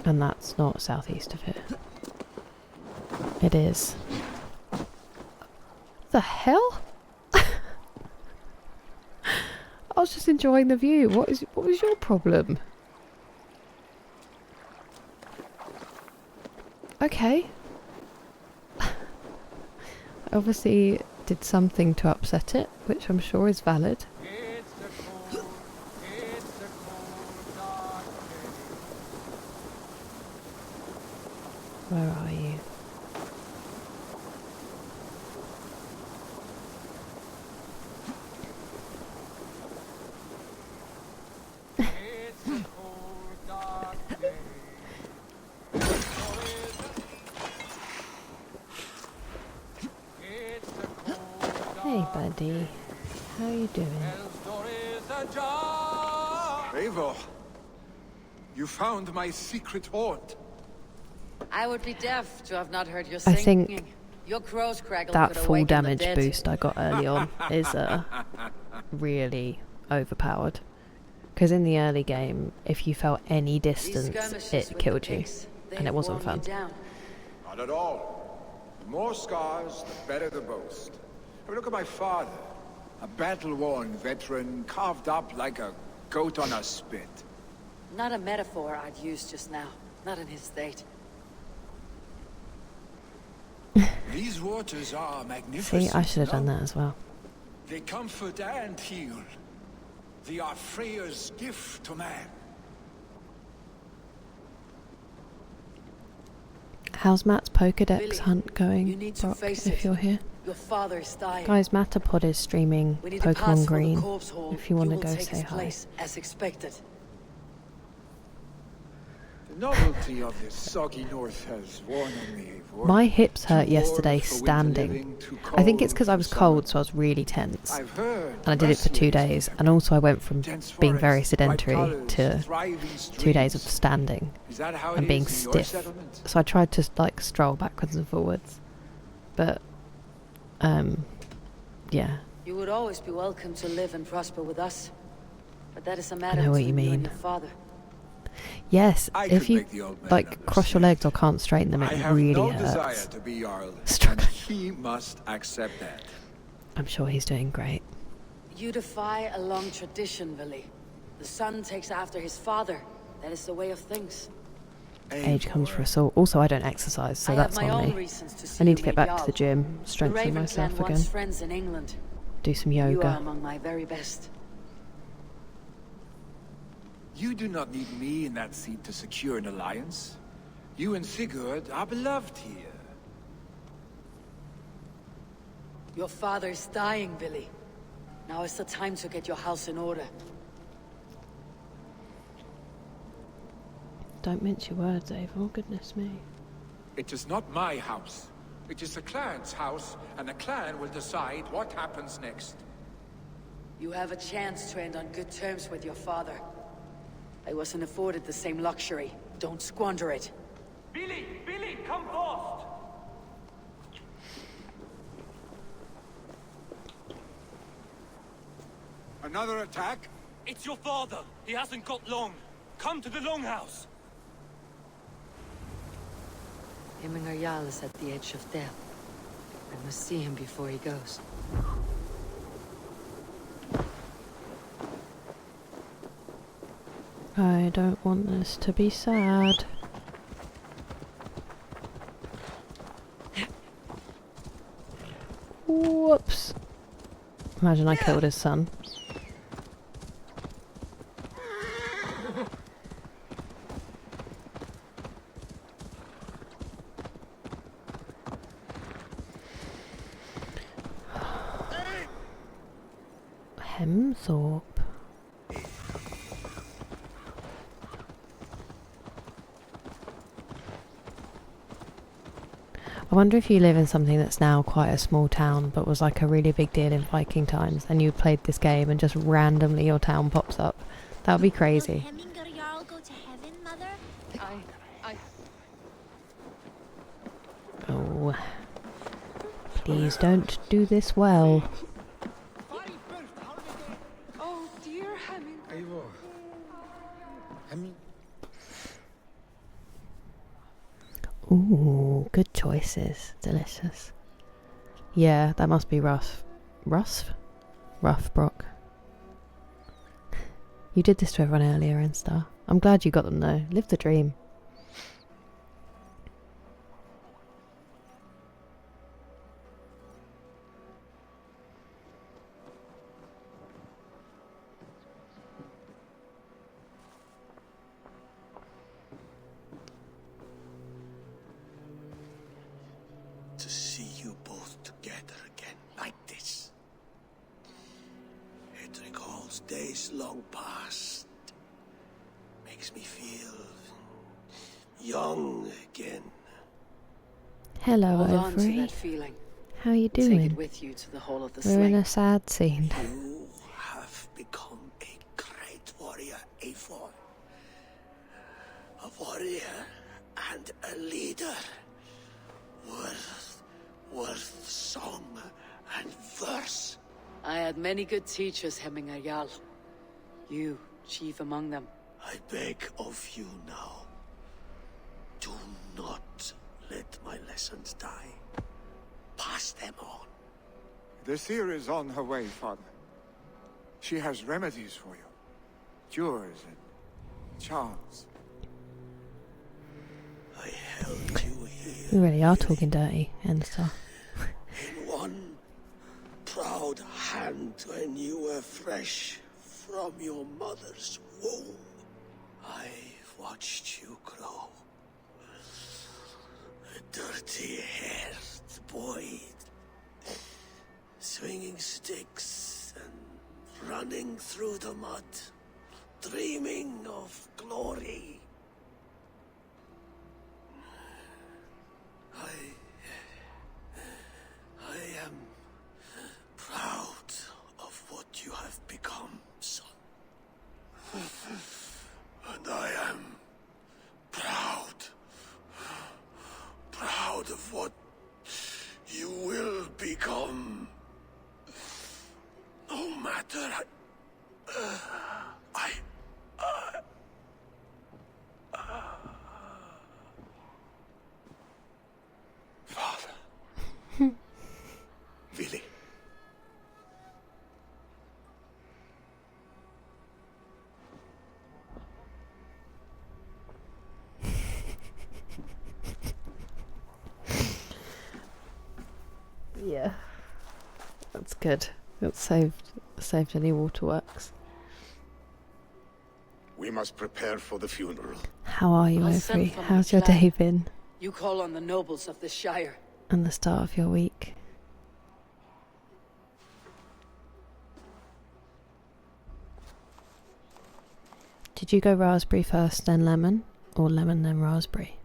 And that's not southeast of here. It is. The hell? I was just enjoying the view. What was your problem? Okay. I obviously did something to upset it, which I'm sure is valid. Where are you? Hey buddy, how are you doing? Eivor, you found my secret hoard. I would be deaf to have not heard your I singing. think Your crow's craggle that could full awaken the damage dead. boost I got early on is really overpowered. Because in the early game, if you felt any distance, it killed you. And it wasn't fun. Not at all. The more scars, the better the boast. Have a look at my father. A battle-worn veteran, carved up like a goat on a spit. Not a metaphor I'd use just now. Not in his state. These waters are magnificent. See, I should have done that as well. They comfort and heal. They are Freya's gift to man. How's Matt's Pokedex Vili, hunt going, you need to Brock, face if it. you're here? Your father's dying. Guys, Matterpod is streaming We need to pass Pokemon for the Green, corpse hole. if you want to will go take say his hi. place, as expected. The novelty of this soggy north has worn on me, Eivor. My hips hurt Too yesterday warm for winter standing. living, too I think it's cold because I for was summer. cold, so I was really tense. I've heard And I did it for 2 days, and also I went from dense being very forests, sedentary bright colours, to thriving 2 days of streams. standing Is that how it and being is in your stiff. settlement? So I tried to like stroll backwards and forwards, but yeah, You would always be welcome to live and prosper with us. But that is a matter know what you between you and mean. your father. yes. I If could you make the old man like cross your legs or can't straighten them, I it have really no hurts. desire to be Jarl, and Struggling. he must accept that. I'm sure he's doing great. You defy a long tradition, Vili. The son takes after his father. That is the way of things. Age comes for us all. Also, I don't exercise, so I that's have my on own me. reasons to see I need you to get made back to the Jarl. gym, The strengthen Raven myself clan again, wants friends in England. do some You are yoga. among my very best. You do not need me in that seat to secure an alliance. You and Sigurd are beloved here. Your father's dying, Vili. Now is the time to get your house in order. Don't mince your words, Eivor. Goodness me. It is not my house. It is the clan's house, and the clan will decide what happens next. You have a chance to end on good terms with your father. I wasn't afforded the same luxury. Don't squander it. Vili, come fast! Another attack? It's your father. He hasn't got long. Come to the longhouse. Hemminger Jarl is at the edge of death. I must see him before he goes. I don't want this to be sad. Whoops. Imagine I killed his son. Hemthorpe. I wonder if you live in something that's now quite a small town but was like a really big deal in Viking times and you played this game and just randomly your town pops up. That would be crazy. Will Hemingr Jarl go to heaven, Mother? Oh. Please don't do this well. Oh dear Hemingr. Ooh, good choices. Delicious. Yeah, that must be rough. Rough, Brock. You did this to everyone earlier, Instar. I'm glad you got them though. Live the dream. To see you both together again like this. It recalls days long past. Makes me feel young again. Hello, Hold on to Overy. that feeling. How you Take doing? it with you to the Hall of the We're in Slain. a sad scene. You have become a great warrior, Eivor. A warrior and a leader. Worth song and verse. I had many good teachers, Hemingr Jarl. You, chief among them. I beg of you now, do not let my lessons die. Pass them on. The seer is on her way, Father. She has remedies for you. Cures and charms. I held you here. We really are talking dirty, Instar. In one proud hand when you were fresh from your mother's womb. I watched you grow. A dirty-haired boy, swinging sticks and running through the mud, dreaming of glory. I am proud of what you have become, son. And I am proud of what you will become. No matter Father. Vili. Yeah. That's good. It saved any waterworks. We must prepare for the funeral. How are you, I'll send Overy? from How's the your clan. day been? You call on the nobles of the Shire. And the start of your week? Did you go raspberry first, then lemon? Or lemon, then raspberry?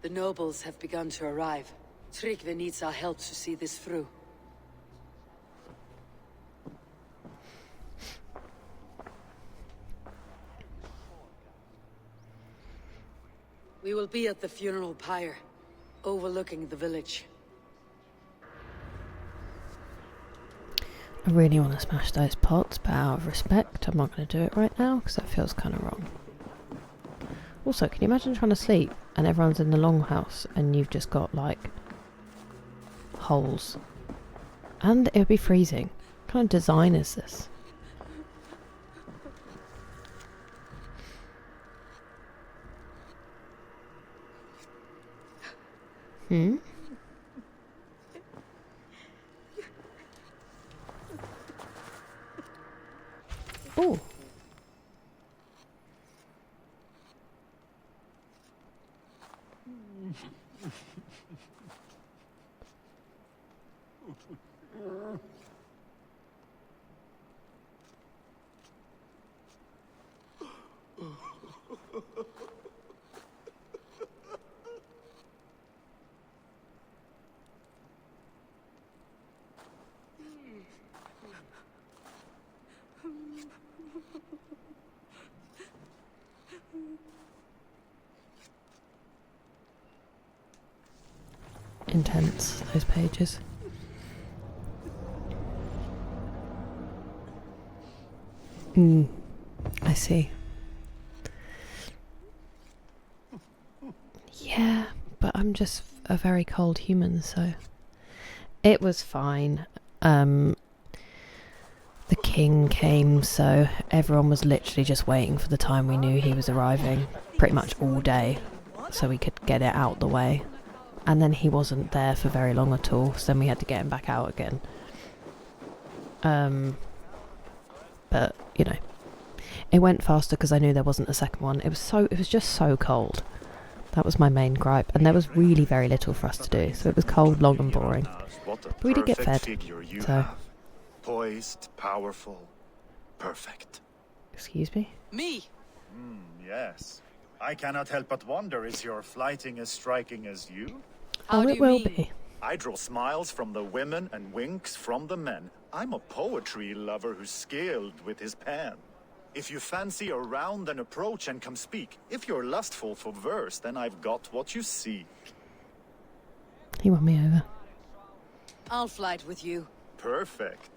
The nobles have begun to arrive. Tryggvi needs our help to see this through. We will be at the funeral pyre, overlooking the village. I really want to smash those pots, but out of respect, I'm not going to do it right now because that feels kind of wrong. Also, can you imagine trying to sleep and everyone's in the longhouse and you've just got like holes? And it would be freezing. What kind of design is this? Hmm? Oh. Intense, those pages. I see. Yeah, but I'm just a very cold human, so it was fine. The king came, so everyone was literally just waiting for the time we knew he was arriving, pretty much all day, so we could get it out the way. And then he wasn't there for very long at all, so then we had to get him back out again. But, you know, it went faster because I knew there wasn't a second one. It was just so cold. That was my main gripe, and there was really very little for us to do, so it was cold, long and boring. But we did get fed, so... Poised, powerful, perfect. Excuse me? Me? Yes. I cannot help but wonder, is your flighting as striking as you? Oh, it will be. I draw smiles from the women and winks from the men. I'm a poetry lover who's skilled with his pen. If you fancy a round, then approach and come speak. If you're lustful for verse, then I've got what you seek. He won me over. I'll flight with you. Perfect.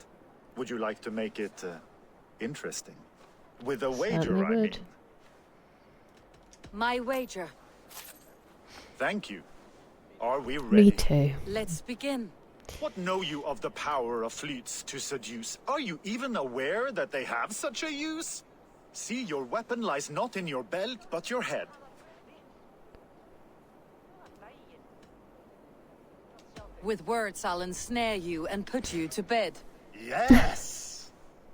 Would you like to make it interesting? With a wager, Certainly I mean. would. My wager. Thank you. Are we ready? Me too. Let's begin. What know you of the power of fleets to seduce? Are you even aware that they have such a use? See, your weapon lies not in your belt, but your head. With words, I'll ensnare you and put you to bed. Yes!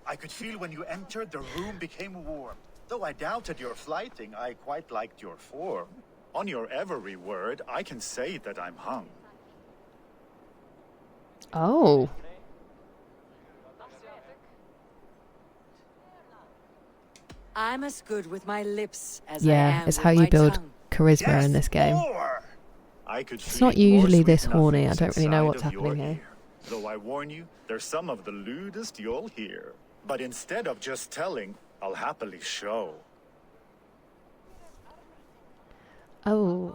I could feel when you entered, the room became warm. Though I doubted your flighting, I quite liked your form. On your every word, I can say that I'm hung. Oh. I'm as good with my lips as I am Yeah, it's with how you my build tongue. charisma in this game. It's not usually this horny, I don't really know what's happening here. Though I warn you, there's some of the lewdest you'll hear. But instead of just telling, I'll happily show. Oh.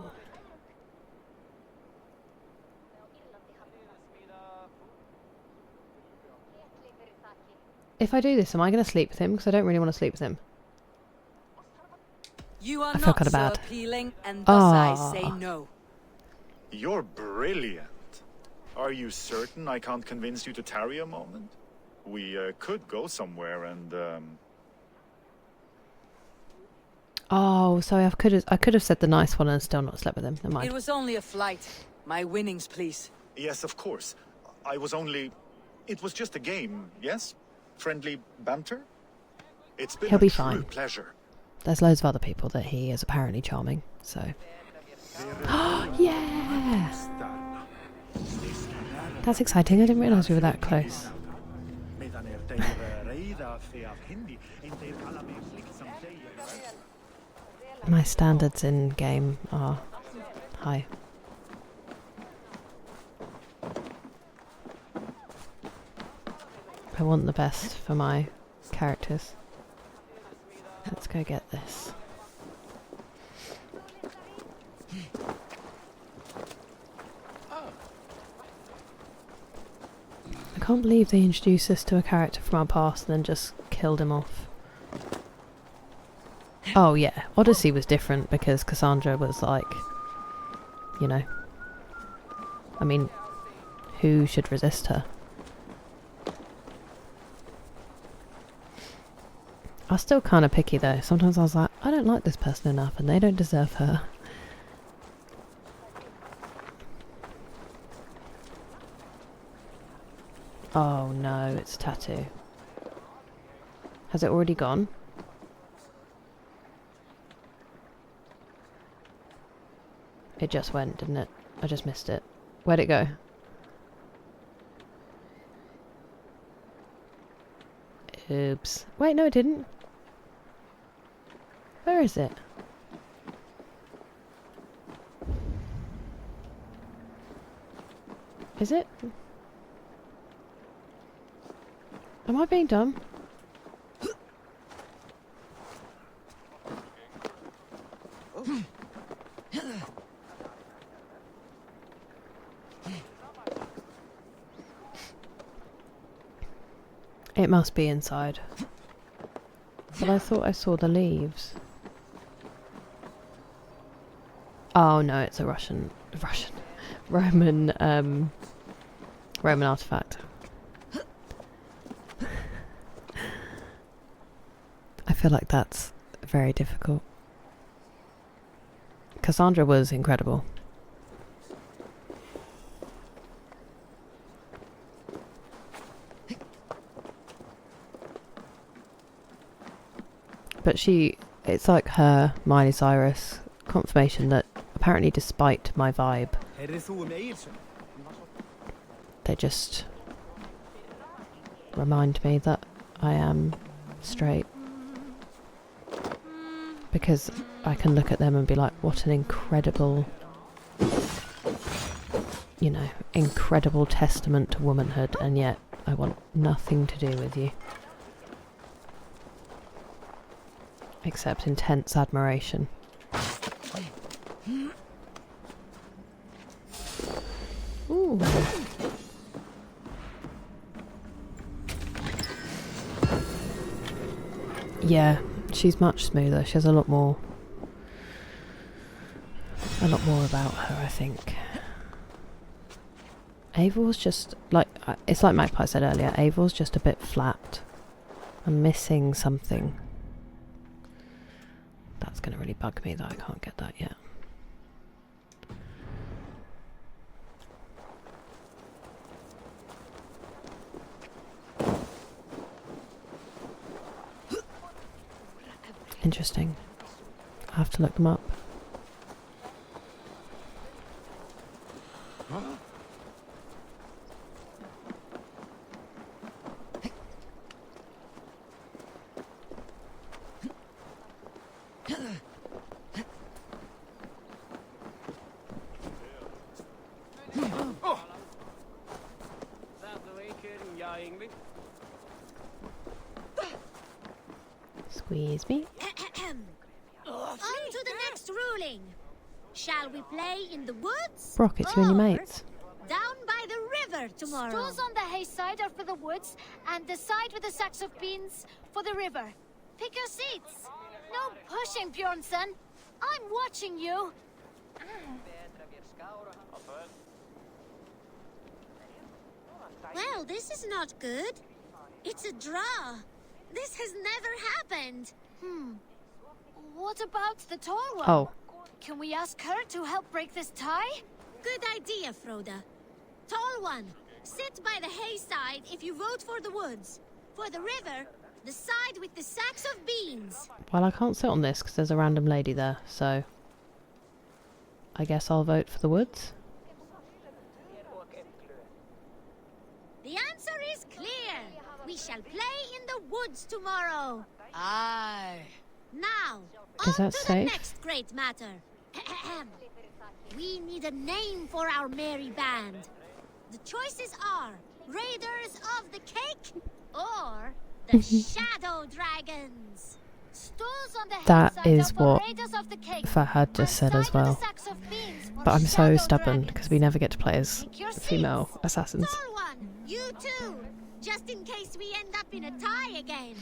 If I do this, am I going to sleep with him? Because I don't really want to sleep with him. You are I feel not kinda so bad. appealing, and thus I say Ah. no. You're brilliant. Are you certain I can't convince you to tarry a moment? We could go somewhere and Oh, so I could have said the nice one and still not slept with him. Never mind. It was only a flight. My winnings, please. Yes, of course. It was just a game, yes? Friendly banter? It's been He'll a be true fine. pleasure. There's loads of other people that he is apparently charming, so... Yeah! That's exciting, I didn't realise we were that close. My standards in game are high. I want the best for my characters. Let's go get this. I can't believe they introduced us to a character from our past and then just killed him off. Oh yeah, Odyssey was different because Cassandra was like, you know, I mean, who should resist her? I was still kind of picky though. Sometimes I was like, I don't like this person enough and they don't deserve her. Oh no, it's a tattoo. Has it already gone? It just went, didn't it? I just missed it. Where'd it go? Oops. Wait, no it didn't. Where is it? Is it? Am I being dumb? It must be inside. But I thought I saw the leaves. Oh no, it's a Roman artifact. I feel like that's very difficult. Cassandra was incredible. But it's like her, Miley Cyrus, confirmation that apparently despite my vibe, they just remind me that I am straight. Because I can look at them and be like, what an incredible, you know, incredible testament to womanhood, and yet I want nothing to do with you. Except intense admiration. Ooh. Yeah, she's much smoother. She has a lot more about her, I think. Eivor's just like, it's like Magpie said earlier, Eivor's just a bit flat. I'm missing something. That's going to really bug me that I can't get that yet. Interesting. I have to look them up. Squeeze me. On to the next ruling. Shall we play in the woods? Brock, it's you and your mates. Down by the river tomorrow. Stools on the hay side are for the woods, and the side with the sacks of beans for the river. Pick your seats. No pushing, Bjornsson. I'm watching you. Well, this is not good. It's a draw. This has never happened. What about the tall one? Oh. Can we ask her to help break this tie? Good idea, Froda. Tall one, sit by the hay side if you vote for the woods. For the river, the side with the sacks of beans. Well, I can't sit on this because there's a random lady there, so I guess I'll vote for the woods. The answer is clear. We shall play in the woods tomorrow. Aye. Now, Is on that to safe? the next great matter. We need a name for our merry band. The choices are Raiders of the Cake or the Shadow Dragons. Stools on the hay That side is are for what Raiders of the Cake, Fahad just said as well. sacks of beans for But I'm so Shadow stubborn Dragons. because we never get to play as Pick your female assassins. Tall one, You too, just in case we end up in a tie again.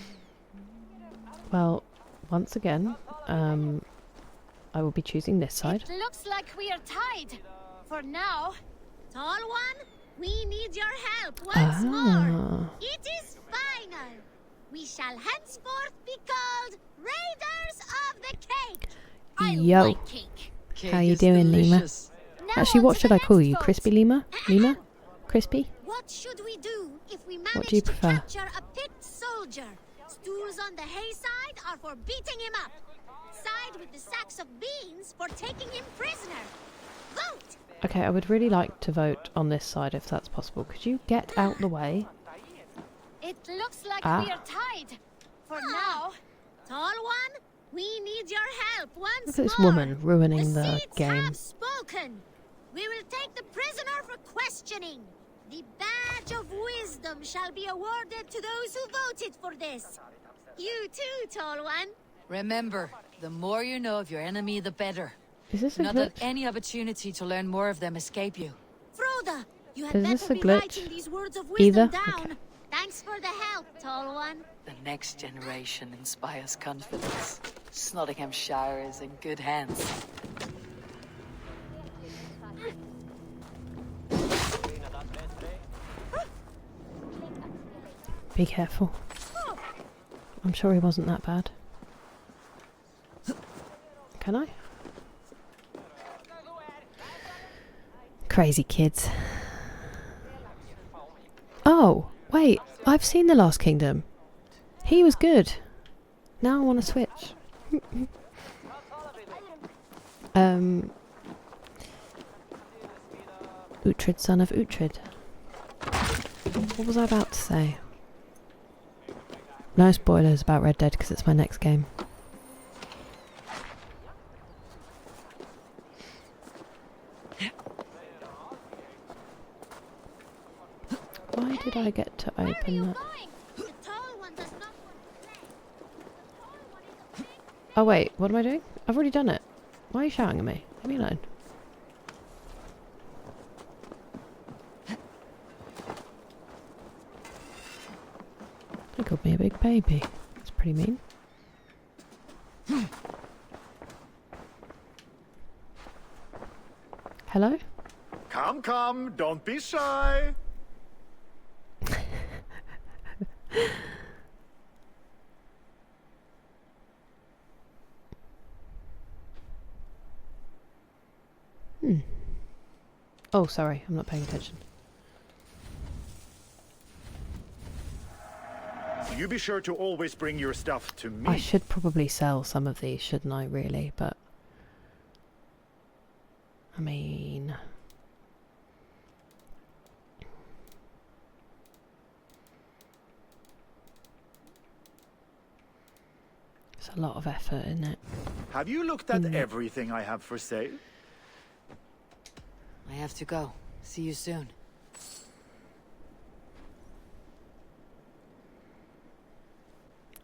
Well, once again, I will be choosing this side. It looks like we are tied. For now. Tall one, we need your help once more. It is final. We shall henceforth be called Raiders of the Cake. Yo. Like cake. How you doing, Lima? Actually, what should I call you? Crispy Lima? Lima? Crispy? What should we do if we What manage do you to prefer? capture a picked soldier? Stools on the hay side are for beating him up. Side with the sacks of beans for taking him prisoner. Vote! Okay, I would really like to vote on this side if that's possible. Could you get out the way? It looks like Ah. we are tied. For now. Tall one, we need your help once Look at this more. woman ruining the seats game. have spoken. We will take the prisoner for questioning. The badge of wisdom shall be awarded to those who voted for this. You too, tall one. Remember, the more you know of your enemy, the better. Is this a Not let glitch? any opportunity to learn more of them escape you. Froda, you had Is better this a be glitch? writing these words of wisdom Either? down. Okay. Thanks for the help, tall one. The next generation inspires confidence. Snotinghamscire is in good hands. Be careful. I'm sure he wasn't that bad. Can I? Crazy kids. Oh, wait. I've seen The Last Kingdom. He was good. Now I want to switch. Uhtred, son of Uhtred. What was I about to say? No spoilers about Red Dead because it's my next game. Why did I get to open that? Oh wait, what am I doing? I've already done it. Why are you shouting at me? Leave me alone. They called me a big baby. That's pretty mean. Hello? Come, come, don't be shy. Oh, sorry, I'm not paying attention. You be sure to always bring your stuff to me. I should probably sell some of these, shouldn't I, really? But I mean, it's a lot of effort, isn't it? Have you looked at everything I have for sale? I have to go. See you soon.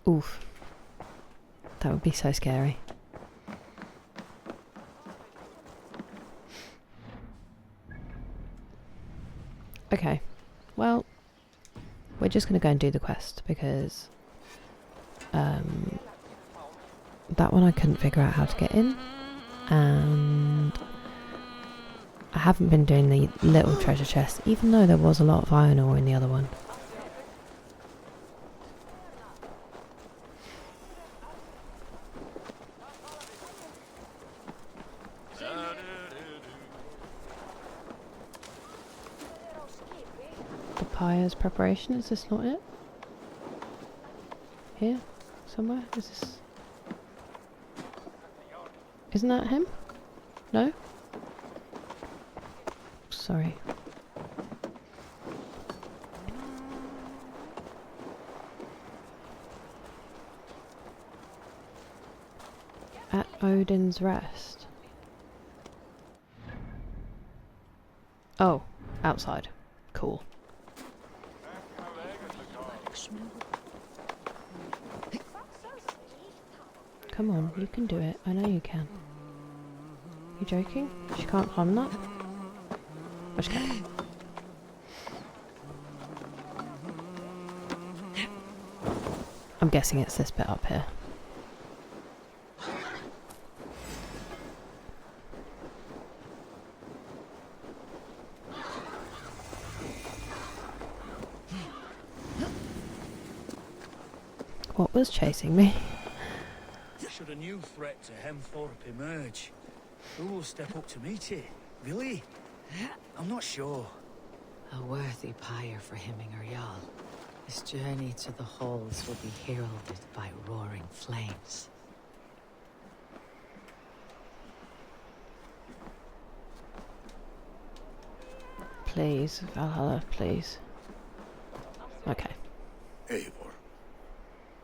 Oof. That would be so scary. Okay. Well, we're just going to go and do the quest because that one I couldn't figure out how to get in, and I haven't been doing the little treasure chest, even though there was a lot of iron ore in the other one. The Pyre's preparation, is this not it? Here? Somewhere? Is this... Isn't that him? No? Sorry. At Odin's Rest. Oh, outside. Cool. Come on, you can do it. I know you can. You joking? She can't climb that? I'm just kidding. I'm guessing it's this bit up here. What was chasing me? Should a new threat to Hemthorpe emerge, who will step up to meet it? Vili? I'm not sure. A worthy pyre for Hemingr Jarl. His journey to the halls will be heralded by roaring flames. Please, Valhalla, please. Okay. Eivor.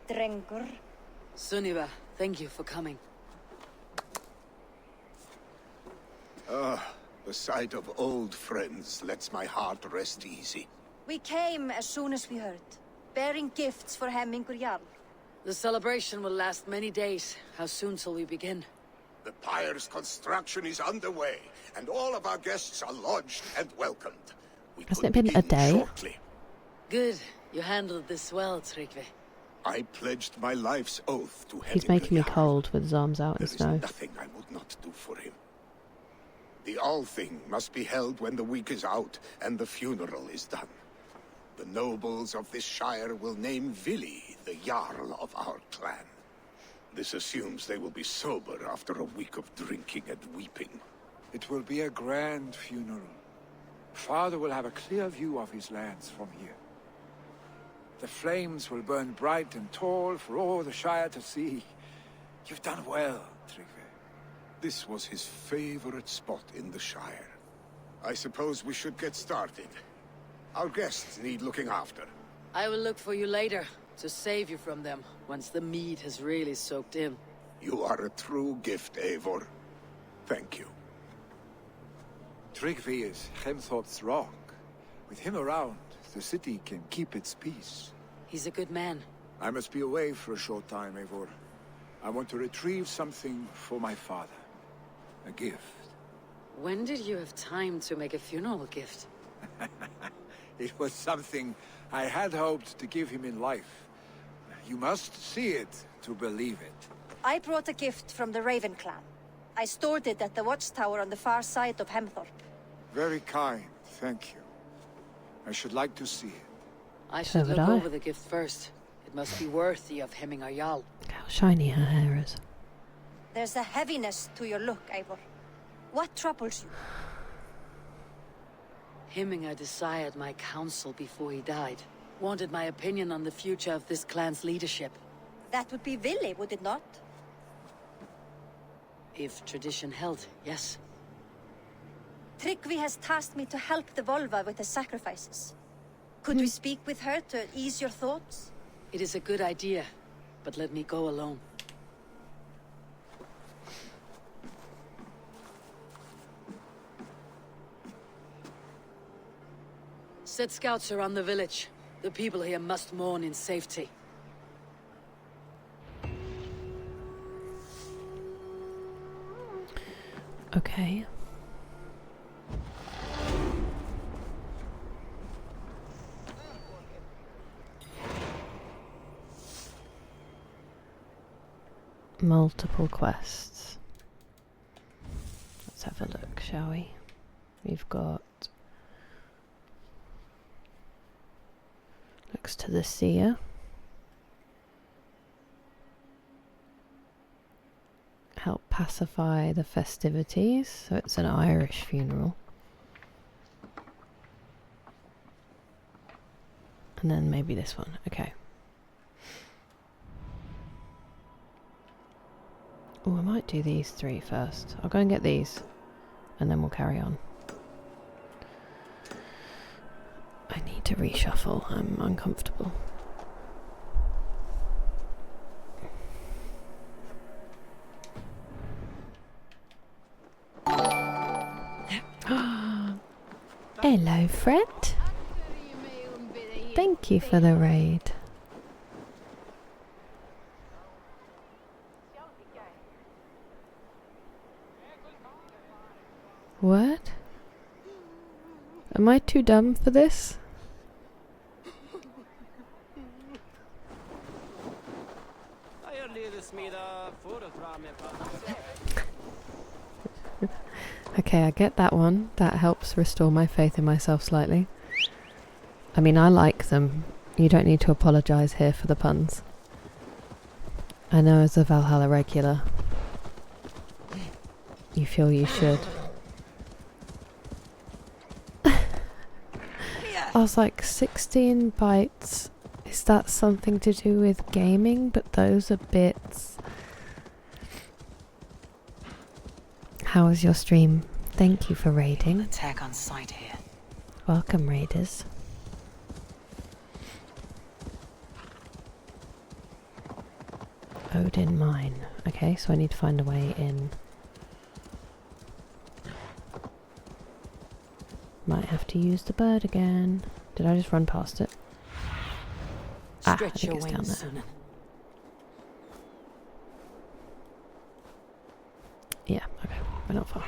Drengur. Sunniva, thank you for coming. The sight of old friends lets my heart rest easy. We came as soon as we heard, bearing gifts for Hemingr Jarl. The celebration will last many days. How soon till we begin? The pyre's construction is underway, and all of our guests are lodged and welcomed. Hasn't it been a day? Shortly. Good. You handled this well, Tryggvi. I pledged my life's oath to He's making me cold with his arms out in snow. There is nothing I would not do for him. The Althing must be held when the week is out and the funeral is done. The nobles of this shire will name Vili the Jarl of our clan. This assumes they will be sober after a week of drinking and weeping. It will be a grand funeral. Father will have a clear view of his lands from here. The flames will burn bright and tall for all the Shire to see. You've done well, Tryggvi. This was his favorite spot in the Shire. I suppose we should get started. Our guests need looking after. I will look for you later, to save you from them, once the mead has really soaked in. You are a true gift, Eivor. Thank you. Tryggvi is Hemthorpe's rock. With him around, the city can keep its peace. He's a good man. I must be away for a short time, Eivor. I want to retrieve something for my father. A gift. When did you have time to make a funeral gift? It was something I had hoped to give him in life. You must see it to believe it. I brought a gift from the Raven clan. I stored it at the watchtower on the far side of Hemthorpe. Very kind, thank you. I should like to see it. I should look over the gift first. It must be worthy of Hemingr Jarl. Look how shiny her hair is. There's a heaviness to your look, Eivor. What troubles you? Hemingr desired my counsel before he died. Wanted my opinion on the future of this clan's leadership. That would be Vili, would it not? If tradition held, yes. Tryggvi has tasked me to help the Volva with the sacrifices. Could we speak with her to ease your thoughts? It is a good idea, but let me go alone. Set scouts around the village. The people here must mourn in safety. Okay. Multiple quests. Let's have a look, shall we? We've got next to the seer. Help pacify the festivities. So it's an Irish funeral. And then maybe this one. Okay. Oh, I might do these three first. I'll go and get these, and then we'll carry on. I need to reshuffle. I'm uncomfortable. Hello, Fred. Thank you for the raid. What? Am I too dumb for this? Okay, I get that one. That helps restore my faith in myself slightly. I mean, I like them. You don't need to apologise here for the puns. I know as a Valhalla regular, you feel you should. I was like, 16 bytes. Is that something to do with gaming? But those are bits. How was your stream? Thank you for raiding. Attack on sight here. Welcome, raiders. Odin mine. Okay, so I need to find a way in. Might have to use the bird again. Did I just run past it? I think it's down there. Yeah, okay, we're not far.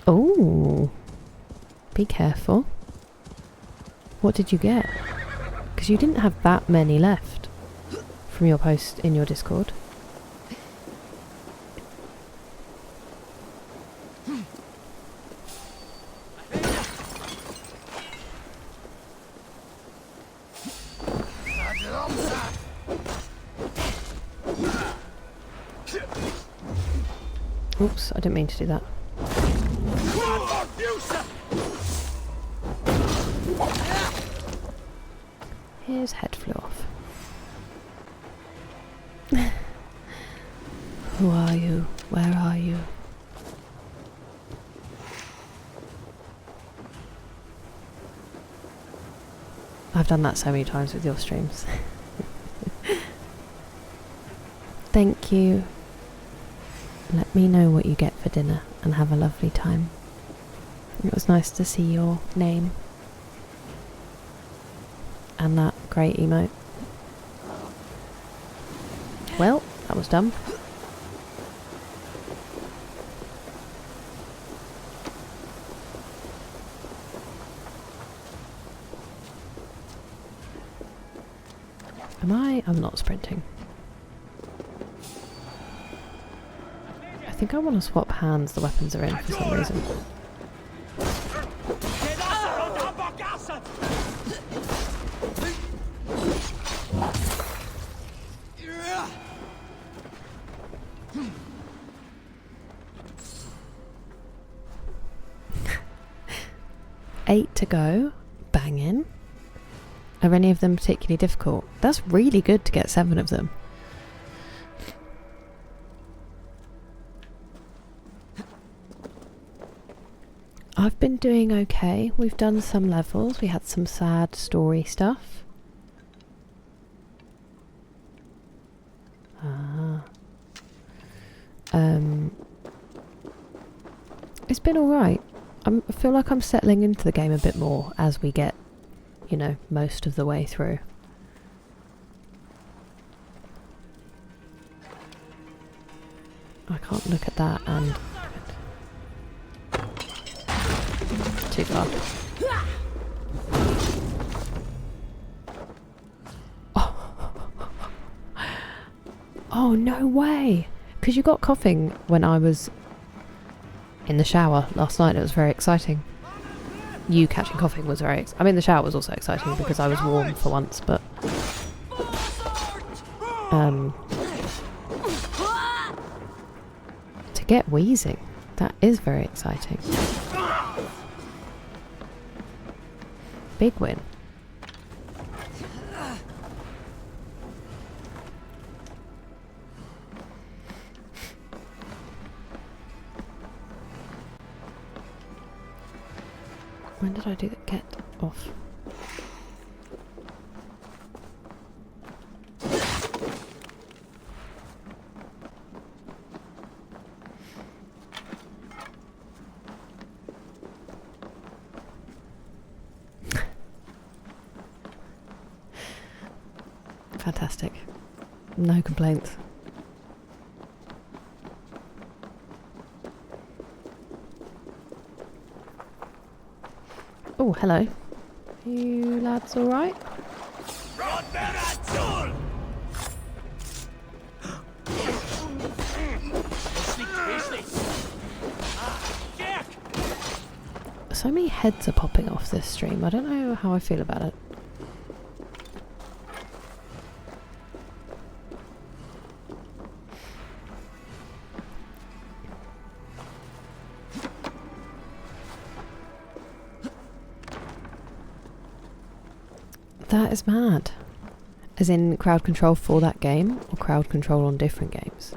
Oh, be careful. What did you get? Because you didn't have that many left from your post in your Discord. Oops, I didn't mean to do that. His head flew off. Who are you? Where are you? I've done that so many times with your streams. Thank you. Let me know what you get for dinner and have a lovely time. It was nice to see your name. And that great emote. Well, that was dumb. Am I? I'm not sprinting. I think I want to swap hands the weapons are in for some reason. Eight to go. Banging. Are any of them particularly difficult? That's really good to get 7 of them. I've been doing okay. We've done some levels. We had some sad story stuff. It's been alright. I feel like I'm settling into the game a bit more as we get, you know, most of the way through. I can't look at that and... Too far. Oh, no way! Because you got coughing when I was in the shower last night. It was very exciting. You catching coughing was very... I mean, the shower was also exciting because I was warm for once, but... to get wheezing, that is very exciting. Big win. When did I do that? Get off. Fantastic. No complaints. Oh, hello. You lads alright? So many heads are popping off this stream. I don't know how I feel about it. That is mad. As in crowd control for that game, or crowd control on different games?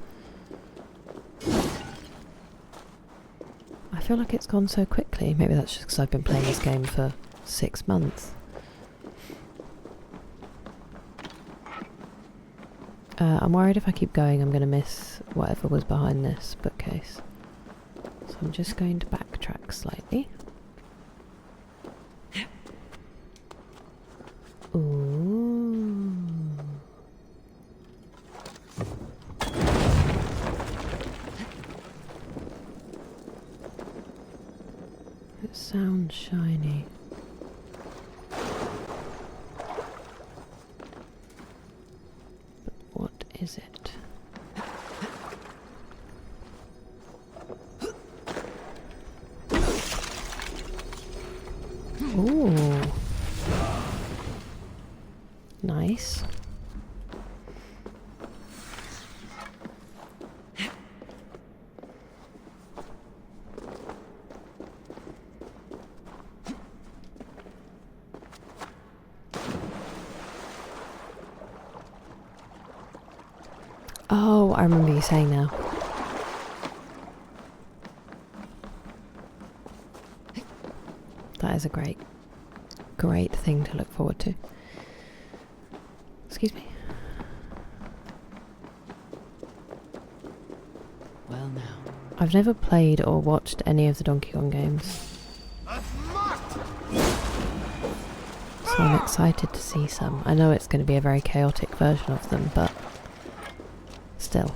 I feel like it's gone so quickly. Maybe that's just because I've been playing this game for 6 months. I'm worried if I keep going I'm going to miss whatever was behind this bookcase. So I'm just going to backtrack slightly. Ooh. It sounds shiny. But what is it? Ooh. Nice. Oh, I remember you saying now. That is a great thing to look forward to. Excuse me. Well now. I've never played or watched any of the Donkey Kong games. So I'm excited to see some. I know it's going to be a very chaotic version of them, but still.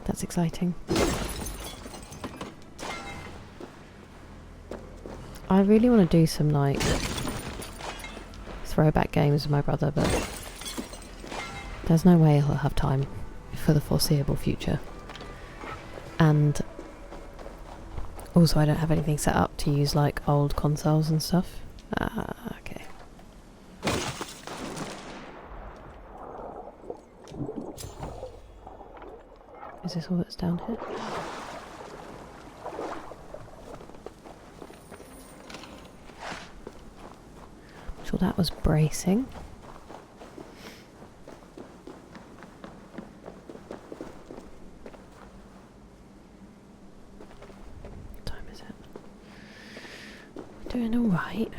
That's exciting. I really want to do some like throwback games with my brother, but there's no way he'll have time for the foreseeable future. And also I don't have anything set up to use like old consoles and stuff. Okay. Is this all that's down here? I'm sure that was bracing. What time is it? Doing alright.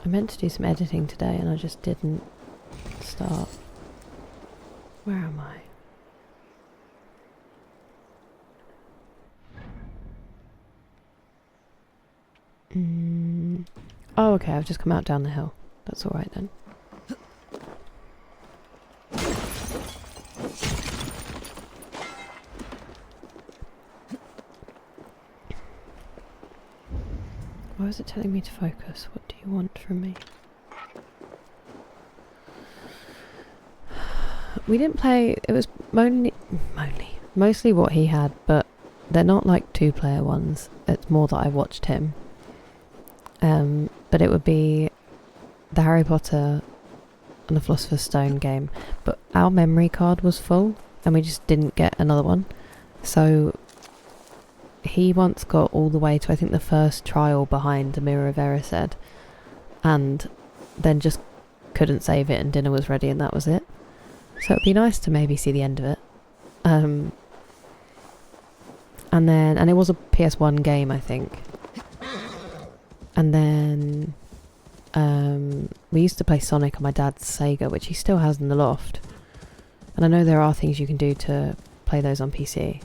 I meant to do some editing today and I just didn't start. Where am I? Oh, okay, I've just come out down the hill. That's alright then. Why was it telling me to focus? What do you want from me? We didn't play, it was mostly what he had, but they're not like 2-player ones. It's more that I watched him. But it would be the Harry Potter and the Philosopher's Stone game. But our memory card was full and we just didn't get another one. So he once got all the way to I think the first trial behind the Mirror of Erised and then just couldn't save it and dinner was ready and that was it. So it'd be nice to maybe see the end of it. And it was a PS1 game I think. And then we used to play Sonic on my dad's Sega, which he still has in the loft. And I know there are things you can do to play those on PC.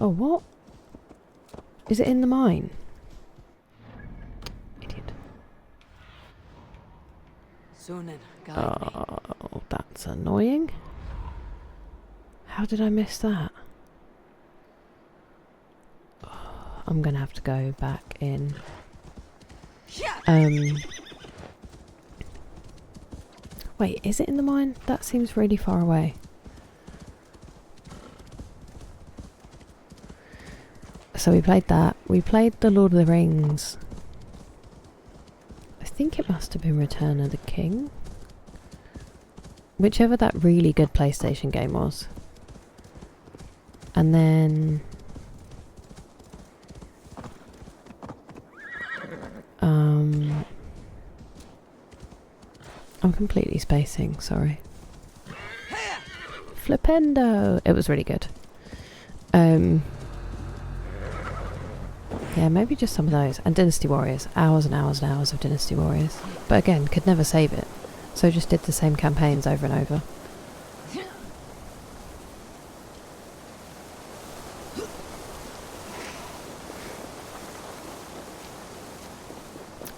Oh, what? Is it in the mine? Idiot. Sunan, guide me. Oh, that's annoying. How did I miss that? Oh, I'm gonna have to go back in. Wait, is it in the mine? That seems really far away. So we played that. We played the Lord of the Rings. I think it must have been Return of the King. Whichever that really good PlayStation game was. And then... I'm completely spacing, sorry. Flipendo! It was really good. Yeah, maybe just some of those. And Dynasty Warriors. Hours and hours and hours of Dynasty Warriors. But again, could never save it. So just did the same campaigns over and over.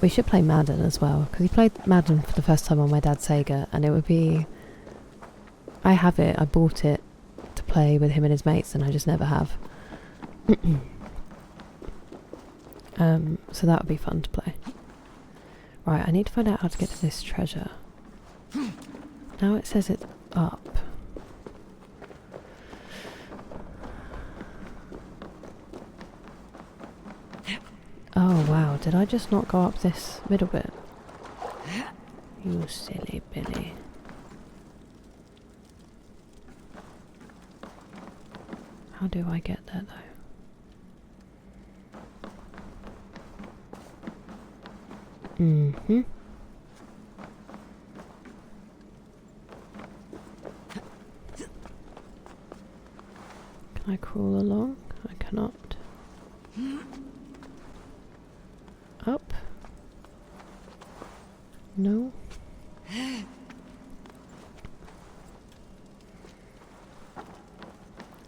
We should play Madden as well, because he played Madden for the first time on my dad's Sega, and it would be... I have it, I bought it to play with him and his mates, and I just never have. So that would be fun to play. Right, I need to find out how to get to this treasure. Now it says it's up. Oh wow, did I just not go up this middle bit? You silly Billy. How do I get there though? Mm-hmm. Can I crawl along? I cannot. Up? No.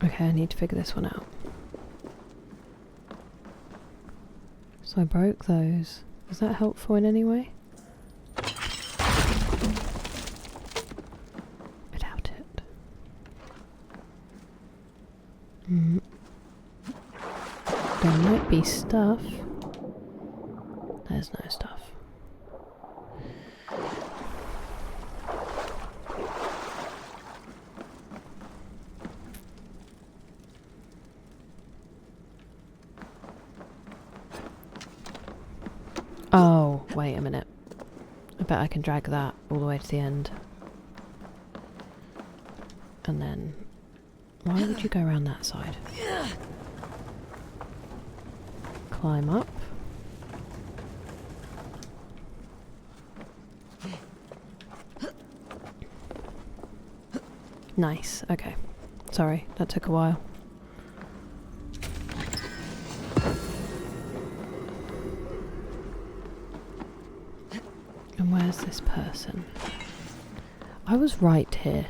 Okay, I need to figure this one out. So I broke those. Was that helpful in any way? I doubt it. There might be stuff. There's no stuff. Oh, wait a minute. I bet I can drag that all the way to the end. And then... Why would you go around that side? Climb up. Nice, okay. Sorry, that took a while. And where's this person? I was right here.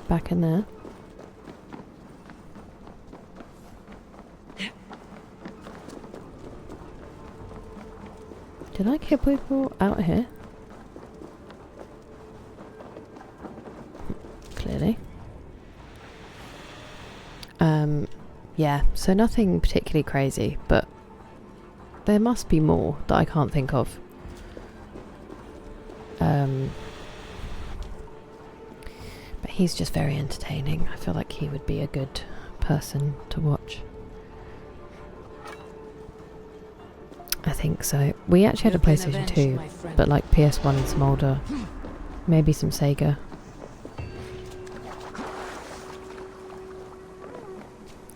Back in there. Did I kill people out here? Clearly. Yeah, so nothing particularly crazy, but there must be more that I can't think of. But he's just very entertaining. I feel like he would be a good person to watch. I think so. We actually had a PlayStation 2, but like PS1 and some older. Maybe some Sega.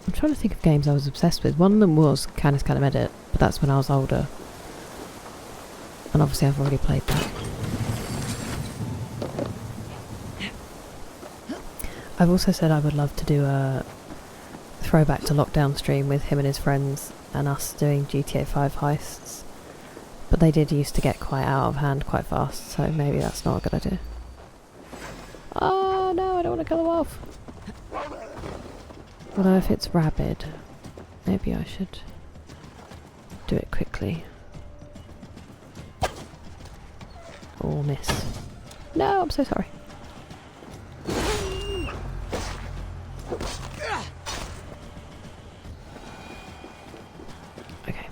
I'm trying to think of games I was obsessed with. One of them was Canis Canem Edit, but that's when I was older. And obviously I've already played that. I've also said I would love to do a throwback to lockdown stream with him and his friends and us doing GTA 5 heists. But they did used to get quite out of hand quite fast, so maybe that's not a good idea. Oh no, I don't want to kill the wolf. Although if it's rabid, maybe I should do it quickly. Oh, miss. No, I'm so sorry. Okay.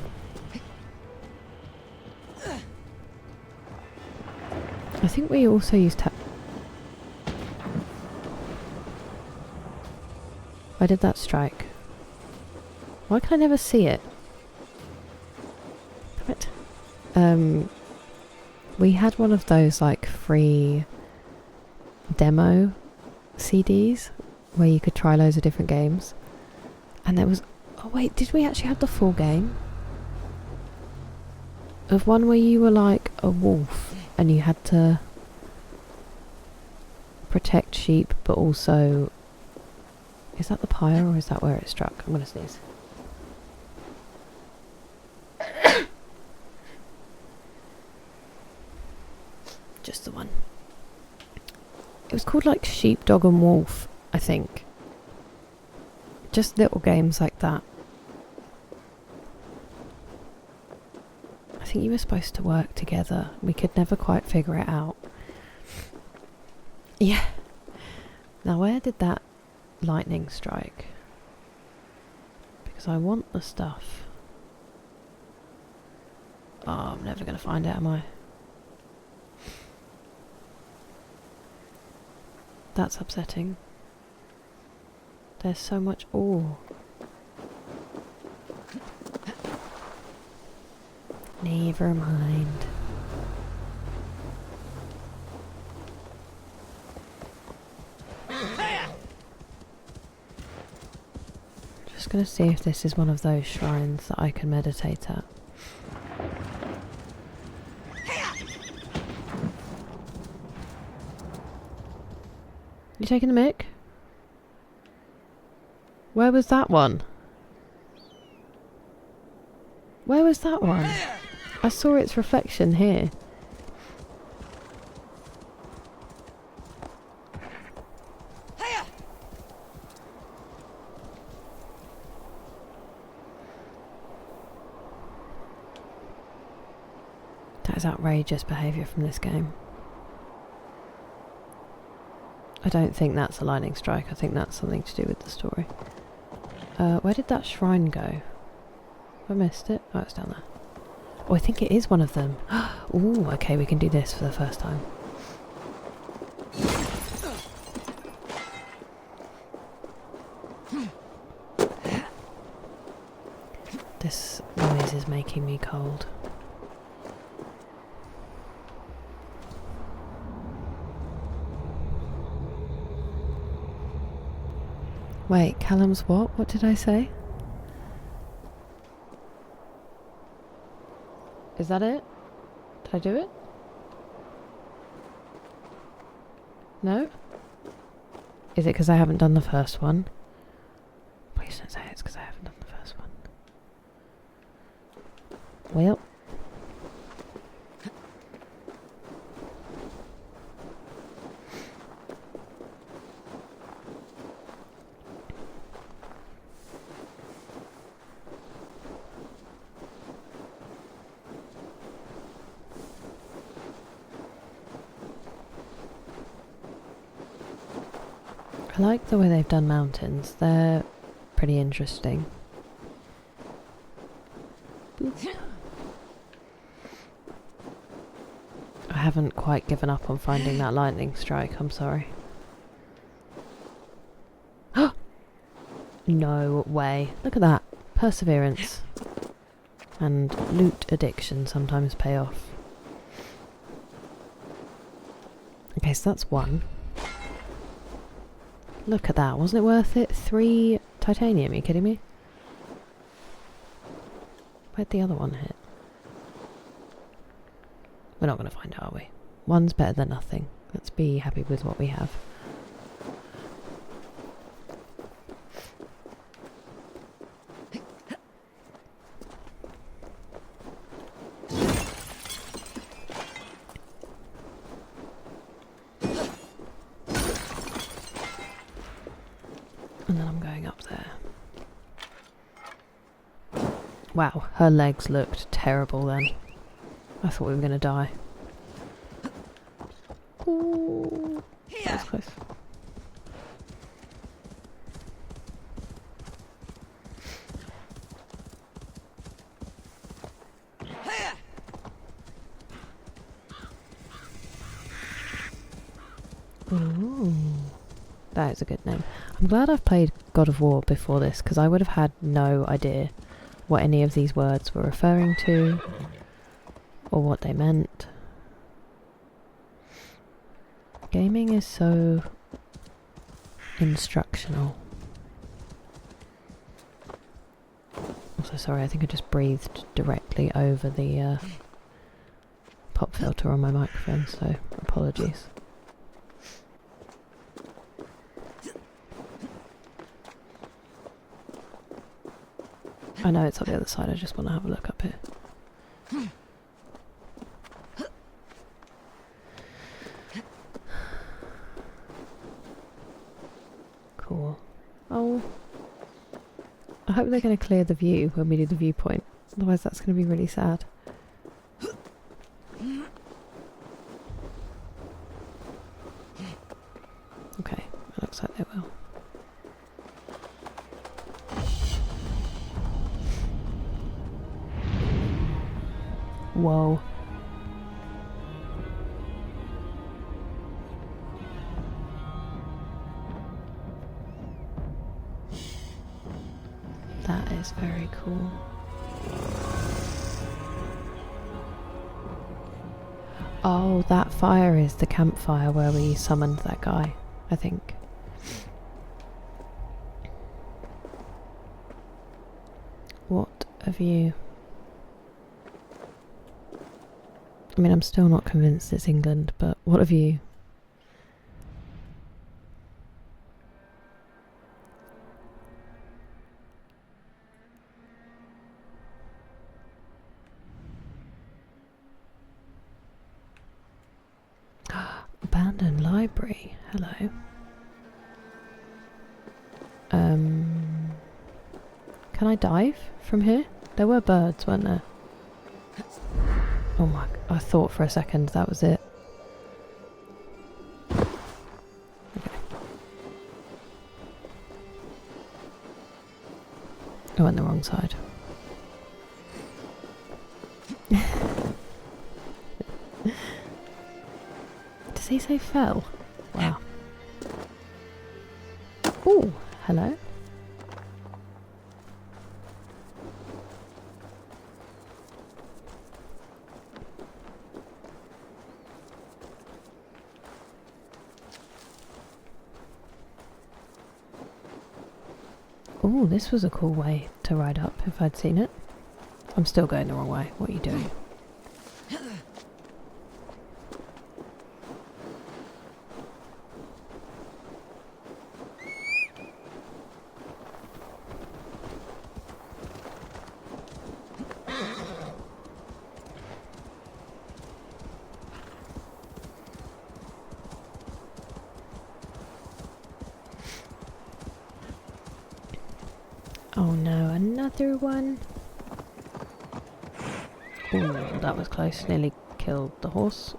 I think we also used to... Why did that strike? Why can I never see it? Damn it. We had one of those like free demo CDs where you could try loads of different games. And there was... Oh wait, did we actually have the full game? Of one where you were like a wolf and you had to protect sheep but also... Is that the pyre or is that where it struck? I'm gonna sneeze. Just the one. It was called like Sheep, Dog and Wolf, I think. Just little games like that. I think you were supposed to work together. We could never quite figure it out. Yeah. Now where did that lightning strike? Because I want the stuff. Oh, I'm never going to find out, am I? That's upsetting. There's so much ore. Never mind. Just gonna see if this is one of those shrines that I can meditate at. You taking the mic? Where was that one? Where was that one? I saw its reflection here. That is outrageous behaviour from this game. I don't think that's a lightning strike. I think that's something to do with the story. Where did that shrine go? Have I missed it? Oh, it's down there. Oh, I think it is one of them. Ooh, okay, we can do this for the first time. This noise is making me cold. Wait, Callum's what? What did I say? Is that it? Did I do it? No? Is it because I haven't done the first one? Please don't say it's because I haven't done the first one. Well. I like the way they've done mountains. They're pretty interesting. Boop. I haven't quite given up on finding that lightning strike, I'm sorry. No way. Look at that. Perseverance. And loot addiction sometimes pay off. Okay, so that's one. Look at that, wasn't it worth it? 3 titanium, are you kidding me? Where'd the other one hit? We're not going to find out, are we? One's better than nothing. Let's be happy with what we have. And then I'm going up there. Wow, her legs looked terrible then. I thought we were going to die. Ooh, that was close. Ooh, that is a good name. I'm glad I've played God of War before this, because I would have had no idea what any of these words were referring to or what they meant. Gaming is so instructional. Also, sorry, I think I just breathed directly over the pop filter on my microphone, so apologies. I know it's on the other side, I just want to have a look up here. Cool. Oh. I hope they're going to clear the view when we do the viewpoint. Otherwise that's going to be really sad. Okay, it looks like they will. Whoa. That is very cool. Oh, that fire is the campfire where we summoned that guy, I think. What a view. I mean, I'm still not convinced it's England, but what a view. Abandoned library. Hello. Can I dive from here? There were birds, weren't there? Oh my, I thought for a second that was it. Okay. I went the wrong side. Does he say fell? Wow. Ooh, hello. Ooh, this was a cool way to ride up if I'd seen it. I'm still going the wrong way. What are you doing? Oh no, another one. Ooh, that was close. Nearly killed the horse.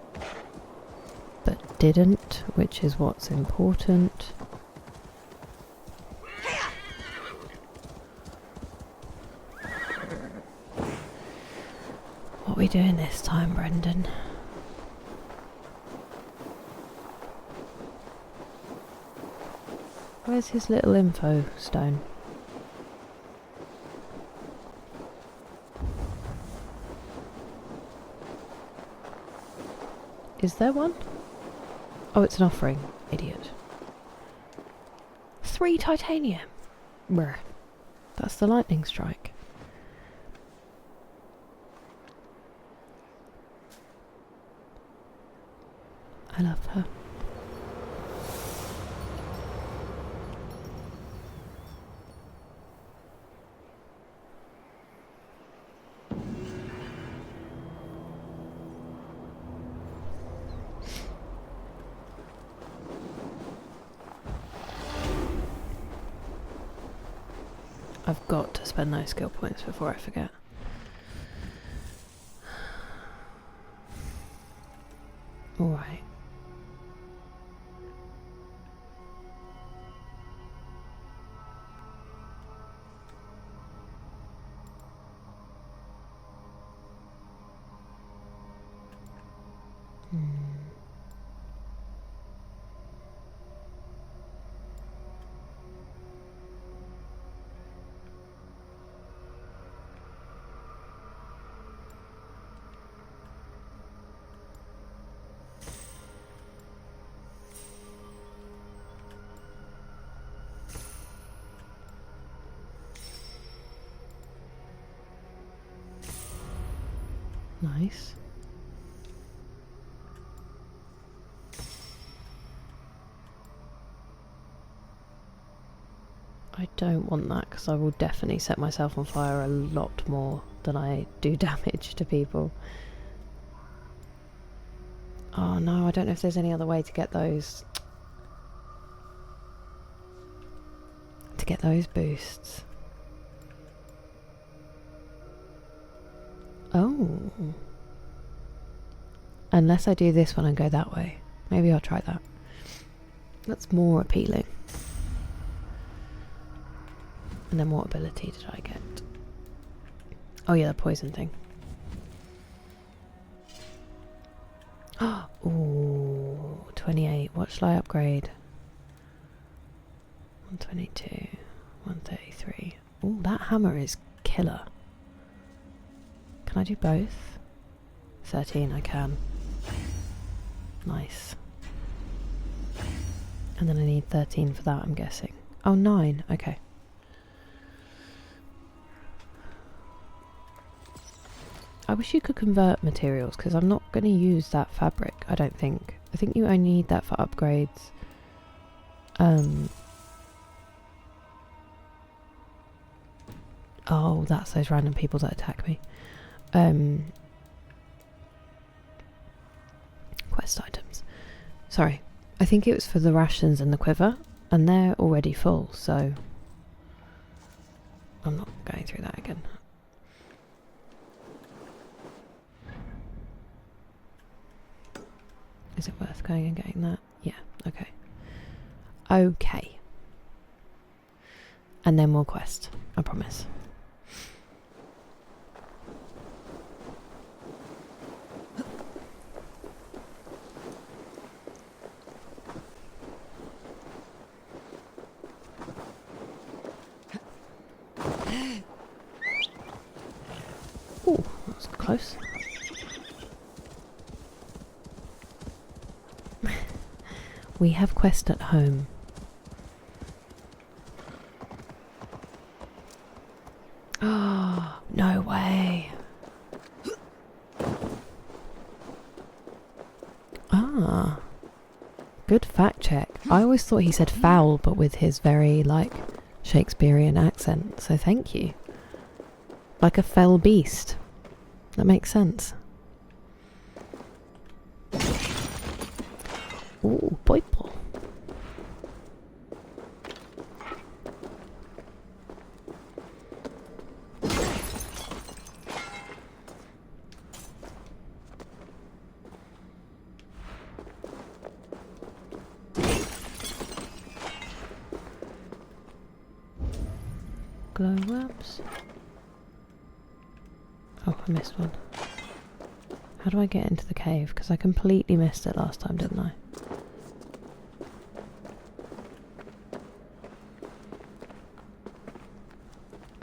But didn't, which is what's important. What are we doing this time, Brendan? Where's his little info stone? Is there one? Oh, it's an offering. Idiot. 3 titanium. Brr. That's the lightning strike. I love her. I've got to spend those skill points before I forget. Alright. Nice. I don't want that because I will definitely set myself on fire a lot more than I do damage to people. Oh no, I don't know if there's any other way to get those. To get those boosts. Oh. Unless I do this one and go that way. Maybe I'll try that. That's more appealing. And then what ability did I get? Oh yeah, the poison thing. Ooh, 28. What shall I upgrade? 122, 133. Ooh, that hammer is killer. Can I do both? 13, I can. Nice. And then I need 13 for that, I'm guessing. Oh, 9. Okay. I wish you could convert materials, because I'm not going to use that fabric, I don't think. I think you only need that for upgrades. Oh, that's those random people that attack me. Quest items. Sorry. I think it was for the rations and the quiver, and they're already full, so I'm not going through that again. Is it worth going and getting that? Yeah, okay. Okay. And then we'll quest, I promise. Ooh, that was close. We have quest at home. Oh, no way. Ah. Good fact check. I always thought he said foul, but with his very, like, Shakespearean accent, so thank you. Like a fell beast. That makes sense. Ooh, purple. Glow wraps. Oh, I missed one. How do I get into the cave? Because I completely missed it last time, didn't I?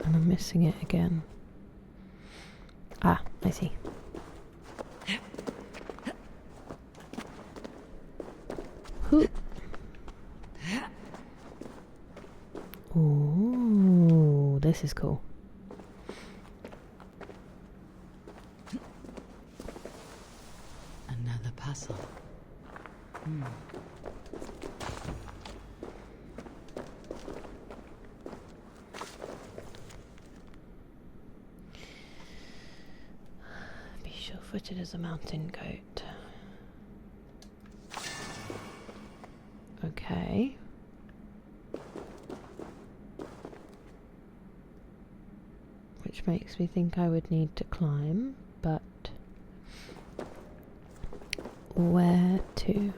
And I'm missing it again. Ah, I see. Whoo. Ooh, this is cool. Another puzzle. Be sure-footed as a mountain goat. Okay. Which makes me think I would need to climb, but... Where to?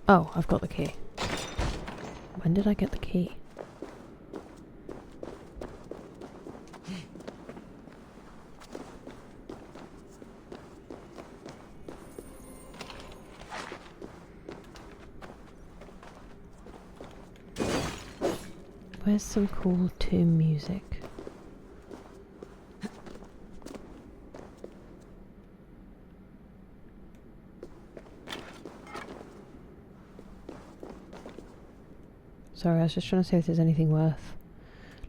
Oh, I've got the key. When did I get the key? Where's some cool tomb music? Sorry, I was just trying to see if there's anything worth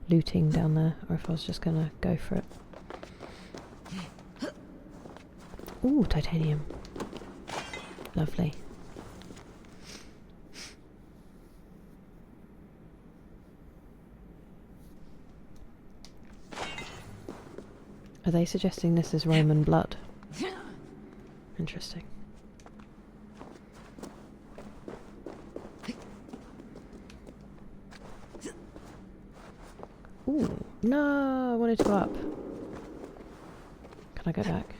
looting down there, or if I was just gonna go for it. Ooh, titanium. Lovely. Are they suggesting this is Roman blood? Interesting. Ooh, no, I wanted to go up. Can I go back?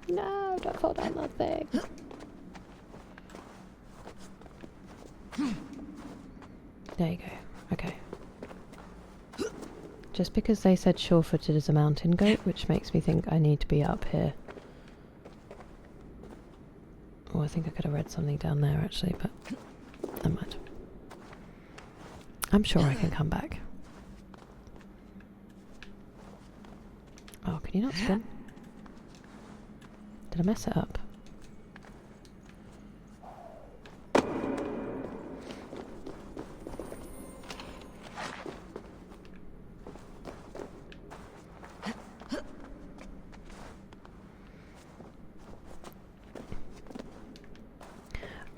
No, don't fall down that thing. There you go. Okay. Just because they said sure-footed is a mountain goat, which makes me think I need to be up here. Oh, I think I could have read something down there actually, but never mind. I'm sure I can come back. Oh, can you not spin? Did I mess it up?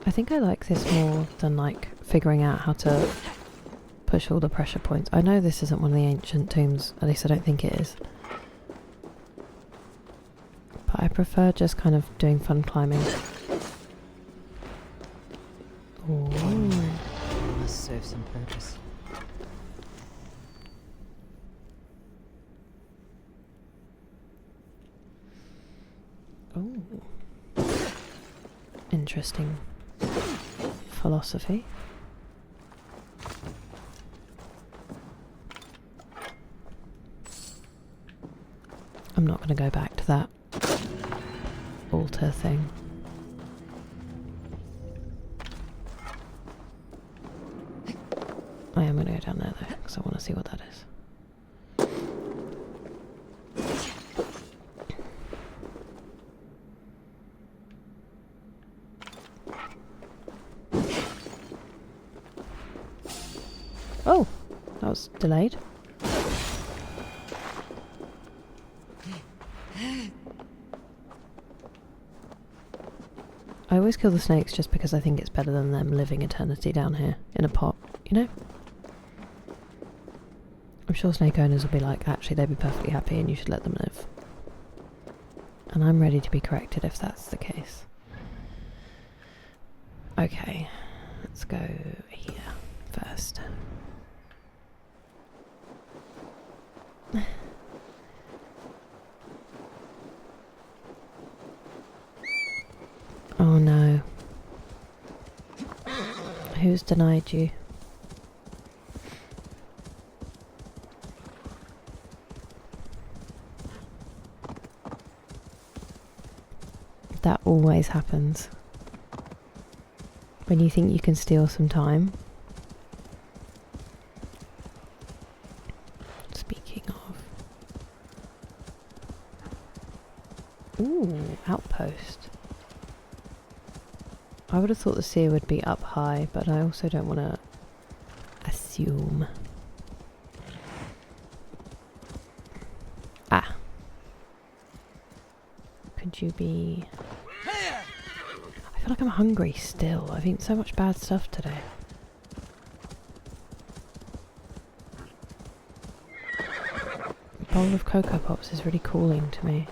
I think I like this more than like figuring out how to push all the pressure points. I know this isn't one of the ancient tombs, at least I don't think it is. But I prefer just kind of doing fun climbing. Ooh. Must serve some purpose. Ooh. Interesting philosophy. I'm not going to go back to that altar thing. I am going to go down there though, because I want to see what that is. Oh, that was delayed. I always kill the snakes just because I think it's better than them living eternity down here in a pot, you know? I'm sure snake owners will be like, actually they'd be perfectly happy and you should let them live. And I'm ready to be corrected if that's the case. Okay, let's go here first. Oh no. Who's denied you? That always happens. When you think you can steal some time. Speaking of. Ooh, outpost. I would have thought the seer would be up high, but I also don't want to assume. Ah. Could you be... I feel like I'm hungry still. I've eaten so much bad stuff today. A bowl of Cocoa Pops is really cooling to me.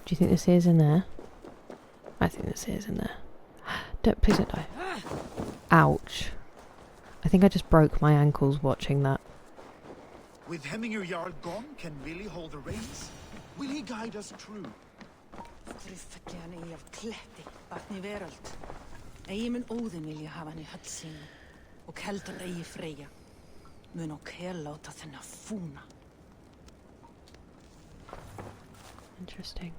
you think this is in there? I think this is in there. Please don't die. Ouch. I think I just broke my ankles watching that. With Hemming and Hjorr gone, can Vili hold the reins? Will he guide us true? Þruffaðan í af kletti, batni veröld. Eigi mun Óðinn vilja hafa hann í höll sín og keldan eigi Freyja. Mun og láta þennan fúna. Interesting.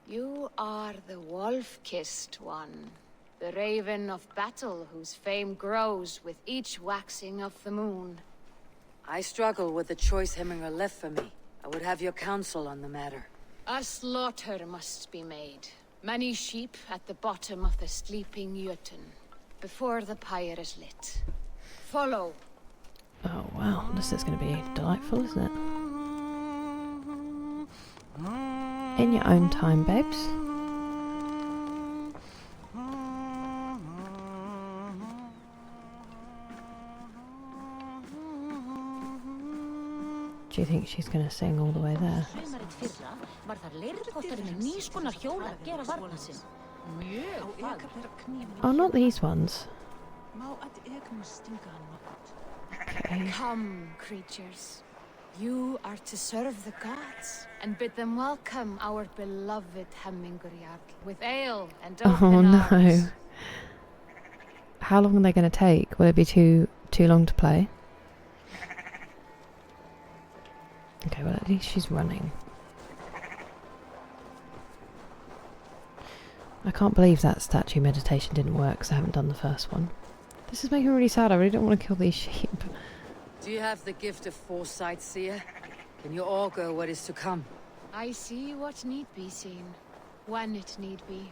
You are the wolf-kissed one, the raven of battle whose fame grows with each waxing of the moon. I struggle with the choice Hemminger left for me. I would have your counsel on the matter. A slaughter must be made. Many sheep at the bottom of the sleeping Jötun, before the pyre is lit. Follow. Oh wow, this is going to be delightful, isn't it? In your own time, babes. Do you think she's going to sing all the way there? Oh, not these ones. Okay. Come, creatures. You are to serve the gods and bid them welcome our beloved Hemmingerjarl with ale and open arms. How long are they going to take? Will it be too long to play? Okay, well at least she's running. I can't believe that statue meditation didn't work because I haven't done the first one. This is making me really sad. I really don't want to kill these sheep. Do you have the gift of foresight, seer? Can you augur what is to come? I see what need be seen, when it need be.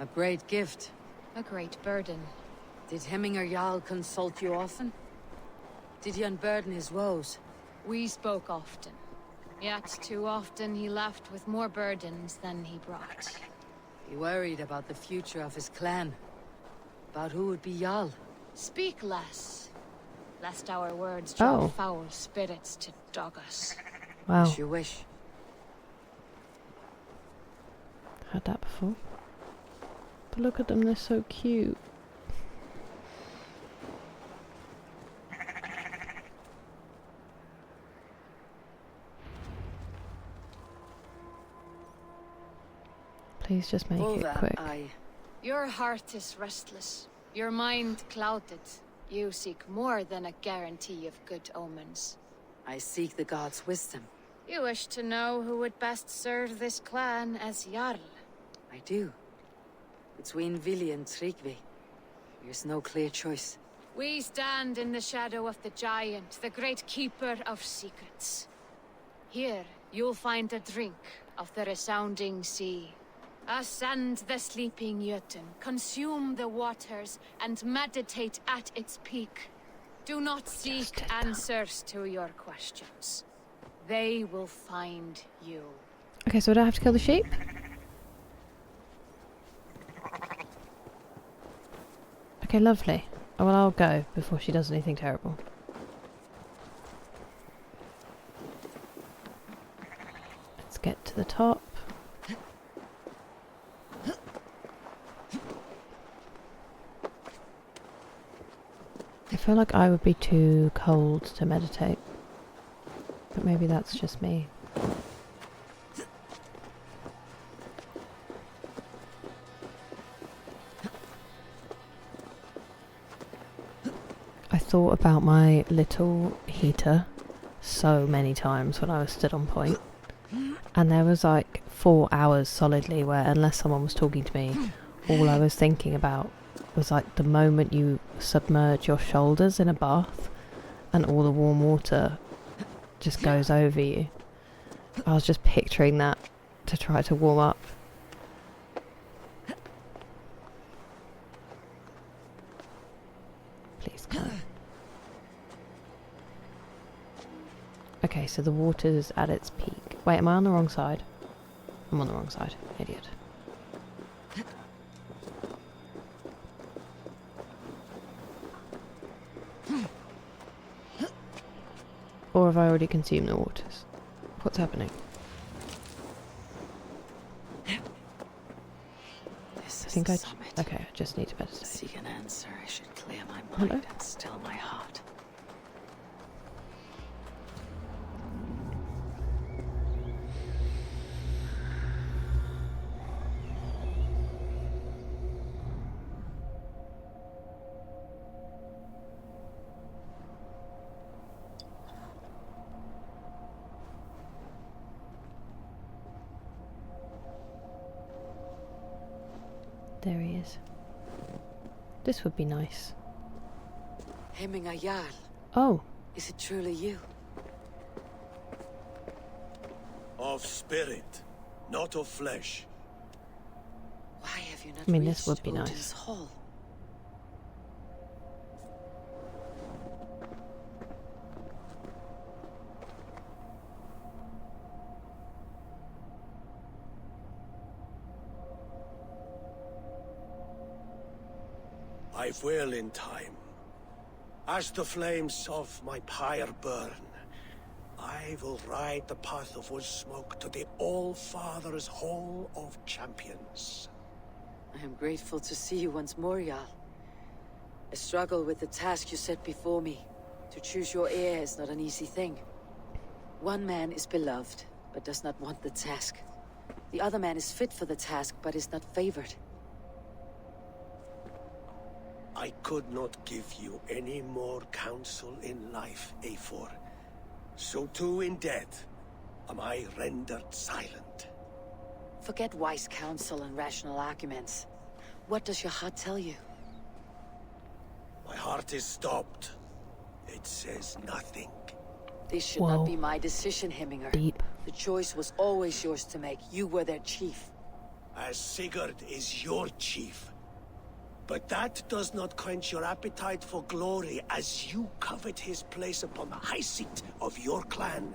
A great gift. A great burden. Did Hemminger Jarl consult you often? Did he unburden his woes? We spoke often. Yet too often he left with more burdens than he brought. He worried about the future of his clan. About who would be Jarl. Speak less, lest our words draw foul spirits to dog us. Wow. As you wish. Heard that before. But look at them, they're so cute. Please just make it quick. Your heart is restless. Your mind clouded. You seek more than a guarantee of good omens. I seek the god's wisdom. You wish to know who would best serve this clan as Jarl. I do. Between Vili and Tryggvi, there's no clear choice. We stand in the shadow of the giant, the great keeper of secrets. Here, you'll find a drink of the resounding sea. Ascend the sleeping Jötun, consume the waters, and meditate at its peak. Do not seek answers to your questions. They will find you. Okay, so do I have to kill the sheep? Okay, lovely. Oh, well, I'll go before she does anything terrible. Let's get to the top. I feel like I would be too cold to meditate, but maybe that's just me. I thought about my little heater so many times when I was stood on point, and there was like 4 hours solidly where, unless someone was talking to me, all I was thinking about was like the moment you submerge your shoulders in a bath and all the warm water just goes over you. I was just picturing that to try to warm up. Please go. Okay, so the water's at its peak. Wait, am I on the wrong side? I'm on the wrong side. Idiot. Or have I already consumed the waters? What's happening? This I think I... summit. Okay, I just need to meditate. To seek an answer, I should clear my Hello? mind and still my heart. There he is. This would be nice. Hemming a Jarl. Oh. Is it truly you? Of spirit, not of flesh. Why have you not I mean, this would reached be Odin's nice. Hall? I will in time. As the flames of my pyre burn, I will ride the path of wood smoke to the All-Father's Hall of Champions. I am grateful to see you once more, Jarl. I struggle with the task you set before me. To choose your heir is not an easy thing. One man is beloved, but does not want the task. The other man is fit for the task, but is not favored. I could not give you any more counsel in life, Eivor. So too in death am I rendered silent. Forget wise counsel and rational arguments. What does your heart tell you? My heart is stopped. It says nothing. This should Whoa. not be my decision, Hemminger. Deep. The choice was always yours to make. You were their chief. As Sigurd is your chief. But that does not quench your appetite for glory as you covet his place upon the high seat of your clan.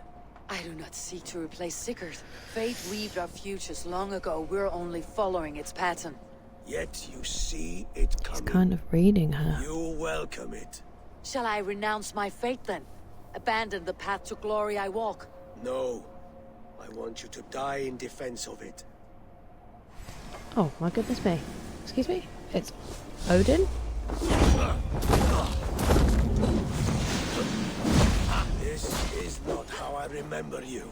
I do not seek to replace Sigurd. Fate weaved our futures long ago. We're only following its pattern. Yet you see it coming. He's kind of reading her. You welcome it. Shall I renounce my fate then? Abandon the path to glory I walk? No. I want you to die in defense of it. Oh, my goodness me. Excuse me? It's Odin? This is not how I remember you.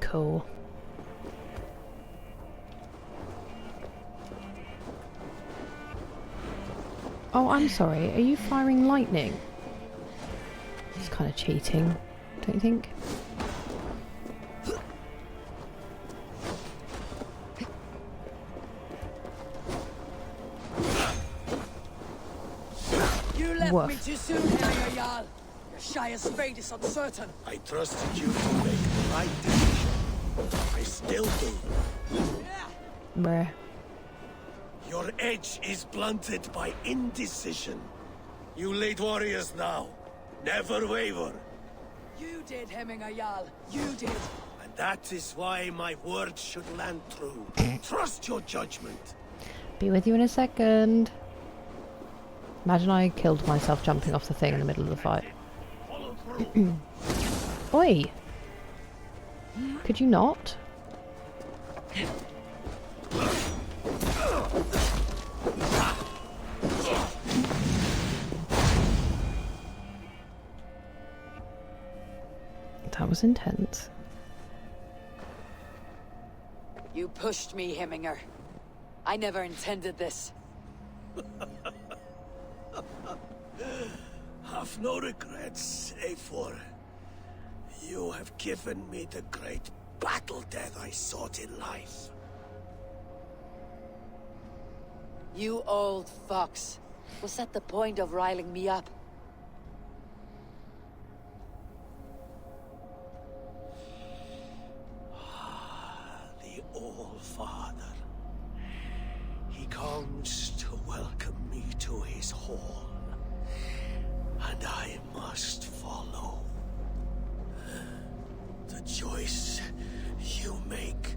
Cool. Oh, I'm sorry. Are you firing lightning? It's kind of cheating, don't you think? You left Woof. me too soon, Hemminger Jarl. Your Shire's fate is uncertain. I trusted you to make the right decision. I still do. Where? Your edge is blunted by indecision. You lead warriors now. Never waver. You did, Hemminger Jarl. You did. And that is why my words should land true. Trust your judgment. Be with you in a second. Imagine I killed myself jumping off the thing in the middle of the fight. Oi! Could you not? That was intense. You pushed me, Hemminger. I never intended this. Have no regrets, Eivor. You have given me the great battle death I sought in life. You old fox. Was that the point of riling me up? The All-Father. He comes to welcome me to his hall. And I must follow. The choice you make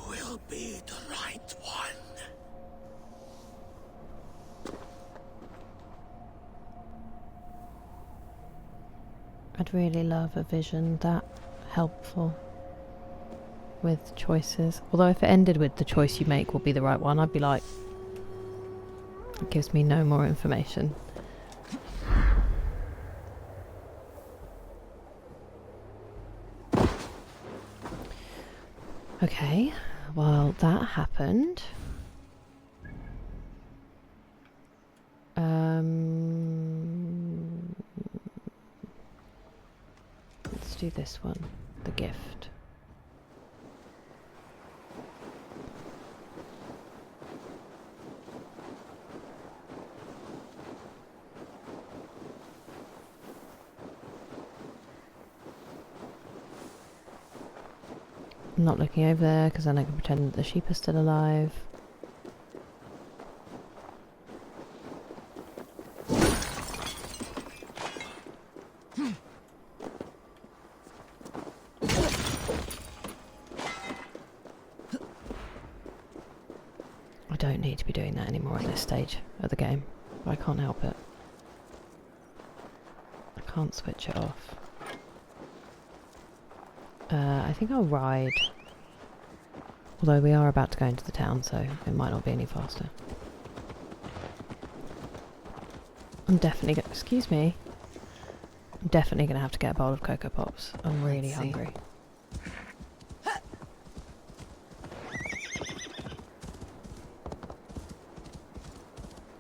will be the right one. I'd really love a vision that helpful with choices. Although if it ended with the choice you make will be the right one, I'd be like, it gives me no more information. Okay, well that happened. Let's do this one, the gift. I'm not looking over there because then I can pretend that the sheep are still alive. I don't need to be doing that anymore at this stage of the game, but I can't help it. I can't switch it off. I think I'll ride. Although we are about to go into the town, so it might not be any faster. I'm definitely gonna... Excuse me. I'm definitely gonna have to get a bowl of Cocoa Pops. I'm really hungry.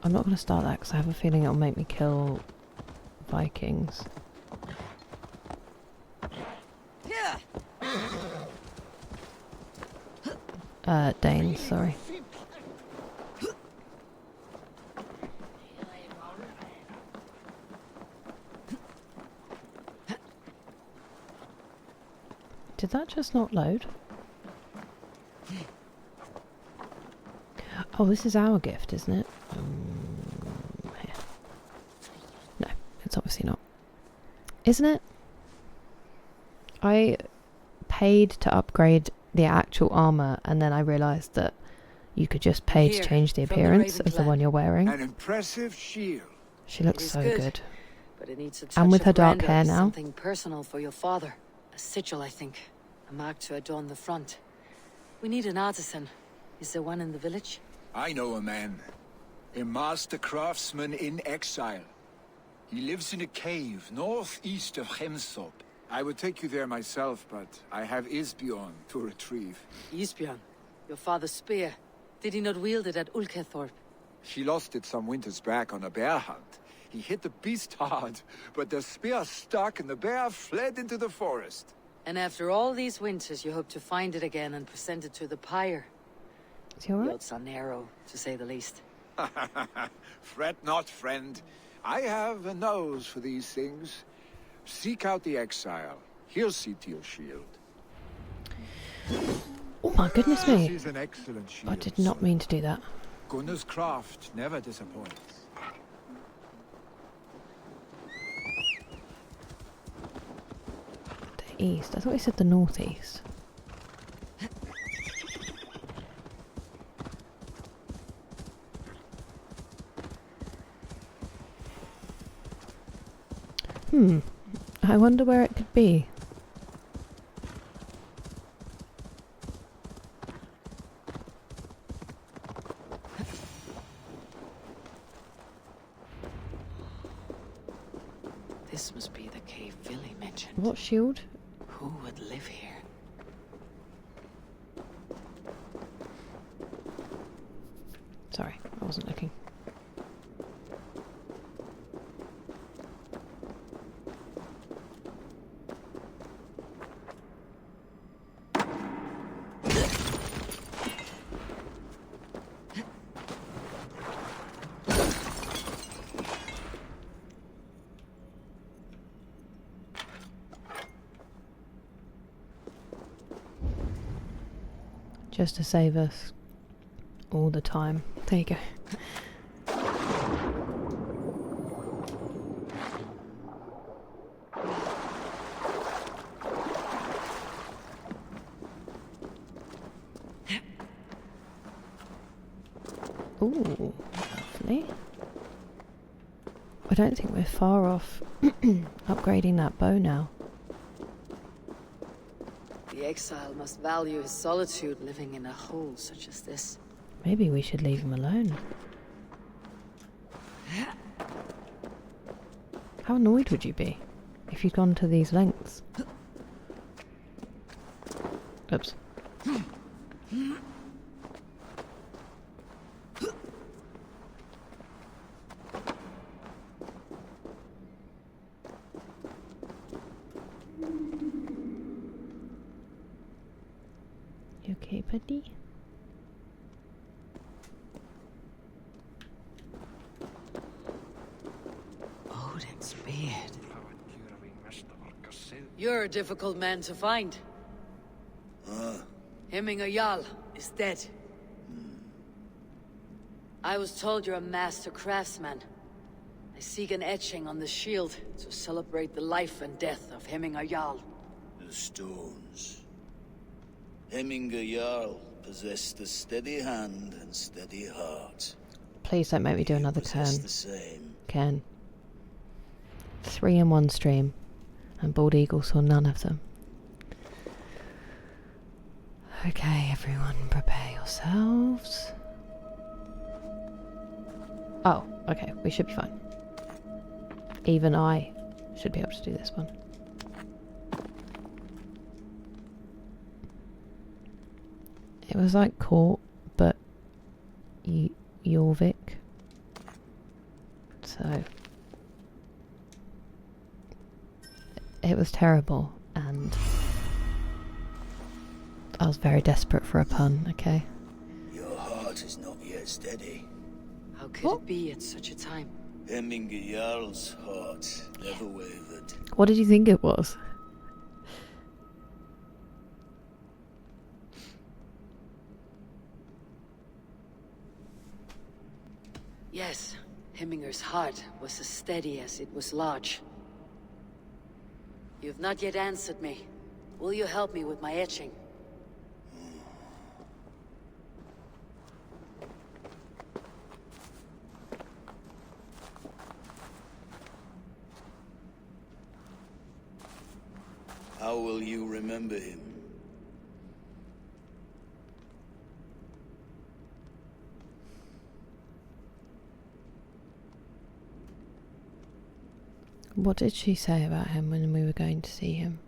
I'm not gonna start that because I have a feeling it'll make me kill Vikings. Danes, sorry. Did that just not load? Oh, this is our gift, isn't it? Here. No, it's obviously not. Isn't it? I paid to upgrade the actual armor, and then I realised that you could just pay to change the appearance of the one you're wearing. An impressive shield. She looks so good. But it needs a touch And with her of dark grandeur, hair now. Something personal for your father. A sigil, I think. A mark to adorn the front. We need an artisan. Is there one in the village? I know a man. A master craftsman in exile. He lives in a cave northeast of Hemsop. I would take you there myself, but I have Isbjorn to retrieve. Isbjorn? Your father's spear. Did he not wield it at Ulkethorpe? She lost it some winters back on a bear hunt. He hit the beast hard, but the spear stuck and the bear fled into the forest. And after all these winters, you hope to find it again and present it to the pyre. Is he alright? The odds are narrow, to say the least. Fret not, friend. I have a nose for these things. Seek out the exile. He'll see to your shield. Oh my goodness me. This is an excellent shield. I did not mean to do that. Gunnar's craft never disappoints. The east. I thought he said the northeast. I wonder where it could be. This must be the cave Vili mentioned. What shield? Who would live here? Sorry, I wasn't looking. Just to save us all the time. There you go. Ooh, lovely. I don't think we're far off upgrading that bow now. The exile must value his solitude living in a hole such as this. Maybe we should leave him alone. How annoyed would you be if you'd gone to these lengths? Oops. You okay, buddy? Odin's beard. You're a difficult man to find. Hemming Jarl is dead. I was told you're a master craftsman. I seek an etching on the shield to celebrate the life and death of Hemming Jarl. The stones. Hemming Jarl possessed a steady hand and steady heart. Please don't make me do another turn. The same. Ken. 3 in one stream, and Bald Eagle saw none of them. Okay, everyone, prepare yourselves. Oh, okay, we should be fine. Even I should be able to do this one. It was like Court, but Jorvik. So it was terrible, and I was very desperate for a pun, okay? Your heart is not yet steady. How could it be at such a time? Hemming Jarl's heart never wavered. What did you think it was? Yes, Hemminger's heart was as steady as it was large. You've not yet answered me. Will you help me with my etching? How will you remember him? What did she say about him when we were going to see him?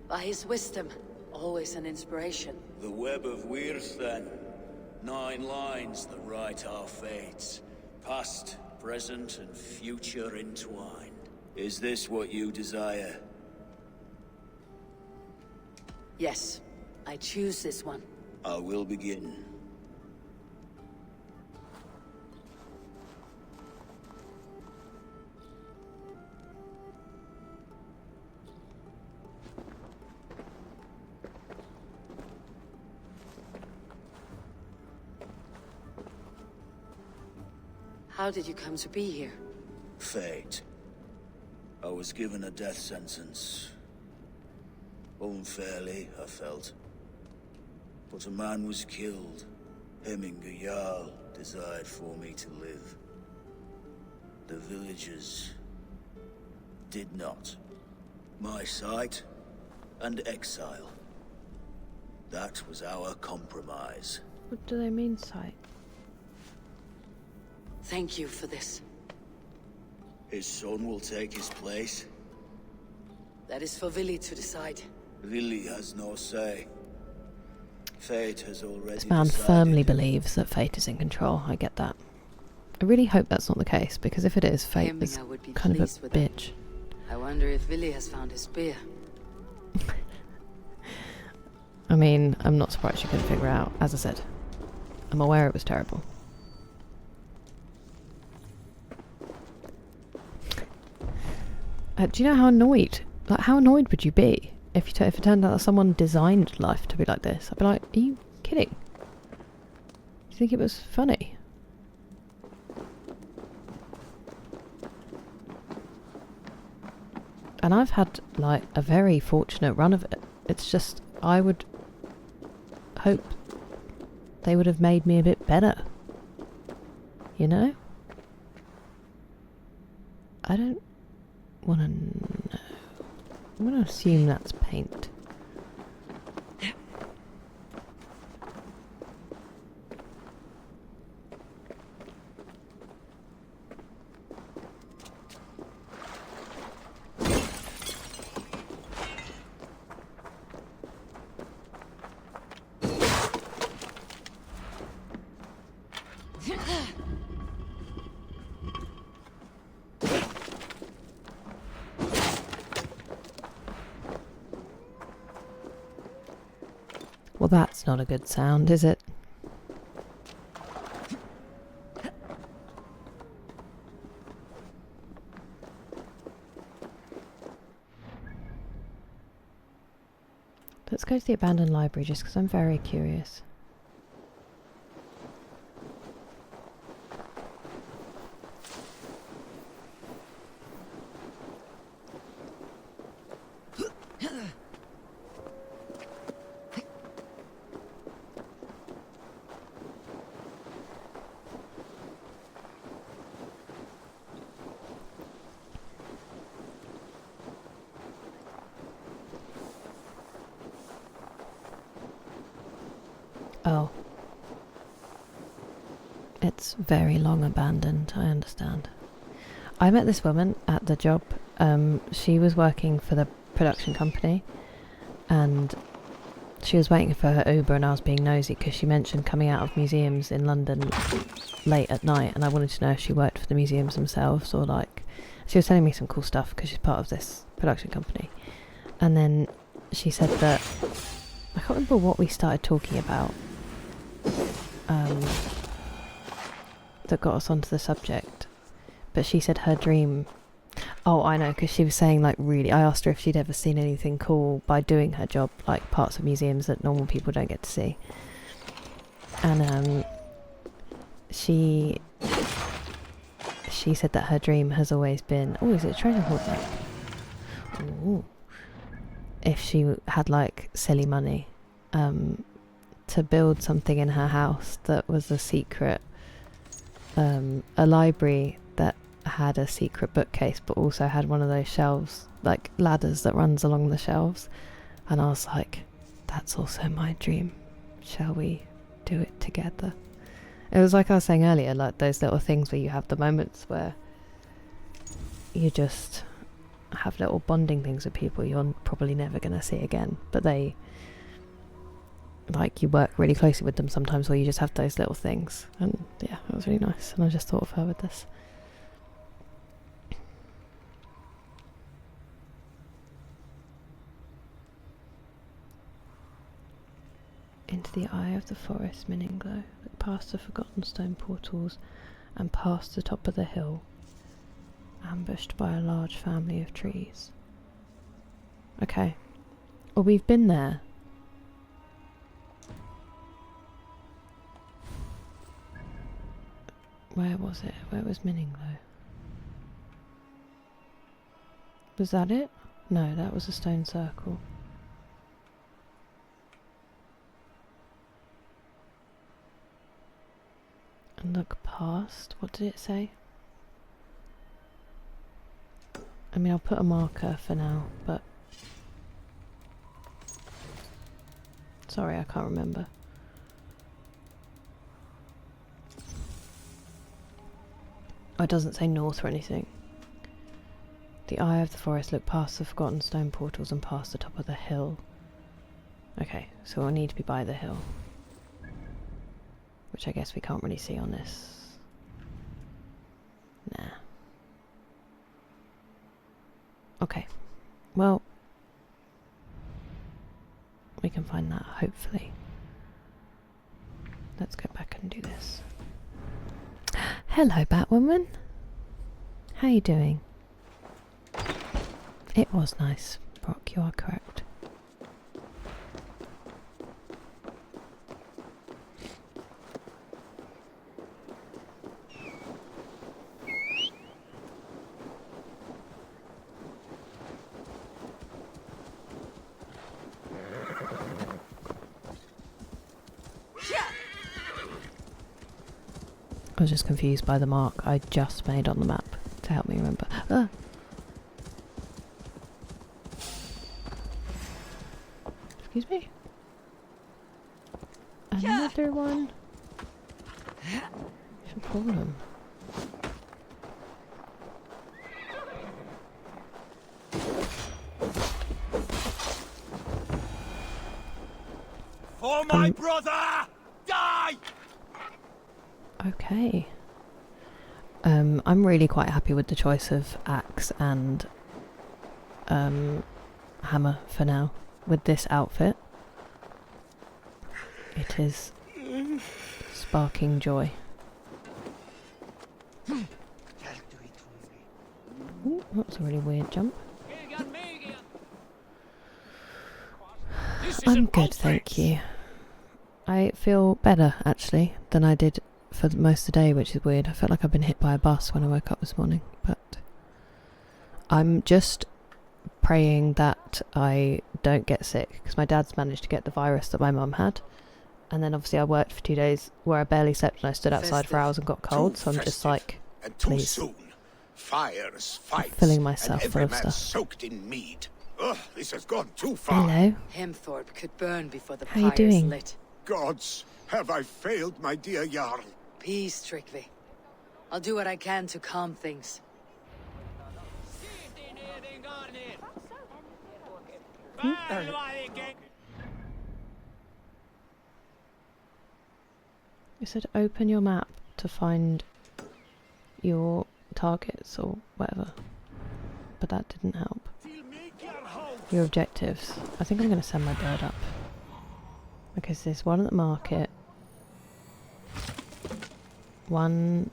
By his wisdom, always an inspiration. The web of Wirth, then. 9 lines that write our fates. Past, present, and future entwined. Is this what you desire? Yes, I choose this one. I will begin. How did you come to be here? Fate. I was given a death sentence. Unfairly, I felt. But a man was killed. Hemming Jarl desired for me to live. The villagers did not. My sight and exile. That was our compromise. What do they mean, sight? Thank you for this. His son will take his place. That is for Vili to decide. Vili has no say. Fate has already This man decided. firmly believes that fate is in control. I get that. I really hope that's not the case, because if it is, fate is kind of a bitch. I wonder if Vili has found his spear. I mean, I'm not surprised you couldn't figure it out. As I said, I'm aware it was terrible. Do you know how annoyed? Like, how annoyed would you be if it turned out that someone designed life to be like this? I'd be like, are you kidding? Do you think it was funny? And I've had, like, a very fortunate run of it. It's just, I would hope they would have made me a bit better. You know? I don't want to know. I'm going to assume that's paint. Well, that's not a good sound, is it? Let's go to the abandoned library just because I'm very curious. Oh. It's very long abandoned, I understand. I met this woman at the job. She was working for the production company and she was waiting for her Uber and I was being nosy because she mentioned coming out of museums in London late at night and I wanted to know if she worked for the museums themselves or like... She was telling me some cool stuff because she's part of this production company. And then she said that... I can't remember what we started talking about. That got us onto the subject, but she said her dream... Oh, I know, because she was saying like really... I asked her if she'd ever seen anything cool by doing her job, like parts of museums that normal people don't get to see. And she said that her dream has always been... Oh, is it a treasure hoard back? Ooh. If she had like silly money, to build something in her house that was a secret, a library that had a secret bookcase but also had one of those shelves, like ladders that runs along the shelves. And I was like, that's also my dream. Shall we do it together? It was like I was saying earlier, like those little things where you have the moments where you just have little bonding things with people you're probably never going to see again, but they... like you work really closely with them sometimes where you just have those little things. And yeah, it was really nice and I just thought of her with this. Into the eye of the forest, Mininglow. Look past the forgotten stone portals and past the top of the hill, ambushed by a large family of trees. Okay. Well, we've been there. Where was it? Where was Mininglow? Was that it? No, that was a stone circle. And look past. What did it say? I mean, I'll put a marker for now, but... Sorry, I can't remember. Oh, it doesn't say north or anything. The eye of the forest, look past the forgotten stone portals and past the top of the hill. Okay, so we'll need to be by the hill. Which I guess we can't really see on this. Nah. Okay. Well, we can find that, hopefully. Let's go back and do this. Hello, Batwoman. How you doing? It was nice, Brock, you are correct. I was just confused by the mark I just made on the map to help me remember. Ah. Excuse me? Another one? What's your problem? For my brother! Die! Okay. I'm really quite happy with the choice of axe and hammer for now. With this outfit, it is sparking joy. Ooh, that was a really weird jump. I'm good, thank you. I feel better, actually, than I did for most of the day, which is weird. I felt like I've been hit by a bus when I woke up this morning, but I'm just praying that I don't get sick, because my dad's managed to get the virus that my mum had, and then obviously I worked for 2 days where I barely slept and I stood outside for hours and got cold, so I'm just like, please. Fires, fights, filling myself and full of every man stuff. soaked in mead. Ugh, this has gone too far. Hello. Hemthorpe could burn before the How you pyre's doing? lit. Gods, have I failed, my dear Jarl? Peace, Tryggvi. I'll do what I can to calm things. You said open your map to find your targets or whatever, but that didn't help. Your objectives. I think I'm going to send my bird up, because there's one at the market, one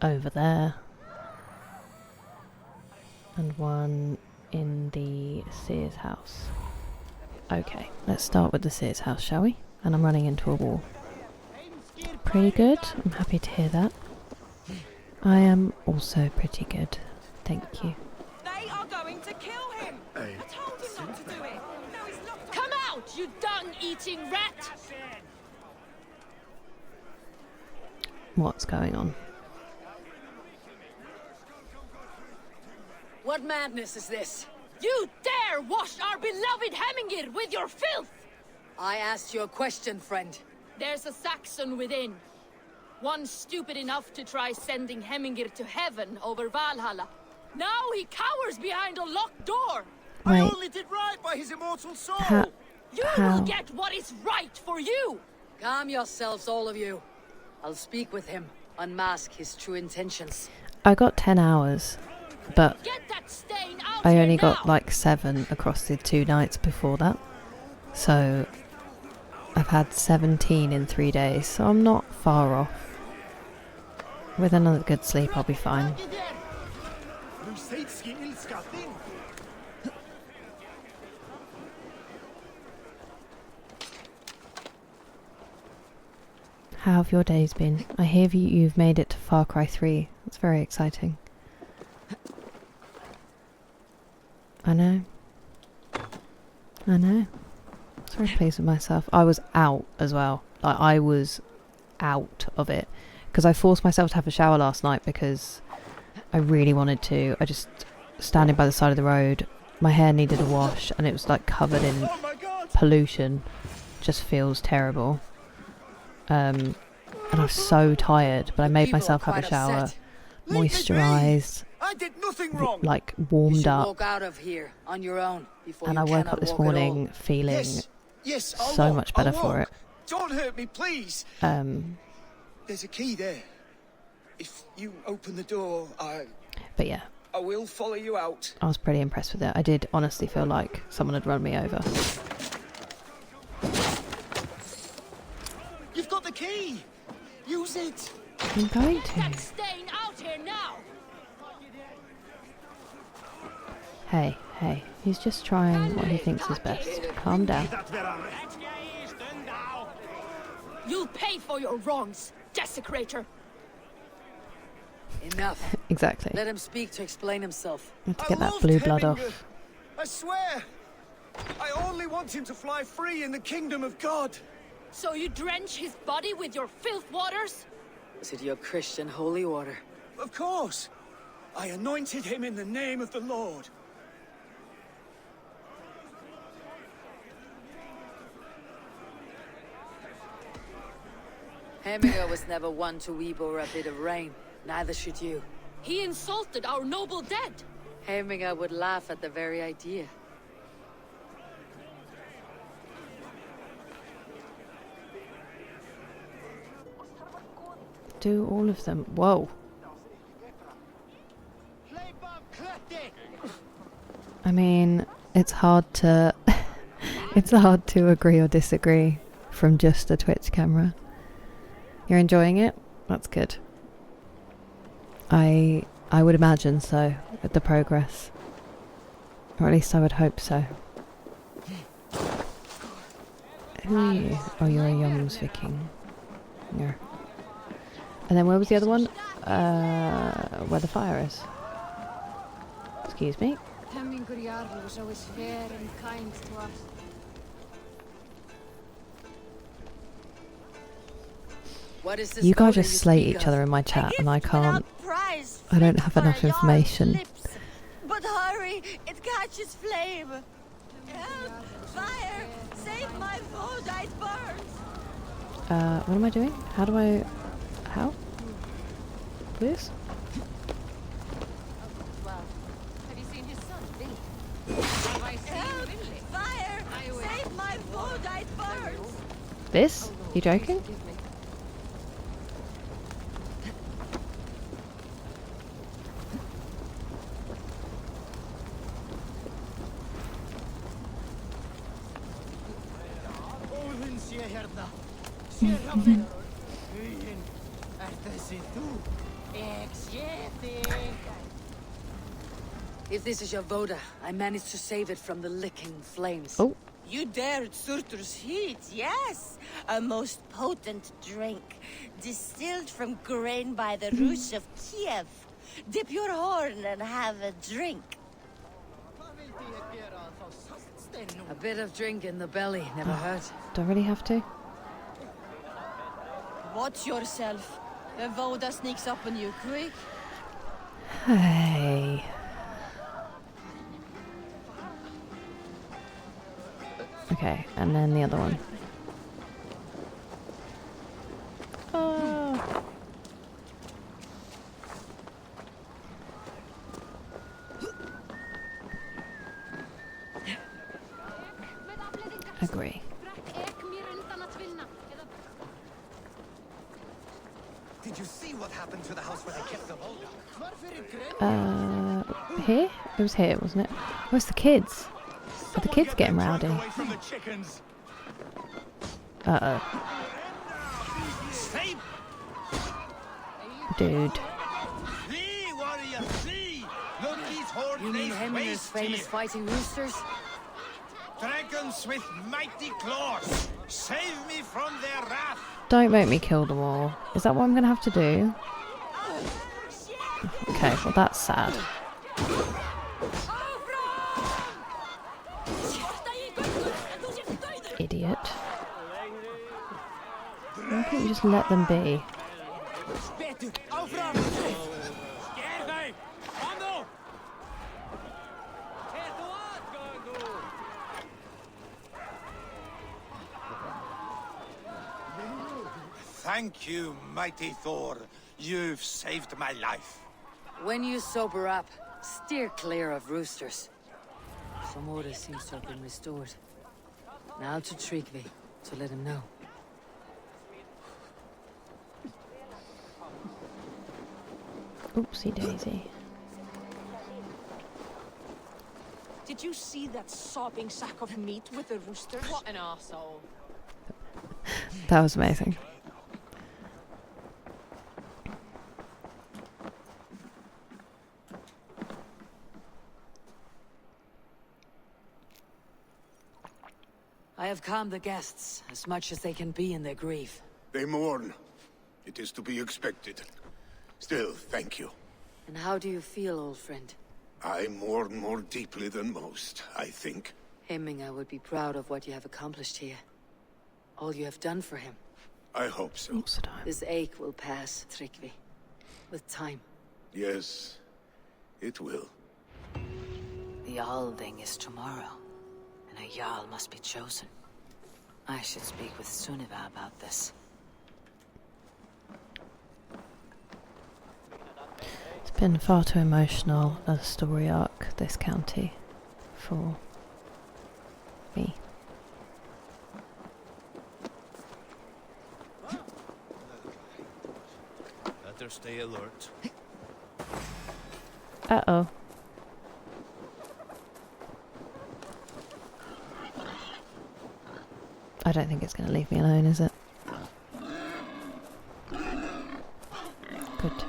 over there, and one in the Sears house. Okay, let's start with the Sears house, shall we? And I'm running into a wall. Pretty good. I'm happy to hear that. I am also pretty good. Thank you. They are going to kill him. I told him not to do it. Now he's locked up. Come out, you dung-eating rat! What's going on? What madness is this? You dare wash our beloved Hemingir with your filth! I asked you a question, friend. There's a Saxon within. One stupid enough to try sending Hemingir to heaven over Valhalla. Now he cowers behind a locked door. I only did right by his immortal soul. You will get what is right for you. Calm yourselves, all of you. I'll speak with him, unmask his true intentions. I got 10 hours, but Get that stain out I here only now. got like 7 across the 2 nights before that. So I've had 17 in 3 days, so I'm not far off. With another good sleep, I'll be fine. How have your days been? I hear you've made it to Far Cry 3. That's very exciting. I know. I know. I was very pleased with myself. I was out as well. Like, I was out of it. Because I forced myself to have a shower last night because I really wanted to. I just, standing by the side of the road, my hair needed a wash and it was like covered in pollution. Just feels terrible. And I was so tired, but I made myself have a shower, moisturised, I did nothing wrong. like warmed up, Walk out of here on your own before and you I woke cannot up this walk at all. morning feeling Yes, I'll so walk, much better I'll for walk. it. Don't hurt me, please. There's a key there. If you open the door, But yeah, I will follow you out. I was pretty impressed with it. I did honestly feel like someone had run me over. You've got the key. Use it. I'm going Get to. that stain out here now. Hey, hey, he's just trying what he thinks is best. Calm down. You'll pay for your wrongs, desecrator. Enough. Exactly. Let him speak to explain himself. I have to get that blue blood Hemingr. off. I swear. I only want him to fly free in the kingdom of God. So you drench his body with your filth waters? Was it your Christian holy order? Of course! I anointed him in the name of the Lord. Heminger was never one to weep over a bit of rain. Neither should you. He insulted our noble dead. Heminger would laugh at the very idea. Do all of them. Whoa. I mean, it's hard to it's hard to agree or disagree from just a Twitch camera. You're enjoying it? That's good. I would imagine so, with the progress. Or at least I would hope so. Who are you? Oh, you're a Jomsviking. Yeah. And then where was the other one? Where the fire is. Excuse me. Hemmingur Jarl was always fair and kind to us. What is this You guys order just you slate speak each of? other in my chat and I can't. I don't have enough information. But hurry, it catches flame. Help! Fire! Save my food, it burns! What am I doing? How do I... How? Please? Well, have you seen his son, Vili? Have I seen Vili? Fire! Save my food, it burns! This? You joking? If this is your Voda, I managed to save it from the licking flames. Oh. You dared Surtur's heat, yes! A most potent drink, distilled from grain by the Rus of Kiev. Dip your horn and have a drink. A bit of drink in the belly never hurt. Do I really have to? Watch yourself. The Voda sneaks up on you quick. Hey. Okay, and then the other one. Oh. Agree. Did you see what happened to the house where they kept the Volga? Here? It was here, wasn't it? Where's the kids? Are the kids getting rowdy? Uh-oh. Dude. You mean Heminger's famous fighting roosters? Dragons with mighty claws, save me from their wrath. Don't make me kill them all. Is that what I'm gonna have to do? Okay, well that's sad. Idiot. Why can't you just let them be? Thank you, mighty Thor. You've saved my life. When you sober up, steer clear of roosters. Some order seems to have been restored. Now to Tryggvi, to let him know. Oopsie daisy. Did you see that sobbing sack of meat with the roosters? What an arsehole. That was amazing. I have calmed the guests as much as they can be in their grief. They mourn. It is to be expected. Still, thank you. And how do you feel, old friend? I mourn more deeply than most, I think. Hemminger would be proud of what you have accomplished here. All you have done for him. I hope so. This ache will pass, Tryggvi. With time. Yes, it will. The Althing is tomorrow, and a Jarl must be chosen. I should speak with Sunniva about this. It's been far too emotional a story arc, this county, for me. Better stay alert. Uh-oh. I don't think it's going to leave me alone, is it? Good.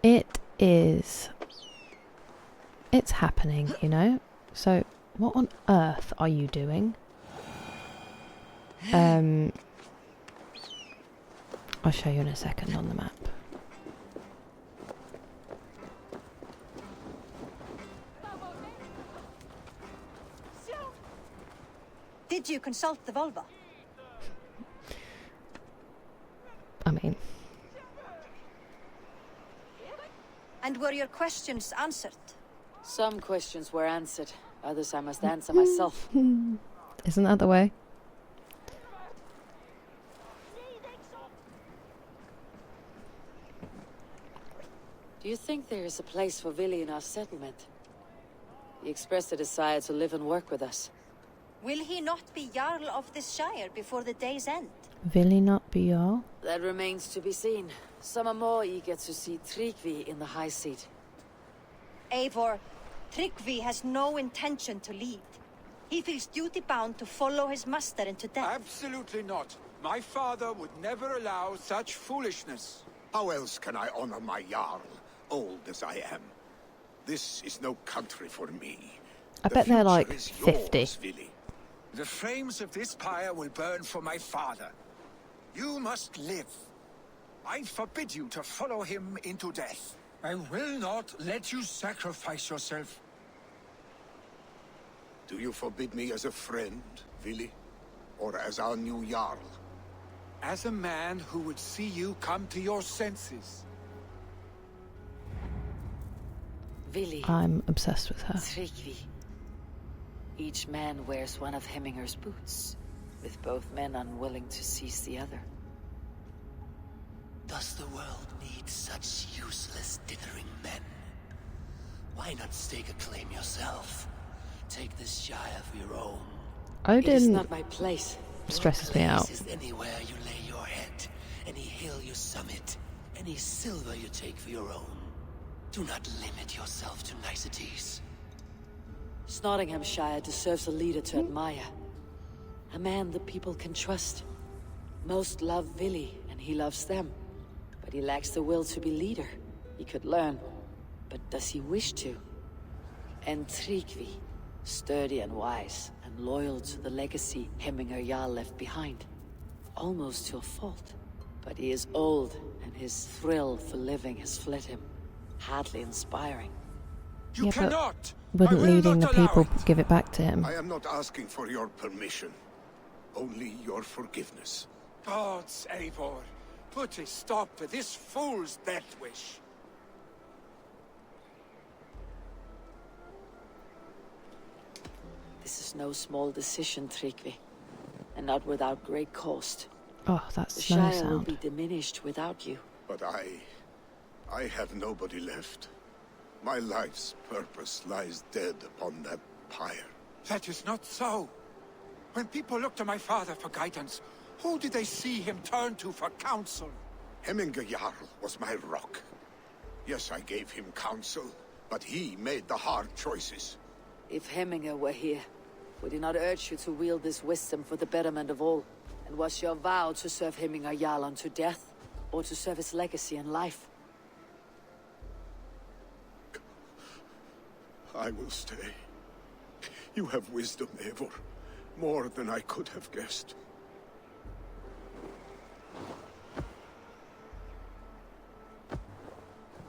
It is... It's happening, you know? So, what on earth are you doing? I'll show you in a second on the map. Did you consult the Volva? I mean... And were your questions answered? Some questions were answered. Others I must answer myself. Isn't that the way? Do you think there is a place for Vili in our settlement? He expressed a desire to live and work with us. Will he not be Jarl of this shire before the day's end? Vili not be Jarl? That remains to be seen. Some are more eager to see Tryggvi in the high seat. Eivor, Tryggvi has no intention to lead. He feels duty-bound to follow his master into death. Absolutely not. My father would never allow such foolishness. How else can I honor my Jarl, old as I am? This is no country for me. I bet they're like 50. Yours, Vili. The flames of this pyre will burn for my father. You must live. I forbid you to follow him into death. I will not let you sacrifice yourself. Do you forbid me as a friend, Vili? Or as our new Jarl? As a man who would see you come to your senses. Vili. I'm obsessed with her. Tryggvi. Each man wears one of Hemminger's boots, with both men unwilling to seize the other. Does the world need such useless, dithering men? Why not stake a claim yourself? Take this shire for your own. It is not my place. Stresses me out. Is anywhere you lay your head, any hill you summit, any silver you take for your own. Do not limit yourself to niceties. Snotinghamscire deserves a leader to admire. A man the people can trust. Most love Vili, and he loves them. But he lacks the will to be leader. He could learn, but does he wish to? And Tryggvi, sturdy and wise, and loyal to the legacy Hemminger Jarl left behind. Almost to a fault. But he is old, and his thrill for living has fled him. Hardly inspiring. You cannot! Wouldn't leading the people give it back to him? I am not asking for your permission. Only your forgiveness. Gods, Eivor, put a stop to this fool's death wish. This is no small decision, Tryggvi. And not without great cost. Oh, that's the snow Shire sound. will be diminished without you. But I have nobody left. My life's purpose lies dead upon that pyre. That is not so. When people look to my father for guidance, who did they see him turn to for counsel? Hemminger Jarl was my rock. Yes, I gave him counsel, but he made the hard choices. If Hemminger were here, would he not urge you to wield this wisdom for the betterment of all? And was your vow to serve Hemminger Jarl unto death, or to serve his legacy in life? I will stay. You have wisdom, Eivor. More than I could have guessed.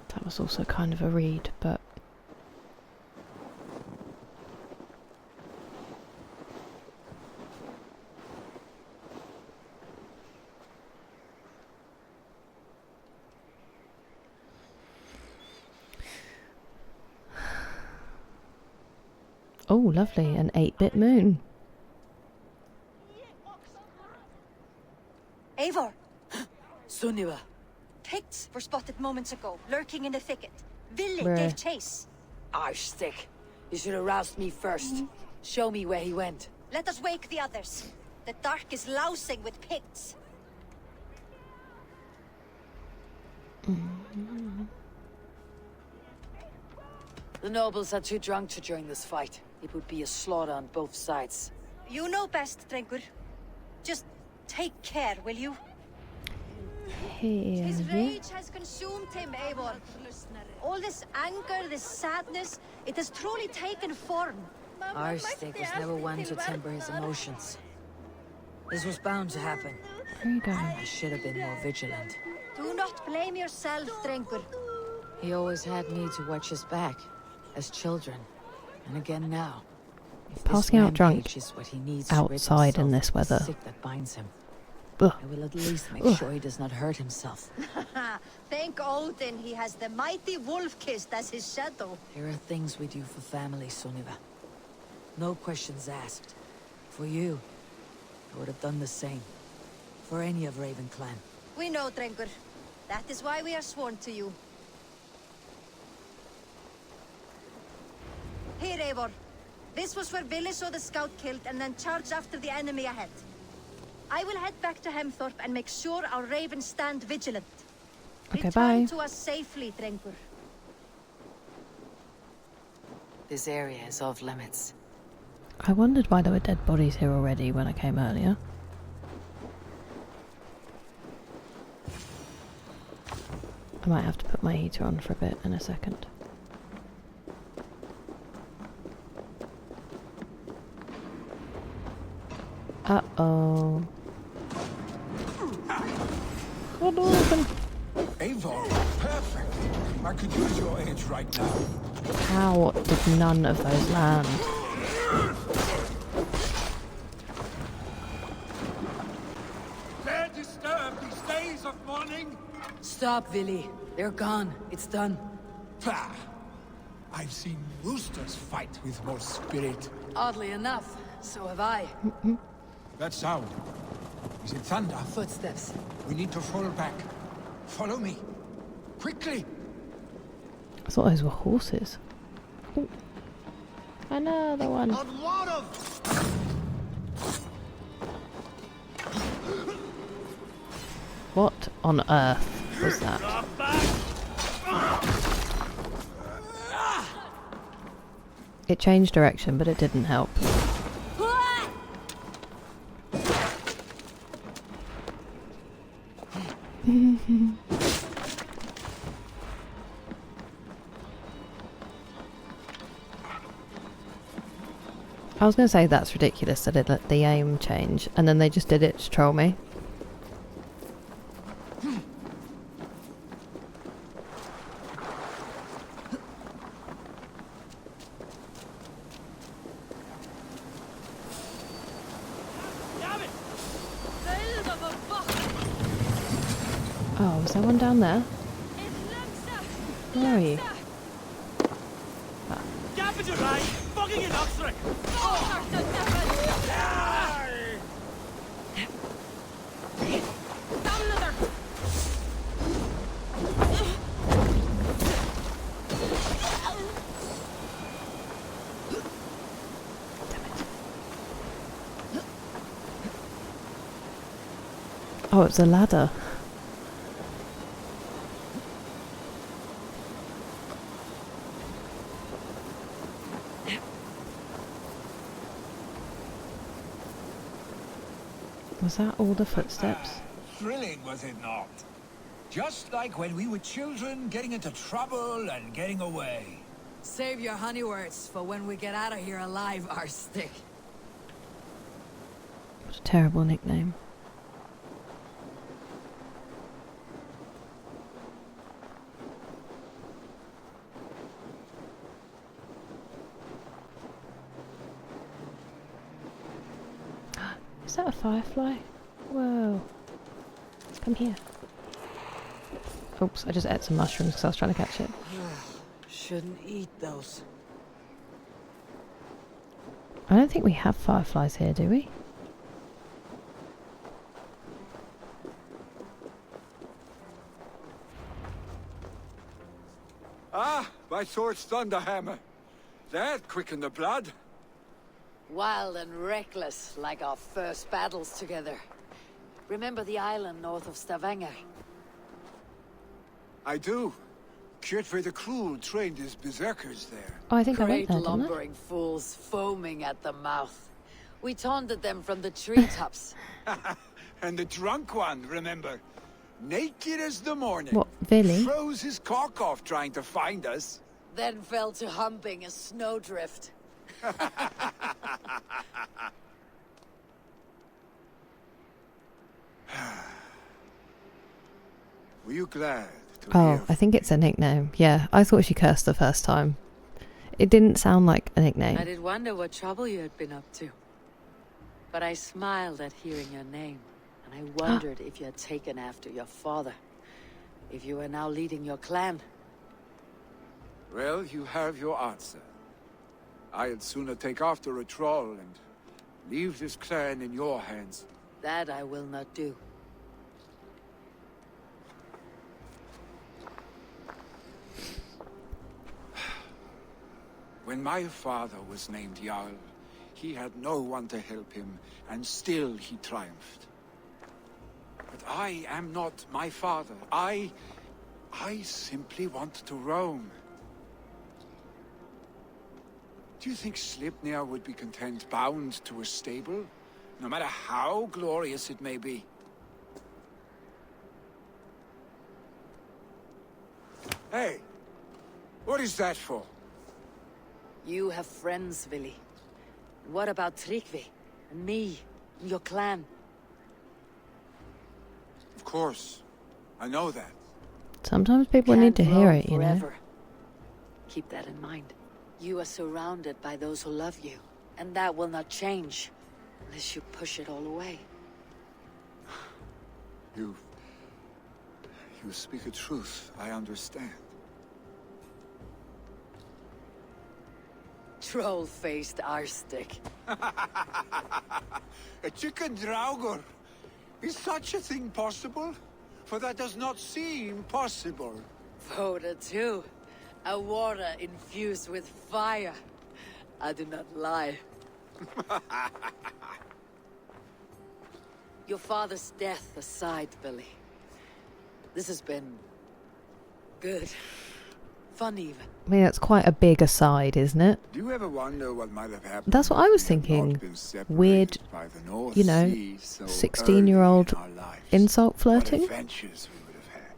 That was also kind of a read, but... Oh, lovely, an 8-bit moon. Eivor! Sunniva! Picts were spotted moments ago, lurking in the thicket. Vili Where? gave chase. Arstick! You should have roused me first. Show me where he went. Let us wake the others. The dark is lousing with Picts. The nobles are too drunk to join this fight. It would be a slaughter on both sides. You know best, Drengur. Just take care, will you? His rage has consumed him, Eivor. All this anger, this sadness, it has truly taken form. Arstick was never one to temper his emotions. This was bound to happen. Where are you going? I should have been more vigilant. Do not blame yourself, Drengur. He always had me to watch his back, as children, and again now. If Passing out drunk rampage is what he needs outside to rid in himself this of the weather. sick that binds him. Ugh. I will at least make Ugh. sure he does not hurt himself. Thank Odin he has the mighty wolf-kissed as his shadow. There are things we do for family, Sunniva. No questions asked. For you, I would have done the same. For any of Raven clan. We know, Drengur. That is why we are sworn to you. Here, Eivor. This was where Vili saw the scout killed and then charged after the enemy ahead. I will head back to Hemthorpe and make sure our ravens stand vigilant. Okay, Return bye. to us safely, Drengur. This area is off limits. I wondered why there were dead bodies here already when I came earlier. I might have to put my heater on for a bit in a second. Uh-oh. What open? Eivor, perfect. I could use your age right now. How did none of those land? Dare disturb these days of mourning? Stop, Vili. They're gone. It's done. Pah! I've seen roosters fight with more spirit. Oddly enough, so have I. That sound. Is it thunder? Footsteps. We need to fall back. Follow me. Quickly! I thought those were horses. Ooh. Another one. What on earth was that? It changed direction, but it didn't help. I was going to say that's ridiculous that it let the aim change, and then they just did it to troll me. Oh, was there one down there? Where are you? Oh, it's a ladder. Was that all the footsteps? Thrilling, was it not? Just like when we were children, getting into trouble and getting away. Save your honey words for when we get out of here alive, Arstick. What a terrible nickname. Is that a firefly? Whoa. Let's come here. Oops, I just ate some mushrooms because I was trying to catch it. Shouldn't eat those. I don't think we have fireflies here, do we? Ah, my sword's thunderhammer. That quickened the blood. Wild and reckless, like our first battles together. Remember the island north of Stavanger? I do. Jorvik the Cruel trained his berserkers there. Oh, I think I went Great there, didn't I? lumbering fools foaming at the mouth. We taunted them from the treetops. And the drunk one, remember? Naked as the morning. What, Vili? Froze his cock off trying to find us. Then fell to humping a snowdrift. Were you glad to Oh, hear I think it's a nickname. Yeah, I thought she cursed the first time. It didn't sound like a nickname. I did wonder what trouble you had been up to. But I smiled at hearing your name, and I wondered if you had taken after your father. If you were now leading your clan. Well, you have your answer. I'd sooner take after a troll and leave this clan in your hands. That I will not do. When my father was named Jarl, he had no one to help him, and still he triumphed. But I am not my father. I simply want to roam. Do you think Sleipnir would be content bound to a stable, no matter how glorious it may be? Hey, what is that for? You have friends, Vili. What about Tryggvi? And me? And your clan? Of course. I know that. Sometimes people need to hear it, you know. Forever. Keep that in mind. You are surrounded by those who love you. And that will not change. Unless you push it all away. You speak a truth. I understand. Troll-faced arstick. A chicken draugur. Is such a thing possible? For that does not seem possible. Voda too. A water infused with fire. I do not lie. Your father's death aside, Vili. This has been good. Fun even. I mean, that's quite a big aside, isn't it? Do you ever wonder what might have happened? That's what I was thinking. Weird, you know, 16-year-old insult flirting. What adventures we would have had.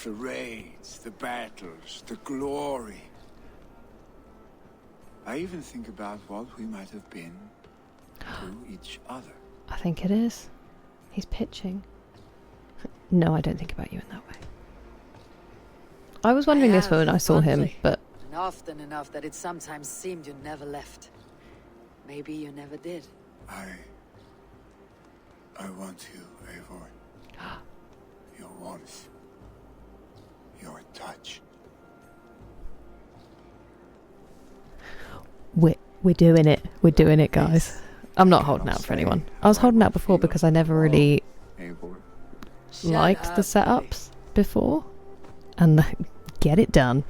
The raids, the battles, the glory. I even think about what we might have been to each other. I think it is. He's pitching. No, I don't think about you in that way. I was wondering this when I saw him, but... And often enough that it sometimes seemed you never left. Maybe you never did. I want you, Eivor. Your warmth. Your touch. We're doing it. We're doing it, guys. I'm not holding out for anyone. I was holding out before because I never really liked the setups before. And get it done.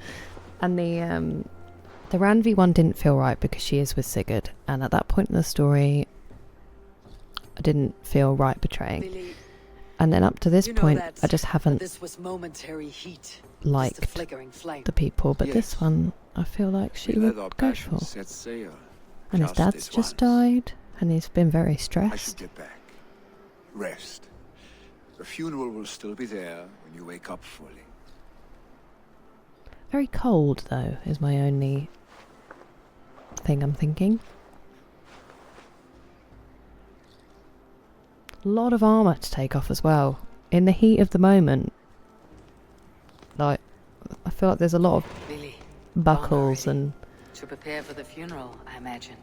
And the Randvi one didn't feel right because she is with Sigurd, and at that point in the story I didn't feel right betraying. Vili, and then up to this point I just haven't this was momentary heat, liked just a flickering flame. the people, but this one I feel like she would go for. And his dad's just died, and he's been very I should stressed. get back. Rest. The funeral will still be there when you wake up fully. Very cold, though, is my only thing I'm thinking. A lot of armour to take off as well. In the heat of the moment. Like, I feel like there's a lot of Vili, buckles and... to prepare for the funeral, I imagine.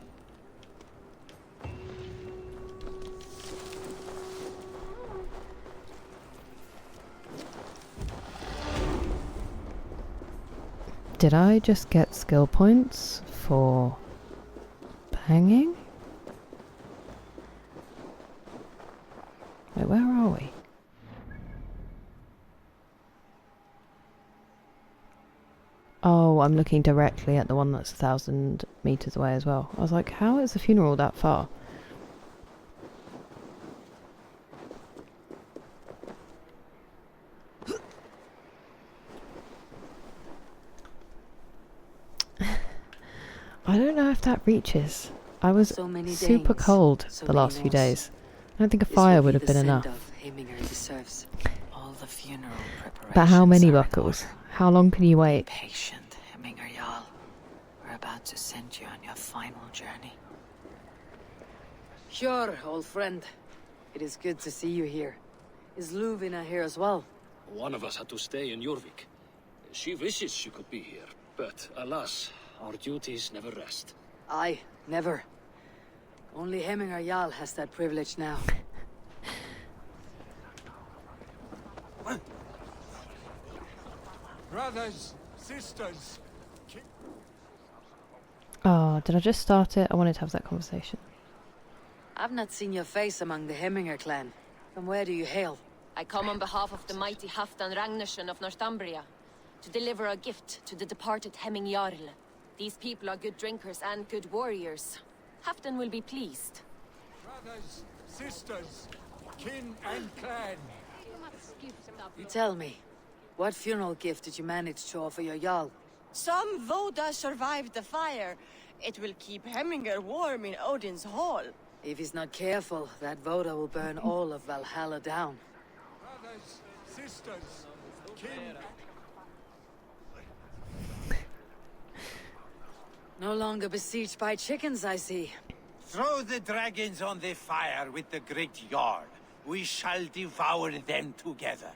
Did I just get skill points for Hanging? Wait, where are we? Oh, I'm looking directly at the one that's 1,000 meters away as well. I was like, how is the funeral that far? I don't know if that reaches. I was super cold the last few days. I don't think a fire would have been enough. But how many buckles? How long can you wait? Patient, Hemminger Jarl. We're about to send you on your final journey. Hjorr, old friend. It is good to see you here. Is Ljufvina here as well? One of us had to stay in Jorvik. She wishes she could be here, but alas, our duties never rest. Aye, never. Only Hemminger Jarl has that privilege now. Brothers, sisters. Oh, did I just start it? I wanted to have that conversation. I've not seen your face among the Hemminger clan. From where do you hail? I come on behalf of the mighty Halfdan Ragnarsson of Northumbria to deliver a gift to the departed Hemming Jarl. These people are good drinkers and good warriors. Halfdan will be pleased. Brothers, sisters, kin and clan. Tell me, what funeral gift did you manage to offer your Jarl? Some Voda survived the fire. It will keep Hemminger warm in Odin's hall. If he's not careful, that Voda will burn all of Valhalla down. Brothers, sisters, kin. No longer besieged by chickens, I see. Throw the dragons on the fire with the great Jarl. We shall devour them together.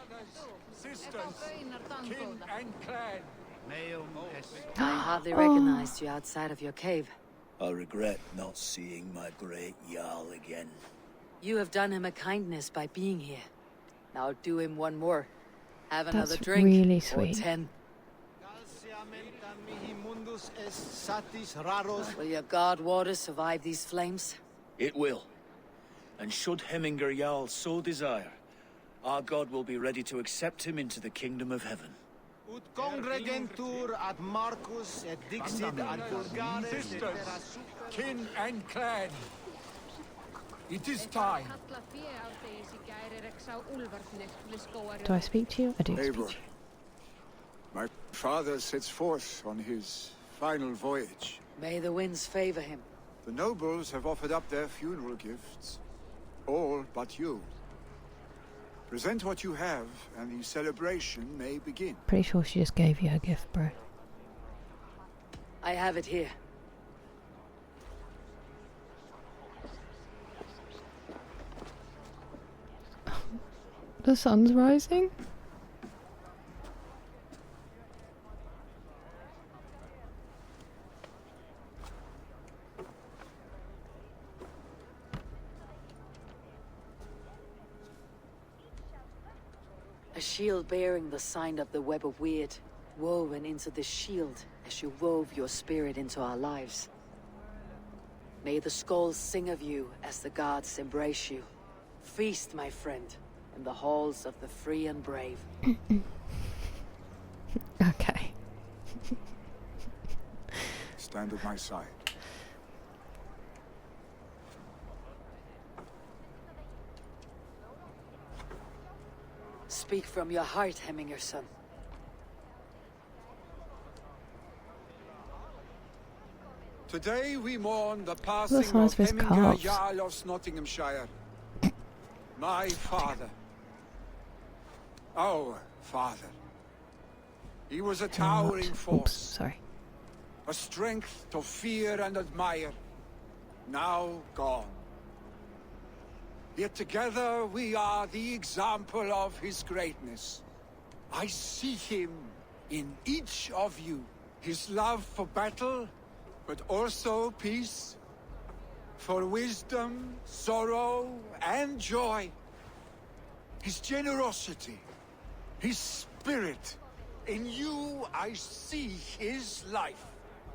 Brothers, sisters, kin and clan. I hardly recognized you outside of your cave. I regret not seeing my great Jarl again. You have done him a kindness by being here. Now do him one more. Have another That's drink. really Or sweet. 10. Will your god water survive these flames? It will. And should Hemminger Jarl so desire, our god will be ready to accept him into the kingdom of heaven. Ut congregentur ad Marcus et dixit ad vulgares Sisters, kin and clan. It is time. Do I speak to you? I do speak Eivor, to you. my father sets forth on his final voyage. May the winds favor him. The nobles have offered up their funeral gifts. All but you. Present what you have, and the celebration may begin. Pretty sure she just gave you her gift, bro. I have it here. The sun's rising? A shield bearing the sign of the web of weird, woven into the shield as you wove your spirit into our lives. May the skulls sing of you as the gods embrace you. Feast, my friend, in the halls of the free and brave. Okay. Stand at my side. Speak from your heart, Hemminger son. Today we mourn the What's the passing size of of his Hemminger calves? Jarl of Snotinghamscire. My father. Our father. He was a towering Oops, force. sorry. A strength to fear and admire. Now gone. Yet together we are the example of his greatness. I see him in each of you. His love for battle, but also peace. For wisdom, sorrow, and joy. His generosity. His spirit. In you I see his life.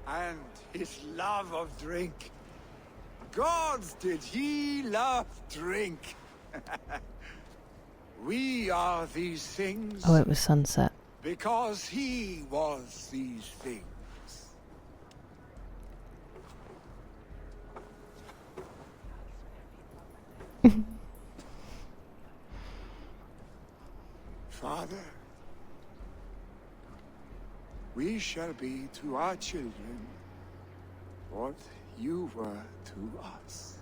And his love of drink. Gods, did he love drink? We are these things. Oh, it was sunset. Because he was these things. Father, we shall be to our children what you were to us.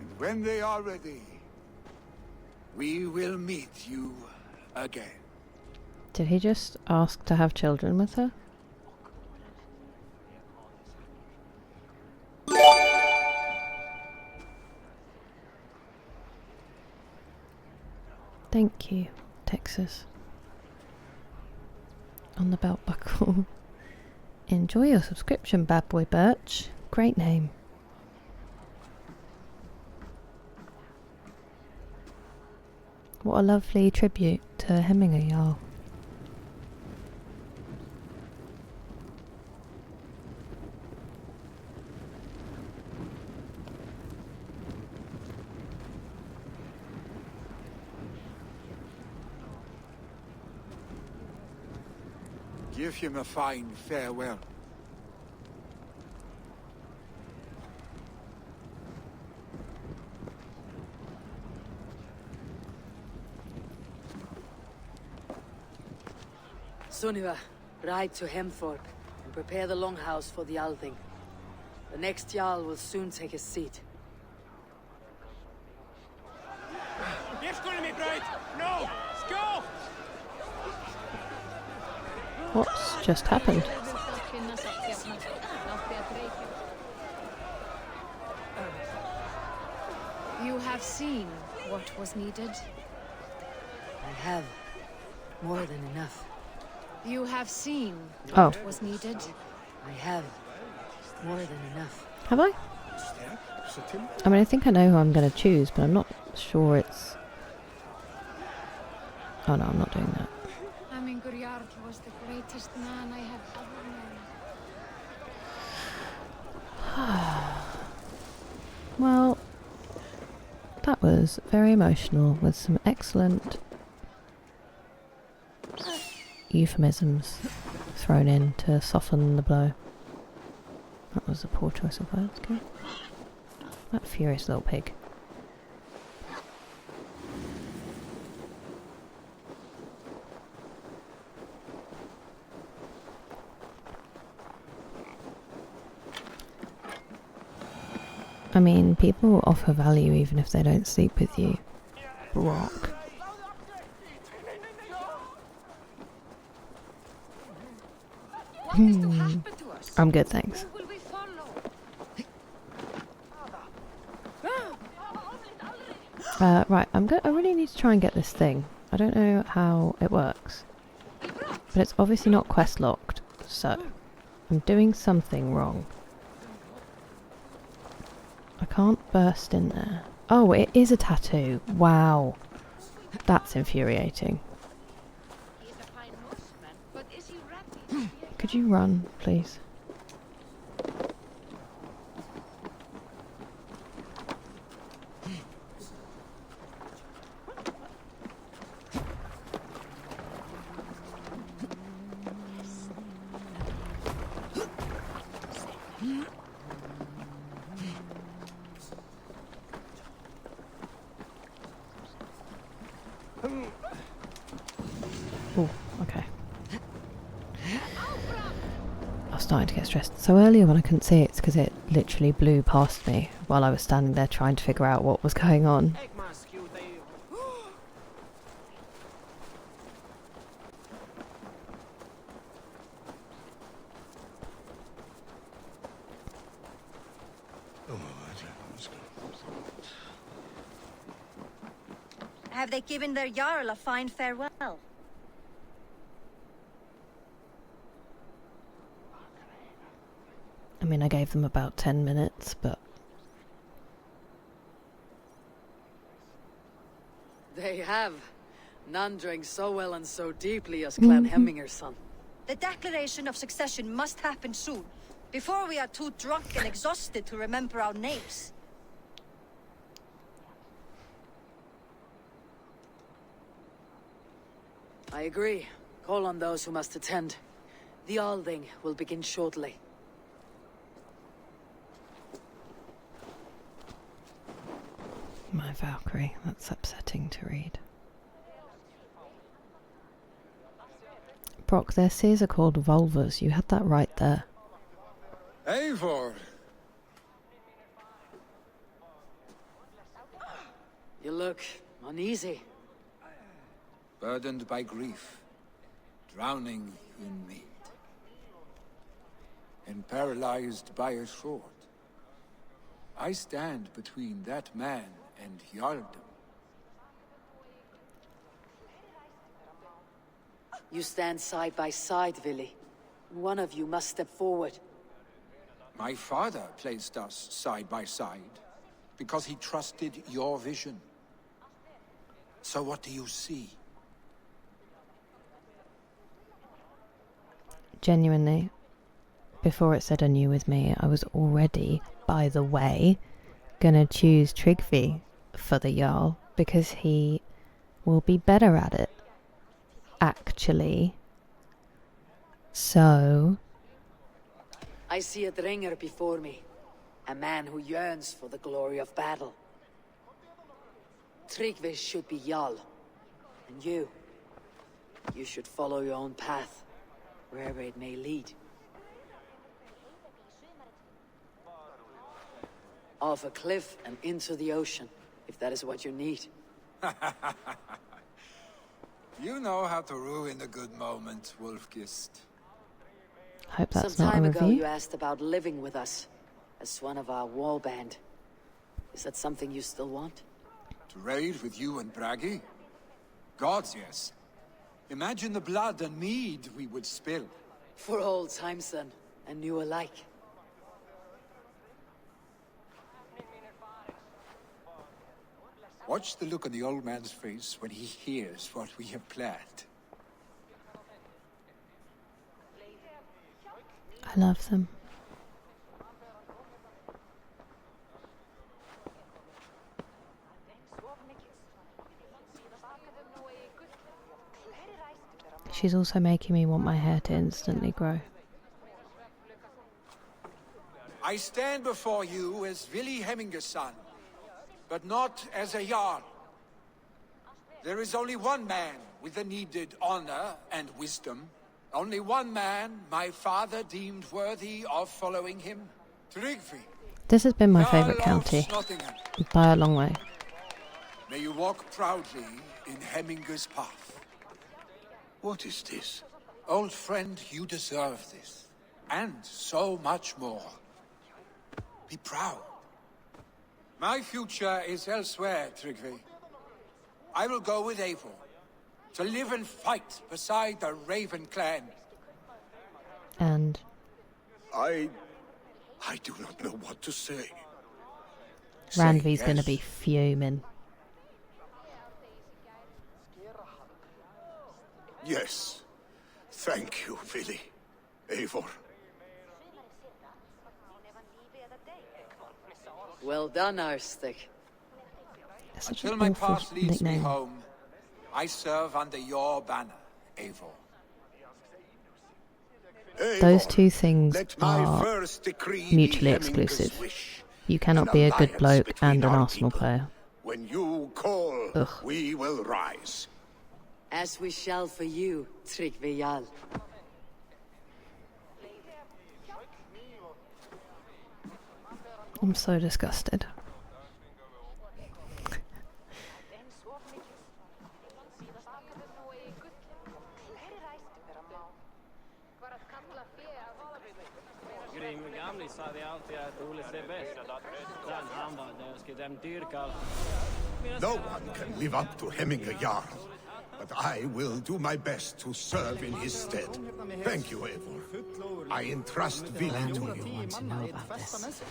And when they are ready, we will meet you again. Did he just ask to have children with her? Thank you, Texas. On the belt buckle. Enjoy your subscription, Bad Boy Birch. Great name. What a lovely tribute to Hemminger Jarl. Give him a fine farewell. Sunniva, ride to Hemthorpe and prepare the longhouse for the Althing. The next Jarl will soon take his seat. No! Go! What's just happened? You have seen what was needed? I have. More than enough. You have seen Oh. what was needed? I have. More than enough. Have I? I mean, I think I know who I'm going to choose, but I'm not sure it's... Oh no, I'm not doing that. Hemminger Jarl was the greatest man I have ever known. Well, that was very emotional with some excellent euphemisms thrown in to soften the blow. That was a poor choice of words, okay? That furious little pig. I mean, people offer value even if they don't sleep with you. Brock. I'm good, thanks. Right, I really need to try and get this thing. I don't know how it works. But it's obviously not quest locked, so I'm doing something wrong. I can't burst in there. Oh, it is a tattoo. Wow. That's infuriating. Could you run, please? Oh, okay. I was starting to get stressed. So earlier when I couldn't see it, it's because it literally blew past me while I was standing there trying to figure out what was going on. Have they given their Jarl a fine farewell? I mean, I gave them about 10 minutes, but... They have. None drank so well and so deeply as Clan Hemminger's son. The declaration of succession must happen soon, before we are too drunk and exhausted to remember our names. I agree. Call on those who must attend. The Alding will begin shortly. My Valkyrie, that's upsetting to read. Brock, their seers are called vulvas. You had that right there. Eivor! You look uneasy. Burdened by grief, drowning in mead, and paralyzed by a sword. I stand between that man and Jarldom. You stand side by side, Vili. One of you must step forward. My father placed us side by side because he trusted your vision. So what do you see? Genuinely, before it said anew with me, I was already, by the way, gonna choose Tryggvi for the Jarl because he will be better at it, actually. So... I see a Dringer before me, a man who yearns for the glory of battle. Tryggvi should be Jarl, and you should follow your own path, wherever it may lead. Off a cliff and into the ocean, if that is what you need. You know how to ruin a good moment, Wolfgist. Hope that's Some not a time ago review. you asked about living with us, as one of our wall band. Is that something you still want? To raid with you and Bragi? Gods, yes. Imagine the blood and mead we would spill. For old time's son, and new alike. Watch the look on the old man's face when he hears what we have planned. I love them. She's also making me want my hair to instantly grow. I stand before you as Vili son, but not as a Jarl. There is only one man with the needed honor and wisdom. Only one man my father deemed worthy of following him. Tryggvi. This has been my Jarl favourite of county, Snotingham. by a long way. May you walk proudly in Hemminger's path. What is this? Old friend, you deserve this. And so much more. Be proud. My future is elsewhere, Tryggvi. I will go with Eivor, to live and fight beside the Raven clan. And I do not know what to say. Randvi's Say gonna yes. be fuming. Yes. Thank you, Vili. Eivor. Well done, Arstic. Such Until an my awful past leads me nickname. home, I serve under your banner, Eivor. Those two things Let my are first decree be mutually Hemminger's exclusive. wish. You cannot An be a good alliance bloke between and an our Arsenal people. player. When you call, Ugh. we will rise. As we shall for you, Tryggvi Jarl. I'm so disgusted. Grim gamlis hade alltid att Ole ser bäst. Sen han var där ska dem dyrka. No one can live up to Hemminger Jarl, but I will do my best to serve in his stead. Thank you, Eivor. I entrust Vili to You you. want to know about this?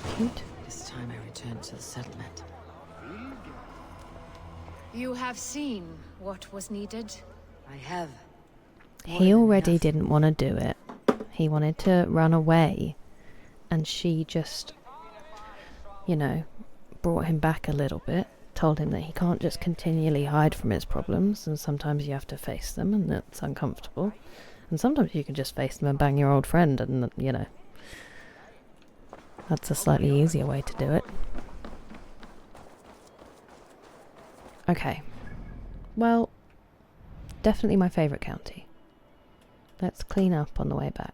This time I return to the settlement. You have seen what was needed? I have. He already didn't want to do it. He wanted to run away. And she just, you know, brought him back a little bit. Told him that he can't just continually hide from his problems. And sometimes you have to face them and it's uncomfortable. And sometimes you can just face them and bang your old friend and, you know. That's a slightly easier way to do it. Okay. Well, definitely my favourite county. Let's clean up on the way back.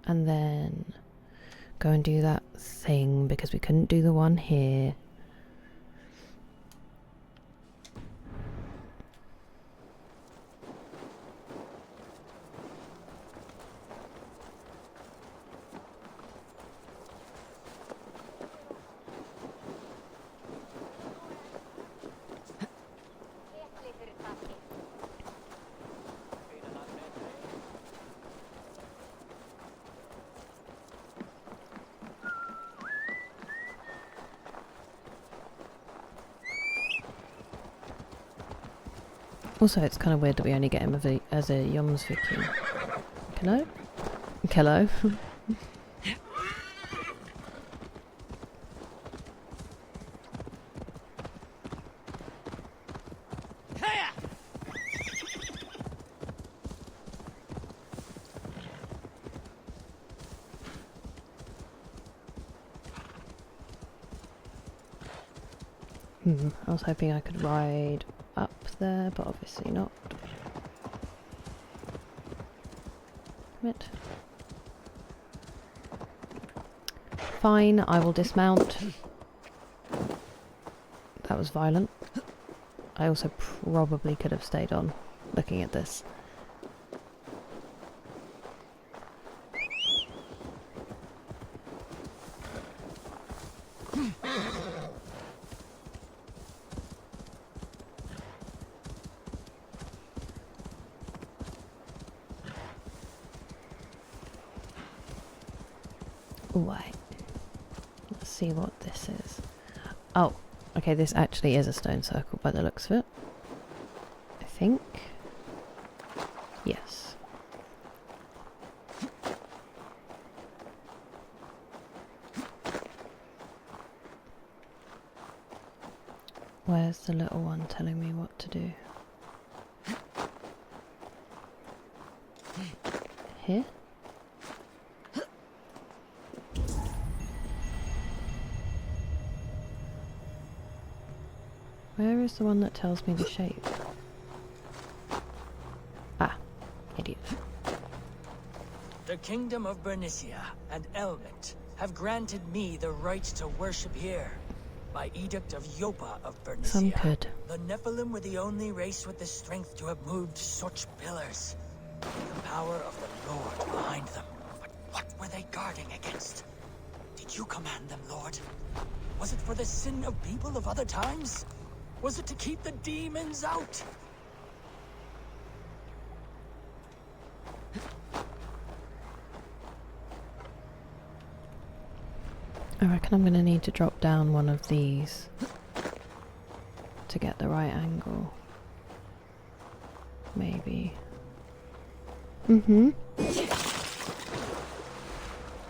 And then go and do that thing because we couldn't do the one here. Also, it's kind of weird that we only get him as a Jomsviking. Hello? Hello? I was hoping I could ride up there, but obviously not. Commit. Fine, I will dismount. That was violent. I also probably could have stayed on looking at this. Right. Let's see what this is. Oh, okay, this actually is a stone circle by the looks of it. I think. Yes. Where's the little one telling me what to do? Here? Where is the one that tells me the shape? Ah, idiot. The kingdom of Bernicia and Elmet have granted me the right to worship here. By edict of Yopa of Bernicia. Some could. The Nephilim were the only race with the strength to have moved such pillars. The power of the Lord behind them. But what were they guarding against? Did you command them, Lord? Was it for the sin of people of other times? Was it to keep the demons out? I reckon I'm going to need to drop down one of these to get the right angle. Maybe.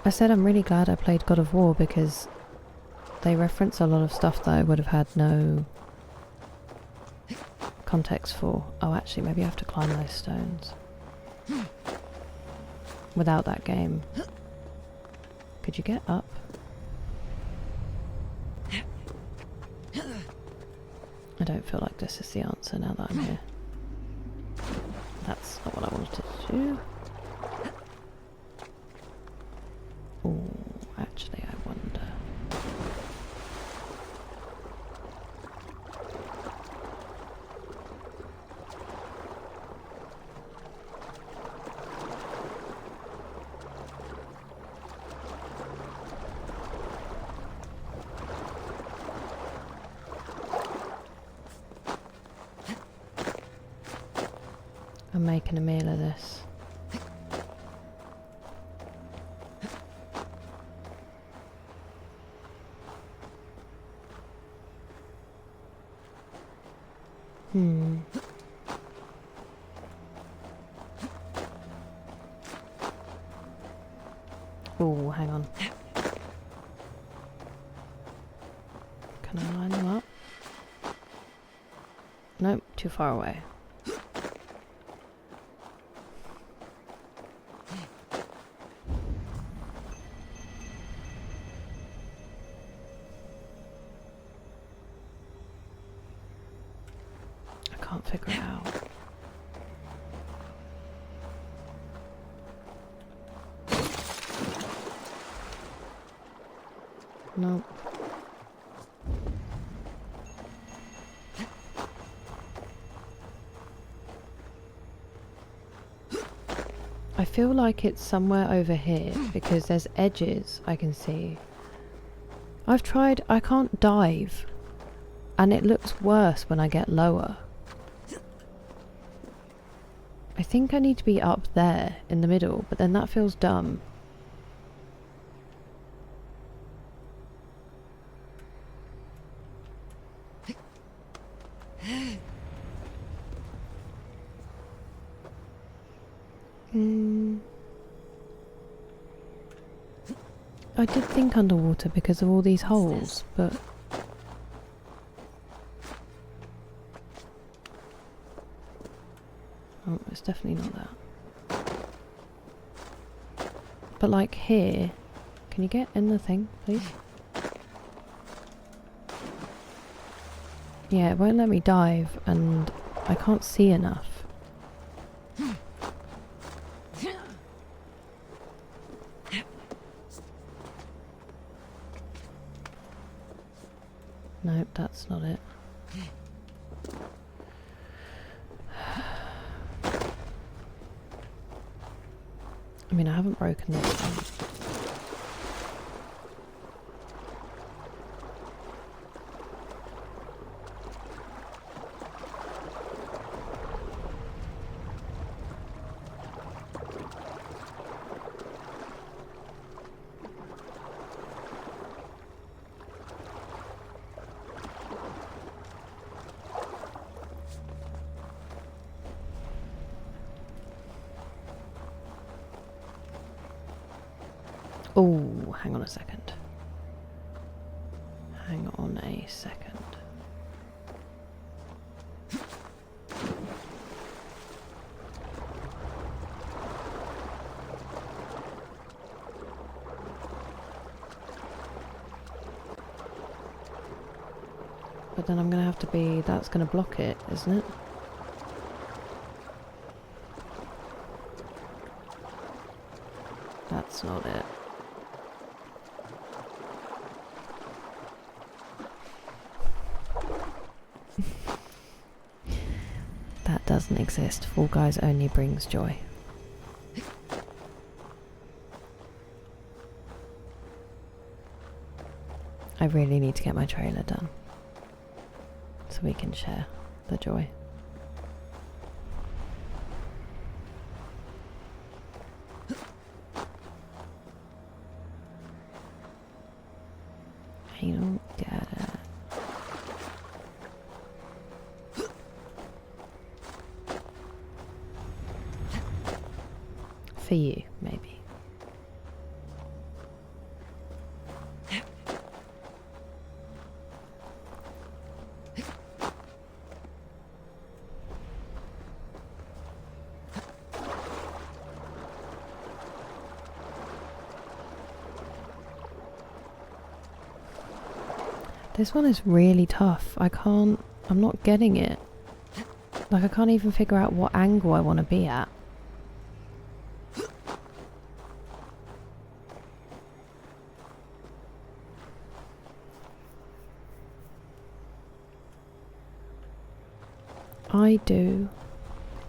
I said I'm really glad I played God of War because they reference a lot of stuff that I would have had no context for. Oh, actually, maybe I have to climb those stones. Without that game. Could you get up? I don't feel like this is the answer now that I'm here. That's not what I wanted to do. Oh, actually, I wonder. I'm making a meal of this. Oh, hang on. Can I line them up? Nope, too far away. I can't figure it out. Nope. I feel like it's somewhere over here because there's edges I can see. I've tried, I can't dive, and it looks worse when I get lower. I think I need to be up there in the middle, but then that feels dumb. I did think underwater because of all these holes, but... Oh, it's definitely not that. But like here... Can you get in the thing, please? Yeah, it won't let me dive, and I can't see enough. Nope, that's not it. I mean, I haven't broken this one. Oh, hang on a second. Hang on a second. But then I'm going to have to be... That's going to block it, isn't it? That's not it. That doesn't exist. Fall Guys only brings joy. I really need to get my trailer done so we can share the joy. I don't get it. For you, maybe. This one is really tough. I'm not getting it. Like, I can't even figure out what angle I want to be at. I do.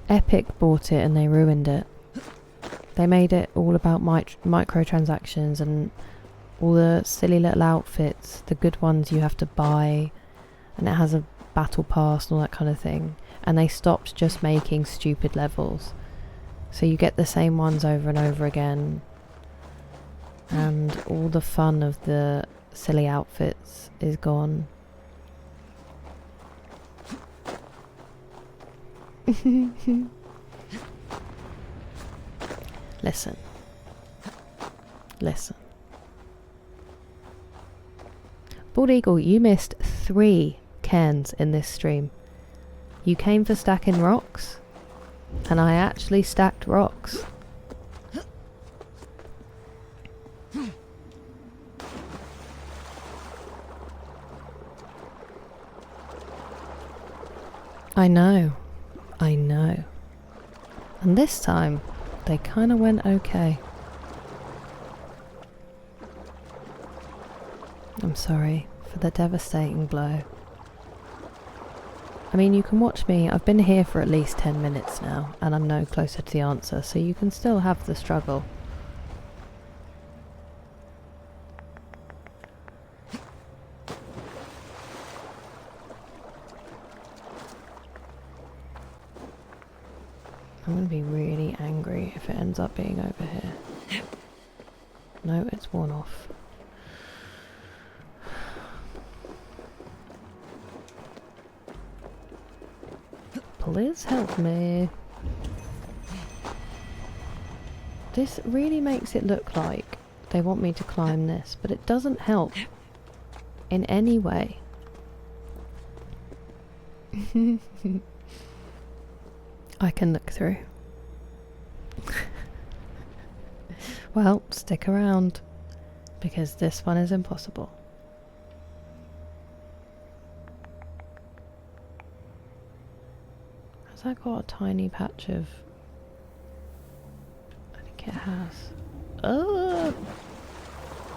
Epic bought it and they ruined it. They made it all about microtransactions and all the silly little outfits, the good ones you have to buy, and it has a battle pass and all that kind of thing. And they stopped just making stupid levels. So you get the same ones over and over again. And all the fun of the silly outfits is gone. Listen, Listen. Bald Eagle, you missed 3 cairns in this stream. You came for stacking rocks, and I actually stacked rocks. I know. And this time, they kind of went okay. I'm sorry for the devastating blow. I mean, you can watch me. I've been here for at least 10 minutes now, and I'm no closer to the answer, so you can still have the struggle. I'm going to be really angry if it ends up being over here. No, it's worn off. Please help me. This really makes it look like they want me to climb this, but it doesn't help in any way. I can look through. Well, stick around, because this one is impossible. Has that got a tiny patch of... I think it has. Oh!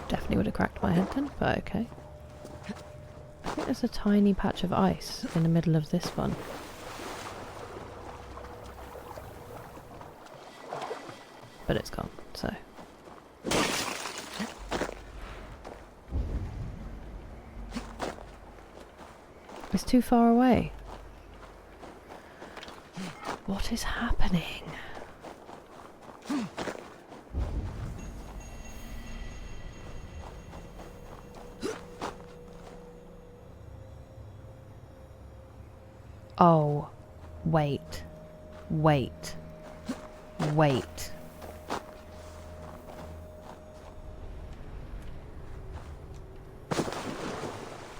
Definitely would have cracked my head then, but okay. I think there's a tiny patch of ice in the middle of this one. But it's gone, so. It's too far away. What is happening? Oh, wait.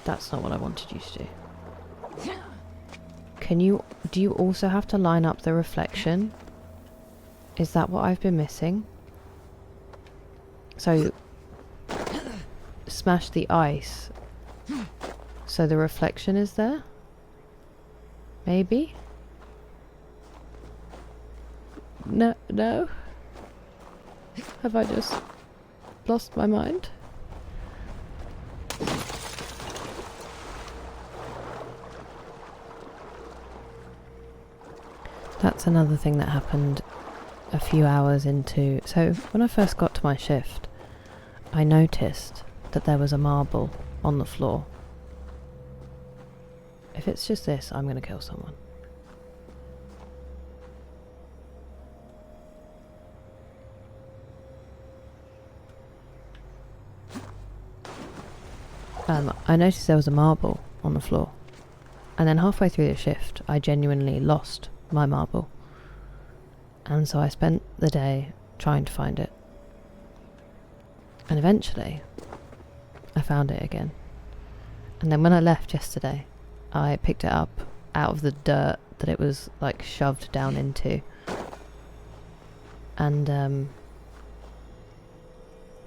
That's not what I wanted you to do. Do you also have to line up the reflection? Is that what I've been missing? So, smash the ice so the reflection is there? Maybe? No? Have I just lost my mind? That's another thing that happened a few hours into... So, when I first got to my shift, I noticed that there was a marble on the floor. If it's just this, I'm going to kill someone. I noticed there was a marble on the floor. And then halfway through the shift, I genuinely lost my marble, and so I spent the day trying to find it, and eventually I found it again. And then when I left yesterday, I picked it up out of the dirt that it was like shoved down into, and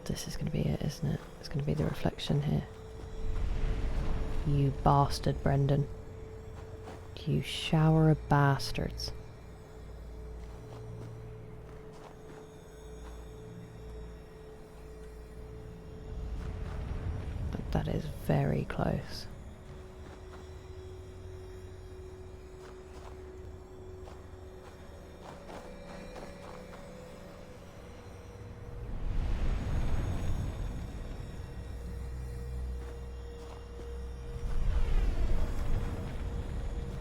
this is going to be it, isn't it? It's going to be the reflection here. You bastard, Brendan. You shower of bastards. That is very close.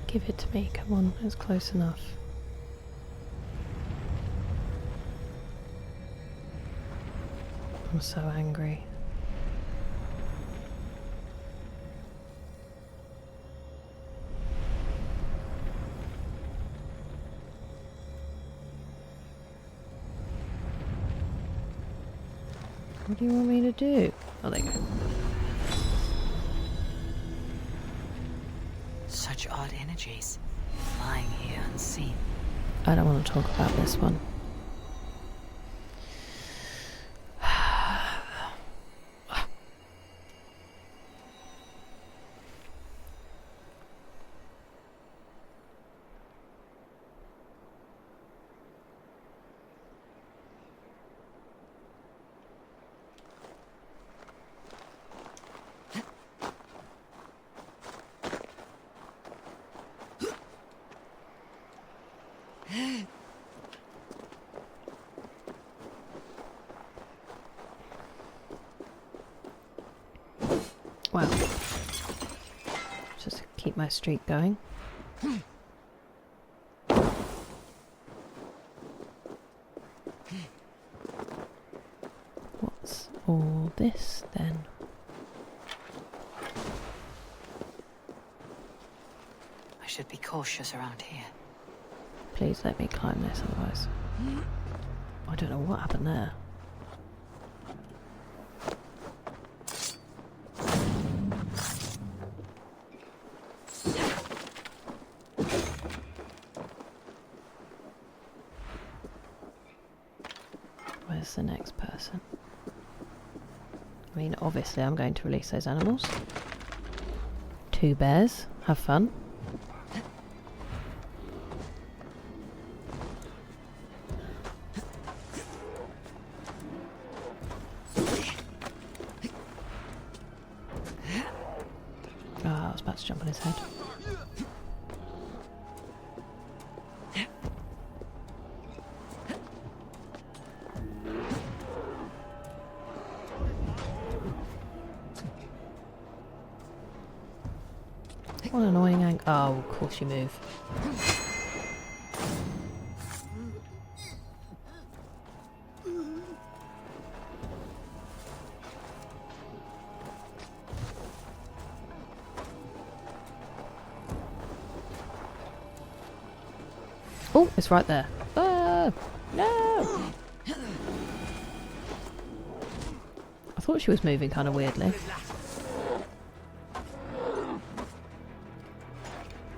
Give it to me, come on, it's close enough. I'm so angry. What do you want me to do? Oh, there you go. Such odd energies, lying here unseen. I don't want to talk about this one. Wow. Just to keep my streak going. What's all this then? I should be cautious around here. Please let me climb this, otherwise. I don't know what happened there. Where's the next person? I mean, obviously I'm going to release those animals. 2 bears. Have fun. I was about to jump on his head. What an annoying angle. Oh, of course you move. Oh, it's right there. Oh, no! I thought she was moving kind of weirdly.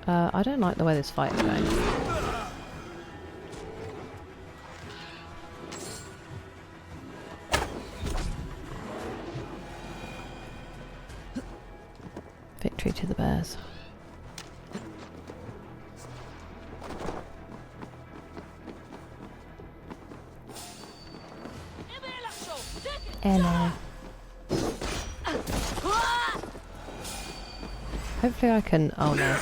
I don't like the way this fight is going. Victory to the bears. Hello. Hopefully I can... oh no.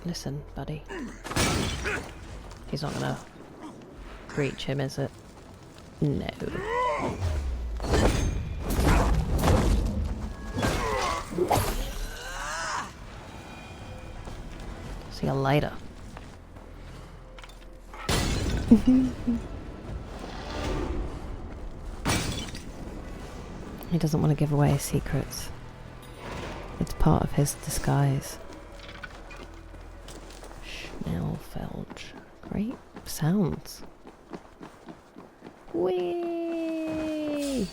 Listen, buddy. He's not gonna reach him, is it? No. See you later. He doesn't want to give away his secrets. It's part of his disguise. Schnellfelge. Great sounds. Whee!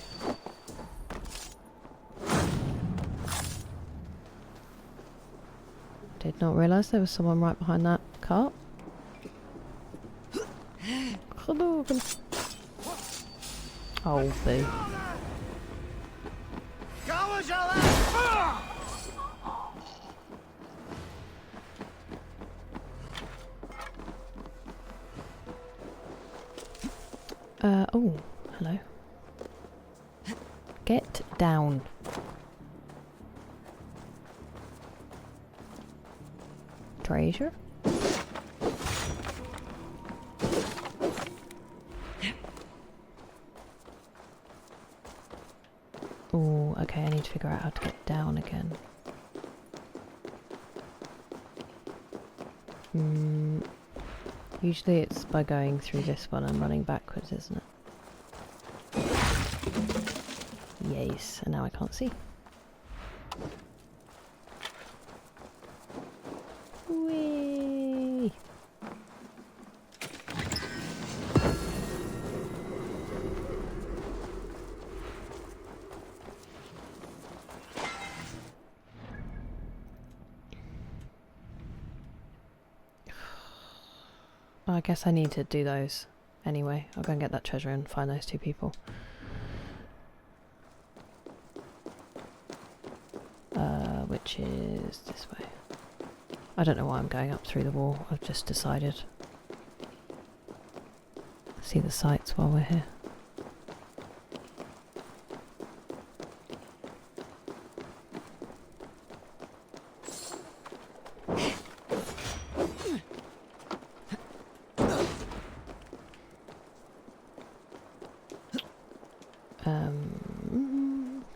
Did not realise there was someone right behind that cart. Oh, boo. Oh, hello. Get down. Treasure? Oh, okay, I need to figure out how to get down again. Usually it's by going through this one and running backwards, isn't it? Yes, and now I can't see. Whee! Oh, I guess I need to do those anyway. I'll go and get that treasure and find those 2 people. Which is this way. I don't know why I'm going up through the wall. I've just decided. See the sights while we're here.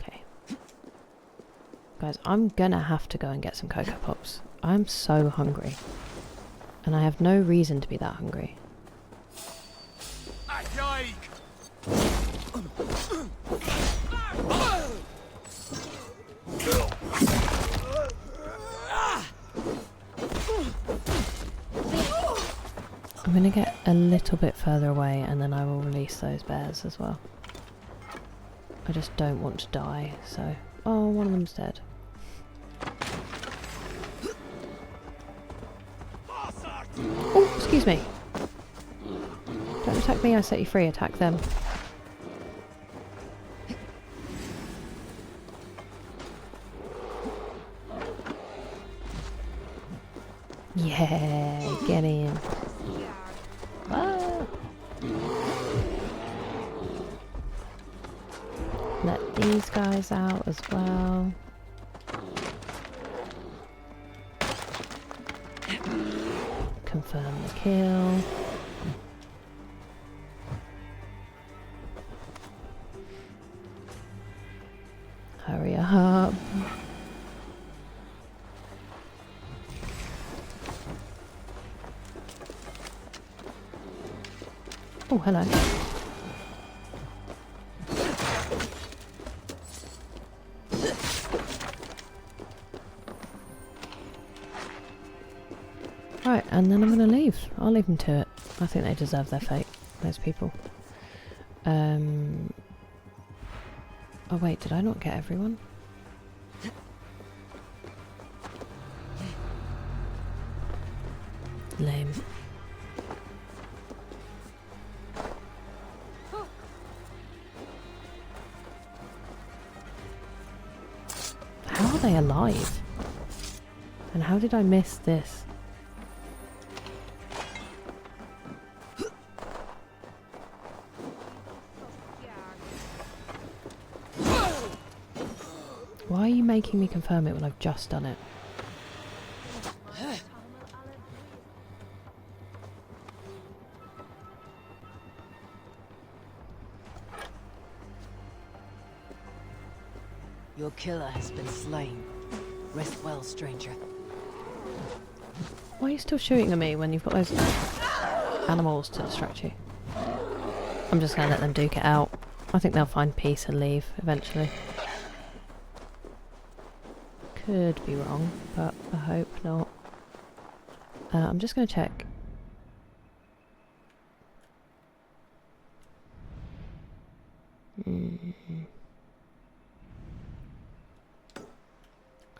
Okay. Guys, I'm gonna have to go and get some Cocoa Pops. I'm so hungry. And I have no reason to be that hungry. I'm gonna get a little bit further away and then I will release those bears as well. I just don't want to die, so... Oh, one of them's dead. Oh, excuse me. Don't attack me, I set you free, attack them. Yeah, get in. Ah. Let these guys out as well. Confirm the kill. Hurry up. Oh, hello. Right, and then I'm going to leave. I'll leave them to it. I think they deserve their fate, those people. Oh wait, did I not get everyone? Lame. How are they alive? And how did I miss this? Why are you making me confirm it when I've just done it? Your killer has been slain. Rest well, stranger. Why are you still shooting at me when you've got those animals to distract you? I'm just going to let them duke it out. I think they'll find peace and leave eventually. Could be wrong, but I hope not. I'm just going to check.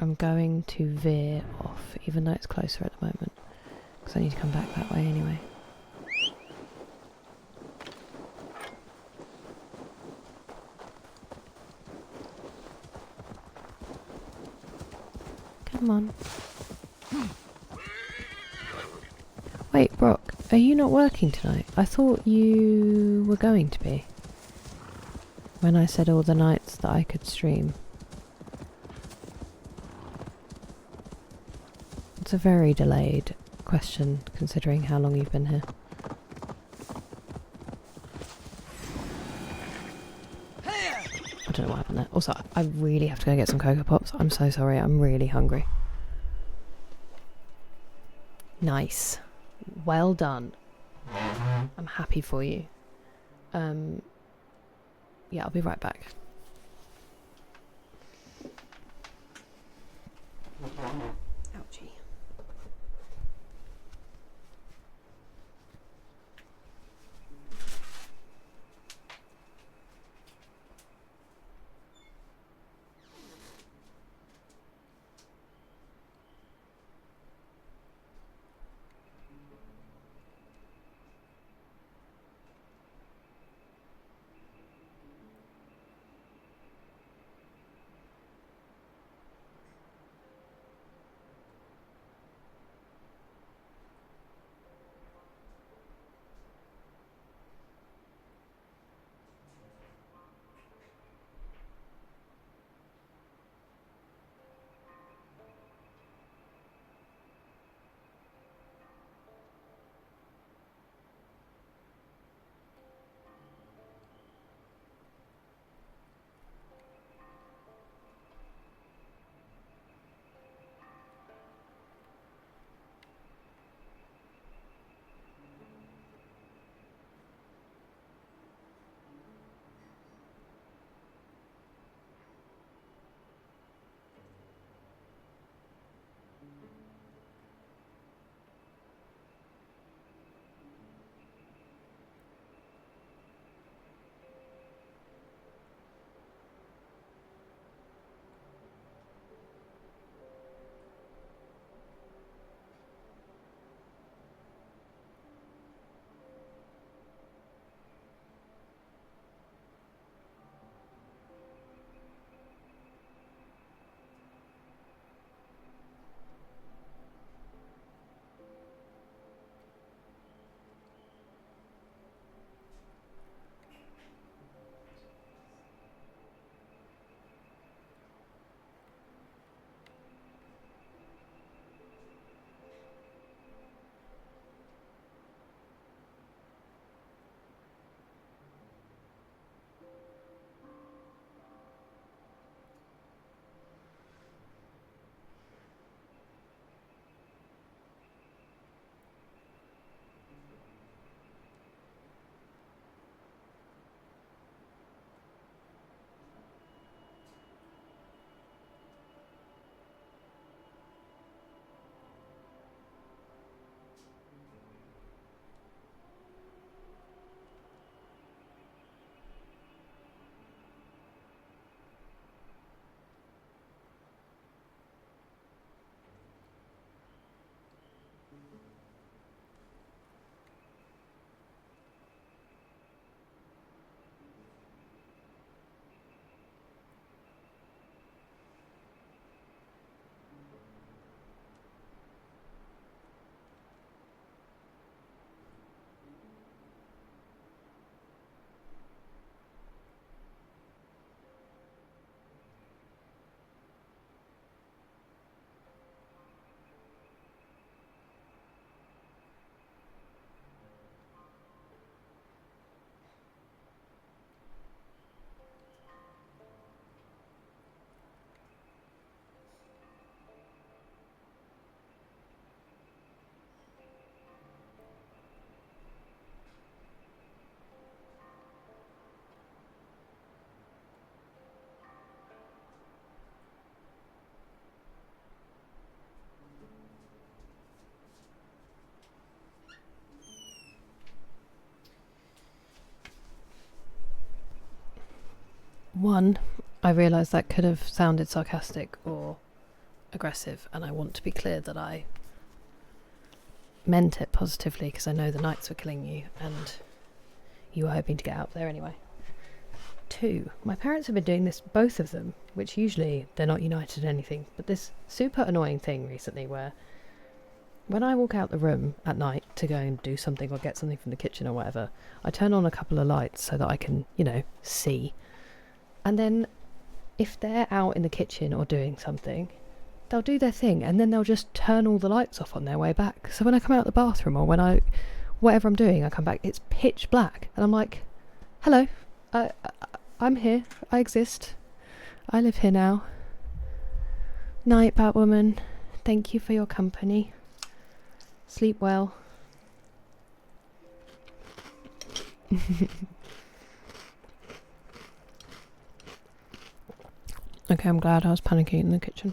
I'm going to veer off, even though it's closer at the moment, because I need to come back that way anyway. Come on. Wait, Brock, are you not working tonight? I thought you were going to be. When I said all the nights that I could stream. It's a very delayed question, considering how long you've been here. I don't know what happened there. Also, I really have to go get some Cocoa Pops. I'm so sorry, I'm really hungry. Nice. Well done. I'm happy for you. Yeah, I'll be right back. Ouchie. One, I realised that could have sounded sarcastic or aggressive, and I want to be clear that I meant it positively, because I know the knights were killing you and you were hoping to get out there anyway. Two, my parents have been doing this, both of them, which usually they're not united in anything, but this super annoying thing recently where when I walk out the room at night to go and do something or get something from the kitchen or whatever, I turn on a couple of lights so that I can, you know, see. And then if they're out in the kitchen or doing something, they'll do their thing and then they'll just turn all the lights off on their way back. So when I come out the bathroom or when whatever I'm doing, I come back, it's pitch black. And I'm like, hello, I'm here. I exist. I live here now. Night, Batwoman. Thank you for your company. Sleep well. Okay, I'm glad I was panicking in the kitchen.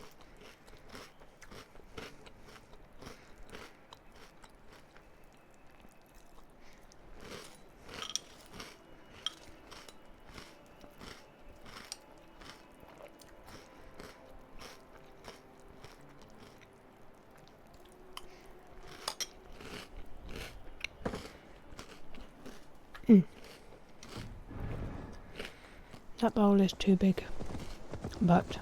That bowl is too big, but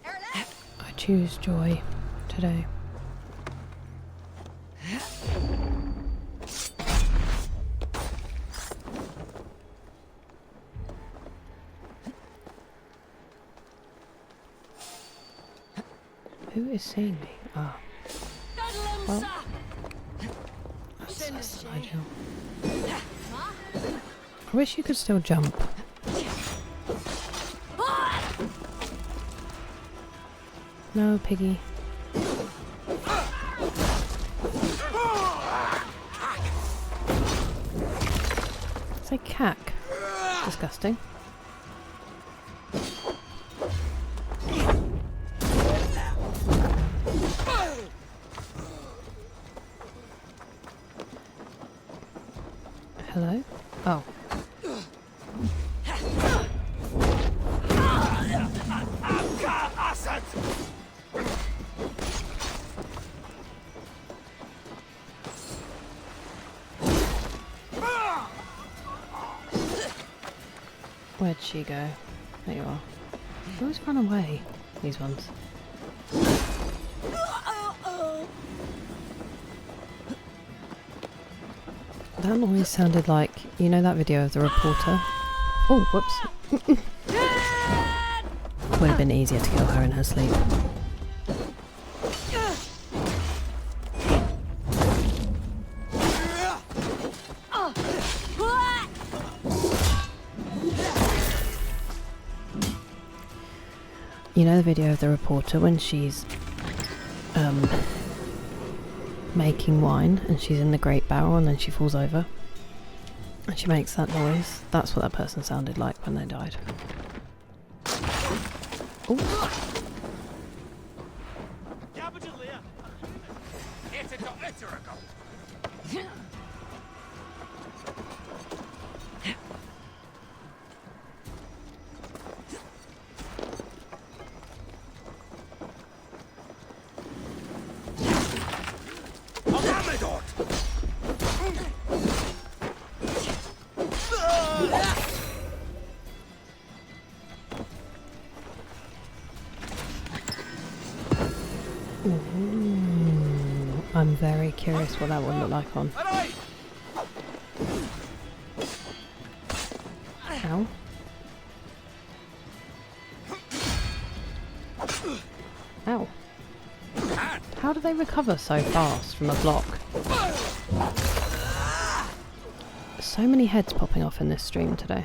I choose joy today. Who is seeing me? Ah. Well, that's ideal. I wish you could still jump. No, piggy. It's a cack. Disgusting. Hello? Oh. Where'd she go? There you are. They always run away, these ones. That noise sounded like, you know that video of the reporter? Oh, whoops. Would have been easier to kill her in her sleep. You know the video of the reporter when she's making wine and she's in the great barrel and then she falls over and she makes that noise? That's what that person sounded like when they died. Ooh. I'm very curious what that would look like on. Ow. Ow. How do they recover so fast from a block? So many heads popping off in this stream today.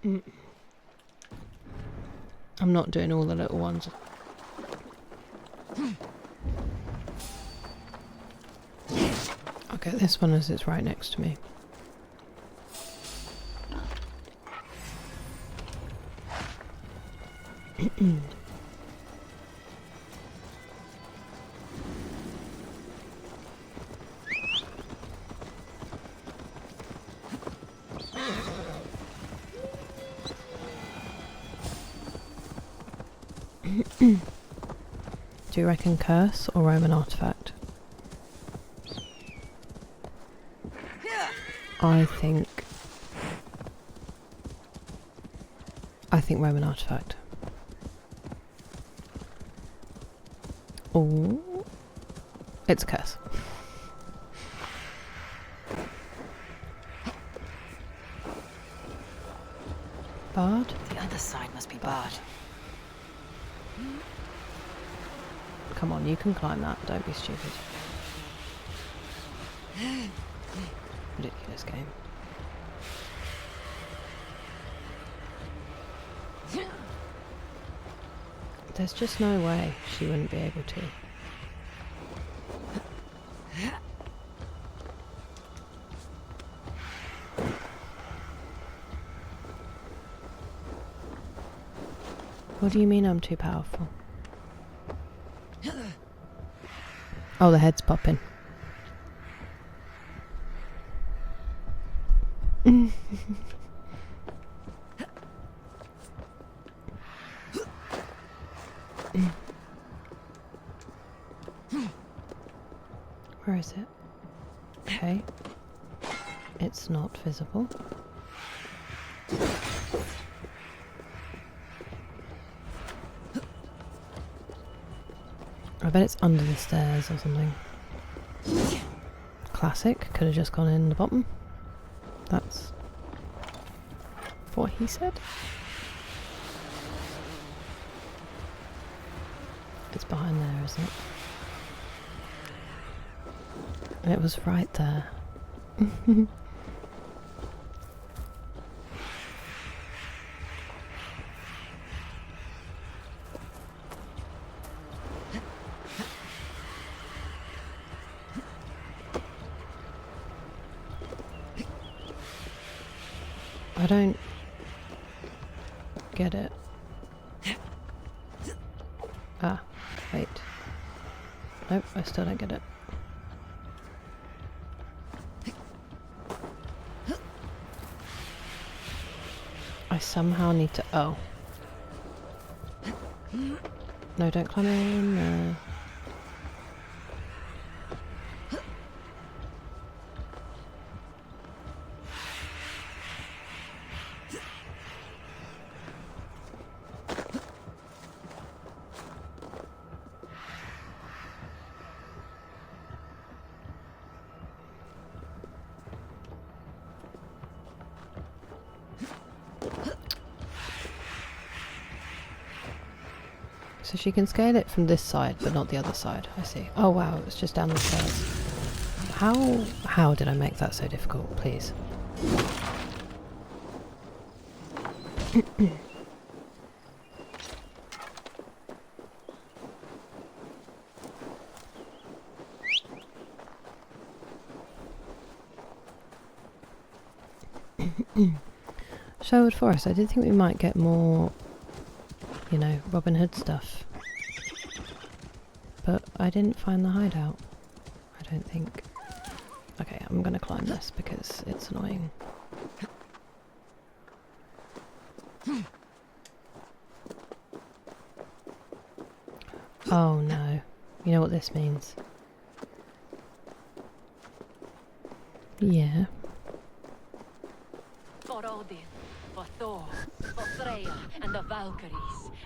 I'm not doing all the little ones. I'll get this one as it's right next to me. Do you reckon curse or Roman artifact? I think Roman artifact. Oh, it's curse. Bard? The other side must be barred. Come on, you can climb that. Don't be stupid. Ridiculous game. There's just no way she wouldn't be able to. What do you mean I'm too powerful? Oh, the head's popping. Where is it? Okay. It's not visible. I bet it's under the stairs or something. Classic. Could have just gone in the bottom. That's what he said. It's behind there, isn't it? It was right there. I don't get it. Ah, wait. Nope, I still don't get it. I somehow need to... Oh. No, don't climb in there. So she can scale it from this side, but not the other side. I see. Oh wow, it was just down the stairs. How did I make that so difficult, please? Sherwood Forest, I did think we might get more, you know, Robin Hood stuff. But I didn't find the hideout. I don't think. Okay, I'm gonna climb this because it's annoying. Oh no. You know what this means? Yeah. For Odin, for Thor, for Freya, and the Valkyries,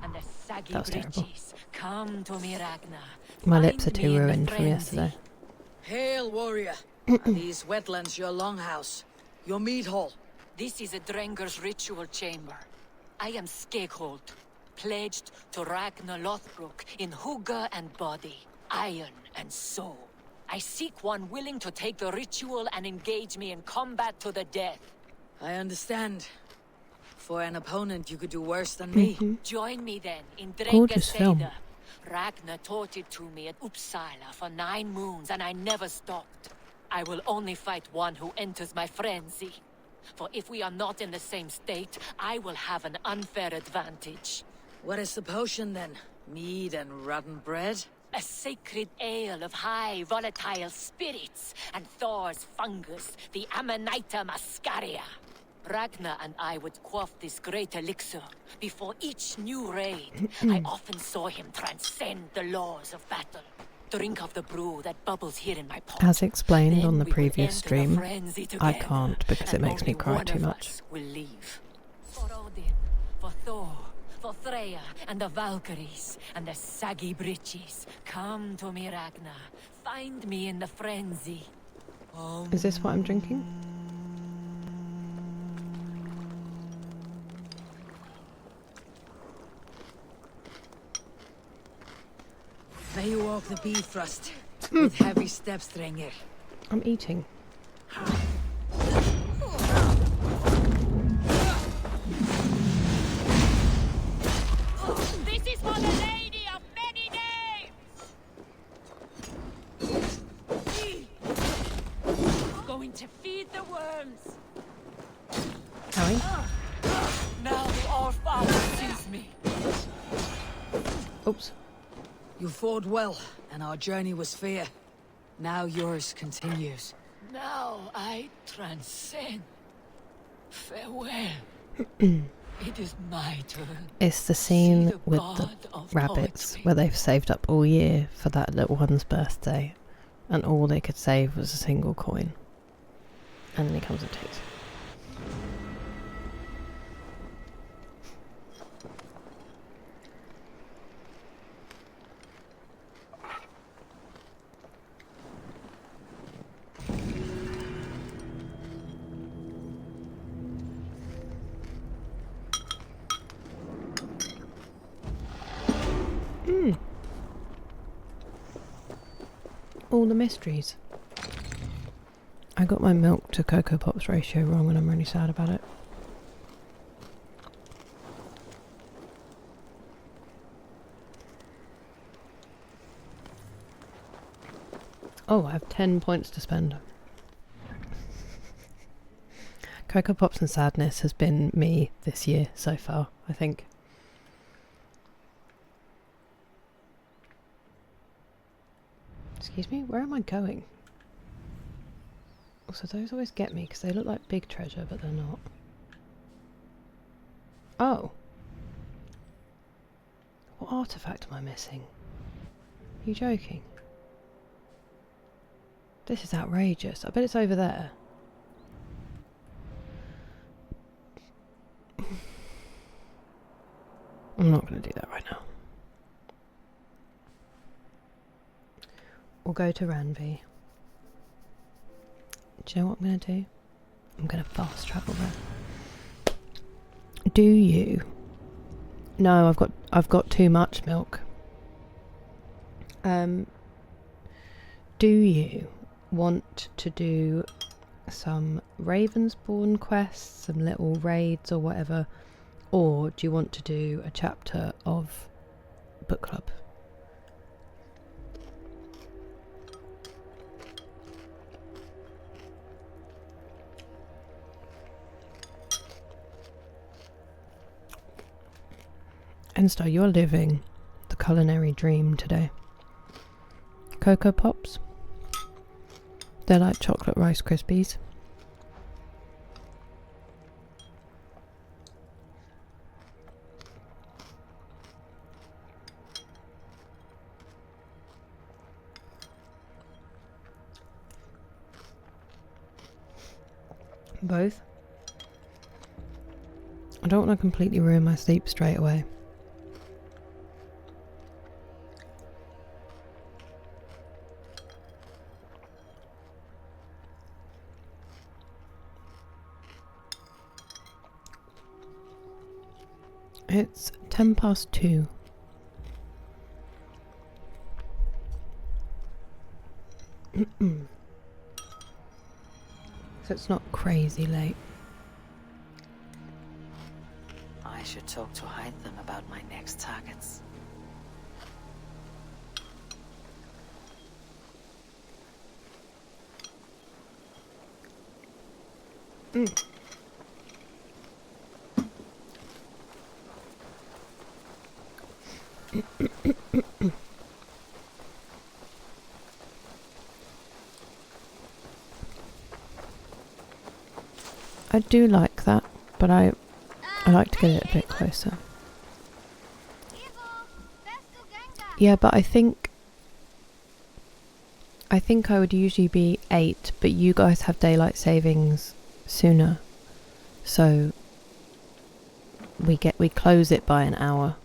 and the saggy bridges, come to me, Ragnar. My lips are too ruined from yesterday. Hail, warrior. Are these wetlands your longhouse? Your mead hall? This is a Drenger's ritual chamber. I am Skeghold, pledged to Ragnar Lothbrok in hugger and body, iron and soul. I seek one willing to take the ritual and engage me in combat to the death. I understand. For an opponent, you could do worse than me. Join me then in Gorgeous film. Drengaseda. Ragnar taught it to me at Uppsala for 9 moons, and I never stopped. I will only fight one who enters my frenzy. For if we are not in the same state, I will have an unfair advantage. What is the potion then? Mead and rotten bread? A sacred ale of high volatile spirits, and Thor's fungus, the Amanita muscaria. Ragnar and I would quaff this great elixir before each new raid. I often saw him transcend the laws of battle. Drink of the brew that bubbles here in my pot. As explained Then on the we will previous enter stream, the frenzy I together, can't because it and makes me only cry one too of much. us will leave. For Odin, for Thor, for Freya, and the Valkyries, and the saggy breeches. Come to me, Ragnar. Find me in the frenzy. Is this what I'm drinking? May you walk the Bifrost with heavy steps, Drengir. I'm eating. This is for the lady of many names! Going to feed the worms. Harry? Now the All-Father sees me. Oops. You fought well, and our journey was fair. Now yours continues. Now I transcend. Farewell. It is my turn. It's the scene with the rabbits where they've saved up all year for that little one's birthday, and all they could save was a single coin. And then he comes and takes it. All the mysteries. I got my milk to Cocoa Pops ratio wrong and I'm really sad about it. Oh, I have 10 points to spend. Cocoa Pops and sadness has been me this year so far, I think. Excuse me, where am I going? Also, those always get me because they look like big treasure, but they're not. Oh. What artifact am I missing? Are you joking? This is outrageous. I bet it's over there. I'm not going to do that right now. We'll go to Ranvi. Do you know what I'm going to do? I'm going to fast travel there. Do you? No, I've got too much milk. Do you want to do some Ravensbourne quests, some little raids or whatever, or do you want to do a chapter of book club? Enster, you're living the culinary dream today. Cocoa Pops. They're like chocolate Rice Krispies. Both. I don't want to completely ruin my sleep straight away. It's 2:10. So it's not crazy late. I should talk to Hytham about my next targets. I do like that, but I like to get it a bit closer. Yeah, but I think I would usually be 8, but you guys have daylight savings sooner, so we close it by an hour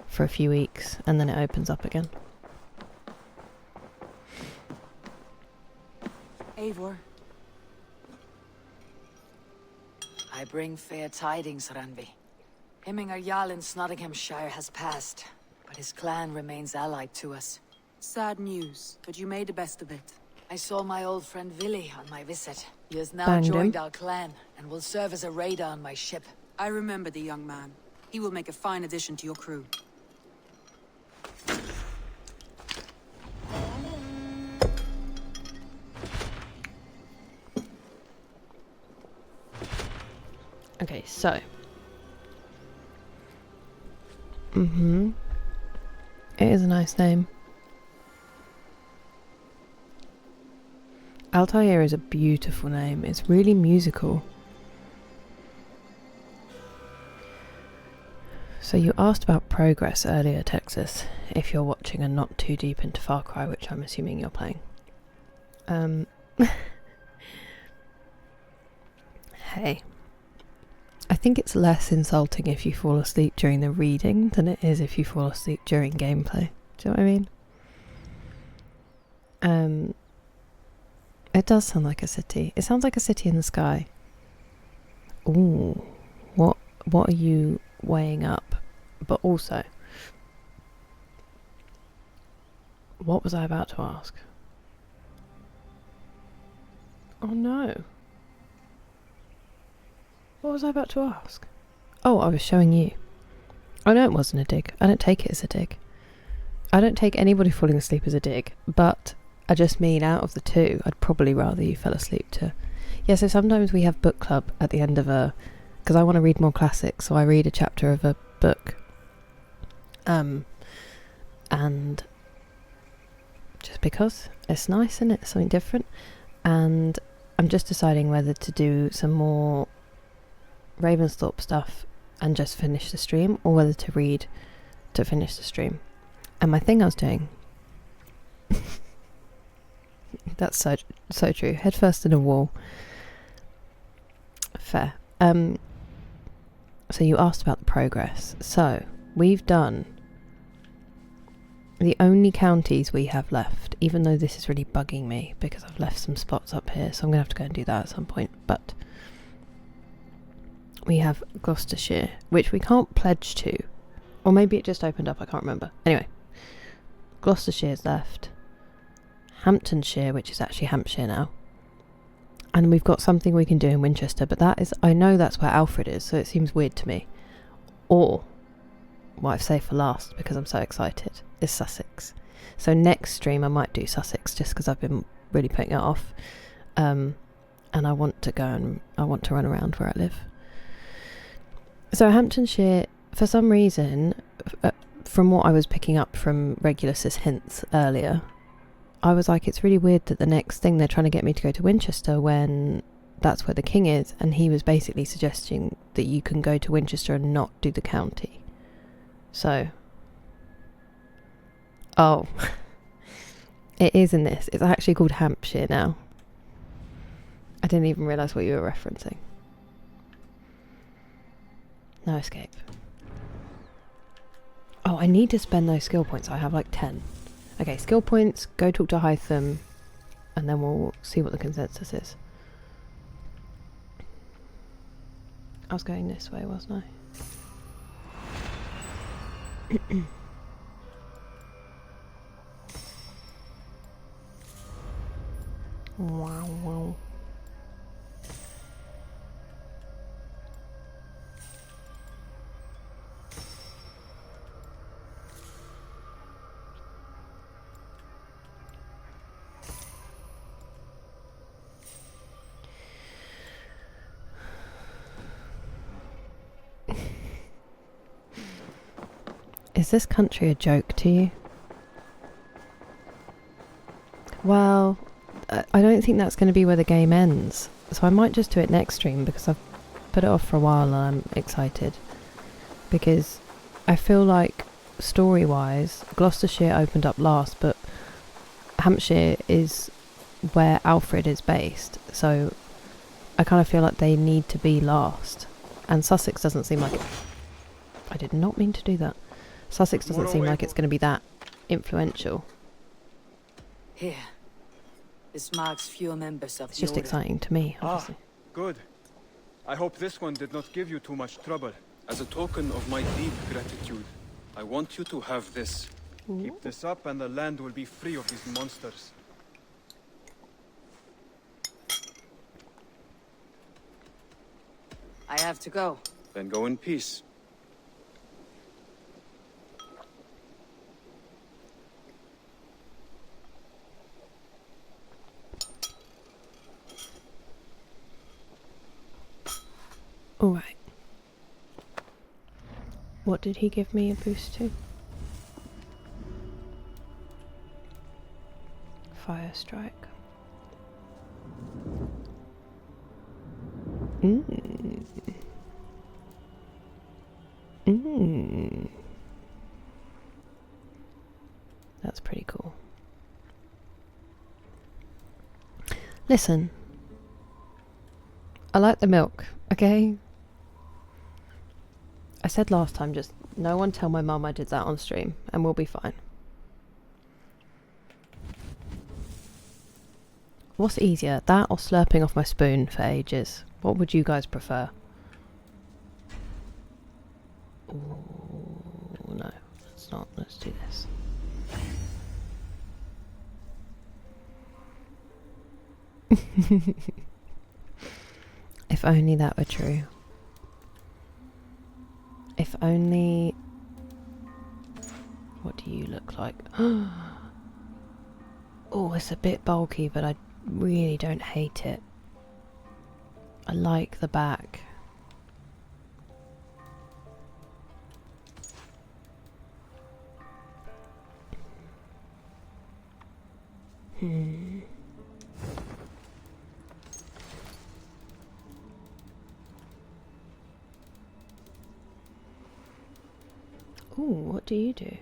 for a few weeks, and then it opens up again. Eivor. I bring fair tidings, Randvi. Hemminger Jarl in Snotinghamscire has passed, but his clan remains allied to us. Sad news, but you made the best of it. I saw my old friend Vili on my visit. He has now Banged joined him. our clan and will serve as a raider on my ship. I remember the young man. He will make a fine addition to your crew. Okay, so. It is a nice name. Altair is a beautiful name. It's really musical. So you asked about progress earlier, Texas, if you're watching and not too deep into Far Cry, which I'm assuming you're playing. Hey. I think it's less insulting if you fall asleep during the reading than it is if you fall asleep during gameplay. Do you know what I mean? It does sound like a city. It sounds like a city in the sky. Ooh. What are you weighing up? But also, what was I about to ask? Oh no. What was I about to ask? Oh, I was showing you. I know it wasn't a dig. I don't take it as a dig. I don't take anybody falling asleep as a dig, but I just mean out of the two, I'd probably rather you fell asleep to... Yeah, so sometimes we have book club at the end of a... Because I want to read more classics, so I read a chapter of a book. And just because it's nice, and it's something different. And I'm just deciding whether to do some more Ravensthorpe stuff and just finish the stream, or whether to read to finish the stream. And my thing I was doing... That's so true. Head first in a wall. Fair. So you asked about the progress. So we've done the only counties we have left, even though this is really bugging me because I've left some spots up here, so I'm gonna have to go and do that at some point. But we have Gloucestershire, which we can't pledge to, or maybe it just opened up, I can't remember. Anyway, Gloucestershire's left. Hamptonshire, which is actually Hampshire now, and we've got something we can do in Winchester, but that is, I know that's where Alfred is, so it seems weird to me. Or what I've saved for last, because I'm so excited, is Sussex. So next stream I might do Sussex, just because I've been really putting it off, and I want to go and I want to run around where I live. So Hamptonshire, for some reason, from what I was picking up from Regulus's hints earlier, I was like, it's really weird that the next thing they're trying to get me to go to Winchester when that's where the king is, and he was basically suggesting that you can go to Winchester and not do the county. So, oh, it is in this. It's actually called Hampshire now. I didn't even realise what you were referencing. No escape. Oh, I need to spend those skill points. I have like 10. Okay, skill points, go talk to Hytham, and then we'll see what the consensus is. I was going this way, wasn't I? Wow. Is this country a joke to you? Well, I don't think that's going to be where the game ends. So I might just do it next stream because I've put it off for a while and I'm excited. Because I feel like story-wise, Gloucestershire opened up last, but Hampshire is where Alfred is based. So I kind of feel like they need to be last. And Sussex doesn't seem like it. I did not mean to do that. Sussex doesn't seem like it's going to be that influential. Here. This marks fewer members of It's the just order. exciting to me, obviously. Good. I hope this one did not give you too much trouble. As a token of my deep gratitude, I want you to have this. Keep this up and the land will be free of these monsters. I have to go. Then go in peace. Alright. What did he give me a boost to? Fire strike. That's pretty cool. Listen. I like the milk, okay? I said last time, just no one tell my mum I did that on stream and we'll be fine. What's easier, that or slurping off my spoon for ages? What would you guys prefer? Ooh, no, let's not. Let's do this. If only that were true. If only... What do you look like? Oh, it's a bit bulky, but I really don't hate it. I like the back. Ooh, what do you do?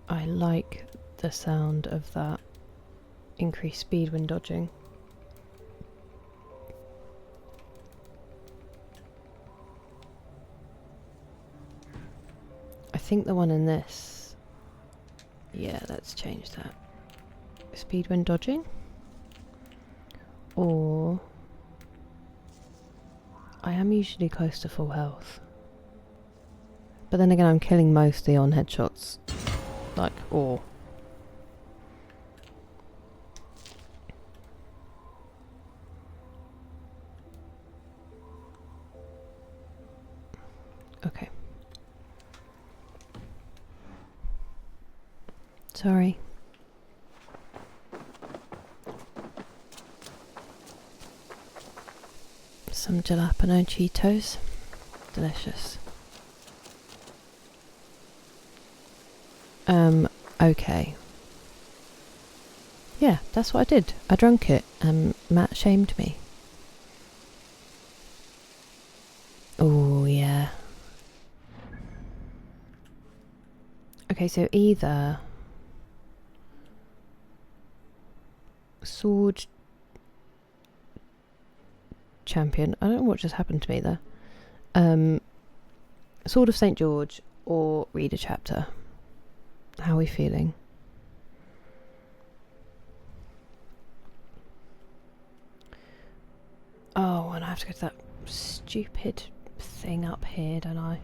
I like the sound of that increased speed when dodging. I think the one in this... Yeah, let's change that. Speed when dodging? Or... I am usually close to full health. But then again, I'm killing mostly on headshots. Like, or... Okay. Sorry. Some jalapeno Cheetos. Delicious. Okay. Yeah, that's what I did. I drank it and Matt shamed me. Oh, yeah. Okay, so either sword champion, I don't know what just happened to me there. Sword of St. George or read a chapter. How are we feeling? Oh, and I have to go to that stupid thing up here, don't I?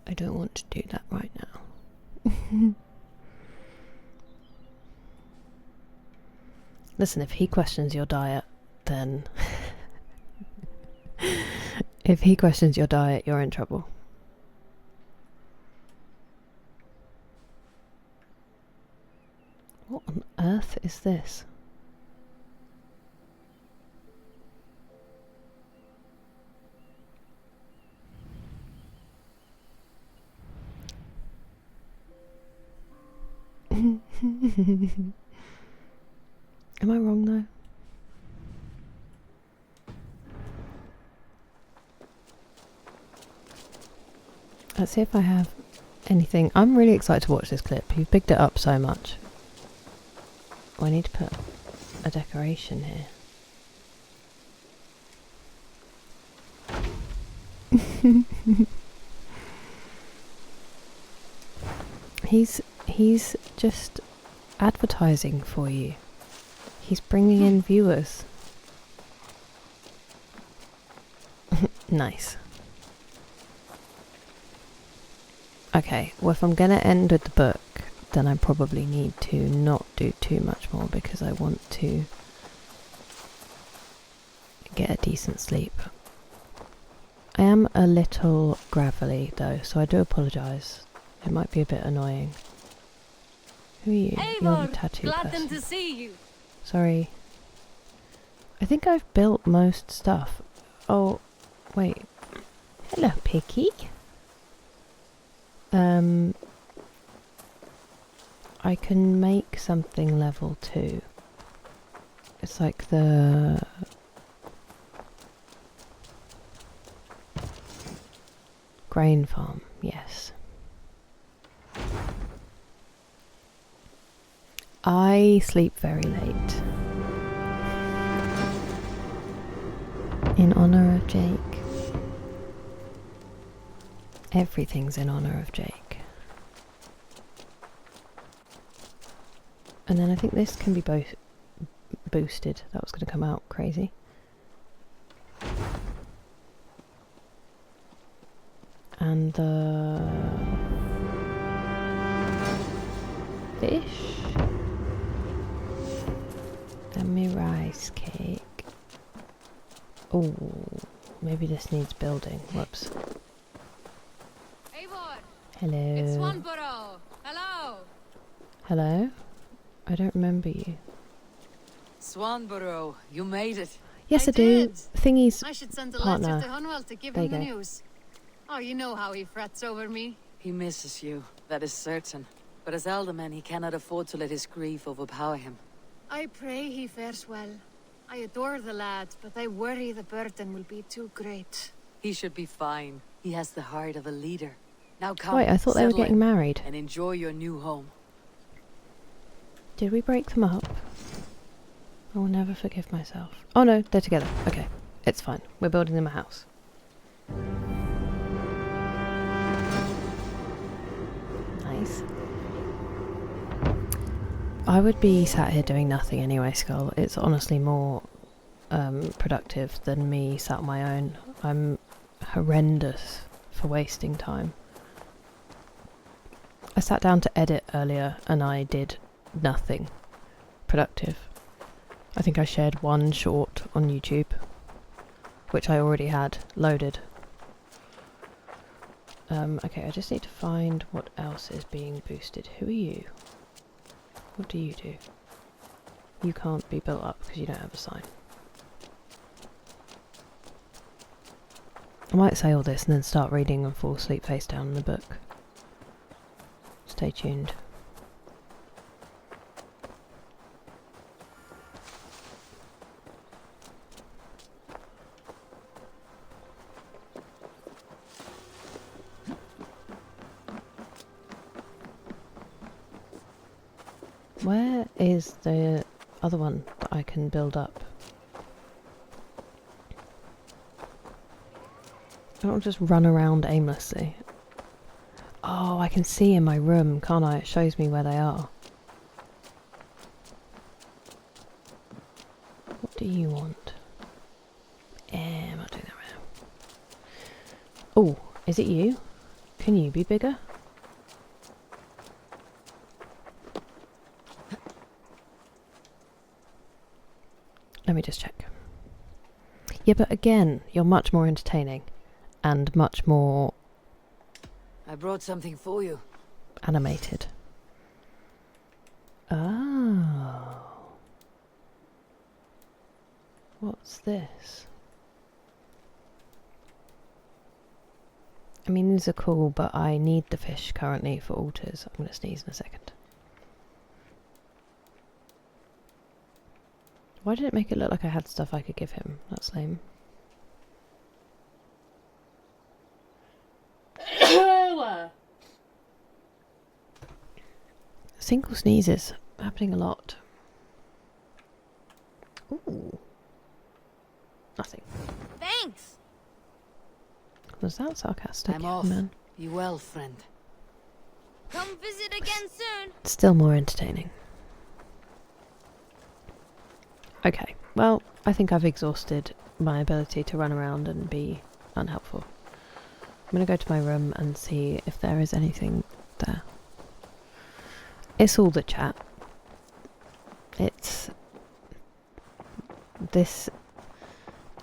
I don't want to do that right now. Listen, if he questions your diet, then... if he questions your diet, you're in trouble. What on earth is this? Am I wrong though? Let's see if I have anything. I'm really excited to watch this clip. You've bigged it up so much. Oh, I need to put a decoration here. He's just advertising for you. He's bringing in viewers. Nice. Okay, well if I'm gonna end with the book, then I probably need to not do too much more because I want to get a decent sleep. I am a little gravelly though, so I do apologise. It might be a bit annoying. Who are you? You're the tattoo person. To see you. Sorry. I think I've built most stuff. Oh, wait. Hello, Picky. I can make something level 2. It's like the... grain farm, yes. I sleep very late. In honour of Jake. Everything's in honour of Jake. And then I think this can be both boosted. That was going to come out crazy. And the fish. And my rice cake. Oh, maybe this needs building. Whoops. Hello. It's Swanborough. Hello. Hello? I don't remember you. Swanborough, you made it. Yes, I do. Thingy's I should send a partner. letter to Hunwell to give There him the you go. news. Oh, you know how he frets over me. He misses you, that is certain. But as alderman, he cannot afford to let his grief overpower him. I pray he fares well. I adore the lad, but I worry the burden will be too great. He should be fine. He has the heart of a leader. Now come, Wait, I thought they were settle getting in married. and enjoy your new home. Did we break them up? I will never forgive myself. Oh no, they're together. Okay, it's fine. We're building them a house. Nice. I would be sat here doing nothing anyway, Skull. It's honestly more productive than me sat on my own. I'm horrendous for wasting time. I sat down to edit earlier and I did nothing productive. I think I shared one short on YouTube, which I already had loaded. Okay, I just need to find what else is being boosted. Who are you? What do you do? You can't be built up because you don't have a sign. I might say all this and then start reading and fall asleep face down in the book. Stay tuned. Where is the other one that I can build up? I don't just run around aimlessly. Oh, I can see in my room, can't I? It shows me where they are. What do you want? I'm not doing that right now. Oh, is it you? Can you be bigger? Let me just check. Yeah, but again, you're much more entertaining and much more I brought something for you. animated. Ah. What's this? I mean, these are cool, but I need the fish currently for altars. I'm going to sneeze in a second. Why did it make it look like I had stuff I could give him? That's lame. Single sneezes happening a lot. Ooh. Nothing. Thanks. Was that sarcastic? I'm off. Man? Be well, friend. Come visit again soon. Still more entertaining. Okay, well, I think I've exhausted my ability to run around and be unhelpful. I'm going to go to my room and see if there is anything there. It's all the chat. This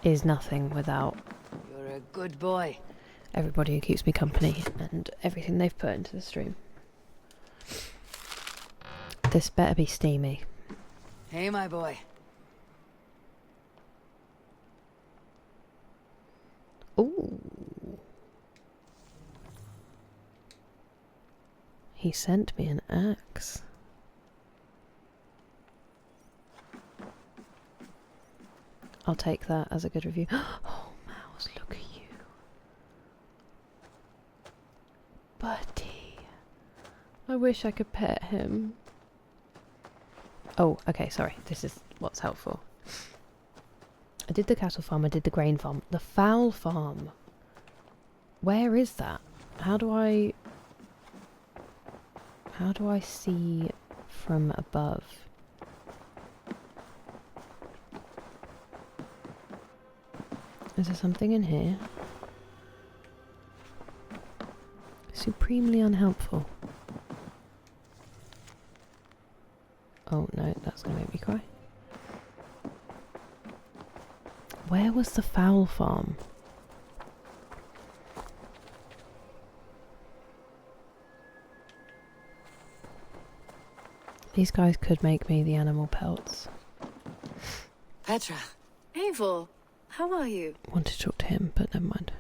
is nothing without... You're a good boy. Everybody who keeps me company and everything they've put into the stream. This better be steamy. Hey, my boy. Ooh. He sent me an axe. I'll take that as a good review. Oh, Mouse, look at you. Buddy. I wish I could pet him. Oh, okay, sorry. This is what's helpful. I did the cattle farm, I did the grain farm. The fowl farm. Where is that? How do I see from above? Is there something in here? Supremely unhelpful. Oh no, that's gonna make me cry. Where was the fowl farm? These guys could make me the animal pelts. Petra. Eivor, how are you? Wanted to talk to him, but never mind.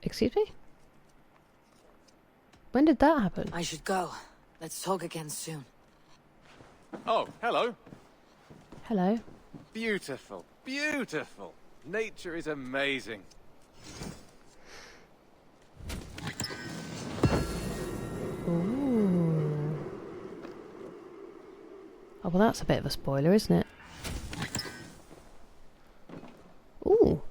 Excuse me? When did that happen? I should go. Let's talk again soon. Oh, hello. Hello. Beautiful, beautiful. Nature is amazing. Ooh. Oh, well, that's a bit of a spoiler, isn't it? Ooh.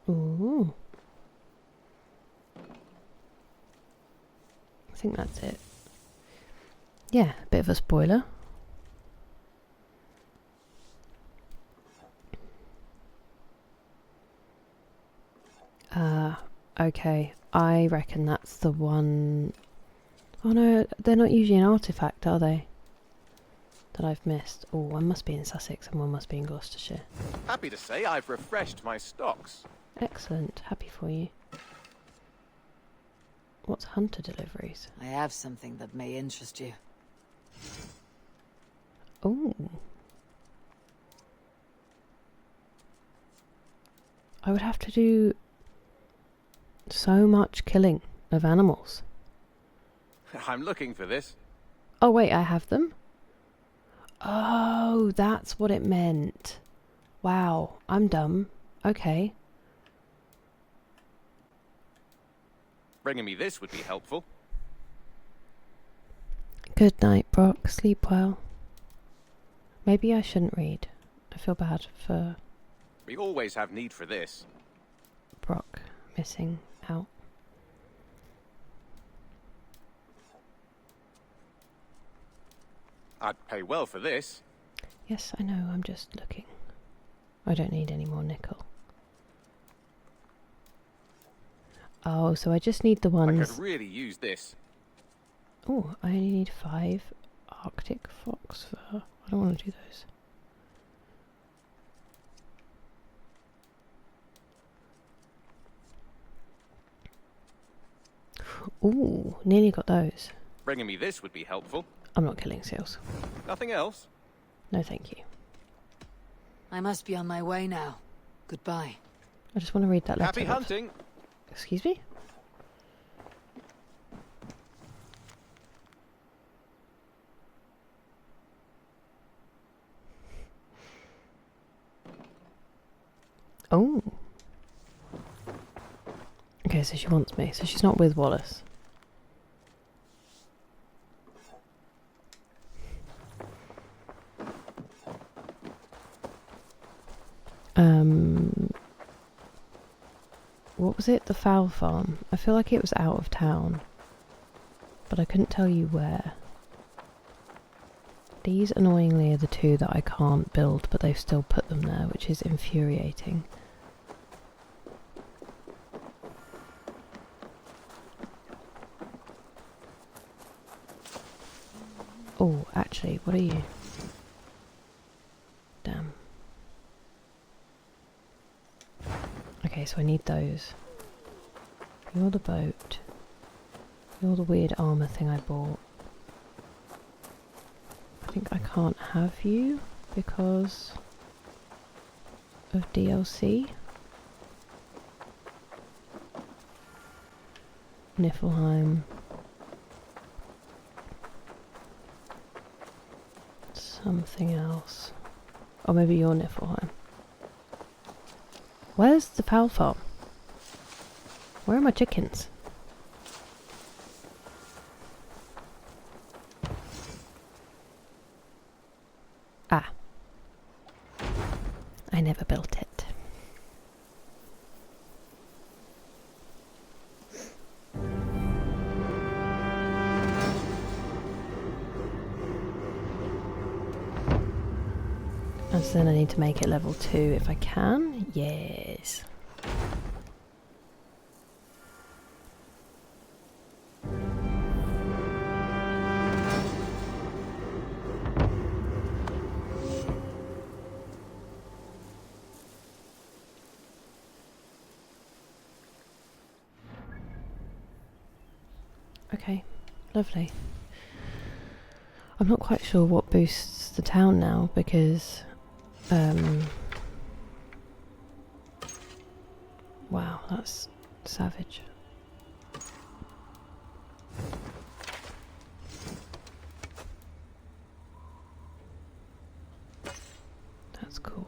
Ooh. I think that's it. Yeah, a bit of a spoiler. Okay. I reckon that's the one... Oh no, they're not usually an artifact, are they? That I've missed. Oh, one must be in Sussex and one must be in Gloucestershire. Happy to say I've refreshed my stocks. Excellent. Happy for you. What's hunter deliveries? I have something that may interest you. Oh. I would have to do so much killing of animals. I'm looking for this. Oh wait, I have them? Oh, that's what it meant. Wow, I'm dumb. Okay. Bringing me this would be helpful. Good night, Brock. Sleep well. Maybe I shouldn't read. I feel bad for We always have need for this. Brock missing out. I'd pay well for this. Yes, I know, I'm just looking. I don't need any more nickel. Oh, so I just need the I ones... could really use this. Oh, I only need 5 Arctic fox fur. I don't want to do those. Ooh, nearly got those. Bringing me this would be helpful. I'm not killing seals. Nothing else? No, thank you. I must be on my way now. Goodbye. I just want to read that letter. Happy hunting. Excuse me? Oh. Okay, so she wants me. So she's not with Wallace. What was it? The fowl farm. I feel like it was out of town, but I couldn't tell you where. These annoyingly are the two that I can't build, but they've still put them there, which is infuriating. Oh, actually, what are you? Damn. Okay, so I need those. You're the boat. You're the weird armour thing I bought. I think I can't have you because of DLC. Niflheim. Something else. Or maybe you're Niflheim. Where's the fowl farm? Where are my chickens? Ah. I never built it. And so then I need to make it level 2 if I can. Yes. Okay, lovely. I'm not quite sure what boosts the town now because wow, that's savage. That's cool.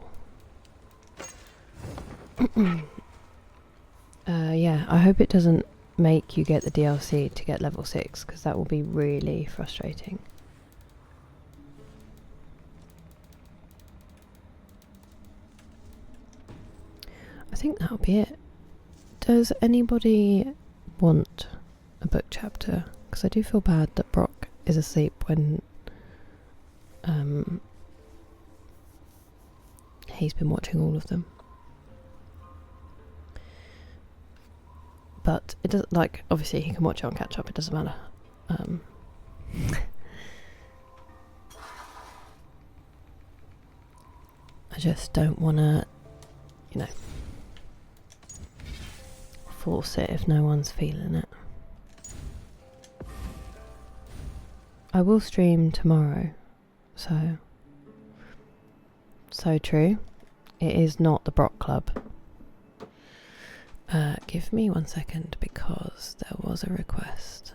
Yeah, I hope it doesn't make you get the DLC to get level 6 because that will be really frustrating. I think that'll be it. Does anybody want a book chapter? Because I do feel bad that Brock is asleep when he's been watching all of them. But it doesn't, like, obviously he can watch it on catch up, it doesn't matter. I just don't want to, you know, force it if no one's feeling it. I will stream tomorrow, so true. It is not the Brock Club. Give me 1 second because there was a request.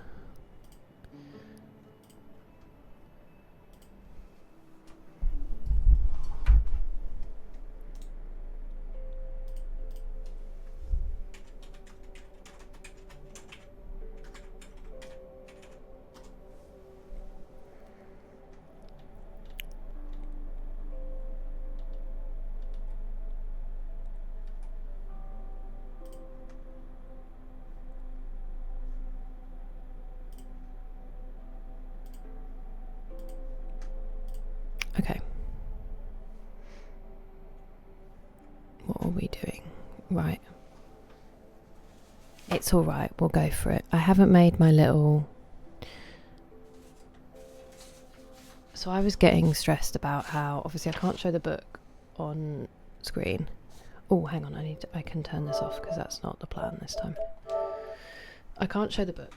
Okay. What are we doing? Right. It's alright, we'll go for it. I haven't made my little... So I was getting stressed about how, obviously I can't show the book on screen. Oh, hang on, I can turn this off because that's not the plan this time. I can't show the book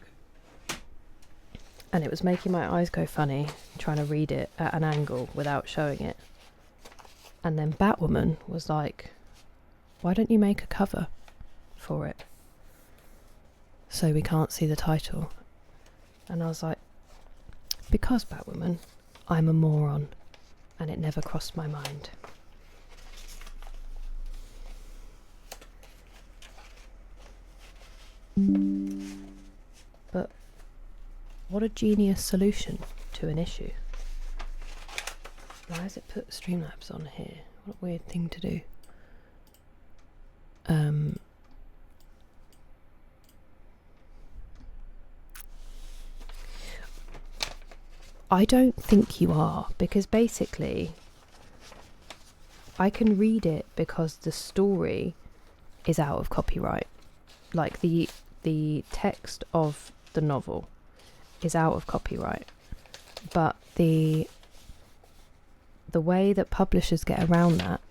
And it was making my eyes go funny, trying to read it at an angle without showing it. And then Batwoman was like, why don't you make a cover for it so we can't see the title? And I was like, because Batwoman, I'm a moron, and it never crossed my mind. But what a genius solution to an issue. Why has it put Streamlabs on here? What a weird thing to do. I don't think you are, because basically I can read it because the story is out of copyright. Like the text of the novel is out of copyright, but the way that publishers get around that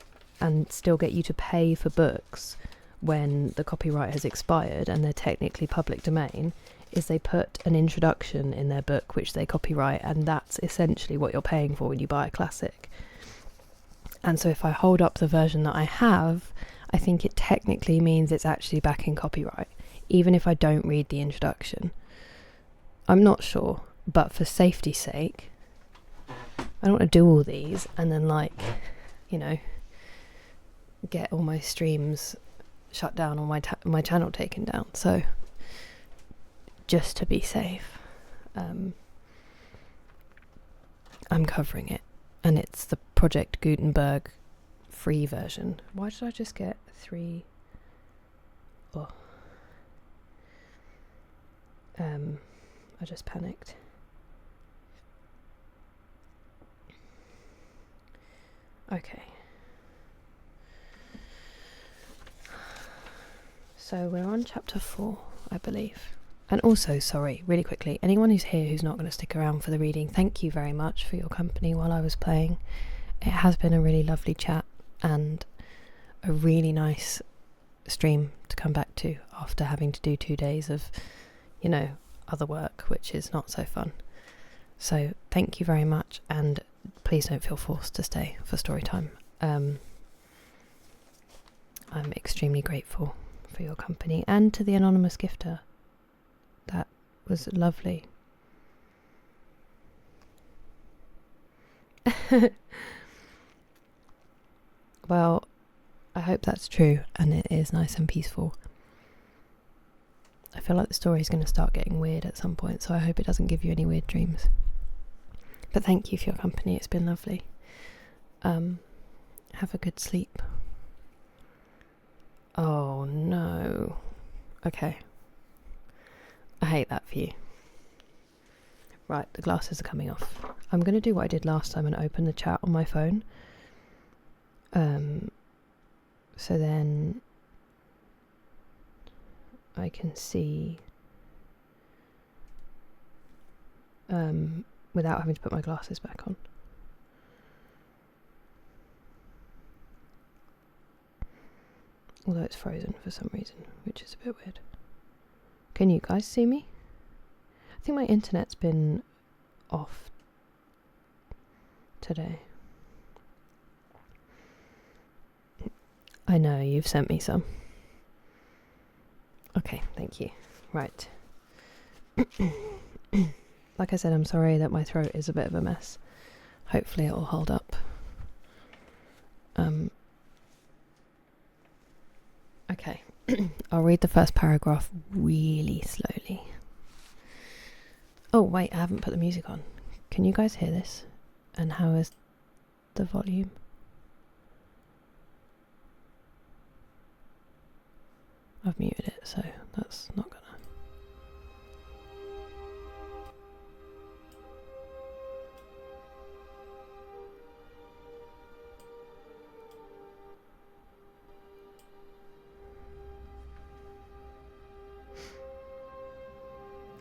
and still get you to pay for books when the copyright has expired and they're technically public domain is they put an introduction in their book which they copyright, and that's essentially what you're paying for when you buy a classic. And so if I hold up the version that I have, I think it technically means it's actually back in copyright, even if I don't read the introduction. I'm not sure, but for safety's sake, I don't want to do all these and then, like, you know, get all my streams shut down or my channel taken down. So just to be safe, I'm covering it, and it's the Project Gutenberg free version. Why did I just get 3? Oh. I just panicked. Okay. So we're on chapter 4, I believe. And also, sorry, really quickly, anyone who's here who's not going to stick around for the reading, thank you very much for your company while I was playing. It has been a really lovely chat and a really nice stream to come back to after having to do 2 days of, you know, other work, which is not so fun. So thank you very much, and please don't feel forced to stay for story time. I'm extremely grateful for your company, and to the anonymous gifter. That was lovely. Well, I hope that's true and it is nice and peaceful. I feel like the story is going to start getting weird at some point, so I hope it doesn't give you any weird dreams. But thank you for your company, it's been lovely. Have a good sleep. Oh no. Okay. I hate that for you. Right, the glasses are coming off. I'm going to do what I did last time and open the chat on my phone. So then I can see without having to put my glasses back on. Although it's frozen for some reason, which is a bit weird. Can you guys see me? I think my internet's been off today. I know, you've sent me some. Okay, thank you. Right. Like I said, I'm sorry that my throat is a bit of a mess. Hopefully it will hold up. Okay. I'll read the first paragraph really slowly. Oh wait, I haven't put the music on. Can you guys hear this? And how is the volume? I've muted it, so that's not gonna...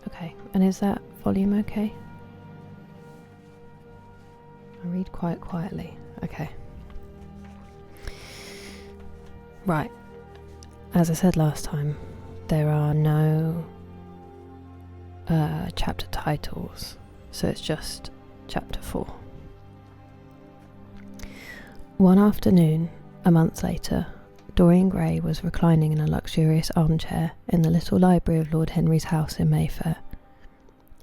Okay, and is that volume okay? I read quite quietly. Okay. Right. As I said last time, there are no chapter titles, so it's just chapter 4. One afternoon, a month later, Dorian Gray was reclining in a luxurious armchair in the little library of Lord Henry's house in Mayfair.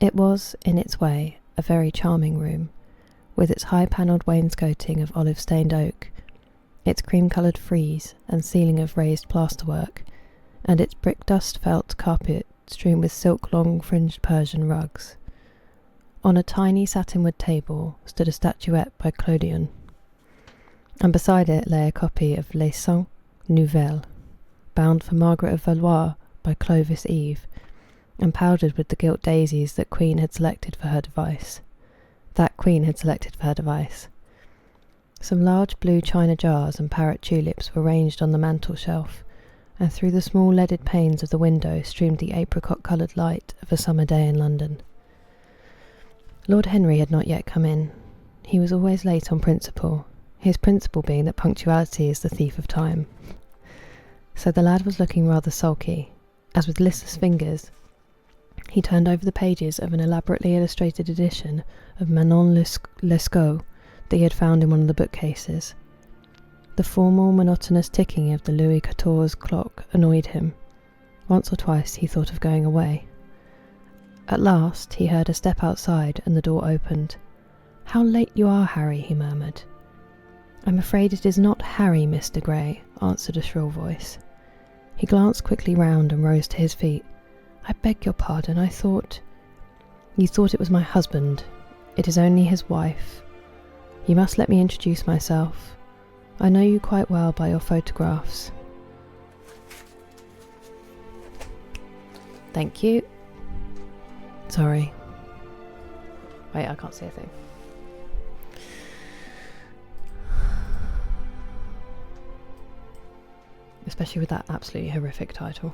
It was, in its way, a very charming room, with its high-panelled wainscoting of olive-stained oak, its cream-coloured frieze and ceiling of raised plasterwork, and its brick-dust felt carpet strewn with silk long-fringed Persian rugs. On a tiny satinwood table stood a statuette by Clodion, and beside it lay a copy of Les Cent Nouvelles, bound for Margaret of Valois by Clovis Eve, and powdered with the gilt daisies that Queen had selected for her device. Some large blue china jars and parrot tulips were ranged on the mantel-shelf, and through the small leaded panes of the window streamed the apricot-coloured light of a summer day in London. Lord Henry had not yet come in. He was always late on principle, his principle being that punctuality is the thief of time. So the lad was looking rather sulky, as with listless fingers he turned over the pages of an elaborately illustrated edition of Manon Lescaut that he had found in one of the bookcases. The formal, monotonous ticking of the Louis XIV clock annoyed him. Once or twice he thought of going away. At last he heard a step outside and the door opened. "How late you are, Harry," he murmured. "I'm afraid it is not Harry, Mr. Gray," answered a shrill voice. He glanced quickly round and rose to his feet. "I beg your pardon, I thought—" "You thought it was my husband. It is only his wife. You must let me introduce myself. I know you quite well by your photographs." "Thank you. Sorry. Wait, I can't see a thing." Especially with that absolutely horrific title.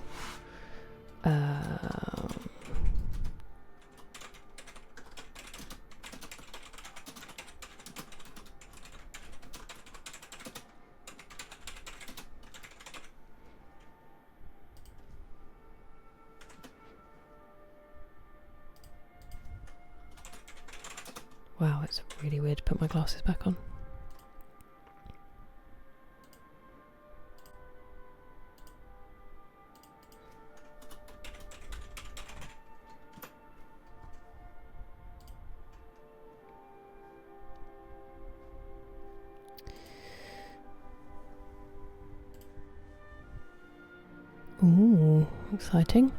Wow, it's really weird to put my glasses back on. Ooh, exciting.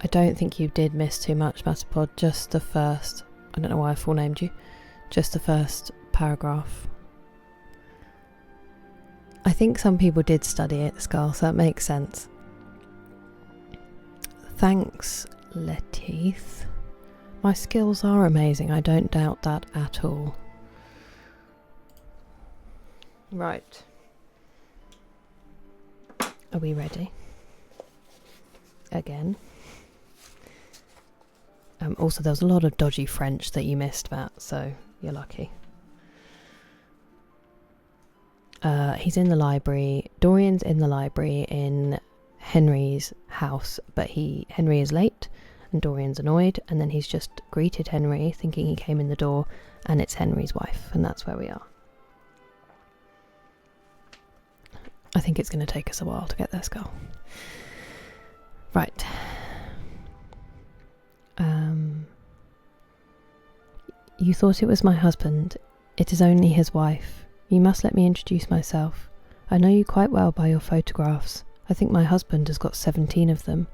I don't think you did miss too much, Matterpod. Just the first, I don't know why I full named you, just the first paragraph. I think some people did study it, Skull, so that makes sense. Thanks, Letith. My skills are amazing, I don't doubt that at all. Right. Are we ready? Again. Also, there was a lot of dodgy French that you missed, Matt, so you're lucky. He's in the library. Dorian's in the library in Henry's house, but Henry is late and Dorian's annoyed, and then he's just greeted Henry thinking he came in the door, and it's Henry's wife, and that's where we are. I think it's going to take us a while to get there, Skull. Right. You thought it was my husband. It is only his wife. You must let me introduce myself. I know you quite well by your photographs. I think my husband has got 17 of them.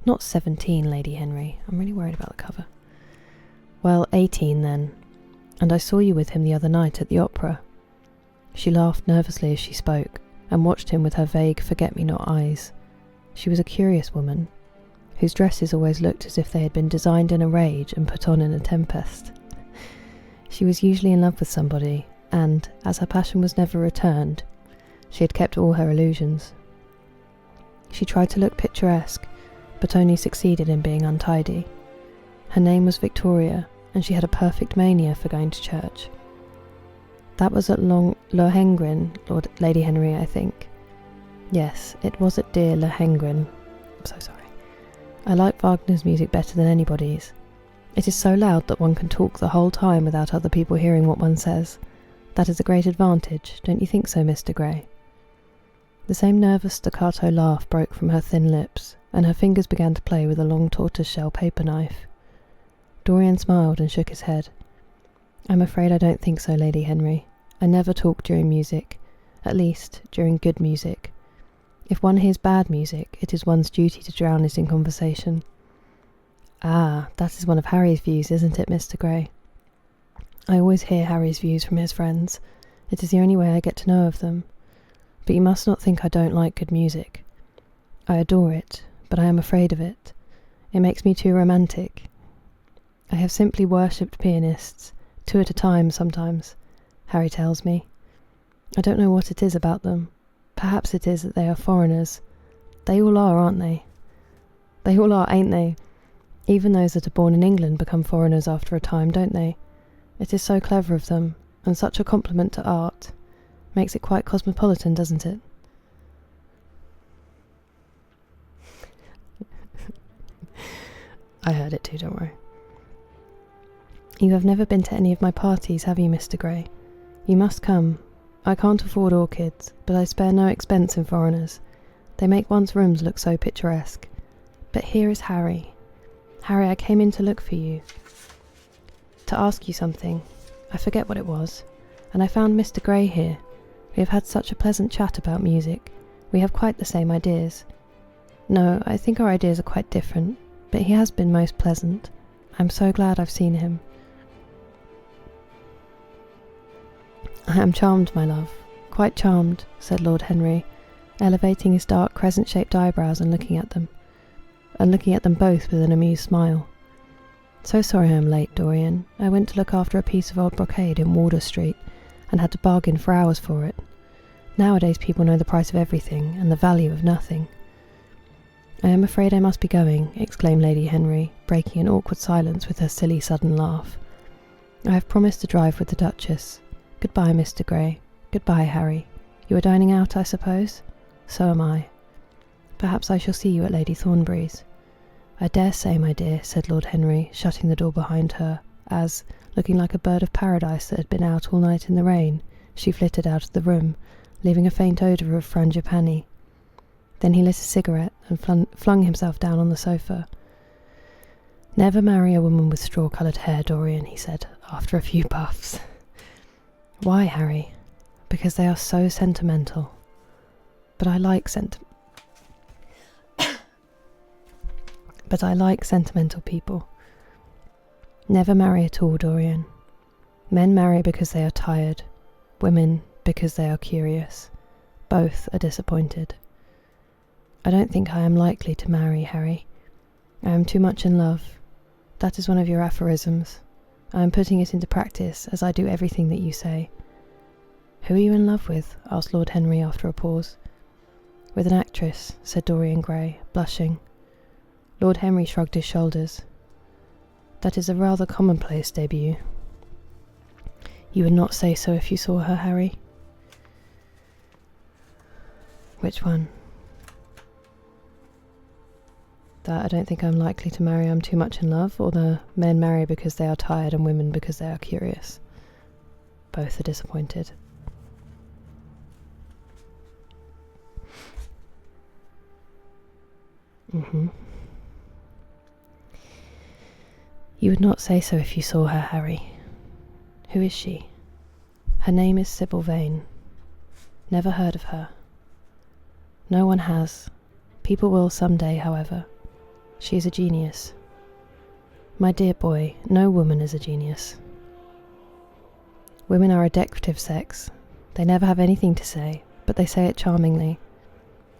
Not 17, Lady Henry. I'm really worried about the cover. Well, 18 then. And I saw you with him the other night at the opera. She laughed nervously as she spoke, and watched him with her vague forget-me-not eyes. She was a curious woman, whose dresses always looked as if they had been designed in a rage and put on in a tempest. She was usually in love with somebody, and, as her passion was never returned, she had kept all her illusions. She tried to look picturesque, but only succeeded in being untidy. Her name was Victoria, and she had a perfect mania for going to church. That was at Lohengrin, Lady Henry, I think. Yes, it was at dear Lohengrin. I'm so sorry. I like Wagner's music better than anybody's. It is so loud that one can talk the whole time without other people hearing what one says. That is a great advantage, don't you think so, Mr. Grey? The same nervous staccato laugh broke from her thin lips, and her fingers began to play with a long tortoise-shell paper knife. Dorian smiled and shook his head. I'm afraid I don't think so, Lady Henry. I never talk during music, at least during good music. If one hears bad music, it is one's duty to drown it in conversation. Ah, that is one of Harry's views, isn't it, Mr. Grey? I always hear Harry's views from his friends. It is the only way I get to know of them. But you must not think I don't like good music. I adore it, but I am afraid of it. It makes me too romantic. I have simply worshipped pianists, 2 at a time sometimes, Harry tells me. I don't know what it is about them. Perhaps it is that they are foreigners. They all are, aren't they? They all are, ain't they? Even those that are born in England become foreigners after a time, don't they? It is so clever of them, and such a compliment to art. Makes it quite cosmopolitan, doesn't it? I heard it too, don't worry. You have never been to any of my parties, have you, Mr. Grey? You must come. I can't afford orchids, but I spare no expense in foreigners. They make one's rooms look so picturesque. But here is Harry. Harry, I came in to look for you. To ask you something. I forget what it was. And I found Mr. Grey here. We have had such a pleasant chat about music. We have quite the same ideas. No, I think our ideas are quite different, but he has been most pleasant. I'm so glad I've seen him. I am charmed, my love. Quite charmed, said Lord Henry, elevating his dark crescent-shaped eyebrows and looking at them both with an amused smile. So sorry I am late, Dorian. I went to look after a piece of old brocade in Wardour Street, and had to bargain for hours for it. Nowadays people know the price of everything, and the value of nothing. I am afraid I must be going, exclaimed Lady Henry, breaking an awkward silence with her silly sudden laugh. I have promised to drive with the Duchess. Goodbye, Mr. Grey. Goodbye, Harry. You are dining out, I suppose? So am I. Perhaps I shall see you at Lady Thornbury's. I dare say, my dear, said Lord Henry, shutting the door behind her, as, looking like a bird of paradise that had been out all night in the rain, she flitted out of the room, leaving a faint odour of frangipani. Then he lit a cigarette and flung himself down on the sofa. Never marry a woman with straw-coloured hair, Dorian, he said, after a few puffs. Why, Harry? Because they are so sentimental. But I like sentimental people. Never marry at all, Dorian. Men marry because they are tired, women because they are curious. Both are disappointed. I don't think I am likely to marry, Harry. I am too much in love. That is one of your aphorisms. I am putting it into practice, as I do everything that you say. Who are you in love with? Asked Lord Henry after a pause. With an actress, said Dorian Gray, blushing. Lord Henry shrugged his shoulders. That is a rather commonplace debut. You would not say so if you saw her, Harry? Which one? That I don't think I'm likely to marry, I'm too much in love, or the men marry because they are tired and women because they are curious. Both are disappointed. You would not say so if you saw her, Harry. Who is she? Her name is Sybil Vane. Never heard of her. No one has. People will some day, however. She is a genius. My dear boy, no woman is a genius. Women are a decorative sex. They never have anything to say, but they say it charmingly.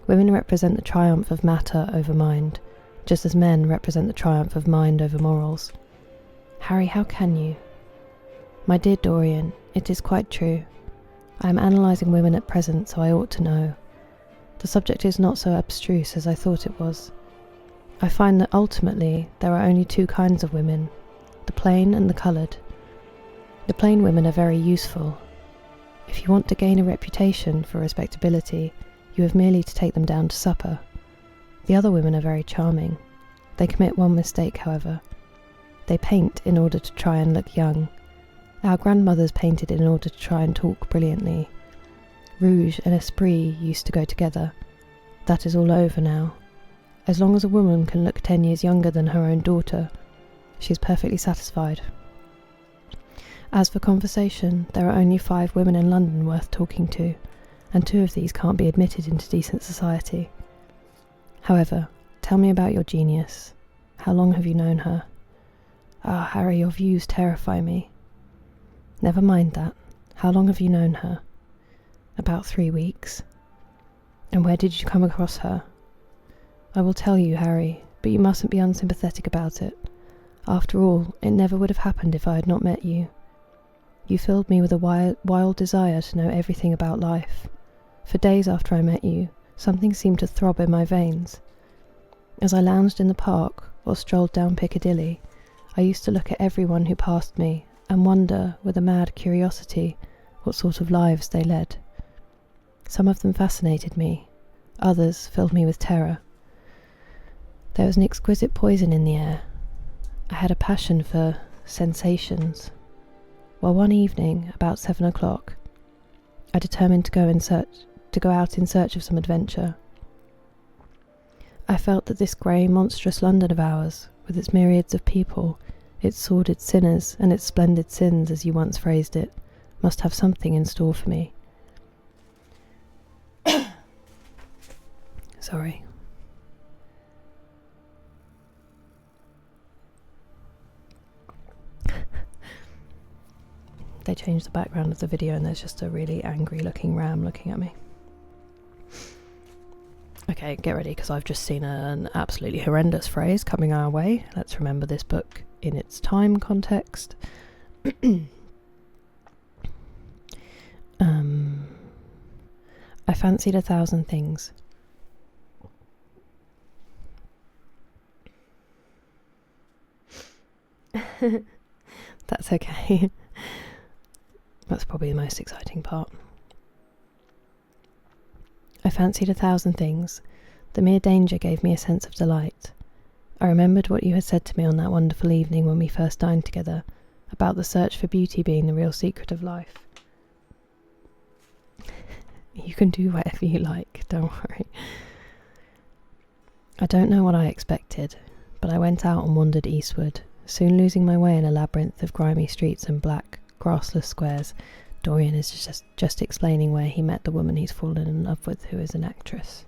Women represent the triumph of matter over mind, just as men represent the triumph of mind over morals. Harry, how can you? My dear Dorian, it is quite true. I am analysing women at present, so I ought to know. The subject is not so abstruse as I thought it was. I find that ultimately there are only 2 kinds of women, the plain and the coloured. The plain women are very useful. If you want to gain a reputation for respectability, you have merely to take them down to supper. The other women are very charming. They commit one mistake, however. They paint in order to try and look young. Our grandmothers painted in order to try and talk brilliantly. Rouge and esprit used to go together. That is all over now. As long as a woman can look 10 years younger than her own daughter, she is perfectly satisfied. As for conversation, there are only 5 women in London worth talking to, and 2 of these can't be admitted into decent society. However, tell me about your genius. How long have you known her? Ah, Harry, your views terrify me. Never mind that. How long have you known her? About 3 weeks. And where did you come across her? I will tell you, Harry, but you mustn't be unsympathetic about it. After all, it never would have happened if I had not met you. You filled me with a wild desire to know everything about life. For days after I met you, something seemed to throb in my veins. As I lounged in the park or strolled down Piccadilly, I used to look at everyone who passed me and wonder, with a mad curiosity, what sort of lives they led. Some of them fascinated me, others filled me with terror. There was an exquisite poison in the air. I had a passion for sensations. Well, one evening, about 7 o'clock, I determined to go out in search of some adventure. I felt that this grey, monstrous London of ours, with its myriads of people, its sordid sinners and its splendid sins, as you once phrased it, must have something in store for me. Sorry. They changed the background of the video and there's just a really angry looking ram looking at me. Okay, get ready, because I've just seen an absolutely horrendous phrase coming our way. Let's remember this book in its time context. I fancied 1,000 things. That's okay. That's probably the most exciting part. I fancied 1,000 things. The mere danger gave me a sense of delight. I remembered what you had said to me on that wonderful evening when we first dined together, about the search for beauty being the real secret of life. You can do whatever you like, don't worry. I don't know what I expected, but I went out and wandered eastward, soon losing my way in a labyrinth of grimy streets and black, grassless squares. Dorian is just explaining where he met the woman he's fallen in love with, who is an actress.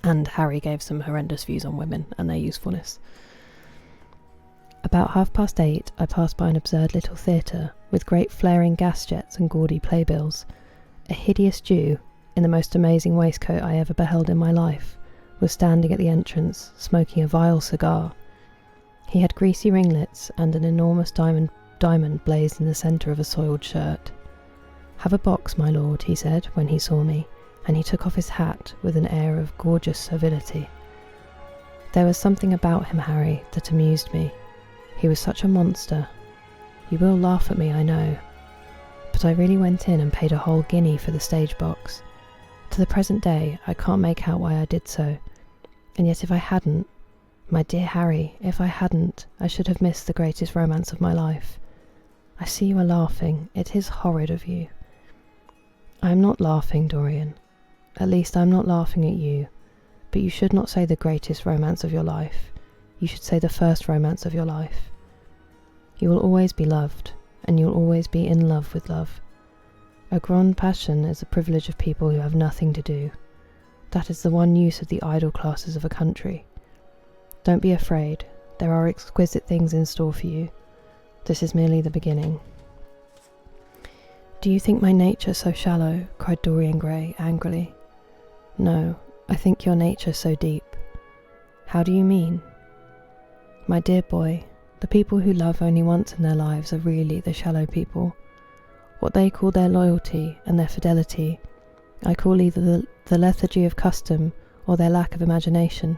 And Harry gave some horrendous views on women and their usefulness. About 8:30, I passed by an absurd little theatre with great flaring gas jets and gaudy playbills. A hideous Jew, in the most amazing waistcoat I ever beheld in my life, was standing at the entrance, smoking a vile cigar. He had greasy ringlets and an enormous diamond blazed in the centre of a soiled shirt. "Have a box, my lord," he said when he saw me, and he took off his hat with an air of gorgeous servility. There was something about him, Harry, that amused me. He was such a monster. You will laugh at me, I know, but I really went in and paid a whole guinea for the stage box. To the present day, I can't make out why I did so, and yet if I hadn't, my dear Harry, if I hadn't, I should have missed the greatest romance of my life. I see you are laughing. It is horrid of you. I am not laughing, Dorian. At least I am not laughing at you. But you should not say the greatest romance of your life. You should say the first romance of your life. You will always be loved, and you will always be in love with love. A grande passion is the privilege of people who have nothing to do. That is the one use of the idle classes of a country. Don't be afraid. There are exquisite things in store for you. This is merely the beginning. Do you think my nature so shallow? Cried Dorian Gray angrily. No, I think your nature so deep. How do you mean? My dear boy, the people who love only once in their lives are really the shallow people. What they call their loyalty and their fidelity, I call either the lethargy of custom or their lack of imagination.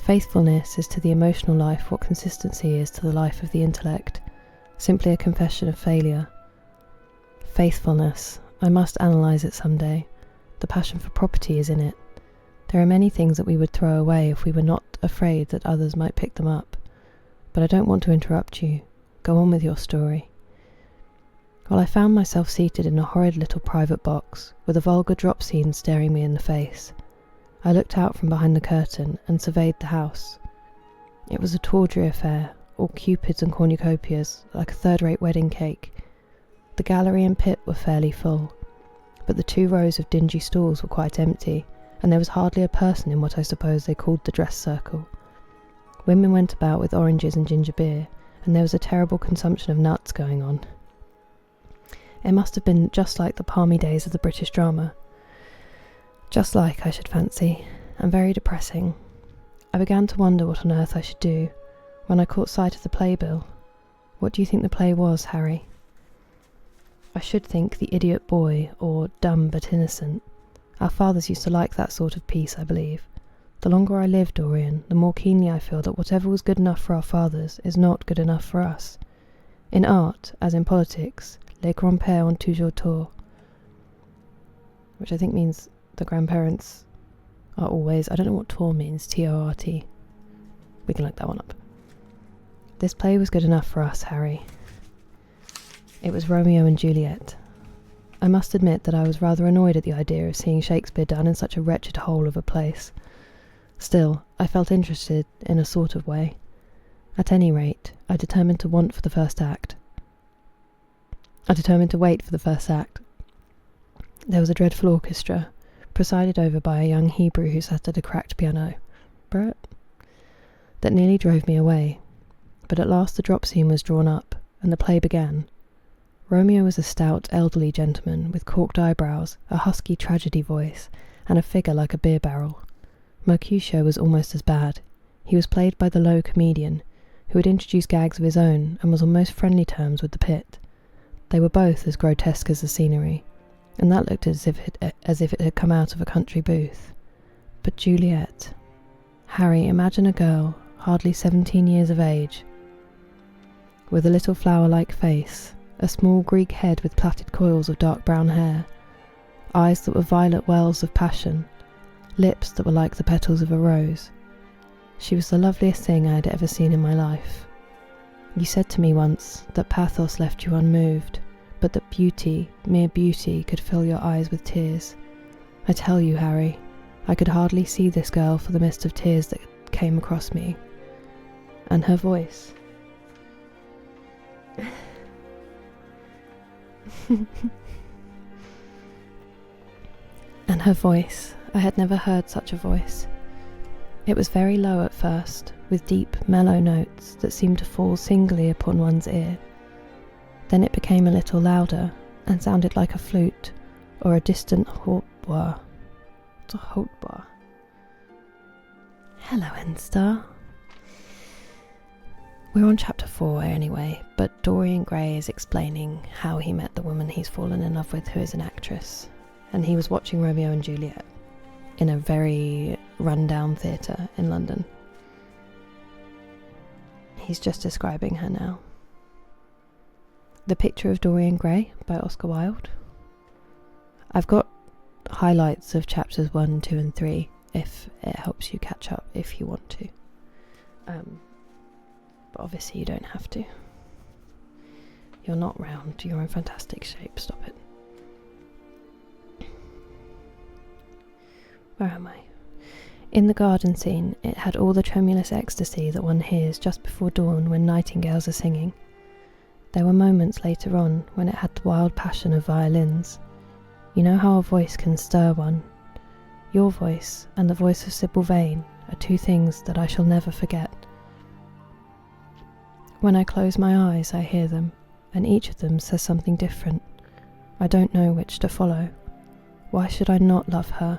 Faithfulness is to the emotional life what consistency is to the life of the intellect, simply a confession of failure. Faithfulness, I must analyse it some day. The passion for property is in it. There are many things that we would throw away if we were not afraid that others might pick them up. But I don't want to interrupt you. Go on with your story. Well, I found myself seated in a horrid little private box, with a vulgar drop scene staring me in the face. I looked out from behind the curtain and surveyed the house. It was a tawdry affair, all cupids and cornucopias, like a third-rate wedding cake. The gallery and pit were fairly full, but the 2 rows of dingy stalls were quite empty, and there was hardly a person in what I suppose they called the dress circle. Women went about with oranges and ginger beer, and there was a terrible consumption of nuts going on. It must have been just like the palmy days of the British drama. Just like, I should fancy, and very depressing. I began to wonder what on earth I should do, when I caught sight of the playbill. What do you think the play was, Harry? I should think The Idiot Boy, or Dumb but Innocent. Our fathers used to like that sort of piece, I believe. The longer I live, Dorian, the more keenly I feel that whatever was good enough for our fathers is not good enough for us. In art, as in politics, les grands-pères ont toujours tort. Which I think means the grandparents are always... I don't know what tort means, T-O-R-T. We can look that one up. This play was good enough for us, Harry. It was Romeo and Juliet. I must admit that I was rather annoyed at the idea of seeing Shakespeare done in such a wretched hole of a place. Still, I felt interested in a sort of way. At any rate, I determined to wait for the first act. There was a dreadful orchestra, presided over by a young Hebrew who sat at a cracked piano, that nearly drove me away. But at last the drop scene was drawn up, and the play began. Romeo was a stout, elderly gentleman with corked eyebrows, a husky tragedy voice, and a figure like a beer barrel. Mercutio was almost as bad. He was played by the low comedian, who had introduced gags of his own and was on most friendly terms with the pit. They were both as grotesque as the scenery, and that looked as if it had come out of a country booth. But Juliet... Harry, imagine a girl, hardly 17 years of age, with a little flower-like face, a small Greek head with plaited coils of dark brown hair, eyes that were violet wells of passion, lips that were like the petals of a rose. She was the loveliest thing I had ever seen in my life. You said to me once that pathos left you unmoved, but that beauty, mere beauty, could fill your eyes with tears. I tell you, Harry, I could hardly see this girl for the mist of tears that came across me. And her voice... And her voice, I had never heard such a voice. It was very low at first, with deep, mellow notes that seemed to fall singly upon one's ear. Then it became a little louder, and sounded like a flute, or a distant hautbois. What's a hautbois? Hello, N-Star. We're on chapter 4 anyway, but Dorian Gray is explaining how he met the woman he's fallen in love with, who is an actress, and he was watching Romeo and Juliet in a very run-down theatre in London. He's just describing her now. The Picture of Dorian Gray by Oscar Wilde. I've got highlights of chapters 1, 2 and 3 if it helps you catch up if you want to. But obviously you don't have to. You're not round, you're in fantastic shape, stop it. Where am I? In the garden scene, it had all the tremulous ecstasy that one hears just before dawn when nightingales are singing. There were moments later on when it had the wild passion of violins. You know how a voice can stir one. Your voice and the voice of Sybil Vane are two things that I shall never forget. When I close my eyes, I hear them, and each of them says something different. I don't know which to follow. Why should I not love her?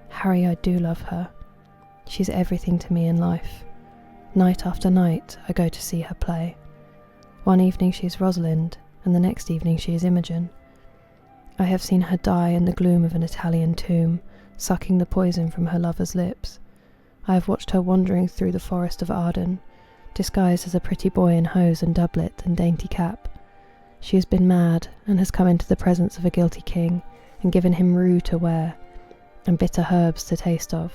Harry, I do love her. She's everything to me in life. Night after night, I go to see her play. One evening she is Rosalind, and the next evening she is Imogen. I have seen her die in the gloom of an Italian tomb, sucking the poison from her lover's lips. I have watched her wandering through the forest of Arden, disguised as a pretty boy in hose and doublet and dainty cap. She has been mad, and has come into the presence of a guilty king, and given him rue to wear. and bitter herbs to taste of.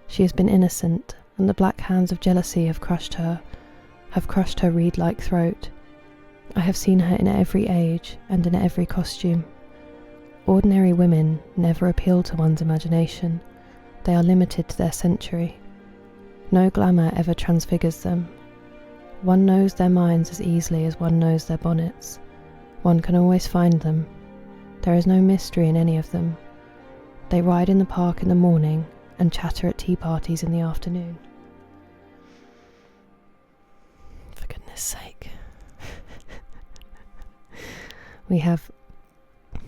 She has been innocent, and the black hands of jealousy have crushed her reed-like throat. I have seen her in every age and in every costume. Ordinary women never appeal to one's imagination. They are limited to their century. No glamour ever transfigures them. One knows their minds as easily as one knows their bonnets. One can always find them. There is no mystery in any of them. They ride in the park in the morning and chatter at tea parties in the afternoon. For goodness sake. We have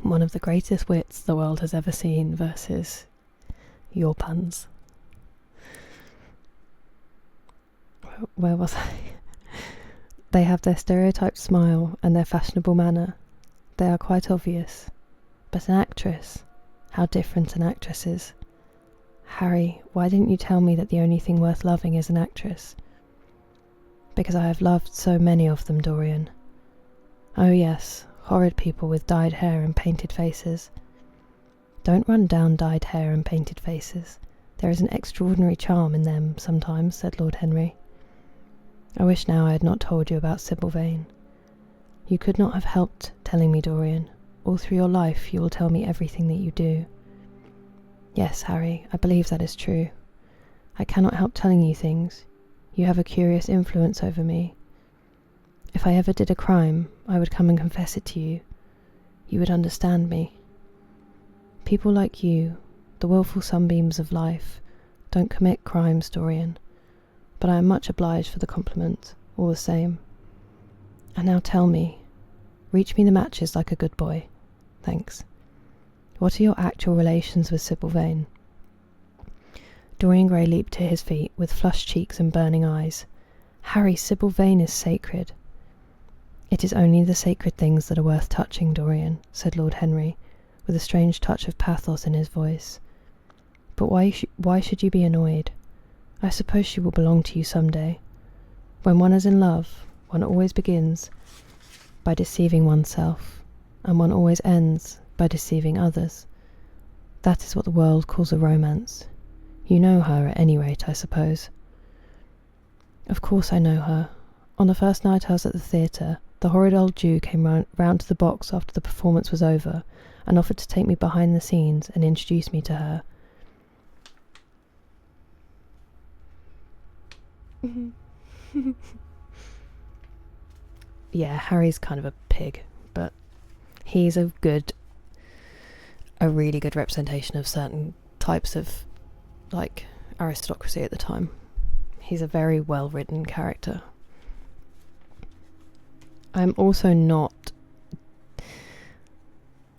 one of the greatest wits the world has ever seen versus your puns. Where was I? They have their stereotyped smile and their fashionable manner. They are quite obvious. But an actress, how different an actress is. Harry, why didn't you tell me that the only thing worth loving is an actress? Because I have loved so many of them, Dorian. Oh yes, horrid people with dyed hair and painted faces. Don't run down dyed hair and painted faces. There is an extraordinary charm in them sometimes, said Lord Henry. I wish now I had not told you about Sybil Vane. You could not have helped telling me, Dorian. All through your life you will tell me everything that you do. Yes, Harry, I believe that is true. I cannot help telling you things. You have a curious influence over me. If I ever did a crime, I would come and confess it to you. You would understand me. People like you, the willful sunbeams of life, don't commit crimes, Dorian. But I am much obliged for the compliment, all the same. And now tell me, reach me the matches like a good boy. Thanks. What are your actual relations with Sybil Vane? Dorian Gray leaped to his feet with flushed cheeks and burning eyes. Harry, Sybil Vane is sacred. It is only the sacred things that are worth touching, Dorian, said Lord Henry, with a strange touch of pathos in his voice. But why should you be annoyed? I suppose she will belong to you some day. When one is in love, one always begins by deceiving oneself, and one always ends by deceiving others. That is what the world calls a romance. You know her at any rate, I suppose. Of course I know her. On the first night I was at the theatre, the horrid old Jew came round to the box after the performance was over, and offered to take me behind the scenes and introduce me to her. Yeah, Harry's kind of a pig, but he's a really good representation of certain types of, like, aristocracy at the time. He's a very well-written character. I'm also not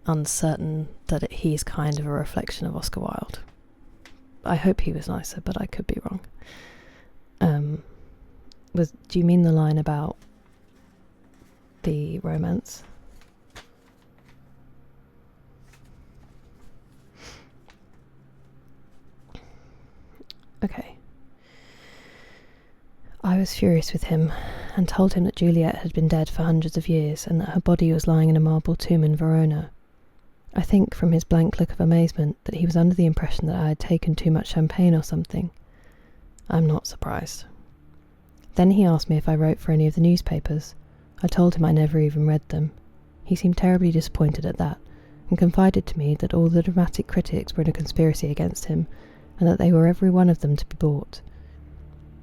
uncertain that he's kind of a reflection of Oscar Wilde. I hope he was nicer, but I could be wrong. Do you mean the line about the romance? Okay. I was furious with him, and told him that Juliet had been dead for hundreds of years, and that her body was lying in a marble tomb in Verona. I think, from his blank look of amazement, that he was under the impression that I had taken too much champagne or something. I'm not surprised. Then he asked me if I wrote for any of the newspapers. I told him I never even read them. He seemed terribly disappointed at that, and confided to me that all the dramatic critics were in a conspiracy against him, and that they were every one of them to be bought.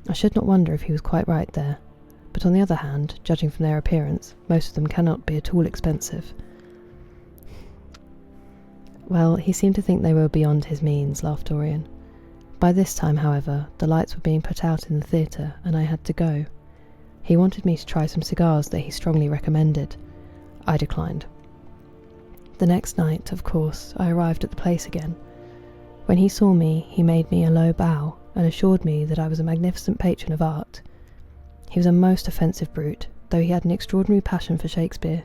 I should not wonder if he was quite right there, but on the other hand, judging from their appearance, most of them cannot be at all expensive. Well, he seemed to think they were beyond his means, laughed Dorian. By this time, however, the lights were being put out in the theatre, and I had to go. He wanted me to try some cigars that he strongly recommended. I declined. The next night, of course, I arrived at the place again. When he saw me, he made me a low bow, and assured me that I was a magnificent patron of art. He was a most offensive brute, though he had an extraordinary passion for Shakespeare.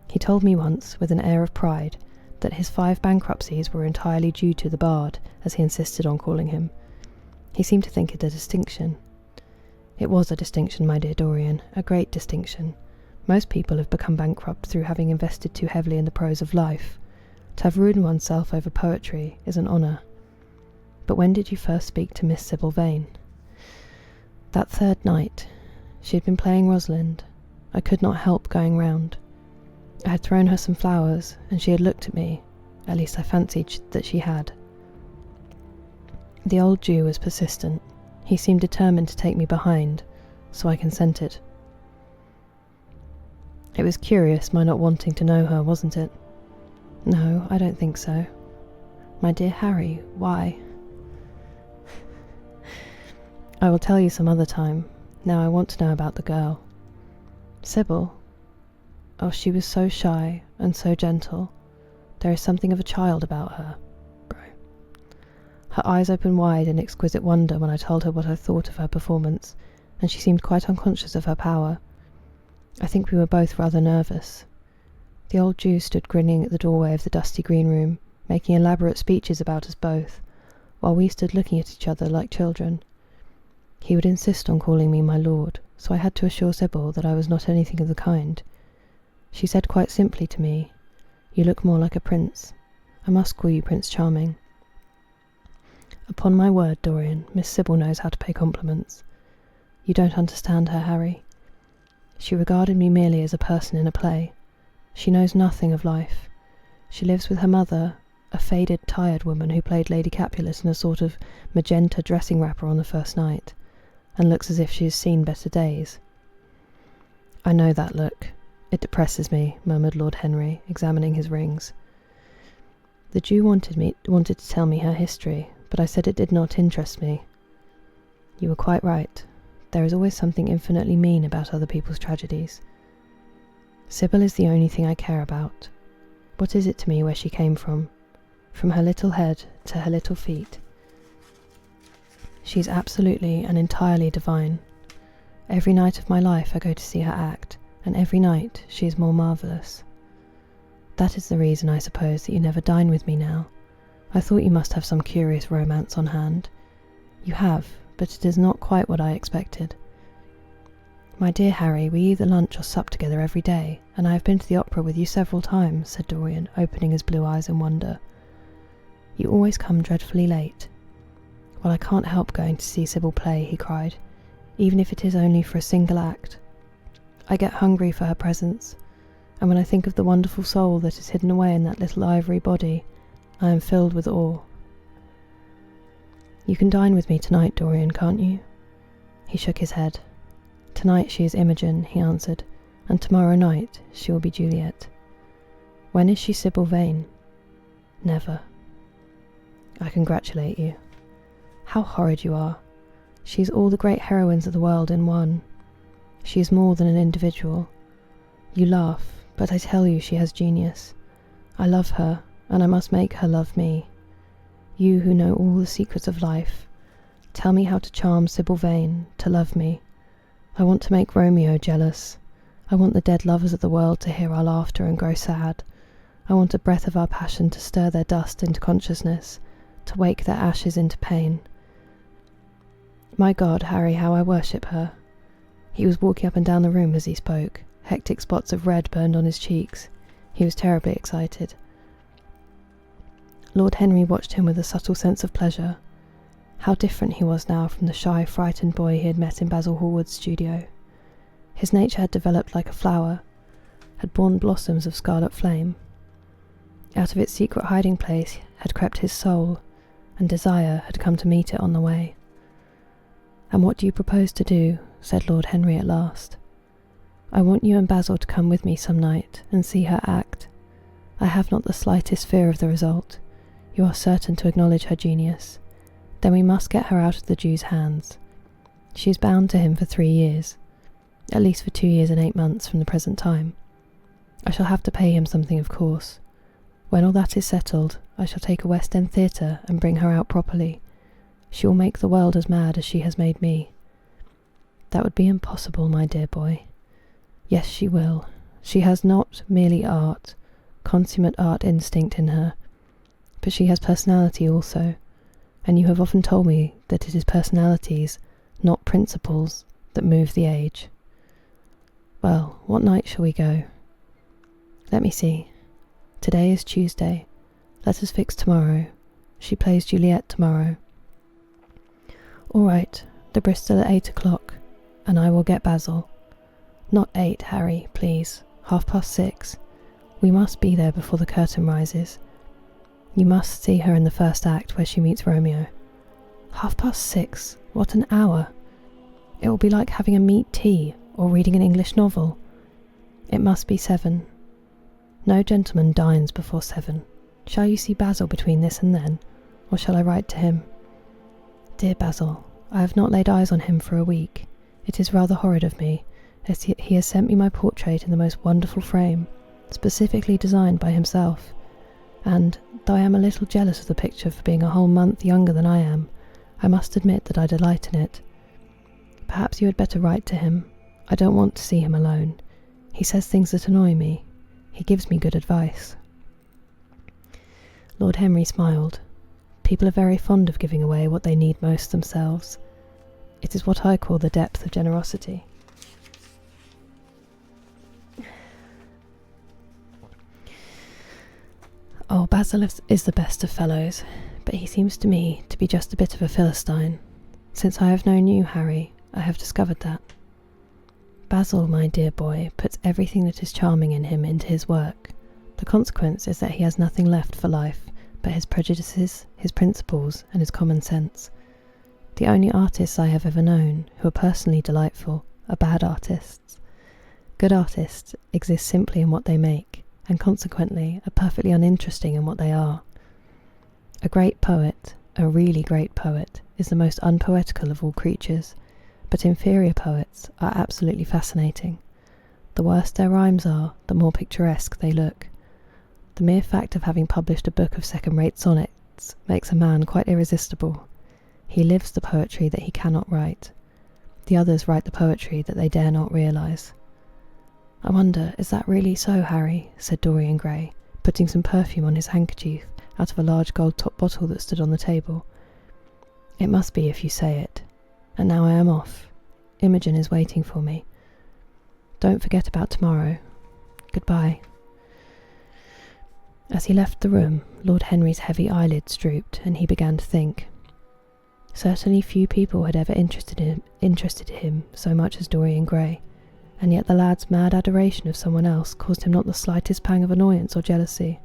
He told me once, with an air of pride, that his 5 bankruptcies were entirely due to the bard, as he insisted on calling him. He seemed to think it a distinction. It was a distinction, my dear Dorian, a great distinction. Most people have become bankrupt through having invested too heavily in the prose of life. To have ruined oneself over poetry is an honour, But when did you first speak to Miss Sybil Vane? That third night. She had been playing Rosalind. I could not help going round. I had thrown her some flowers, and she had looked at me. At least I fancied that she had. The old Jew was persistent. He seemed determined to take me behind, so I consented. It was curious my not wanting to know her, wasn't it? No, I don't think so. My dear Harry, why? I will tell you some other time. Now I want to know about the girl. Sybil? Oh, she was so shy and so gentle. There is something of a child about her. Her eyes opened wide in exquisite wonder when I told her what I thought of her performance, and she seemed quite unconscious of her power. I think we were both rather nervous. The old Jew stood grinning at the doorway of the dusty green room, making elaborate speeches about us both, while we stood looking at each other like children. He would insist on calling me my lord, so I had to assure Sybil that I was not anything of the kind. She said quite simply to me, "You look more like a prince. I must call you Prince Charming." Upon my word, Dorian, Miss Sybil knows how to pay compliments. You don't understand her, Harry. She regarded me merely as a person in a play. She knows nothing of life. She lives with her mother, a faded, tired woman who played Lady Capulet in a sort of magenta dressing wrapper on the first night, and looks as if she has seen better days. I know that look. It depresses me, murmured Lord Henry, examining his rings. The Jew wanted to tell me her history, but I said it did not interest me. You were quite right. There is always something infinitely mean about other people's tragedies. Sybil is the only thing I care about. What is it to me where she came from her little head to her little feet? She is absolutely and entirely divine. Every night of my life I go to see her act, and every night she is more marvellous. That is the reason, I suppose, that you never dine with me now. I thought you must have some curious romance on hand. You have, but it is not quite what I expected. My dear Harry, we either lunch or sup together every day, and I have been to the opera with you several times, said Dorian, opening his blue eyes in wonder. You always come dreadfully late. Well, I can't help going to see Sybil play, he cried, even if it is only for a single act. I get hungry for her presence, and when I think of the wonderful soul that is hidden away in that little ivory body, I am filled with awe. You can dine with me tonight, Dorian, can't you? He shook his head. Tonight she is Imogen, he answered, and tomorrow night she will be Juliet. When is she Sybil Vane? Never. I congratulate you. How horrid you are. She is all the great heroines of the world in one. She is more than an individual. You laugh, but I tell you she has genius. I love her, and I must make her love me. You who know all the secrets of life, tell me how to charm Sybil Vane to love me. I want to make Romeo jealous. I want the dead lovers of the world to hear our laughter and grow sad. I want a breath of our passion to stir their dust into consciousness, to wake their ashes into pain. My God, Harry, how I worship her. He was walking up and down the room as he spoke. Hectic spots of red burned on his cheeks. He was terribly excited. Lord Henry watched him with a subtle sense of pleasure. How different he was now from the shy, frightened boy he had met in Basil Hallward's studio. His nature had developed like a flower, had borne blossoms of scarlet flame. Out of its secret hiding place had crept his soul, and desire had come to meet it on the way. "And what do you propose to do?" said Lord Henry at last. "I want you and Basil to come with me some night and see her act. I have not the slightest fear of the result. You are certain to acknowledge her genius. Then we must get her out of the Jew's hands. She is bound to him for 3 years, at least for 2 years and 8 months from the present time. I shall have to pay him something, of course. When all that is settled, I shall take a West End theatre and bring her out properly. She will make the world as mad as she has made me." "That would be impossible, my dear boy." "Yes, she will. She has not merely art, consummate art instinct in her, but she has personality also, and you have often told me that it is personalities, not principles, that move the age. Well, what night shall we go? Let me see. Today is Tuesday. Let us fix tomorrow. She plays Juliet tomorrow. All right, the Bristol at 8 o'clock, and I will get Basil. Not 8, Harry, please. 6:30. We must be there before the curtain rises. You must see her in the first act where she meets Romeo. 6:30? What an hour! It will be like having a meat tea or reading an English novel. It must be 7. No gentleman dines before 7. Shall you see Basil between this and then, or shall I write to him? Dear Basil, I have not laid eyes on him for a week. It is rather horrid of me, as he has sent me my portrait in the most wonderful frame, specifically designed by himself, and, though I am a little jealous of the picture for being a whole month younger than I am, I must admit that I delight in it. Perhaps you had better write to him. I don't want to see him alone. He says things that annoy me. He gives me good advice. Lord Henry smiled. People are very fond of giving away what they need most themselves. It is what I call the depth of generosity. Oh, Basil is the best of fellows, but he seems to me to be just a bit of a Philistine. Since I have known you, Harry, I have discovered that. Basil, my dear boy, puts everything that is charming in him into his work. The consequence is that he has nothing left for life but his prejudices, his principles, and his common sense. The only artists I have ever known who are personally delightful are bad artists. Good artists exist simply in what they make, and consequently are perfectly uninteresting in what they are. A great poet, a really great poet, is the most unpoetical of all creatures, but inferior poets are absolutely fascinating. The worse their rhymes are, the more picturesque they look. The mere fact of having published a book of second-rate sonnets makes a man quite irresistible. He lives the poetry that he cannot write. The others write the poetry that they dare not realise. I wonder, is that really so, Harry? Said Dorian Gray, putting some perfume on his handkerchief out of a large gold-topped bottle that stood on the table. It must be if you say it. And now I am off. Imogen is waiting for me. Don't forget about tomorrow. Goodbye. As he left the room, Lord Henry's heavy eyelids drooped, and he began to think. Certainly few people had ever interested him so much as Dorian Gray, and yet the lad's mad adoration of someone else caused him not the slightest pang of annoyance or jealousy.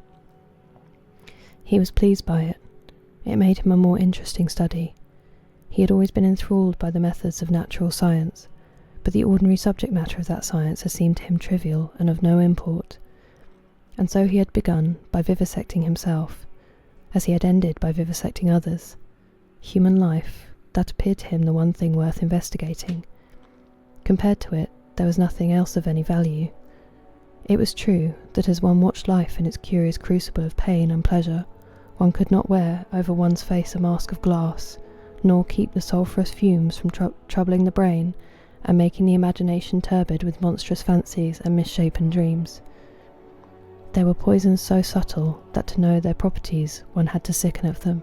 He was pleased by it. It made him a more interesting study. He had always been enthralled by the methods of natural science, but the ordinary subject matter of that science had seemed to him trivial and of no import. And so he had begun by vivisecting himself, as he had ended by vivisecting others. Human life, that appeared to him the one thing worth investigating. Compared to it, there was nothing else of any value. It was true that as one watched life in its curious crucible of pain and pleasure, one could not wear over one's face a mask of glass, nor keep the sulphurous fumes from troubling the brain and making the imagination turbid with monstrous fancies and misshapen dreams. There were poisons so subtle that to know their properties one had to sicken of them.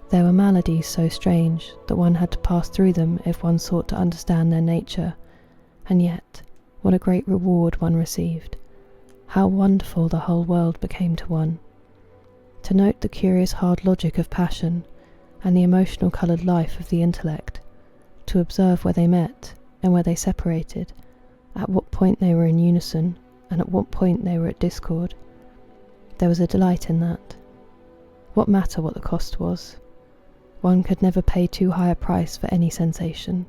There were maladies so strange that one had to pass through them if one sought to understand their nature, and yet, what a great reward one received. How wonderful the whole world became to one. To note the curious hard logic of passion, and the emotional coloured life of the intellect, to observe where they met and where they separated, at what point they were in unison, and at what point they were at discord. There was a delight in that. What matter what the cost was? One could never pay too high a price for any sensation.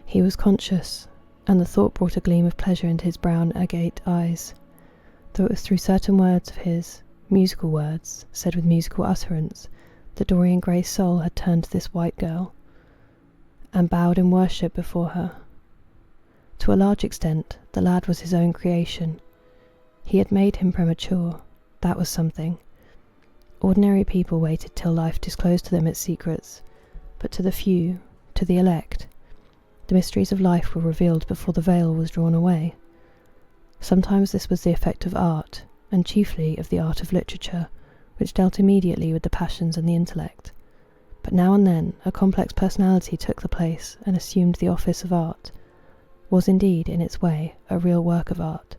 He was conscious, and the thought brought a gleam of pleasure into his brown, agate eyes, though it was through certain words of his, musical words, said with musical utterance, that Dorian Gray's soul had turned to this white girl, and bowed in worship before her. To a large extent, the lad was his own creation. He had made him premature. That was something. Ordinary people waited till life disclosed to them its secrets, but to the few, to the elect, the mysteries of life were revealed before the veil was drawn away. Sometimes this was the effect of art, and chiefly of the art of literature, which dealt immediately with the passions and the intellect. But now and then a complex personality took the place and assumed the office of art, was indeed, in its way, a real work of art.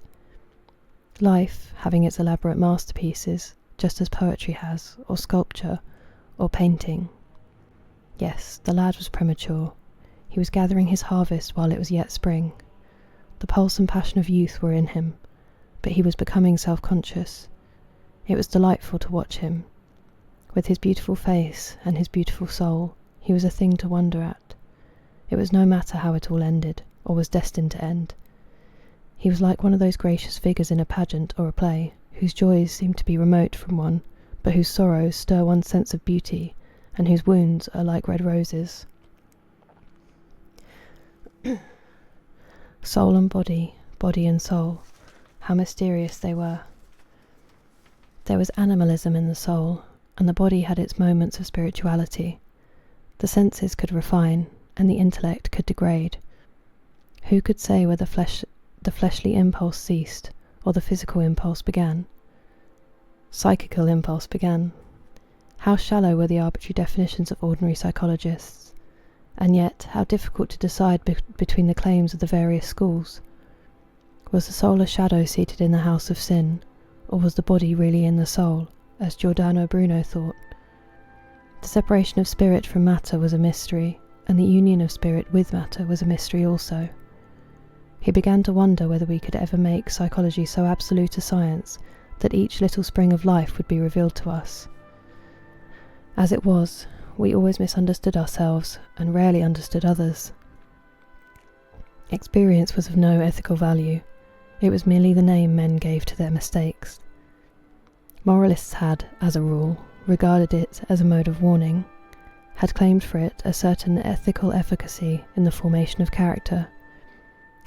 Life, having its elaborate masterpieces, just as poetry has, or sculpture, or painting. Yes, the lad was premature. He was gathering his harvest while it was yet spring. The pulse and passion of youth were in him, but he was becoming self-conscious. It was delightful to watch him. With his beautiful face and his beautiful soul, he was a thing to wonder at. It was no matter how it all ended, or was destined to end. He was like one of those gracious figures in a pageant or a play, whose joys seem to be remote from one, but whose sorrows stir one's sense of beauty, and whose wounds are like red roses. Soul and body, body and soul, how mysterious they were. There was animalism in the soul, and the body had its moments of spirituality. The senses could refine, and the intellect could degrade. Who could say where the fleshly impulse ceased, or the physical impulse began? Psychical impulse began. How shallow were the arbitrary definitions of ordinary psychologists, and yet how difficult to decide between the claims of the various schools. Was the soul a shadow seated in the house of sin, or was the body really in the soul, as Giordano Bruno thought? The separation of spirit from matter was a mystery, and the union of spirit with matter was a mystery also. He began to wonder whether we could ever make psychology so absolute a science that each little spring of life would be revealed to us. As it was, we always misunderstood ourselves and rarely understood others. Experience was of no ethical value. It was merely the name men gave to their mistakes. Moralists had, as a rule, regarded it as a mode of warning, had claimed for it a certain ethical efficacy in the formation of character,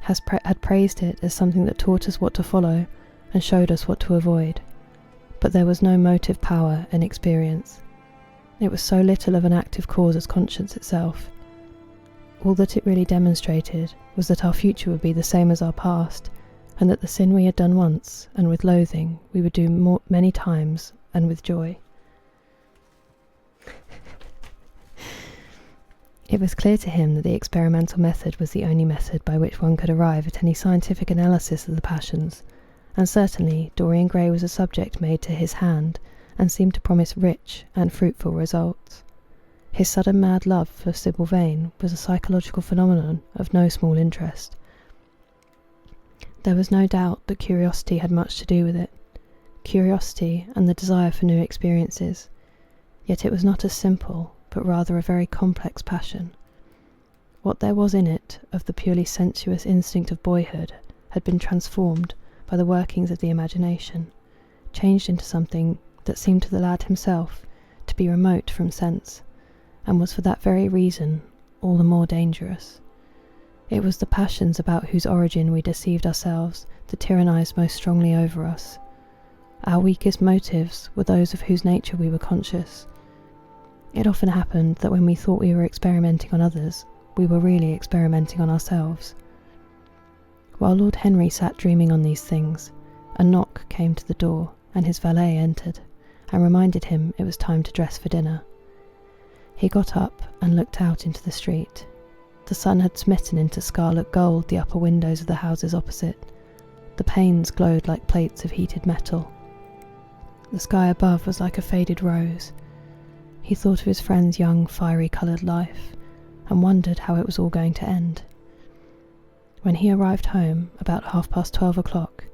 had praised it as something that taught us what to follow and showed us what to avoid. But there was no motive power in experience. It was so little of an active cause as conscience itself. All that it really demonstrated was that our future would be the same as our past, and that the sin we had done once, and with loathing, we would do many times, and with joy. It was clear to him that the experimental method was the only method by which one could arrive at any scientific analysis of the passions, and certainly Dorian Gray was a subject made to his hand, and seemed to promise rich and fruitful results. His sudden mad love for Sybil Vane was a psychological phenomenon of no small interest. There was no doubt that curiosity had much to do with it, curiosity and the desire for new experiences, yet it was not a simple, but rather a very complex passion. What there was in it of the purely sensuous instinct of boyhood had been transformed by the workings of the imagination, changed into something that seemed to the lad himself to be remote from sense, and was for that very reason all the more dangerous. It was the passions about whose origin we deceived ourselves that tyrannized most strongly over us. Our weakest motives were those of whose nature we were conscious. It often happened that when we thought we were experimenting on others, we were really experimenting on ourselves. While Lord Henry sat dreaming on these things, a knock came to the door, and his valet entered, and reminded him it was time to dress for dinner. He got up and looked out into the street. The sun had smitten into scarlet gold the upper windows of the houses opposite. The panes glowed like plates of heated metal. The sky above was like a faded rose. He thought of his friend's young, fiery-coloured life, and wondered how it was all going to end. When he arrived home, about 12:30 o'clock,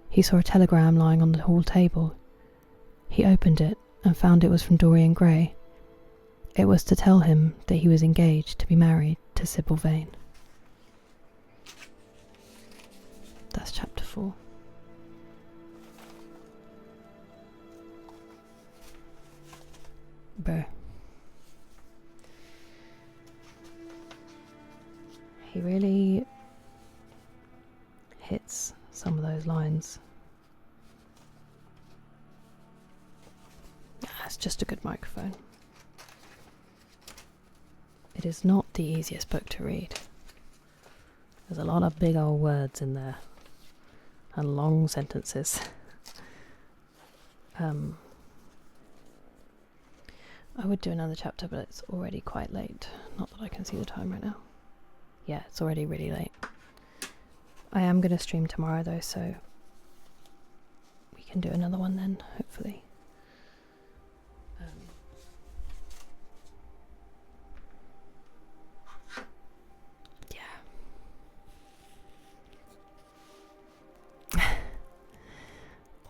he saw a telegram lying on the hall table. He opened it and found it was from Dorian Gray. It was to tell him that he was engaged to be married to Sybil Vane. That's chapter 4. Bro. He really hits some of those lines. It's just a good microphone. It is not the easiest book to read. There's a lot of big old words in there and long sentences. I would do another chapter, but it's already quite late. Not that I can see the time right now. Yeah, it's already really late. I am going to stream tomorrow though, so we can do another one then, hopefully.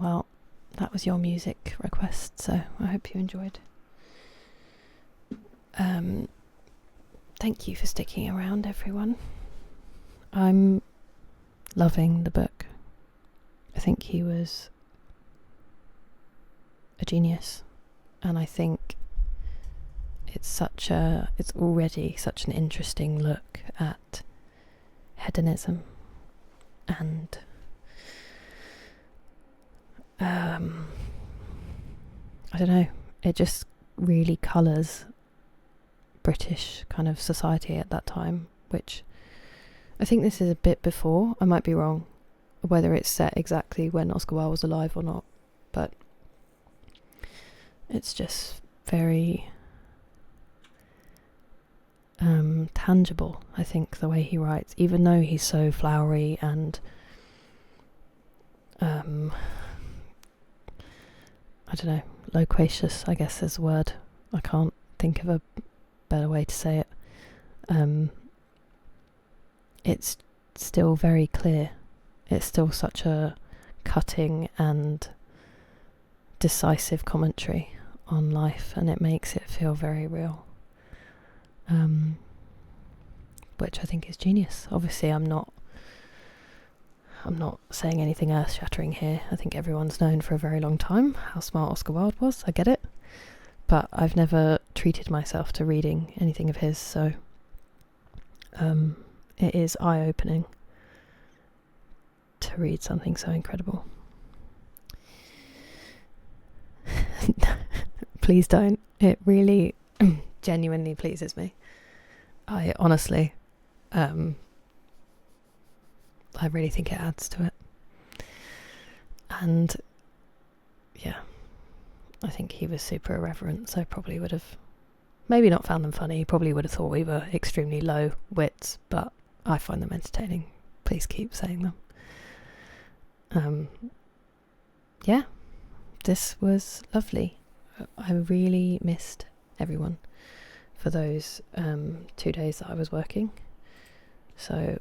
well, that was your music request, so I hope you enjoyed. Thank you for sticking around, everyone. I'm loving the book. I think he was a genius, and I think it's already such an interesting look at hedonism and I don't know, it just really colours British kind of society at that time, which I think this is a bit before. I might be wrong whether it's set exactly when Oscar Wilde was alive or not, but it's just very tangible, I think, the way he writes, even though he's so flowery and I don't know, loquacious, I guess is the word. I can't think of a better way to say it. It's still very clear. It's still such a cutting and decisive commentary on life, and it makes it feel very real. Which I think is genius. Obviously, I'm not saying anything earth-shattering here. I think everyone's known for a very long time how smart Oscar Wilde was. I get it. But I've never treated myself to reading anything of his, so it is eye-opening to read something so incredible. Please don't. It really genuinely pleases me. I honestly, I really think it adds to it. And yeah, I think he was super irreverent, so probably would have maybe not found them funny. Probably would have thought we were extremely low wits, but I find them entertaining. Please keep saying them. Yeah, this was lovely. I really missed everyone for those 2 days that I was working. So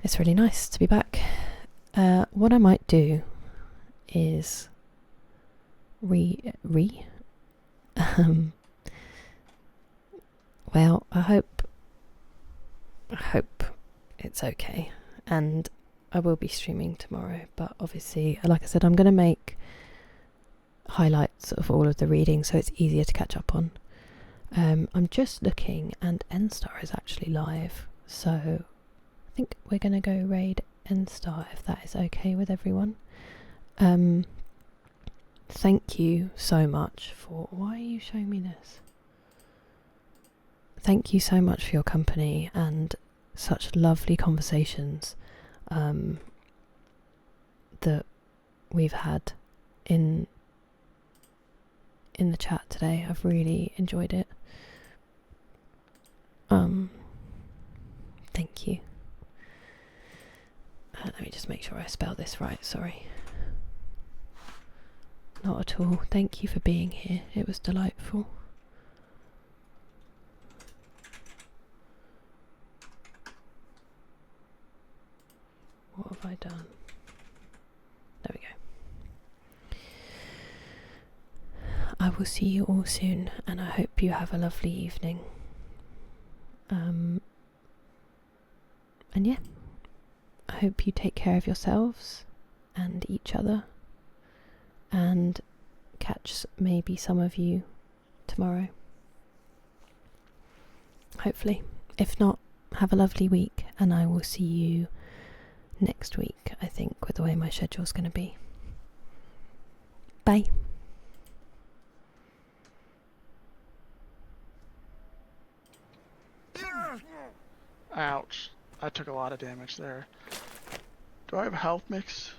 it's really nice to be back. What I might do is well, I hope it's okay, and I will be streaming tomorrow, but obviously, like I said, I'm going to make highlights of all of the reading so it's easier to catch up on. I'm just looking, and N-Star is actually live, so I think we're going to go raid N-Star if that is okay with everyone. Thank you so much for... Why are you showing me this? Thank you so much for your company and such lovely conversations that we've had in the chat today. I've really enjoyed it. Thank you. Let me just make sure I spell this right, sorry. Not at all. Thank you for being here. It was delightful. What have I done? There we go. I will see you all soon, and I hope you have a lovely evening. And yeah, I hope you take care of yourselves and each other, and catch maybe some of you tomorrow. Hopefully. If not, have a lovely week, and I will see you next week, I think, with the way my schedule's going to be. Bye. Ouch. I took a lot of damage there. Do I have a health mix?